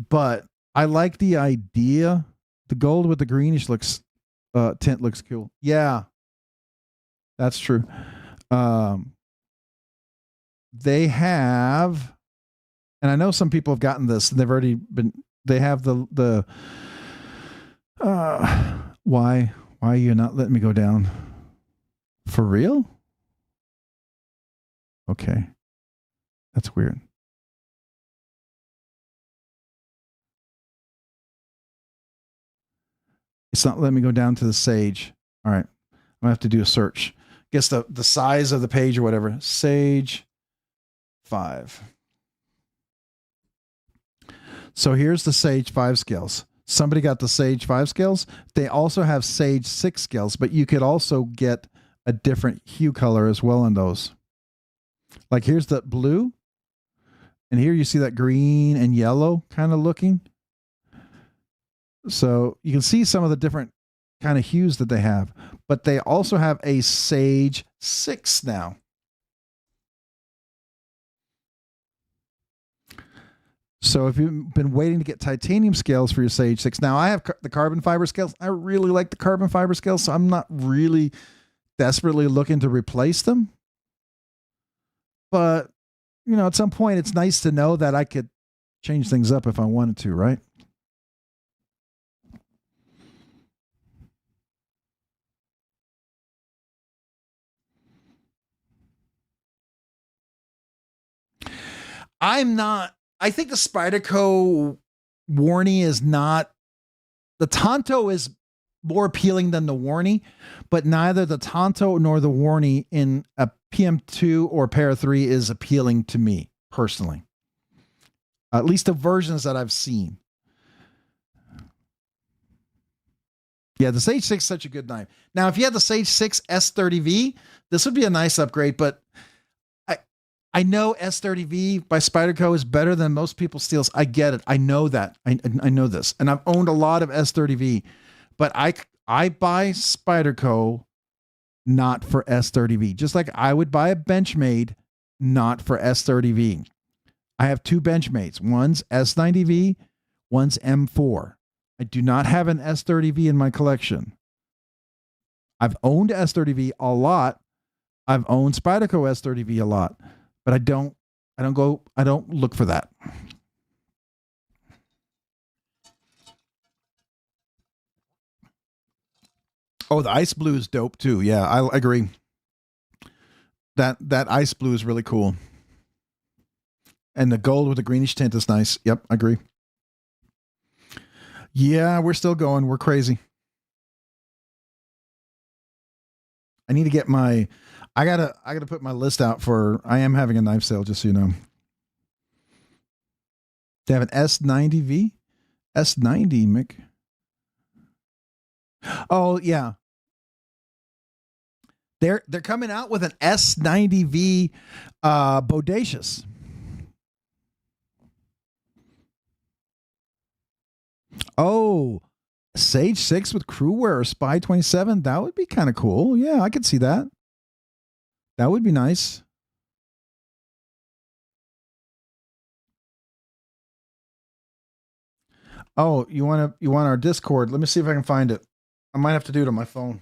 but I like the idea. The gold with the greenish tint looks cool. Yeah, that's true. They have, and I know some people have gotten this, and they've already been. They have the. Why are you not letting me go down? For real? Okay, that's weird. It's not letting me go down to the Sage. All right, I'm gonna have to do a search. Guess the size of the page or whatever. Sage 5. So here's the Sage 5 scales. Somebody got the Sage 5 scales. They also have Sage 6 scales, but you could also get a different hue color as well in those. Like here's the blue, and here you see that green and yellow kind of looking. So you can see some of the different kind of hues that they have, but they also have a Sage 6 now. So if you've been waiting to get titanium scales for your Sage 6, now I have the carbon fiber scales. I really like the carbon fiber scales, so I'm not really desperately looking to replace them. But, you know, at some point it's nice to know that I could change things up if I wanted to, right? I think the Spyderco Warney is not, the Tonto is more appealing than the Warney, but neither the Tonto nor the Warney in a PM2 or Para 3 is appealing to me personally. At least the versions that I've seen. Yeah, the Sage 6 is such a good knife. Now, if you had the Sage 6 S30V, this would be a nice upgrade, but I know S30V by Spyderco is better than most people's steels. I get it. I know that. I know this. And I've owned a lot of S30V, but I buy Spyderco not for S30V. Just like I would buy a Benchmade not for S30V. I have 2 Benchmates. One's S90V, one's M4. I do not have an S30V in my collection. I've owned S30V a lot. I've owned Spyderco S30V a lot. But I don't look for that. Oh, the ice blue is dope too. Yeah, I agree. That ice blue is really cool. And the gold with the greenish tint is nice. Yep, I agree. Yeah, we're still going. We're crazy. I need to get my I gotta put my list out for. I am having a knife sale, just so you know. They have an S90V, S90, Mick. Oh yeah, they're coming out with an S90V, bodacious. Oh, Sage 6 with crew wear or Spy 27. That would be kind of cool. Yeah, I could see that. That would be nice. Oh, you want our Discord? Let me see if I can find it. I might have to do it on my phone.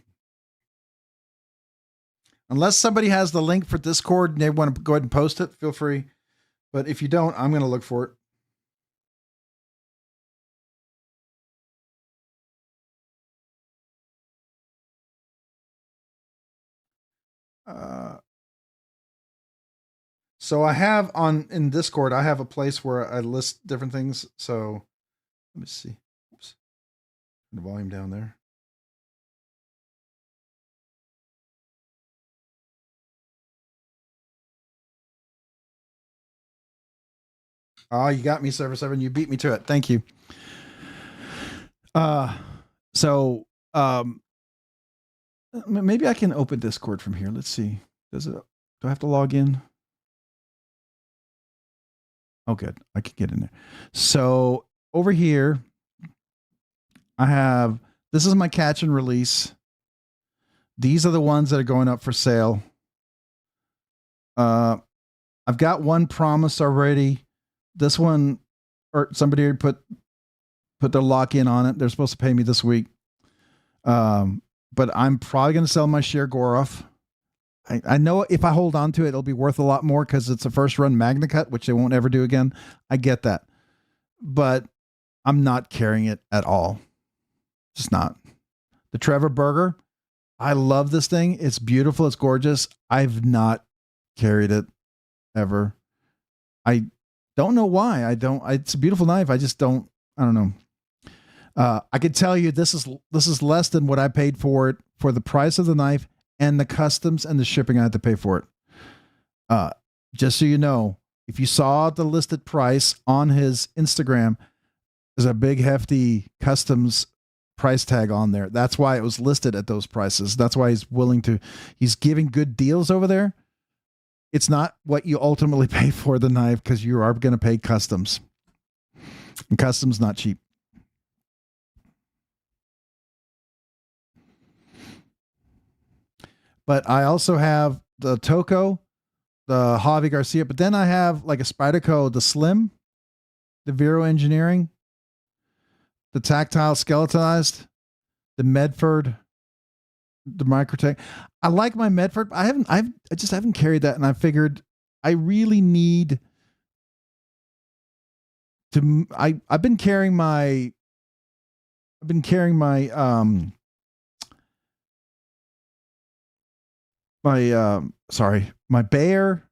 Unless somebody has the link for Discord and they want to go ahead and post it, feel free. But if you don't, I'm going to look for it. So I have in Discord, I have a place where I list different things. So let me see. Oops. The volume down there. Oh, you got me, Server 7. You beat me to it. Thank you. So maybe I can open Discord from here. Let's see. Do I have to log in? Oh, good. I can get in there. So over here, I have, this is my catch and release. These are the ones that are going up for sale. I've got one promised already. This one, or somebody already put their lock in on it. They're supposed to pay me this week. But I'm probably going to sell my Sheer Goroff. I know if I hold on to it, it'll be worth a lot more because it's a first run Magna Cut, which they won't ever do again. I get that. But I'm not carrying it at all. Just not. The Trevor Burger, I love this thing. It's beautiful. It's gorgeous. I've not carried it ever. I don't know why. It's a beautiful knife. I don't know. I could tell you this is less than what I paid for it for the price of the knife and the customs and the shipping I had to pay for it. Just so you know, if you saw the listed price on his Instagram, there's a big hefty customs price tag on there. That's why it was listed at those prices. That's why he's giving good deals over there. It's not what you ultimately pay for the knife because you are going to pay customs. And customs not cheap. But I also have the Toco, the Javi Garcia, but then I have like a Spyderco, the Slim, the Vero Engineering, the Tactile Skeletonized, the Medford, the Microtech. I like my Medford. I just haven't carried that, and I figured I really need to. I've been carrying my my Bayer,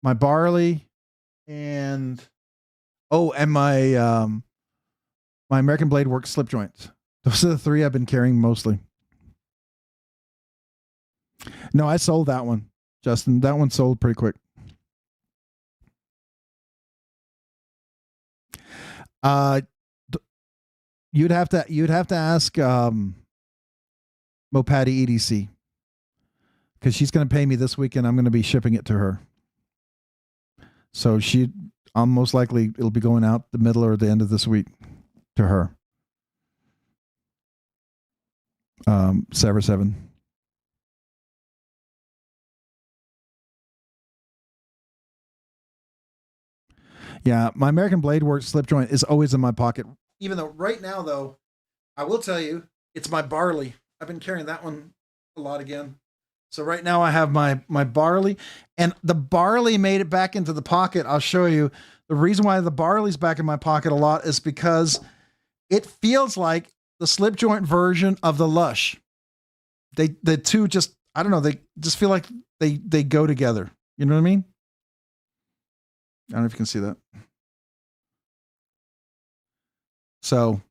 my Barley, and my American Blade Works slip joints. Those are the three I've been carrying mostly. No, I sold that one, Justin. That one sold pretty quick. You'd have to ask Mopati EDC because she's going to pay me this week and I'm going to be shipping it to her. So most likely it'll be going out the middle or the end of this week to her. Sever 7. Yeah, my American Blade Works slip joint is always in my pocket. Even though right now, though, I will tell you, it's my Barley. I've been carrying that one a lot again. So right now I have my Barley, and the Barley made it back into the pocket. I'll show you. The reason why the Barley's back in my pocket a lot is because it feels like the slip joint version of the Lush. The two just, I don't know, they just feel like they go together. You know what I mean? I don't know if you can see that. So,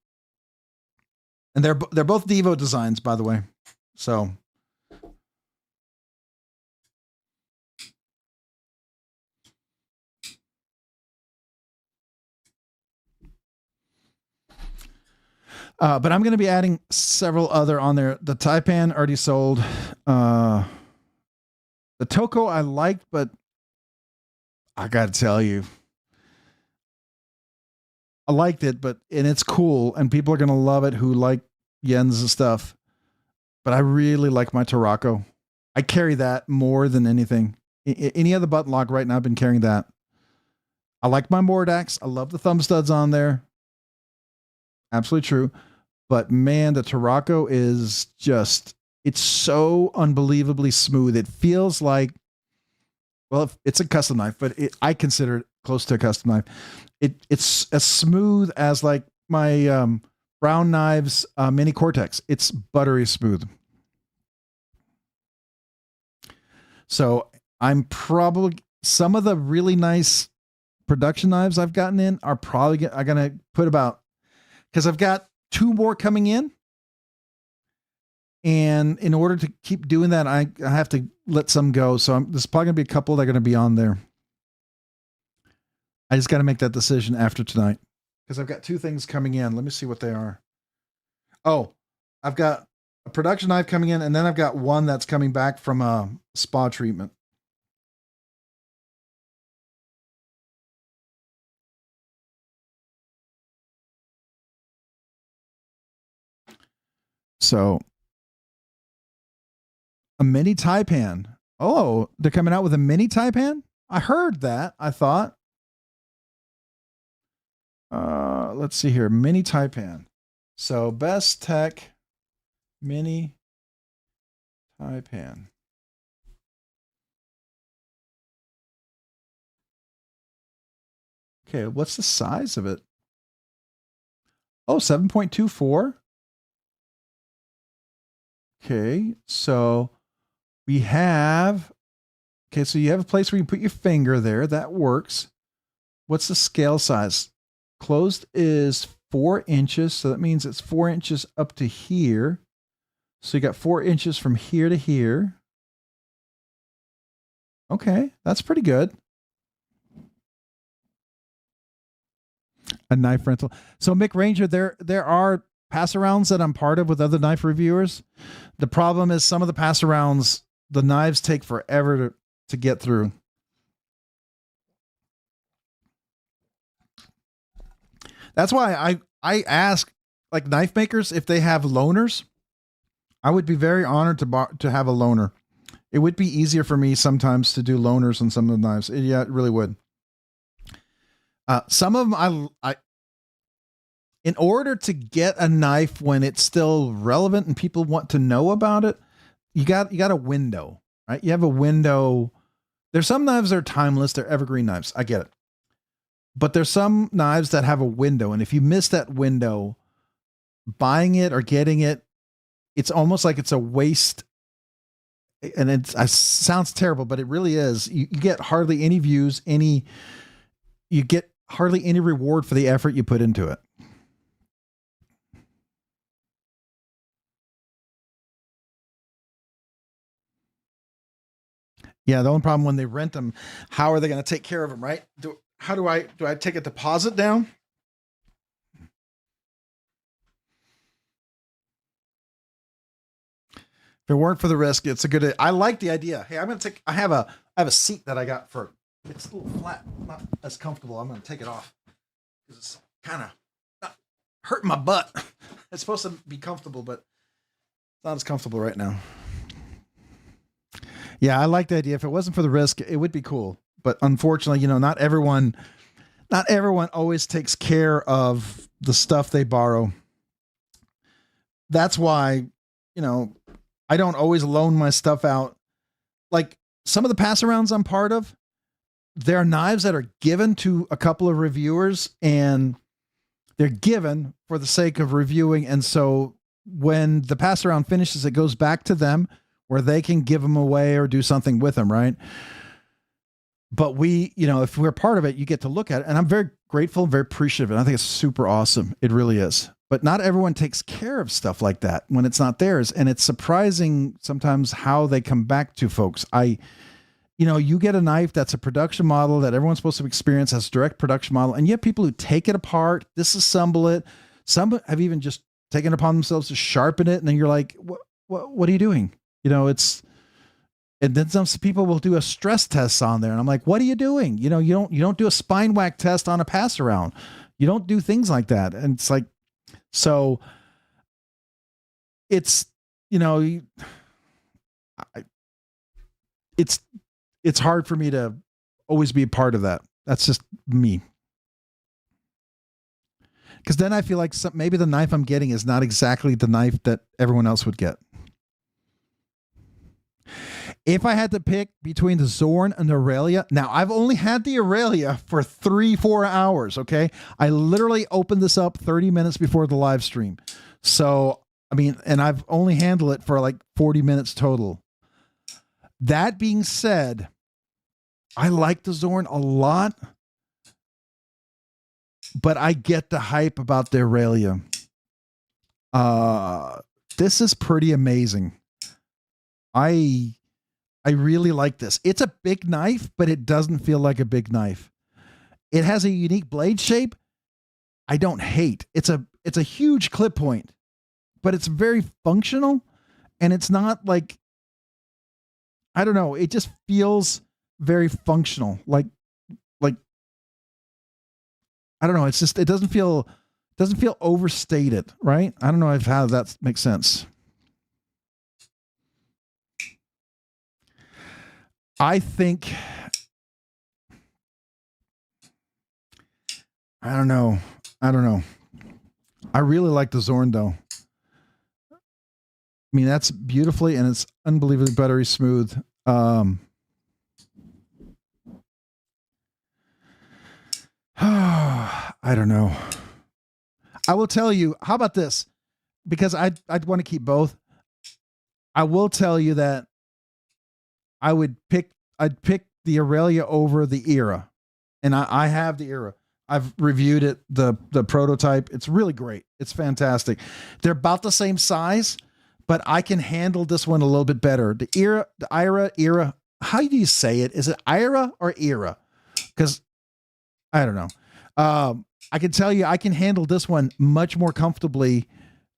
and they're both Divo designs, by the way. So, but I'm going to be adding several other on there. The Taipan already sold. The Toco I liked, but I got to tell you, I liked it, and it's cool, and people are going to love it who like Jens and stuff. But I really like my Tarako. I carry that more than anything. Any other button lock right now, I've been carrying that. I like my Mordax. I love the thumb studs on there. Absolutely true. But man, the Tarako is just, it's so unbelievably smooth. It feels like, well, it's a custom knife, but I consider it close to a custom knife. It's as smooth as like my Brown Knives Mini Cortex. It's buttery smooth. So I'm probably, some of the really nice production knives I've gotten in are probably I'm going to put about, because I've got 2 more coming in. And in order to keep doing that, I have to let some go. So there's probably going to be a couple that are going to be on there. I just got to make that decision after tonight because I've got 2 things coming in. Let me see what they are. Oh, I've got a production knife coming in, and then I've got one that's coming back from a spa treatment. So a mini taipan. Oh, they're coming out with a mini taipan? I heard that. I thought. Let's see here. Mini taipan. So Best Tech mini taipan. Okay, what's the size of it? Oh, 7.24. Okay, so we have, okay, so you have a place where you put your finger there. That works. What's the scale size? Closed is 4 inches. So that means it's 4 inches up to here. So you got 4 inches from here to here. Okay, that's pretty good. A knife rental. So Mick Ranger, there are pass arounds that I'm part of with other knife reviewers. The problem is some of the pass arounds, the knives take forever to get through. That's why I ask like knife makers if they have loaners. I would be very honored to have a loaner. It would be easier for me sometimes to do loaners on some of the knives. Yeah, it really would. Some of them I in order to get a knife when it's still relevant and people want to know about it, you got a window, right? You have a window. There's some knives that are timeless, they're evergreen knives. I get it. But there's some knives that have a window, and if you miss that window, buying it or getting it, it's almost like it's a waste. And it sounds terrible, but it really is. You get hardly any views, you get hardly any reward for the effort you put into it. Yeah, the only problem when they rent them, how are they going to take care of them, right? Do I take a deposit down? If it weren't for the risk, it's a good. I like the idea. Hey, I'm going to take. I have a seat that I got for. It's a little flat, not as comfortable. I'm going to take it off because it's kind of hurting my butt. It's supposed to be comfortable, but it's not as comfortable right now. Yeah, I like the idea. If it wasn't for the risk, it would be cool. But unfortunately, not everyone always takes care of the stuff they borrow. That's why, I don't always loan my stuff out. Like some of the pass arounds I'm part of, there are knives that are given to a couple of reviewers and they're given for the sake of reviewing. And so when the pass around finishes, it goes back to them where they can give them away or do something with them. Right. But we, if we're part of it, you get to look at it. And I'm very grateful, very appreciative. And I think it's super awesome. It really is. But not everyone takes care of stuff like that when it's not theirs. And it's surprising sometimes how they come back to folks. You get a knife that's a production model that everyone's supposed to experience as a direct production model. And you have people who take it apart, disassemble it. Some have even just taken it upon themselves to sharpen it. And then you're like, what are you doing? And then some people will do a stress test on there. And I'm like, what are you doing? You don't do a spine whack test on a pass around. You don't do things like that. And it's like, so it's, it's hard for me to always be a part of that. That's just me. Because then I feel like maybe the knife I'm getting is not exactly the knife that everyone else would get. If I had to pick between the Zorn and the Aurelia, now I've only had the Aurelia for 3-4 hours. Okay. I literally opened this up 30 minutes before the live stream. So, and I've only handled it for like 40 minutes total. That being said, I like the Zorn a lot, but I get the hype about the Aurelia. This is pretty amazing. I really like this. It's a big knife, but it doesn't feel like a big knife. It has a unique blade shape. I don't hate. It's a huge clip point, but it's very functional, and it's not like, I don't know. It just feels very functional. Like I don't know. It's just, it doesn't feel overstated, right? I don't know how that makes sense. I think, I don't know. I really like the Zorn though. I mean, that's beautifully, and it's unbelievably buttery smooth. I don't know. I will tell you, how about this? Because I'd want to keep both. I will tell you that I'd pick the Aurelia over the Era. And I have the Era. I've reviewed it, the prototype. It's really great. It's fantastic. They're about the same size, but I can handle this one a little bit better. The Era. How do you say it? Is it Ira or Era? Because I don't know. I can tell you I can handle this one much more comfortably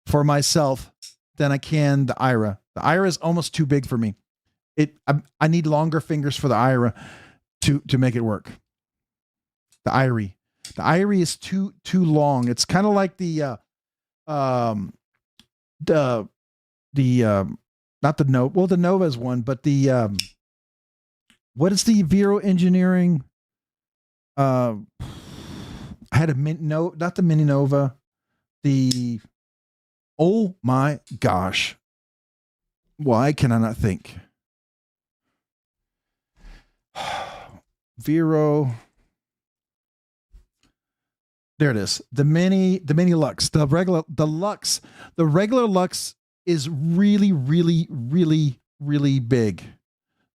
for myself than I can the Ira. The Ira is almost too big for me. I need longer fingers for the Ira to make it work. The Irie. The Irie is too long. It's kind of like the not the Nova. Well, the Nova is one, but the what is the Vero Engineering? I had a not the Mini Nova. The oh my gosh, why can I not think? Vero. There it is. The mini Lux. The regular Lux is really big.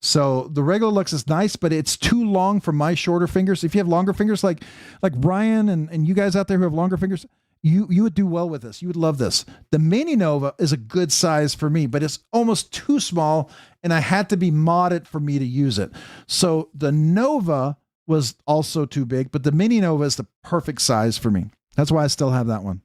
So the regular Lux is nice, but it's too long for my shorter fingers. If you have longer fingers like Brian and you guys out there who have longer fingers, you would do well with this. You would love this. The Mini Nova is a good size for me, but it's almost too small, and I had to be modded for me to use it. So the Nova was also too big, but the Mini Nova is the perfect size for me. That's why I still have that one.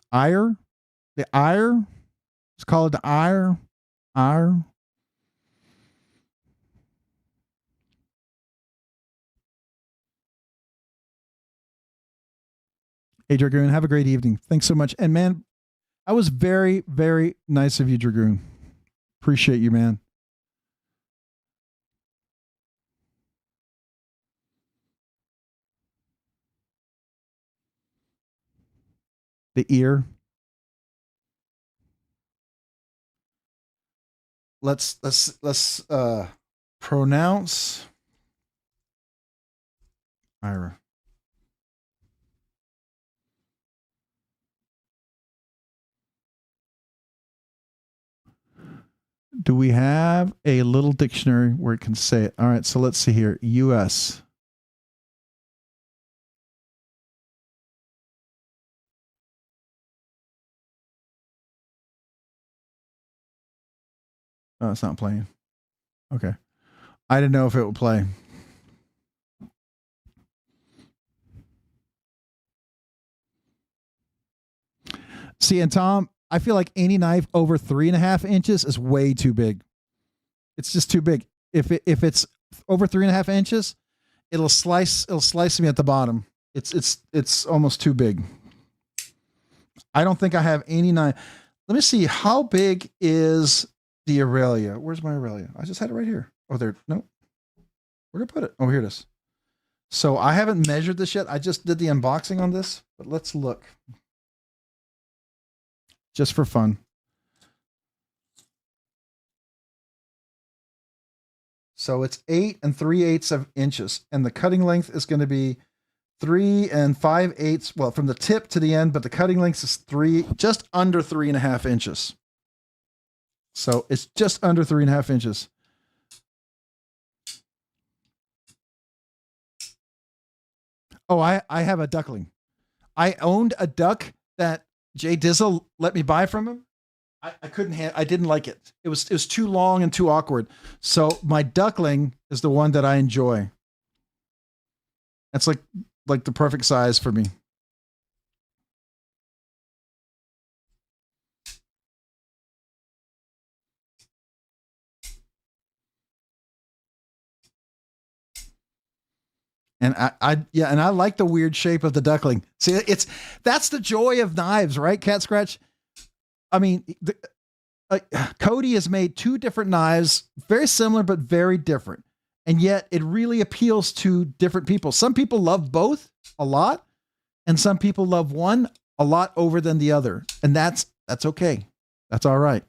The ire. Let's call it the ire. Hey, Dragoon, have a great evening. Thanks so much. And man, that was very nice of you, Dragoon. Appreciate you, man. The ear. Let's pronounce Ira. Do we have a little dictionary where it can say it? All right, so let's see here. US. Oh, it's not playing. Okay. I didn't know if it would play. See, and Tom, I feel like any knife over 3.5 inches is way too big. It's just too big. If it's over 3.5 inches, it'll slice me at the bottom. It's almost too big. I don't think I have any knife. Let me see, how big is the Aurelia? Where's my Aurelia? I just had it right here. Oh, there. No. Where did I put it? Oh, here it is. So I haven't measured this yet. I just did the unboxing on this, but let's look. Just for fun. So it's 8 3/8 inches, and the cutting length is going to be 3 5/8. Well, from the tip to the end, but the cutting length is just under 3.5 inches. So it's just under 3.5 inches. Oh, I have a duckling. I owned a duck that Jay Dizzle let me buy from him. I couldn't I didn't like it. It was too long and too awkward. So my duckling is the one that I enjoy. That's like the perfect size for me. And and I like the weird shape of the duckling. See, that's the joy of knives, right? Cat Scratch. I mean, Cody has made two different knives, very similar but very different, and yet it really appeals to different people. Some people love both a lot, and some people love one a lot over than the other, and that's okay. That's all right.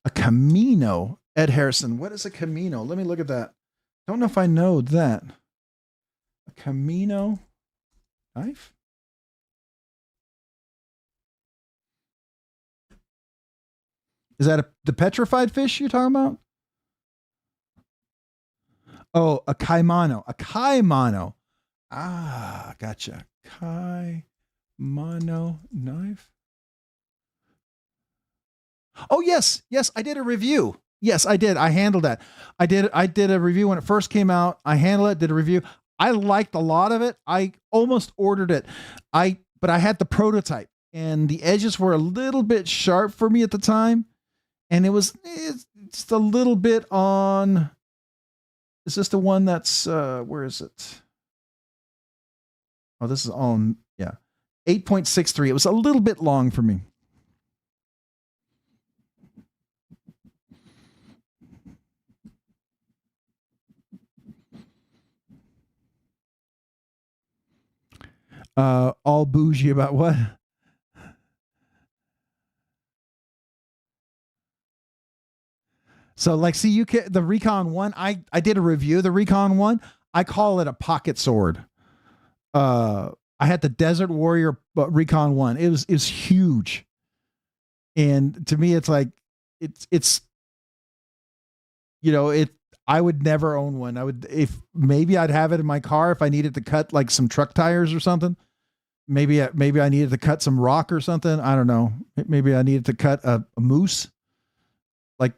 A Camino, Ed Harrison. What is a Camino? Let me look at that. Don't know if I know that. A Camino knife? Is that the petrified fish you're talking about? Oh, a Caimano. A Caimano. Ah, gotcha. Caimano knife. Oh, yes. Yes, I did a review. Yes, I did. I handled that. I did a review when it first came out. I handled it, did a review. I liked a lot of it. I almost ordered it. But I had the prototype and the edges were a little bit sharp for me at the time. And it's just a little bit on. Is this the one that's where is it? Oh, this is on, yeah. 8.63. It was a little bit long for me. All bougie about what? So like, see, you can, the Recon 1, I did a review of the Recon 1. I call it a pocket sword. I had the Desert Warrior Recon 1. It was huge. And to me, it's like, it's, you know, I would never own one. If maybe I'd have it in my car if I needed to cut like some truck tires or something. Maybe I needed to cut some rock or something. I don't know. Maybe I needed to cut a moose. Like,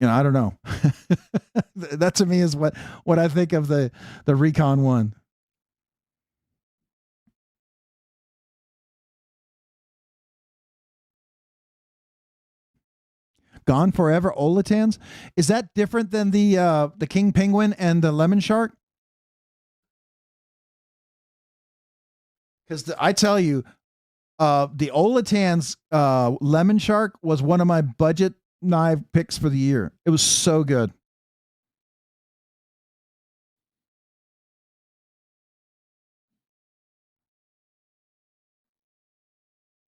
you know, I don't know. That to me is what I think of the Recon 1. Gone Forever Olatans. Is that different than the King Penguin and the Lemon Shark? Because I tell you, the Olatan's Lemon Shark was one of my budget knife picks for the year. It was so good.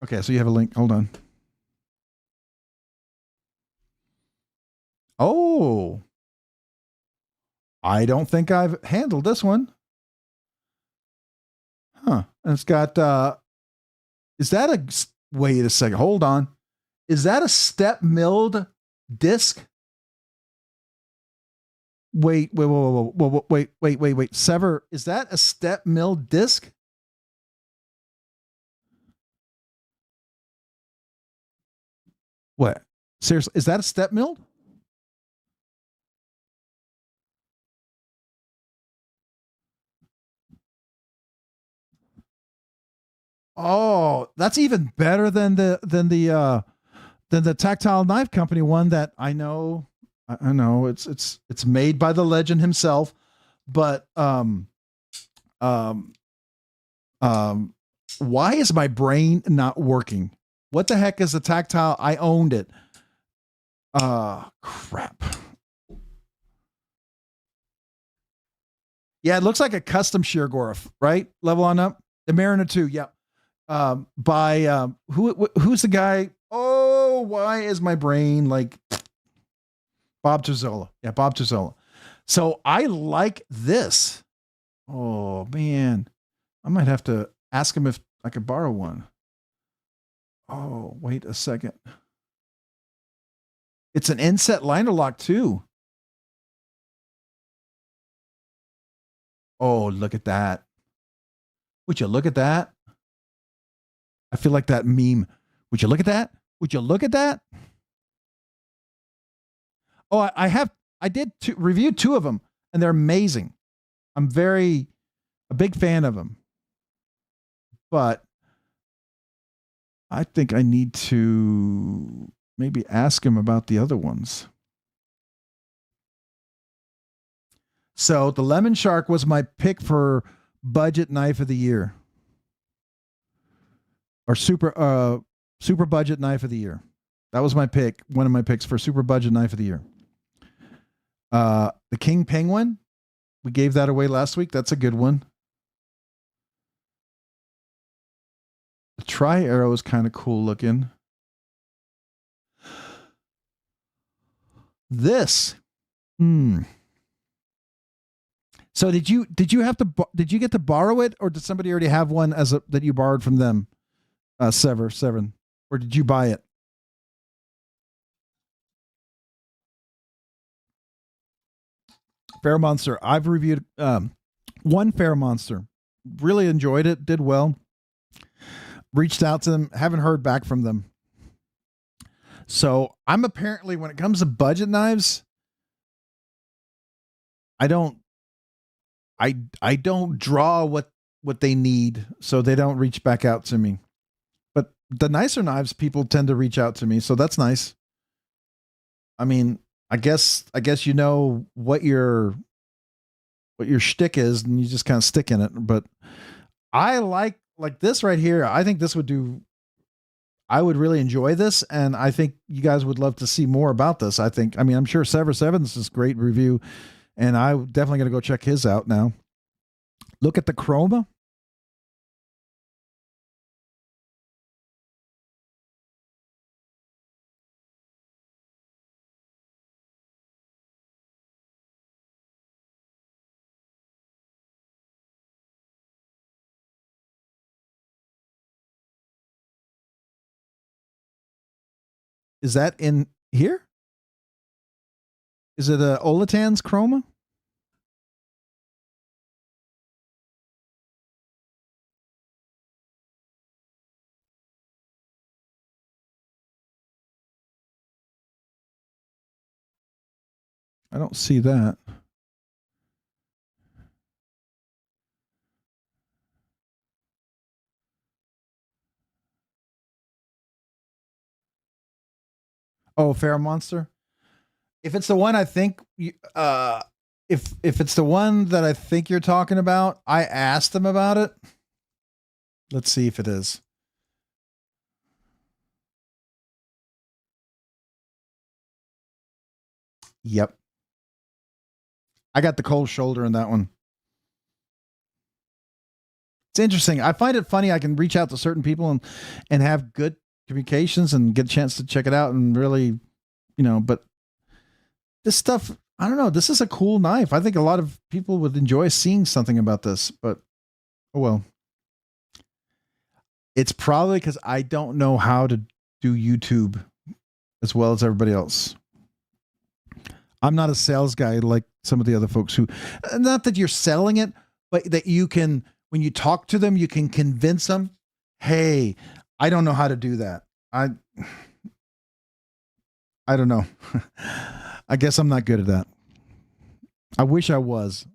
Okay, so you have a link. Hold on. Oh, I don't think I've handled this one. Huh. And it's got, is that wait a second. Hold on. Is that a step milled disc? Wait. Sever, is that a step milled disc? What? Seriously, is that a step milled? Oh, that's even better than the Tactile Knife Company one that I know. I know it's made by the legend himself, but why is my brain not working? What the heck is a Tactile? I owned it. Crap. Yeah, it looks like a custom Sheargorf, right? Level on up. The Mariner 2, yeah. By who's the guy? Oh, why is my brain like Bob Terzola? Yeah, Bob Terzola. So I like this. Oh man, I might have to ask him if I could borrow one. Oh, wait a second. It's an inset liner lock too. Oh, look at that. Would you look at that? I feel like that meme. Would you look at that? Would you look at that? Oh, I did review two of them and they're amazing. I'm a big fan of them. But I think I need to maybe ask him about the other ones. So the Lemon Shark was my pick for budget knife of the year, or super budget knife of the year. That was my pick, one of my picks for super budget knife of the year. The King Penguin, we gave that away last week. That's a good one. The Tri Arrow is kind of cool looking. This, So did you get to borrow it, or did somebody already have one that you borrowed from them? Seven, or did you buy it? Fair Monster. I've reviewed one Fair Monster. Really enjoyed it. Did well. Reached out to them. Haven't heard back from them. So I'm apparently, when it comes to budget knives, I don't draw what they need, so they don't reach back out to me. But the nicer knives, people tend to reach out to me, so that's nice. I mean, I guess you know what your shtick is, and you just kind of stick in it. But I like this right here. I think this would do. I would really enjoy this, and I think you guys would love to see more about this. I'm sure Sever Sevens is a great review, and I'm definitely going to go check his out now. Look at the chroma. Is that in here? Is it a Olatan's chroma? I don't see that. Oh, Fair Monster. If it's the one I think, if it's the one that I think you're talking about, I asked them about it. Let's see if it is. Yep. I got the cold shoulder in that one. It's interesting. I find it funny. I can reach out to certain people and have good communications and get a chance to check it out and really, but this stuff, I don't know. This is a cool knife. I think a lot of people would enjoy seeing something about this, but oh well. It's probably because I don't know how to do YouTube as well as everybody else. I'm not a sales guy like some of the other folks who, not that you're selling it, but that you can, when you talk to them, you can convince them, hey, I don't know how to do that. I don't know. I guess I'm not good at that. I wish I was.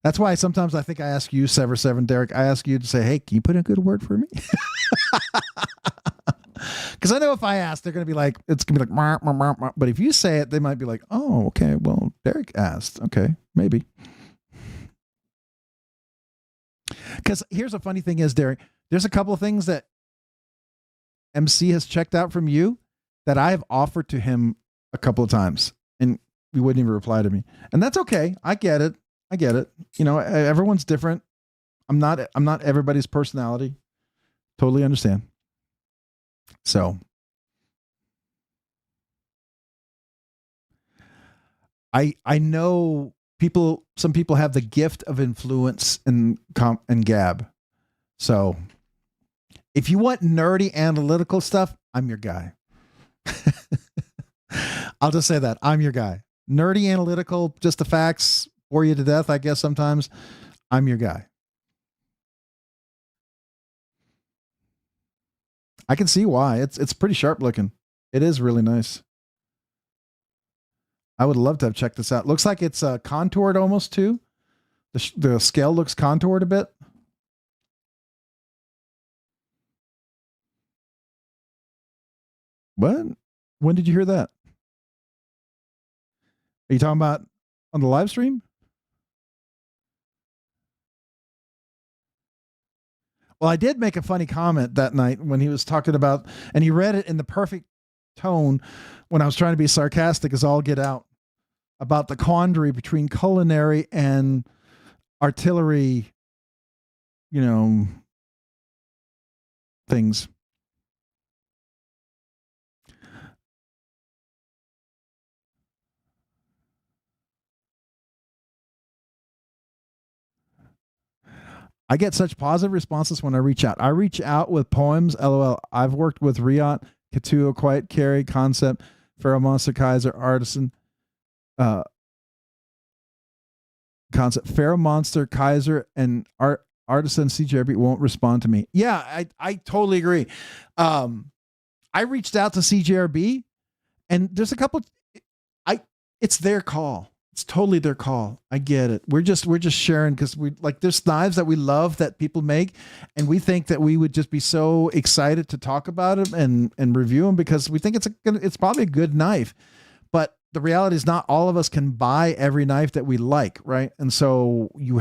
That's why sometimes I think I ask you, Sever Seven, Derek, I ask you to say, hey, can you put in a good word for me? Because I know if I ask, they're going to be like, it's going to be like, mah, mah, mah, mah. But if you say it, they might be like, oh, okay, well, Derek asked. Okay, maybe. Because here's a funny thing is, Derek, there's a couple of things that MC has checked out from you that I have offered to him a couple of times, and he wouldn't even reply to me. And that's okay. I get it. Everyone's different. I'm not everybody's personality. Totally understand. So I know some people have the gift of influence and gab. So if you want nerdy analytical stuff, I'm your guy. I'll just say that. I'm your guy. Nerdy analytical, just the facts, bore you to death, I guess sometimes. I'm your guy. I can see why. It's pretty sharp looking. It is really nice. I would love to have checked this out. Looks like it's contoured almost too. The scale looks contoured a bit. What? When did you hear that? Are you talking about on the live stream? Well, I did make a funny comment that night when he was talking about, and he read it in the perfect tone when I was trying to be sarcastic as all get out about the quandary between culinary and artillery, you know, things. I get such positive responses when I reach out. I reach out with poems, LOL. I've worked with Riot, Katuo, Quiet Carry, Concept, Pharaoh Monster, Kaiser, Artisan, Concept, Pharaoh Monster, Kaiser, and Artisan CJRB won't respond to me. Yeah, I totally agree. I reached out to CJRB, and there's a couple. It's their call. It's totally their call. I get it. We're just sharing because we like there's knives that we love that people make, and we think that we would just be so excited to talk about them and review them because we think it's probably a good knife. But the reality is not all of us can buy every knife that we like, right? And so you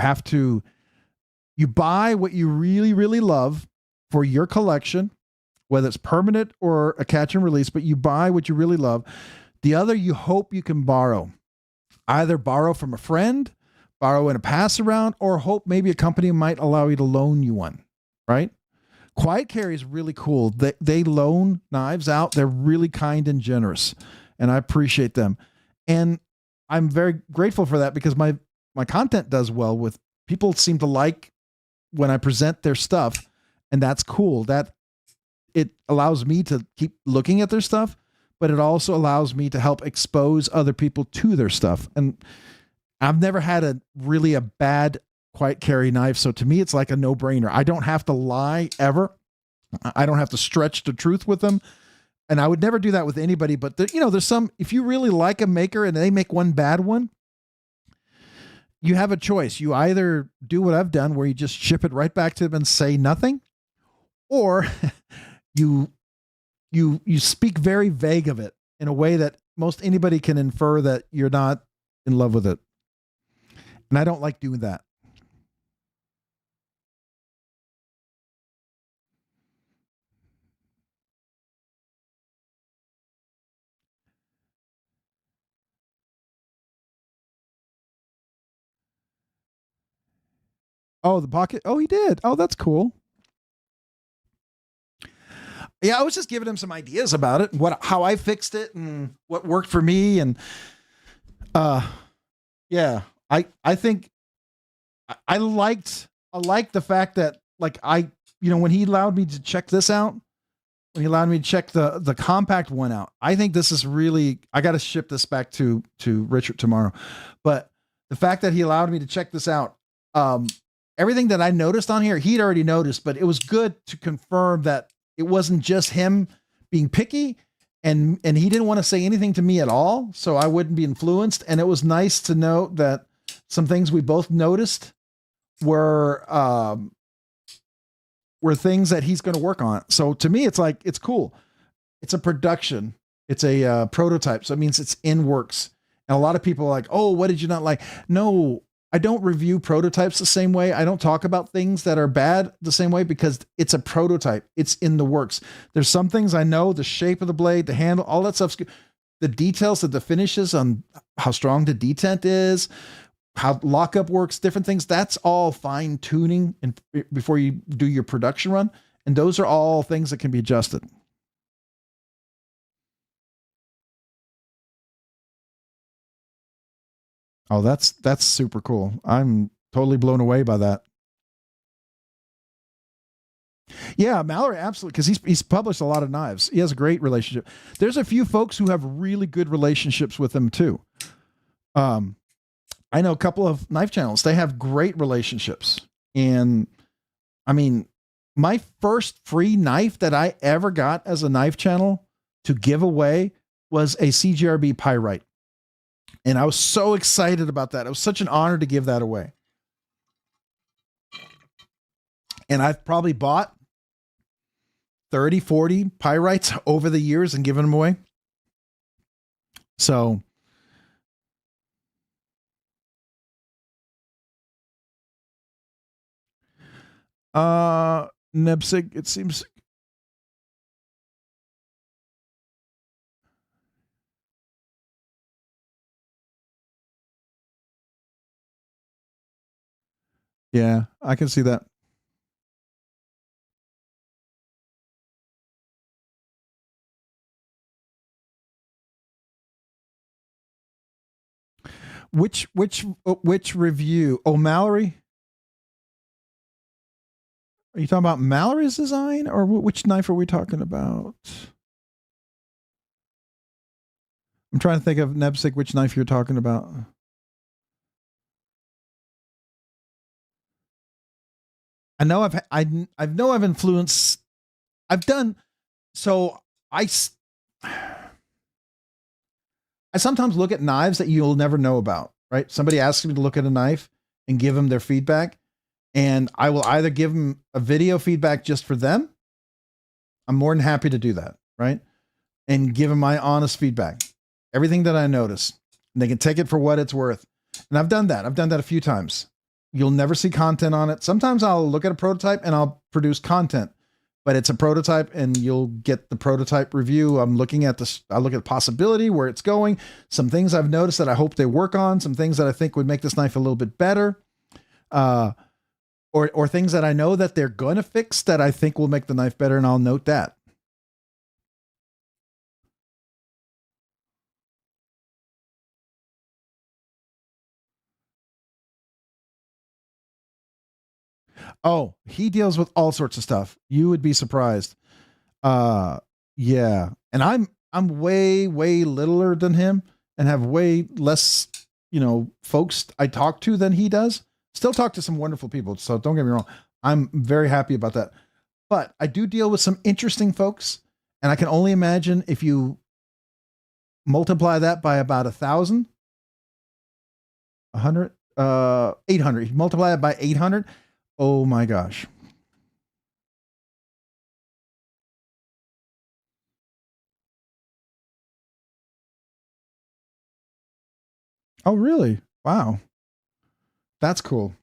buy what you really, really love for your collection, whether it's permanent or a catch and release, but you buy what you really love. The other, you hope you can borrow. Either borrow from a friend, borrow in a pass around, or hope maybe a company might allow you to loan you one, right? Quiet Carry is really cool. They loan knives out. They're really kind and generous, and I appreciate them. And I'm very grateful for that because my content does well with people seem to like when I present their stuff, and that's cool. That it allows me to keep looking at their stuff, but it also allows me to help expose other people to their stuff. And I've never had a bad Quiet Carry knife. So to me, it's like a no-brainer. I don't have to lie ever. I don't have to stretch the truth with them. And I would never do that with anybody, but there's some, if you really like a maker and they make one bad one, you have a choice. You either do what I've done where you just ship it right back to them and say nothing, or you speak very vague of it in a way that most anybody can infer that you're not in love with it. And I don't like doing that. Oh, the pocket. Oh, he did. Oh, that's cool. Yeah, I was just giving him some ideas about it, how I fixed it and what worked for me. And yeah, I think I liked the fact that like when he allowed me to check this out, when he allowed me to check the compact one out, I think this is really, I got to ship this back to Richard tomorrow. But the fact that he allowed me to check this out, everything that I noticed on here, he'd already noticed, but it was good to confirm that it wasn't just him being picky, and he didn't want to say anything to me at all, so I wouldn't be influenced. And it was nice to note that some things we both noticed were things that he's going to work on. So to me, it's like, it's cool. It's a production. It's a prototype. So it means it's in works. And a lot of people are like, oh, what did you not like? No, I don't review prototypes the same way. I don't talk about things that are bad the same way because it's a prototype. It's in the works. There's some things I know, the shape of the blade, the handle, all that stuff's good. The details of the finishes on how strong the detent is, how lockup works, different things. That's all fine tuning and before you do your production run. And those are all things that can be adjusted. Oh, that's super cool. I'm totally blown away by that. Yeah, Mallory, absolutely, because he's published a lot of knives. He has a great relationship. There's a few folks who have really good relationships with him too. I know a couple of knife channels. They have great relationships. And I mean, my first free knife that I ever got as a knife channel to give away was a CGRB Pyrite. And I was so excited about that. It was such an honor to give that away. And I've probably bought 30, 40 Pyrites over the years and given them away. So Nebsig, it seems. Yeah, I can see that. Which review? Oh, Mallory. Are you talking about Mallory's design, or which knife are we talking about? I'm trying to think of Nebsig, which knife you're talking about. I know I've influenced. I've done so. I sometimes look at knives that you'll never know about. Right? Somebody asks me to look at a knife and give them their feedback, and I will either give them a video feedback just for them. I'm more than happy to do that. Right? And give them my honest feedback, everything that I notice, and they can take it for what it's worth. And I've done that. I've done that a few times. You'll never see content on it. Sometimes I'll look at a prototype and I'll produce content, but it's a prototype and you'll get the prototype review. I'm looking at this. I look at the possibility, where it's going, some things I've noticed that I hope they work on, some things that I think would make this knife a little bit better, or things that I know that they're going to fix that I think will make the knife better. And I'll note that. Oh, he deals with all sorts of stuff. You would be surprised. Yeah. And I'm way littler than him and have way less, folks I talk to than he does. Still talk to some wonderful people, so don't get me wrong. I'm very happy about that. But I do deal with some interesting folks, and I can only imagine if you multiply that by about 1,000, 100, 800. You multiply it by 800. Oh my gosh. Oh, really? Wow. That's cool.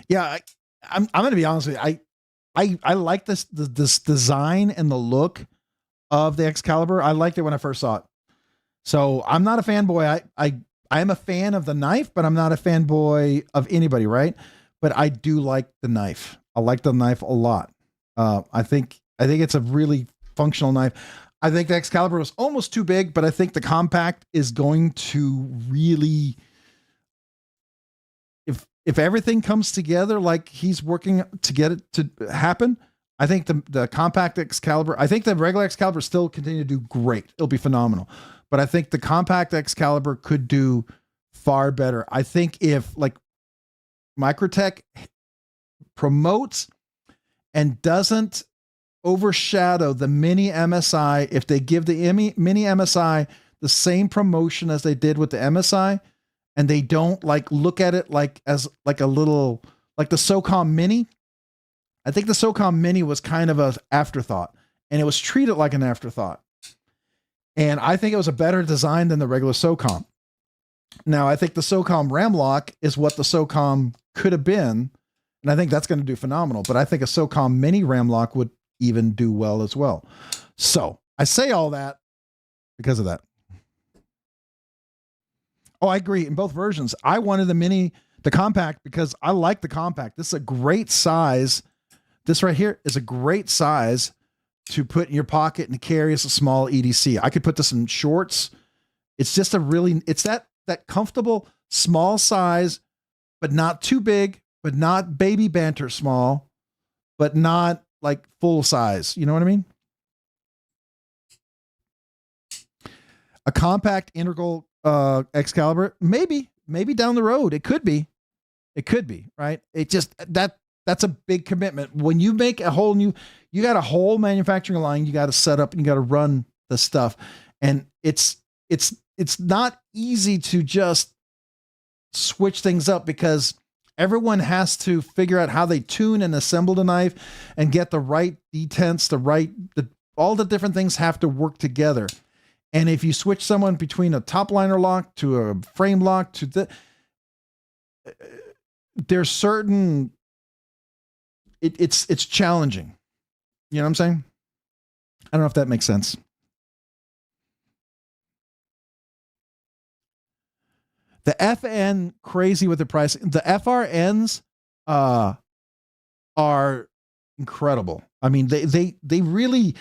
Yeah, I'm going to be honest with you. I like this design and the look of the Excalibur. I liked it when I first saw it. So I'm not a fanboy. I am a fan of the knife, but I'm not a fanboy of anybody, right? But I do like the knife. I like the knife a lot. I think it's a really functional knife. I think the Excalibur was almost too big, but I think the compact is going to really, if everything comes together like he's working to get it to happen, I think the compact Excalibur, I think the regular Excalibur still continue to do great. It'll be phenomenal. But I think the compact Excalibur could do far better. I think if like Microtech promotes and doesn't overshadow the mini MSI, if they give the mini MSI the same promotion as they did with the MSI, and they don't like look at it like as like a little, like the SOCOM Mini. I think the SOCOM Mini was kind of an afterthought, and it was treated like an afterthought. And I think it was a better design than the regular SOCOM. Now, I think the SOCOM Ramlock is what the SOCOM could have been, and I think that's going to do phenomenal. But I think a SOCOM Mini Ramlock would even do well as well. So I say all that because of that. Oh, I agree. In both versions, I wanted the compact, because I like the compact. This is a great size. This right here is a great size to put in your pocket and carry as a small EDC. I could put this in shorts. It's just it's that comfortable small size, but not too big, but not baby banter small, but not like full size. You know what I mean? A compact integral Excalibur, maybe down the road. It could be, right? It just, that's a big commitment. When you make a whole new, you got a whole manufacturing line, you got to set up and you got to run the stuff. And it's not easy to just switch things up, because everyone has to figure out how they tune and assemble the knife and get the right detents, all the different things have to work together. And if you switch someone between a top liner lock to a frame lock to there's certain, it's challenging. You know what I'm saying? I don't know if that makes sense. The FN crazy with the pricing. The FRNs are incredible. I mean, they really.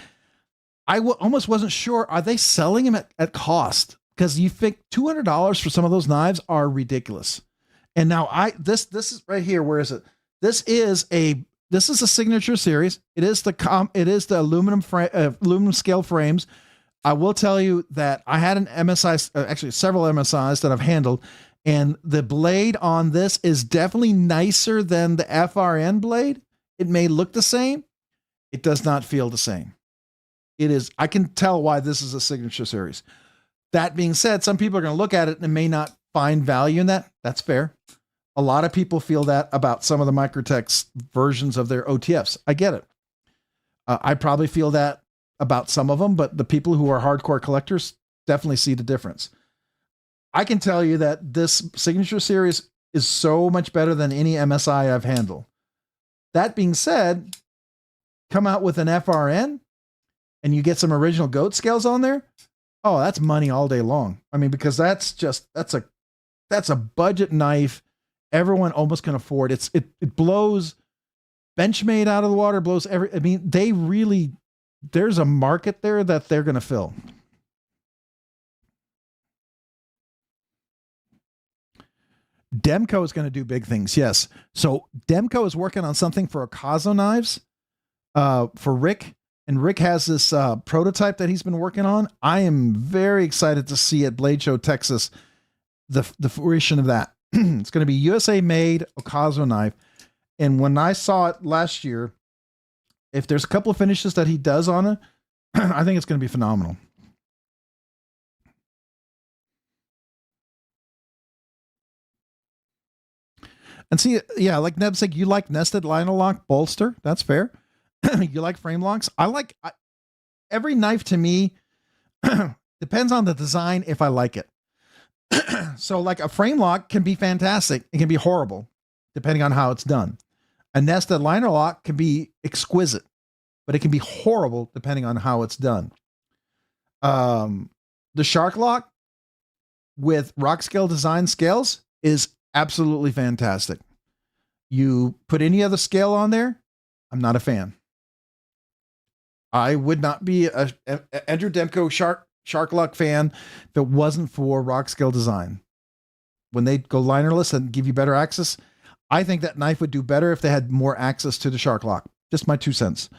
Almost wasn't sure. Are they selling them at cost? Because you think $200 for some of those knives are ridiculous. And now this is right here. Where is it? This is a signature series. It is the aluminum scale frames. I will tell you that I had an MSI, actually several MSIs that I've handled, and the blade on this is definitely nicer than the FRN blade. It may look the same. It does not feel the same. It is, I can tell why this is a signature series. That being said, some people are going to look at it and may not find value in that. That's fair. A lot of people feel that about some of the Microtex versions of their OTFs. I get it. I probably feel that about some of them, but the people who are hardcore collectors definitely see the difference. I can tell you that this signature series is so much better than any MSI I've handled. That being said, come out with an FRN and you get some original goat scales on there. Oh, that's money all day long. I mean, because that's a budget knife everyone almost can afford. It blows Benchmade out of the water, blows I mean, there's a market there that they're going to fill. Demco is going to do big things. Yes. So Demco is working on something for kazoo knives, for Rick, and Rick has this prototype that he's been working on. I am very excited to see at Blade Show, Texas, the fruition of that. It's going to be USA made kazoo knife. And when I saw it last year, if there's a couple of finishes that he does on it, I think it's going to be phenomenal. And see, yeah, like Neb's like, you like nested liner lock bolster. That's fair. You like frame locks. Every knife to me depends on the design if I like it. So like a frame lock can be fantastic. It can be horrible depending on how it's done. A nested liner lock can be exquisite, but it can be horrible depending on how it's done. The shark lock with Rockscale Design scales is absolutely fantastic. You put any other scale on there, I'm not a fan. I would not be a Andrew Demko shark lock fan if it wasn't for Rockscale Design. When they go linerless and give you better access, I think that knife would do better if they had more access to the shark lock. Just my 2 cents.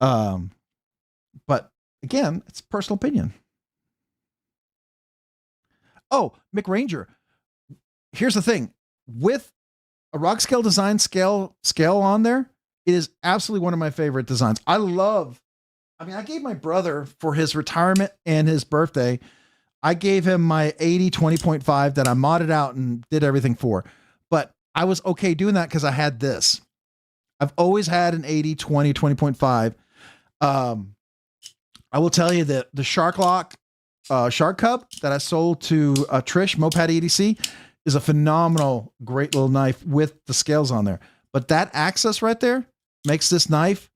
But again, it's personal opinion. Oh, Mick Ranger. Here's the thing. With a Rockscale Design scale on there, it is absolutely one of my favorite designs. I gave my brother for his retirement and his birthday, I gave him my 80 20.5 that I modded out and did everything for. But I was okay doing that because I had this. I've always had an 80 20 20.5. I will tell you that the Shark Lock Shark Cub that I sold to Trish, Moped EDC, is a phenomenal, great little knife with the scales on there. But that access right there makes this knife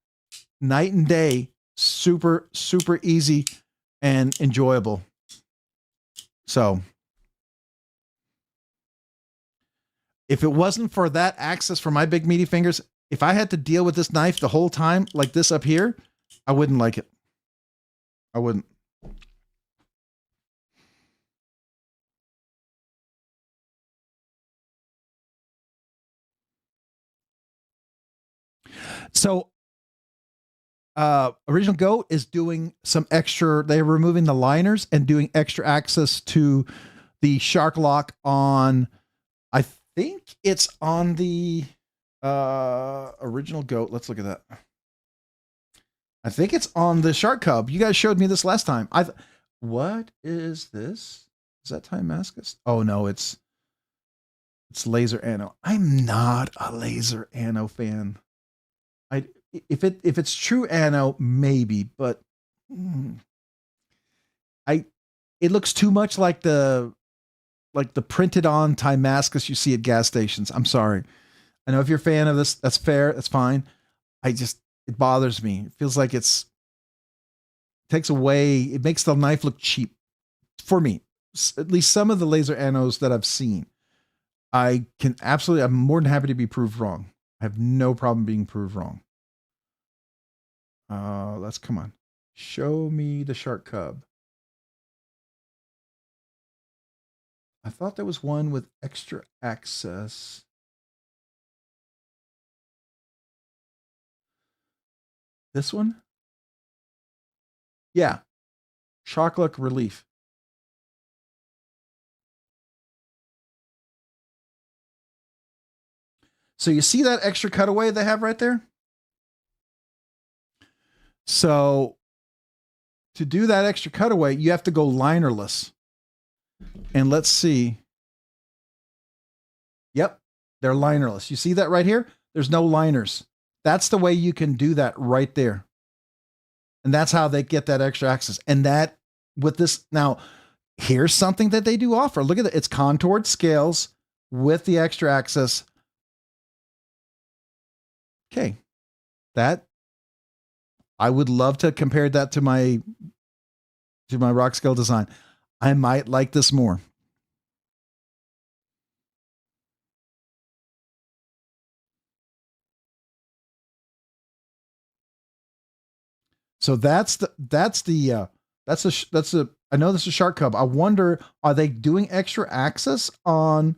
night and day, super, super easy and enjoyable. So if it wasn't for that access for my big meaty fingers, if I had to deal with this knife the whole time like this up here, I wouldn't like it. I wouldn't. So Original Goat is doing some extra, they're removing the liners and doing extra access to the Shark Lock on, I think it's on the Original Goat. Let's look at that. I think it's on the Shark Cub. You guys showed me this last time. What is this? Is that Time Mascus? Oh no, it's Laser Anno. I'm not a Laser Anno fan. If it's true Anno, maybe, but it looks too much like the printed on Timascus you see at gas stations. I'm sorry. I know if you're a fan of this, that's fair. That's fine. It bothers me. It feels like it takes away, it makes the knife look cheap for me. At least some of the laser anos that I've seen. I'm more than happy to be proved wrong. I have no problem being proved wrong. Come on. Show me the shark cub. I thought there was one with extra access. This one? Yeah. Shock look relief. So you see that extra cutaway they have right there? So to do that extra cutaway, you have to go linerless. And let's see. Yep, they're linerless. You see that right here? There's no liners. That's the way you can do that right there. And that's how they get that extra access. And that with this, now here's something that they do offer. Look at it. It's contoured scales with the extra access. Okay. That, I would love to compare that to my Rockscale design. I might like this more. So that's a I know this is a shark cub. I wonder, are they doing extra access on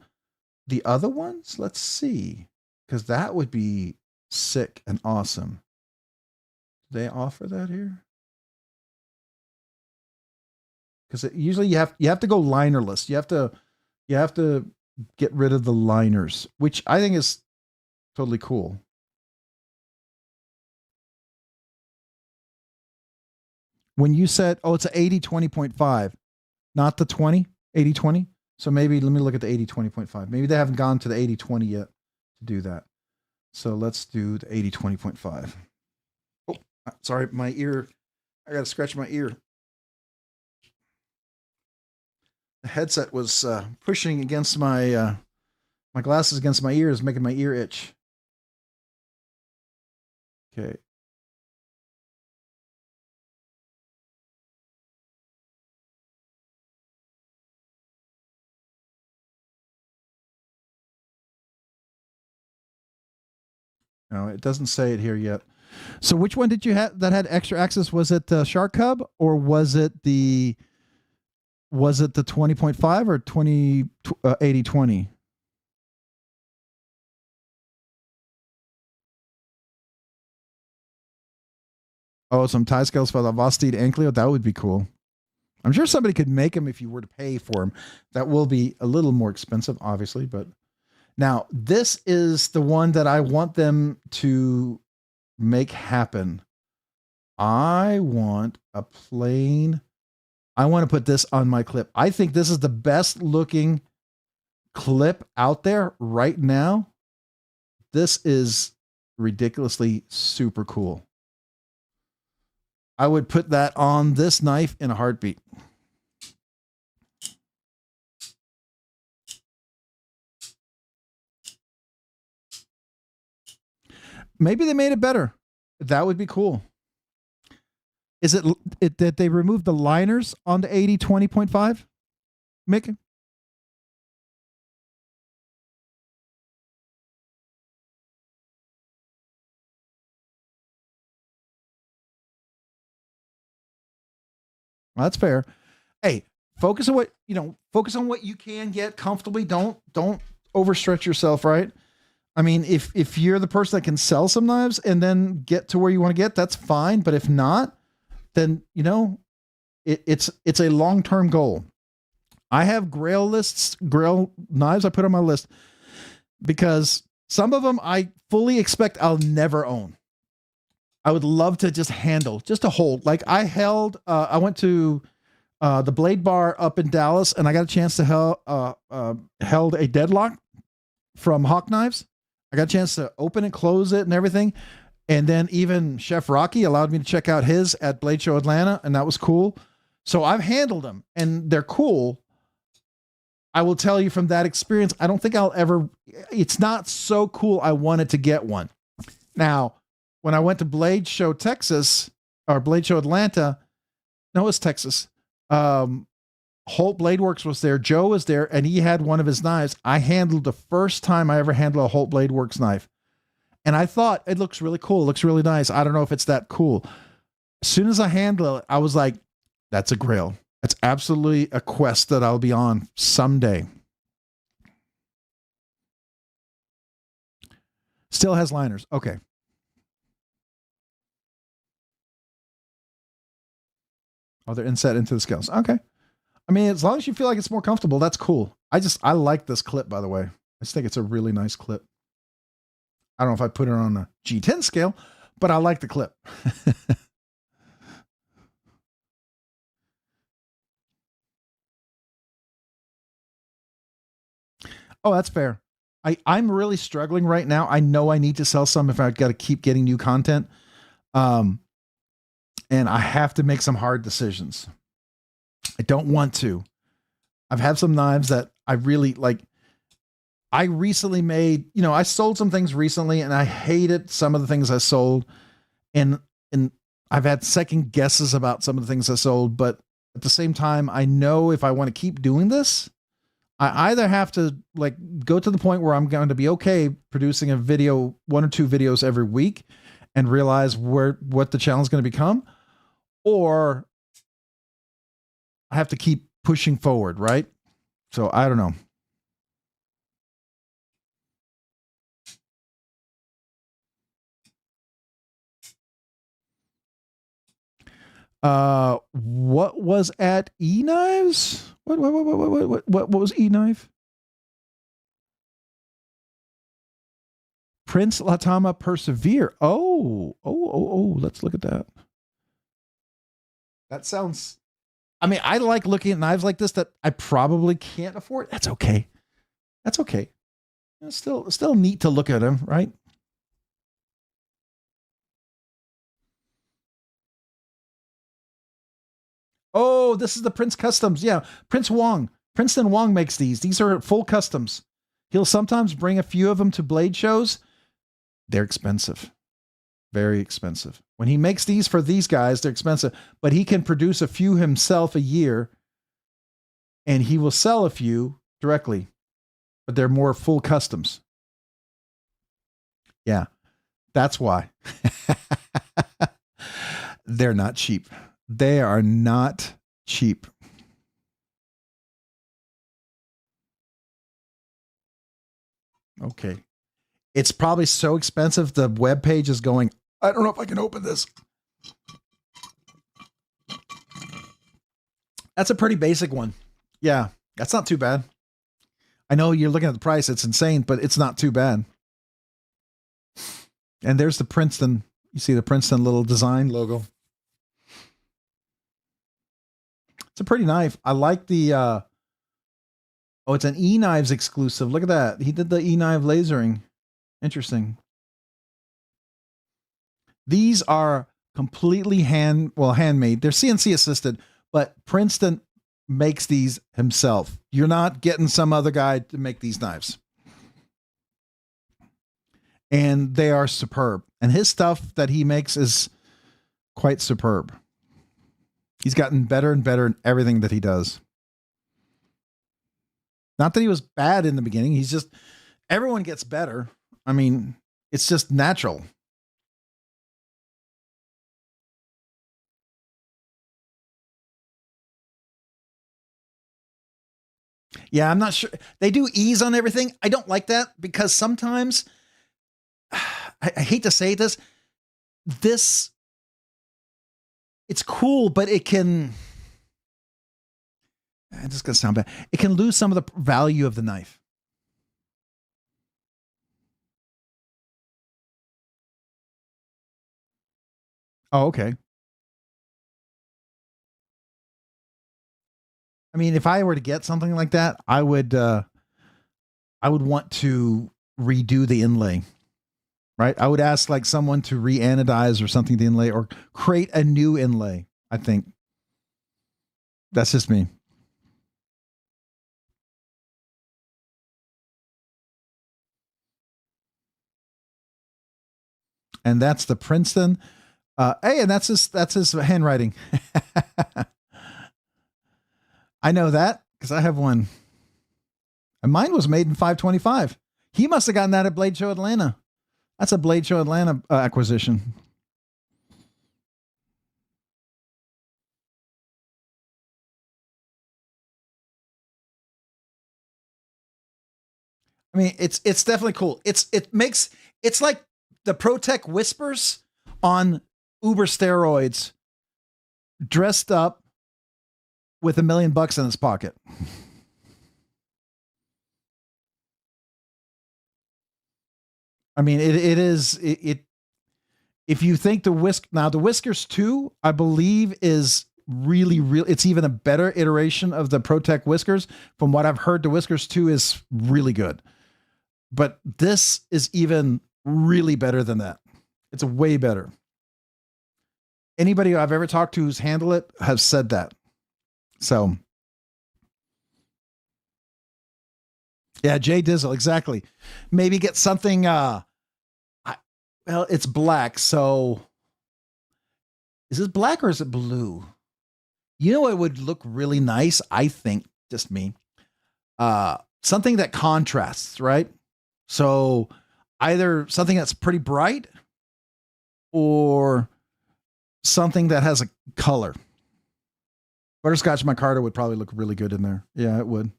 the other ones? Let's see, because that would be sick and awesome. Do they offer that here? Because usually you have to go linerless. You have to get rid of the liners, which I think is totally cool. When you said, oh, it's an 80-20.5, not the 80-20. So maybe let me look at the 80-20.5. Maybe they haven't gone to the 80-20 yet to do that. So let's do the 80-20.5. Oh, sorry, my ear. I got to scratch my ear. The headset was pushing against my glasses against my ears, making my ear itch. Okay. No, it doesn't say it here yet. So which one did you have that had extra access? Was it the Shark Cub or was it the 20.5 or 80-20? Oh, some tie scales for the Vostede Ankleo. That would be cool. I'm sure somebody could make them if you were to pay for them. That will be a little more expensive, obviously, but now this is the one that I want them to make happen. I want to put this on my clip. I think this is the best looking clip out there right now. This is ridiculously super cool. I would put that on this knife in a heartbeat. Maybe they made it better. That would be cool. Is it that they removed the liners on the 80-20.5? Mick? Well, that's fair. Hey, focus on what you can get comfortably. Don't overstretch yourself, right? I mean, if you're the person that can sell some knives and then get to where you want to get, that's fine. But if not, then it's a long-term goal. I have grail knives I put on my list because some of them I fully expect I'll never own. I would love to just handle, just to hold. Like I went to the Blade Bar up in Dallas, and I got a chance to held a deadlock from Hawk Knives. I got a chance to open and close it and everything. And then even Chef Rocky allowed me to check out his at Blade Show Atlanta, and that was cool. So I've handled them and they're cool. I will tell you from that experience, I don't think I'll ever, it's not so cool. I wanted to get one. Now, when I went to Blade Show Texas or Blade Show Atlanta, no, it was Texas. Holt Blade Works was there. Joe was there and he had one of his knives. I handled the first time I ever handled a Holt Blade Works knife. And I thought it looks really cool. It looks really nice. I don't know if it's that cool. As soon as I handled it, I was like, that's a grail. It's absolutely a quest that I'll be on someday. Still has liners. Okay. Oh, they're inset into the scales. Okay. I mean, as long as you feel like it's more comfortable, that's cool. I like this clip, by the way. I just think it's a really nice clip. I don't know if I put it on a G10 scale, but I like the clip. Oh, that's fair. I'm really struggling right now. I know I need to sell some if I've got to keep getting new content. And I have to make some hard decisions. I don't want to. I've had some knives that I really like. I recently made, I sold some things recently and I hated some of the things I sold. And I've had second guesses about some of the things I sold, but at the same time, I know if I want to keep doing this, I either have to go to the point where I'm going to be okay producing a video, 1 or 2 videos every week and realize what the channel is going to become, or I have to keep pushing forward. Right. So I don't know. What was at E-Knives? What was E-Knife? Prince Latama Persevere. Oh, let's look at that. That sounds, I mean, I like looking at knives like this that I probably can't afford. That's okay. That's okay. It's still neat to look at them, right? Oh, this is the Prince Customs. Yeah, Prince Wong. Princeton Wong makes these. These are full customs. He'll sometimes bring a few of them to blade shows. They're expensive. Very expensive. When he makes these for these guys, they're expensive. But he can produce a few himself a year. And he will sell a few directly. But they're more full customs. Yeah, that's why. They're not cheap. They are not cheap. Okay. It's probably so expensive. The web page is going, I don't know if I can open this. That's a pretty basic one. Yeah, that's not too bad. I know you're looking at the price. It's insane, but it's not too bad. And there's the Princeton. You see the Princeton little design logo. It's a pretty knife. I like the, oh, it's an E-Knives exclusive. Look at that. He did the E-Knife lasering. Interesting. These are completely handmade. They're CNC assisted, but Princeton makes these himself. You're not getting some other guy to make these knives. And they are superb. And his stuff that he makes is quite superb. He's gotten better and better in everything that he does. Not that he was bad in the beginning. He's just, everyone gets better. I mean, it's just natural. Yeah, I'm not sure. They do ease on everything. I don't like that because sometimes, I hate to say this, it's cool, but it can, it's just going to sound bad. It can lose some of the value of the knife. Oh, okay. I mean, if I were to get something like that, I would want to redo the inlay, right? I would ask like someone to re-anodize or something the inlay or create a new inlay, I think. That's just me. And that's the Princeton. Hey, and that's his handwriting. I know that because I have one. And mine was made in 525. He must have gotten that at Blade Show Atlanta. That's a Blade Show Atlanta acquisition. I mean, it's definitely cool. It's like the ProTech Whispers on Uber steroids, dressed up with $1 million in his pocket. I mean, it is if you think the Whiskers 2, I believe, is really it's even a better iteration of the ProTech Whiskers. From what I've heard, the Whiskers 2 is really good. But this is even really better than that. It's way better. Anybody I've ever talked to who's handled it has said that. So, yeah, Jay Dizzle, exactly. Maybe get something. Well, it's black. So, is this black or is it blue? You know, it would look really nice. I think, just me. Something that contrasts, right? So, either something that's pretty bright or something that has a color. Butterscotch micarta would probably look really good in there. Yeah, it would.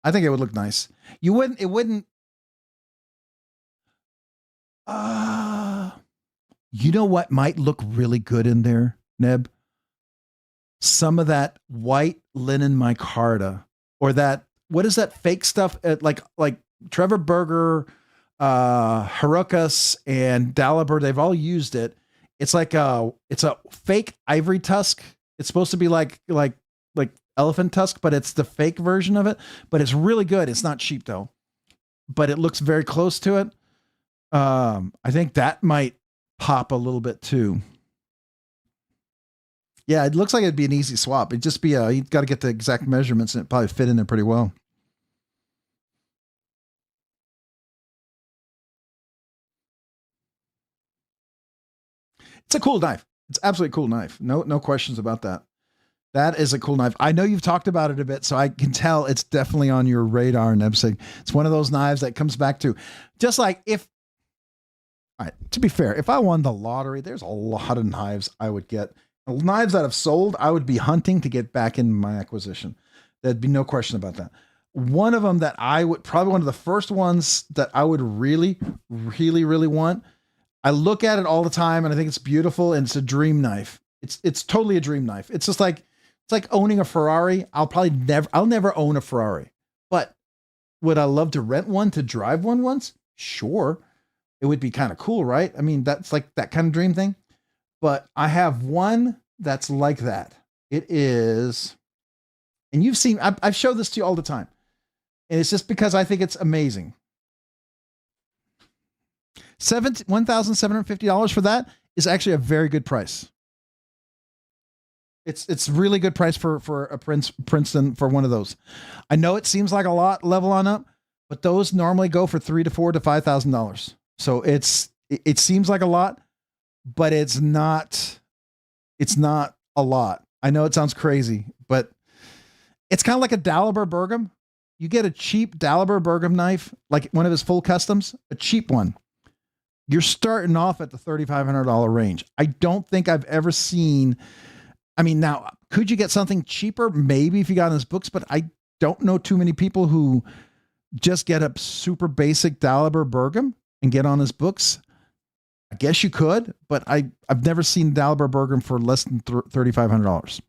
I think it would look nice. It wouldn't. You know what might look really good in there, Neb? Some of that white linen micarta, or that, what is that fake stuff? Like Trevor Berger, Harukas, and Daliber, they've all used it. It's like it's a fake ivory tusk. It's supposed to be like elephant tusk, but it's the fake version of it. But it's really good. It's not cheap though, but it looks very close to it. I think that might pop a little bit too. Yeah, it looks like it'd be an easy swap. It'd just be you got to get the exact measurements, and it probably fit in there pretty well. It's a cool knife. It's absolutely cool knife. No questions about that. That is a cool knife. I know you've talked about it a bit, so I can tell it's definitely on your radar, Nebsig. It's one of those knives that comes back to, just like all right, to be fair, if I won the lottery, there's a lot of knives I would get. Knives that have sold, I would be hunting to get back in my acquisition. There'd be no question about that. One of them that I would, probably one of the first ones that I would really, really, really want. I look at it all the time and I think it's beautiful, and it's a dream knife. It's totally a dream knife. It's just like, it's like owning a Ferrari. I'll never own a Ferrari, but would I love to rent one to drive one once? Sure. It would be kind of cool, right? I mean, that's like that kind of dream thing. But I have one that's like that. It is, and you've seen, I've showed this to you all the time, and it's just because I think it's amazing. $1,750 for that is actually a very good price. It's really good price for a Princeton for one of those. I know it seems like a lot level on up, but those normally go for $3,000 to $4,000 to $5,000. So it seems like a lot, but it's not a lot. I know it sounds crazy, but it's kind of like a Daliber Bergam. You get a cheap Daliber Bergam knife, like one of his full customs, a cheap one. You're starting off at the $3,500 range. I don't think I've ever seen. I mean, now, could you get something cheaper? Maybe if you got in his books, but I don't know too many people who just get a super basic Daliber Bergam and get on his books. I guess you could, but I've never seen Daliber Bergam for less than $3,500.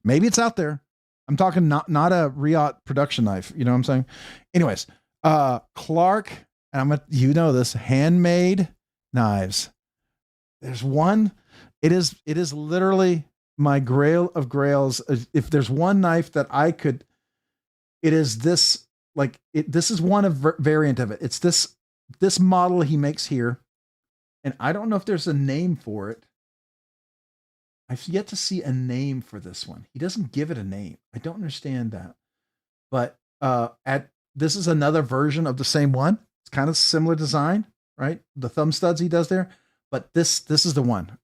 Maybe it's out there. I'm talking not a Riot production knife. You know what I'm saying? Anyways, Clark, and this, handmade knives. There's one. It is literally my grail of grails. If there's one knife that I could, it is this. This is one variant of it. It's this model he makes here, and I don't know if there's a name for it. I've yet to see a name for this one. He doesn't give it a name. I don't understand that. But this is another version of the same one. It's kind of similar design, right? The thumb studs he does there. But this is the one.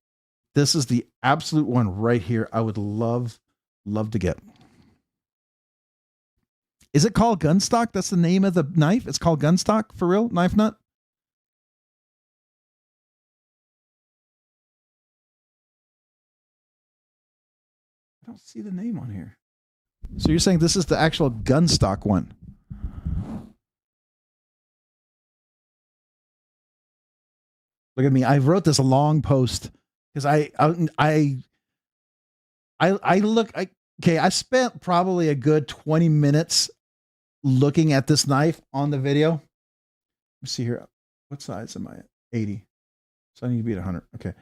This is the absolute one right here. I would love to get. Is it called Gunstock? That's the name of the knife? It's called Gunstock for real? Knife Nut? I don't see the name on here. So you're saying this is the actual Gunstock one? Look at me. I wrote this long post because I spent probably a good 20 minutes looking at this knife on the video. Let me see here. What size am I at? 80. So I need to be at 100. Okay.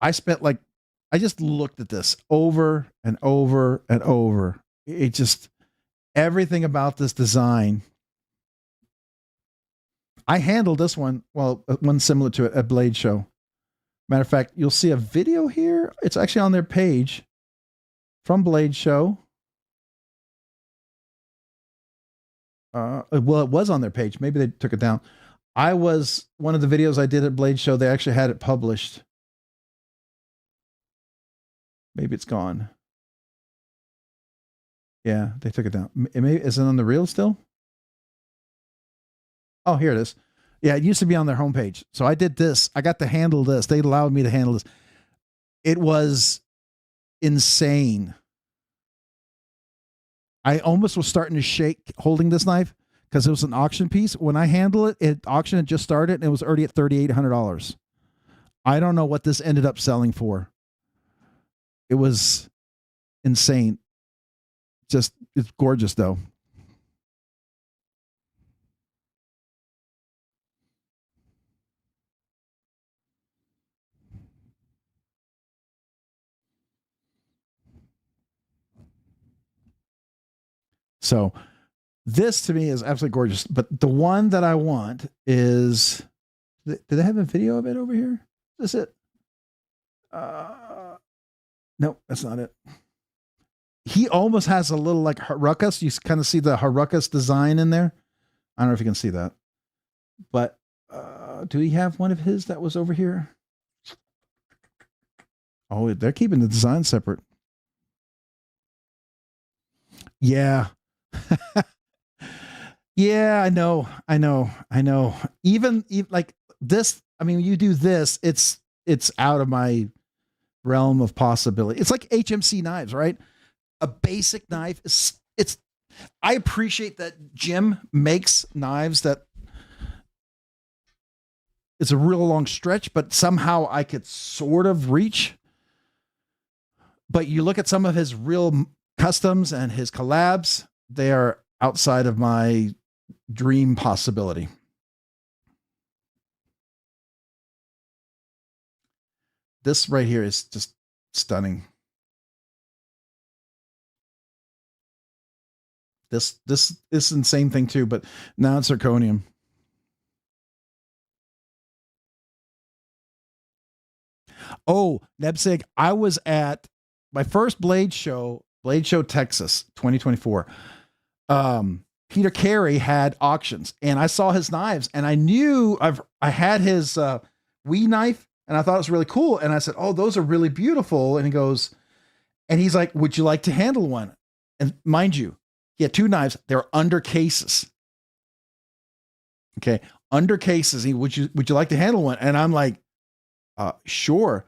I just looked at this over and over and over. It just, everything about this design. I handled this one, well, one similar to it at Blade Show. Matter of fact, you'll see a video here. It's actually on their page from Blade Show. Well, it was on their page. Maybe they took it down. One of the videos I did at Blade Show, they actually had it published. Maybe it's gone. Yeah, they took it down. Is it on the reel still? Oh, here it is. Yeah, it used to be on their homepage. So I did this. I got to handle this. They allowed me to handle this. It was insane. I almost was starting to shake holding this knife because it was an auction piece. When I handle it, auction had just started and it was already at $3,800. I don't know what this ended up selling for. It was insane. It's gorgeous though. So this to me is absolutely gorgeous. But the one that I want is, do they have a video of it over here? Is this it? No, that's not it. He almost has a little like ruckus. You kind of see the ruckus design in there. I don't know if you can see that. But do we have one of his that was over here? Oh, they're keeping the design separate. Yeah. Yeah, I know. Even like this, I mean, you do this, it's out of my realm of possibility. It's like HMC knives, right? A basic knife I appreciate that Jim makes knives that it's a real long stretch, but somehow I could sort of reach. But you look at some of his real customs and his collabs, they are outside of my dream possibility. This right here is just stunning. This is insane thing too, but now it's zirconium. Oh, Nebsig, I was at my first Blade Show, Texas, 2024. Peter Carey had auctions and I saw his knives and I knew I had his Wii knife and I thought it was really cool. And I said, oh, those are really beautiful. And he goes, and he's like, would you like to handle one? And mind you, he had two knives. They're under cases. Okay. Under cases. Would you like to handle one? And I'm like, sure.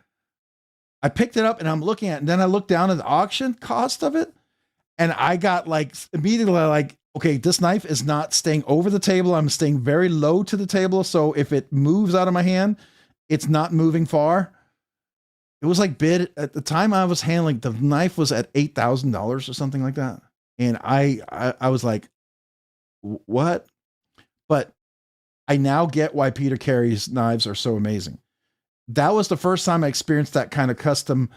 I picked it up and I'm looking at it. And then I looked down at the auction cost of it. And I got like immediately like, okay, this knife is not staying over the table. I'm staying very low to the table. So if it moves out of my hand, it's not moving far. It was like bid at the time I was handling, the knife was at $8,000 or something like that. And I was like, what? But I now get why Peter Carey's knives are so amazing. That was the first time I experienced that kind of custom,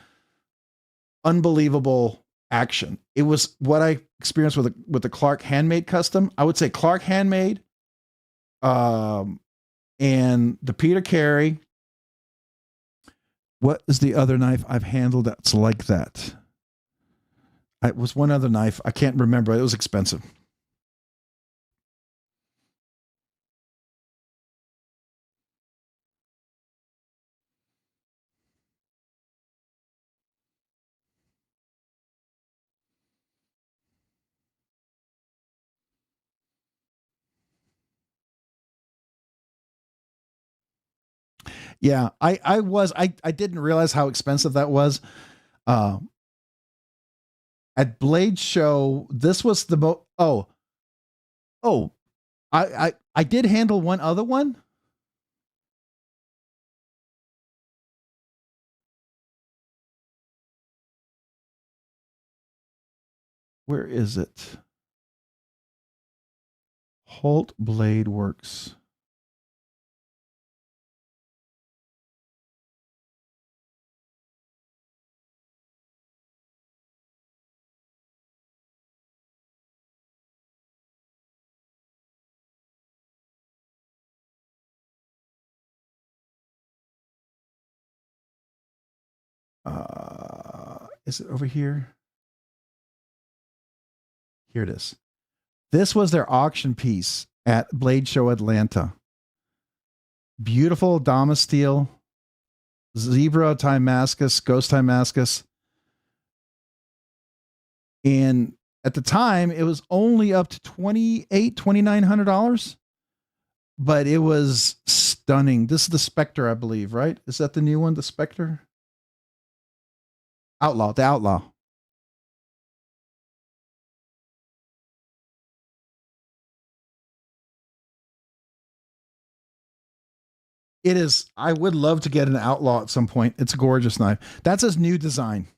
unbelievable action. It was what I experienced with the Clark Handmade custom. I would say Clark Handmade, and the Peter Carey, What is the other knife I've handled that's like that? It was one other knife. I can't remember. It was expensive. Yeah, I didn't realize how expensive that was. At Blade Show, this was the I did handle one other one. Where is it? Holt Blade Works. Is it over here? Here it is. This was their auction piece at Blade Show Atlanta. Beautiful Damasteel, Zebra Timascus, Ghost Timascus. And at the time, it was only up to $2,900, but it was stunning. This is the Spectre, I believe, right? Is that the new one, the Spectre? Outlaw, the Outlaw. It is. I would love to get an Outlaw at some point. It's a gorgeous knife. That's his new design.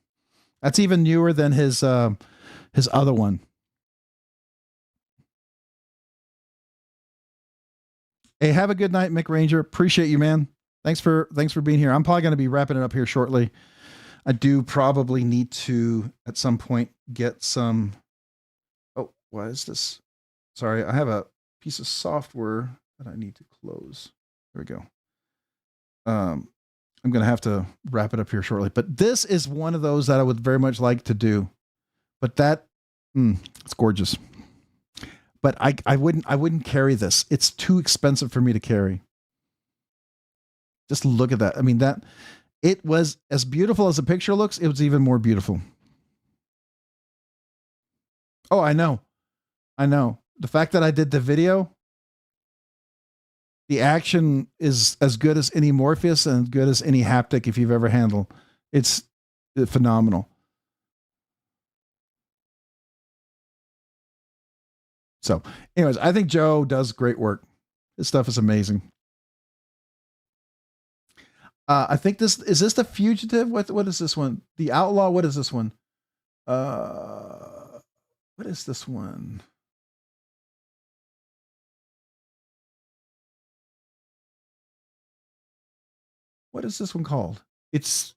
That's even newer than his other one. Hey, have a good night, Mick Ranger. Appreciate you, man. Thanks for being here. I'm probably going to be wrapping it up here shortly. I do probably need to at some point get some. Oh, what is this? Sorry, I have a piece of software that I need to close. There we go. I'm going to have to wrap it up here shortly, but this is one of those that I would very much like to do. But that, it's gorgeous. But I wouldn't carry this. It's too expensive for me to carry. Just look at that. I mean, that it was as beautiful as the picture looks. It was even more beautiful. Oh, I know. The fact that I did the video, the action is as good as any Morpheus and as good as any haptic if you've ever handled. It's phenomenal. So, anyways, I think Joe does great work. His stuff is amazing. I think this is the Fugitive. What is this one? The Outlaw. What is this one? What is this one? What is this one called? It's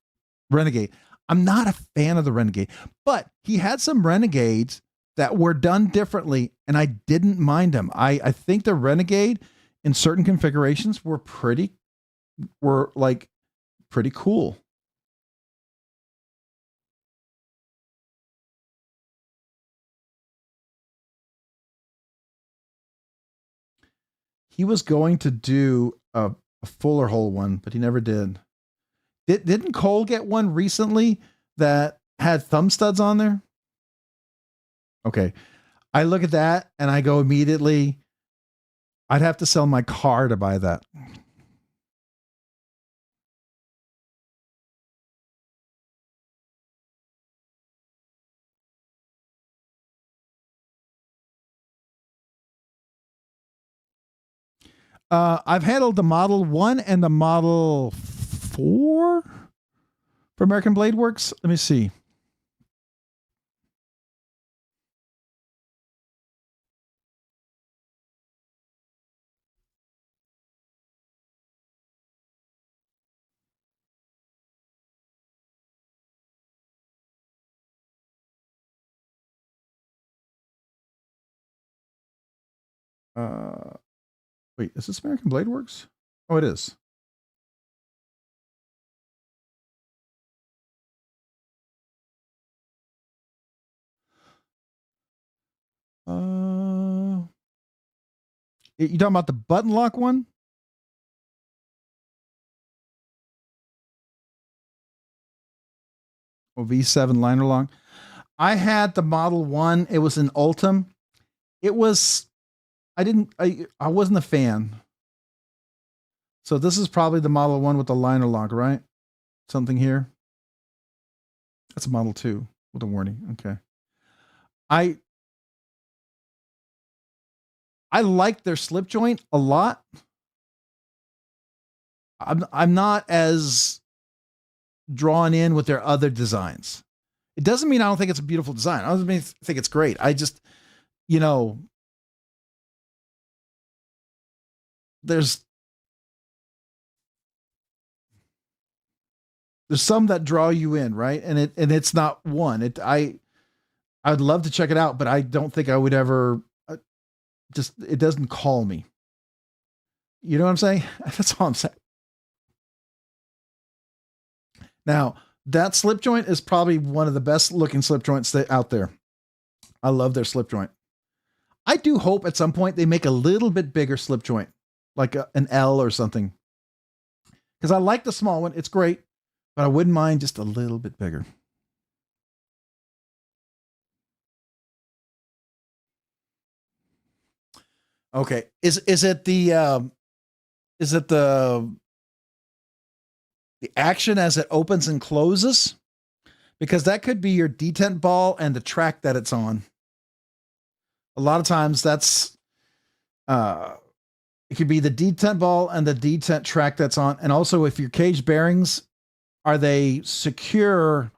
Renegade. I'm not a fan of the Renegade, but he had some Renegades that were done differently, and I didn't mind them. I think the Renegade in certain configurations were pretty cool. He was going to do a fuller hole one, but he never did. Didn't Cole get one recently that had thumb studs on there? Okay. I look at that and I go immediately, I'd have to sell my car to buy that. I've handled the Model 1 and the Model 4 for American Blade Works. Let me see. Wait, is this American Blade Works? Oh, it is. You talking about the button lock one? Or V7 liner lock? I had the Model 1. It was an Ultim. It was, I wasn't a fan. So this is probably the Model 1 with the liner lock, right? Something here. That's a Model 2 with a warning. Okay. I like their slip joint a lot. I'm not as drawn in with their other designs. It doesn't mean I don't think it's a beautiful design. I don't think it's great. I just, you know, there's some that draw you in, right? And it's not one. I'd love to check it out, but I don't think I would ever. It doesn't call me. You know what I'm saying? That's all I'm saying. Now, that slip joint is probably one of the best looking slip joints out there. I love their slip joint. I do hope at some point they make a little bit bigger slip joint, like an L or something. Because I like the small one. It's great, but I wouldn't mind just a little bit bigger. Okay. Is it the action as it opens and closes? Because that could be your detent ball and the track that it's on. A lot of times that's it could be the detent ball and the detent track that's on. And also if your cage bearings, are they secure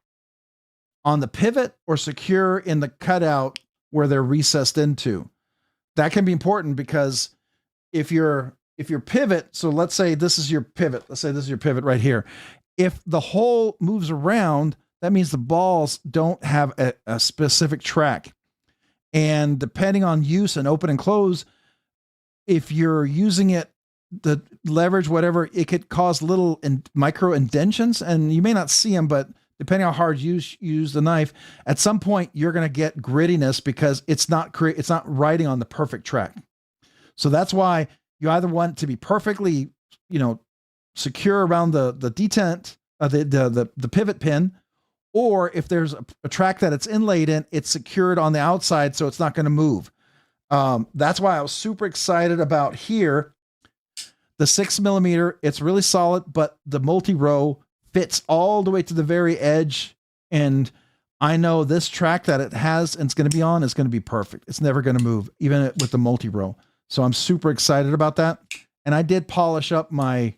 on the pivot or secure in the cutout where they're recessed into? That can be important because if your pivot, so let's say this is your pivot. Let's say this is your pivot right here. If the hole moves around, that means the balls don't have a specific track. And depending on use and open and close, if you're using it, the leverage, whatever, it could cause little micro indentions, and you may not see them, but depending on how hard you use the knife, at some point you're going to get grittiness because it's not riding on the perfect track. So that's why you either want to be perfectly, secure around the detent, the pivot pin, or if there's a track that it's inlaid in, it's secured on the outside so it's not going to move. That's why I was super excited about here. The 6mm, it's really solid, but the multi-row fits all the way to the very edge. And I know this track that it has and it's going to be on is going to be perfect. It's never going to move, even with the multi-row. So I'm super excited about that. And I did polish up my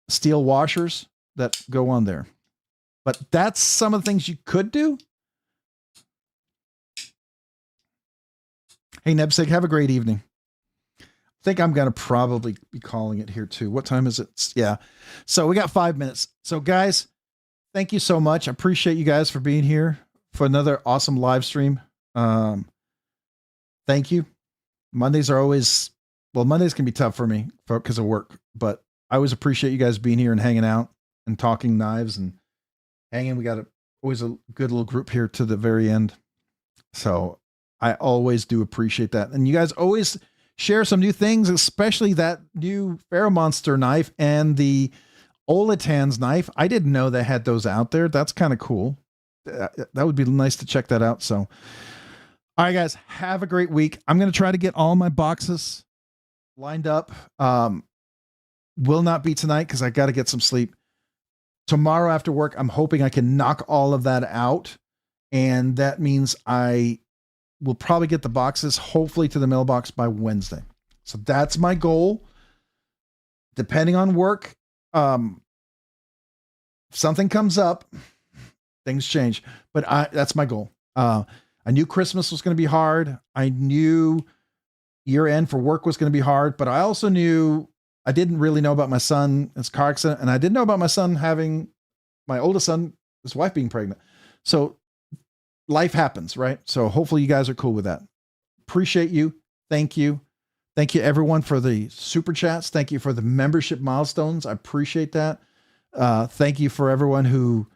steel washers that go on there. But that's some of the things you could do. Hey, Nebsig, have a great evening. I think I'm going to probably be calling it here too. What time is it? Yeah. So we got 5 minutes. So guys, thank you so much. I appreciate you guys for being here for another awesome live stream. Thank you. Mondays can be tough for me because of work, but I always appreciate you guys being here and hanging out and talking knives and hanging. We got always a good little group here to the very end. So I always do appreciate that. And you guys always share some new things, especially that new Pharaoh Monster knife and the Olatan's knife. I didn't know they had those out there. That's kind of cool. That would be nice to check that out. So, all right, guys, have a great week. I'm going to try to get all my boxes lined up. Will not be tonight because I got to get some sleep. Tomorrow after work, I'm hoping I can knock all of that out. And that means I will probably get the boxes, hopefully, to the mailbox by Wednesday. So that's my goal. Depending on work, if something comes up, things change. But that's my goal. I knew Christmas was going to be hard. I knew year end for work was going to be hard. But I also knew I didn't really know about my son, his car accident. And I didn't know about my son having, my oldest son, his wife being pregnant. So life happens, right? So hopefully you guys are cool with that. Appreciate you. Thank you. Thank you everyone for the super chats. Thank you for the membership milestones. I appreciate that. Thank you for everyone who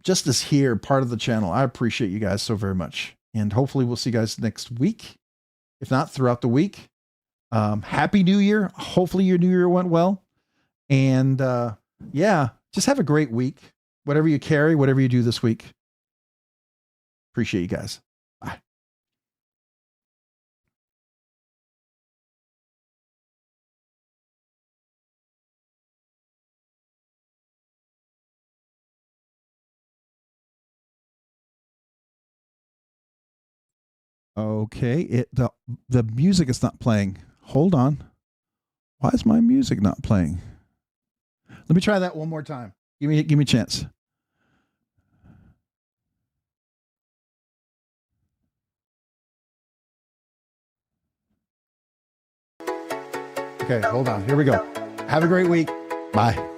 just is here, part of the channel. I appreciate you guys so very much. And hopefully we'll see you guys next week. If not, throughout the week. Happy New Year. Hopefully your New Year went well. And yeah, just have a great week. Whatever you carry, whatever you do this week. Appreciate you guys. Bye. Okay, the music is not playing. Hold on. Why is my music not playing? Let me try that one more time. Give me a chance. Okay, hold on. Here we go. Have a great week. Bye.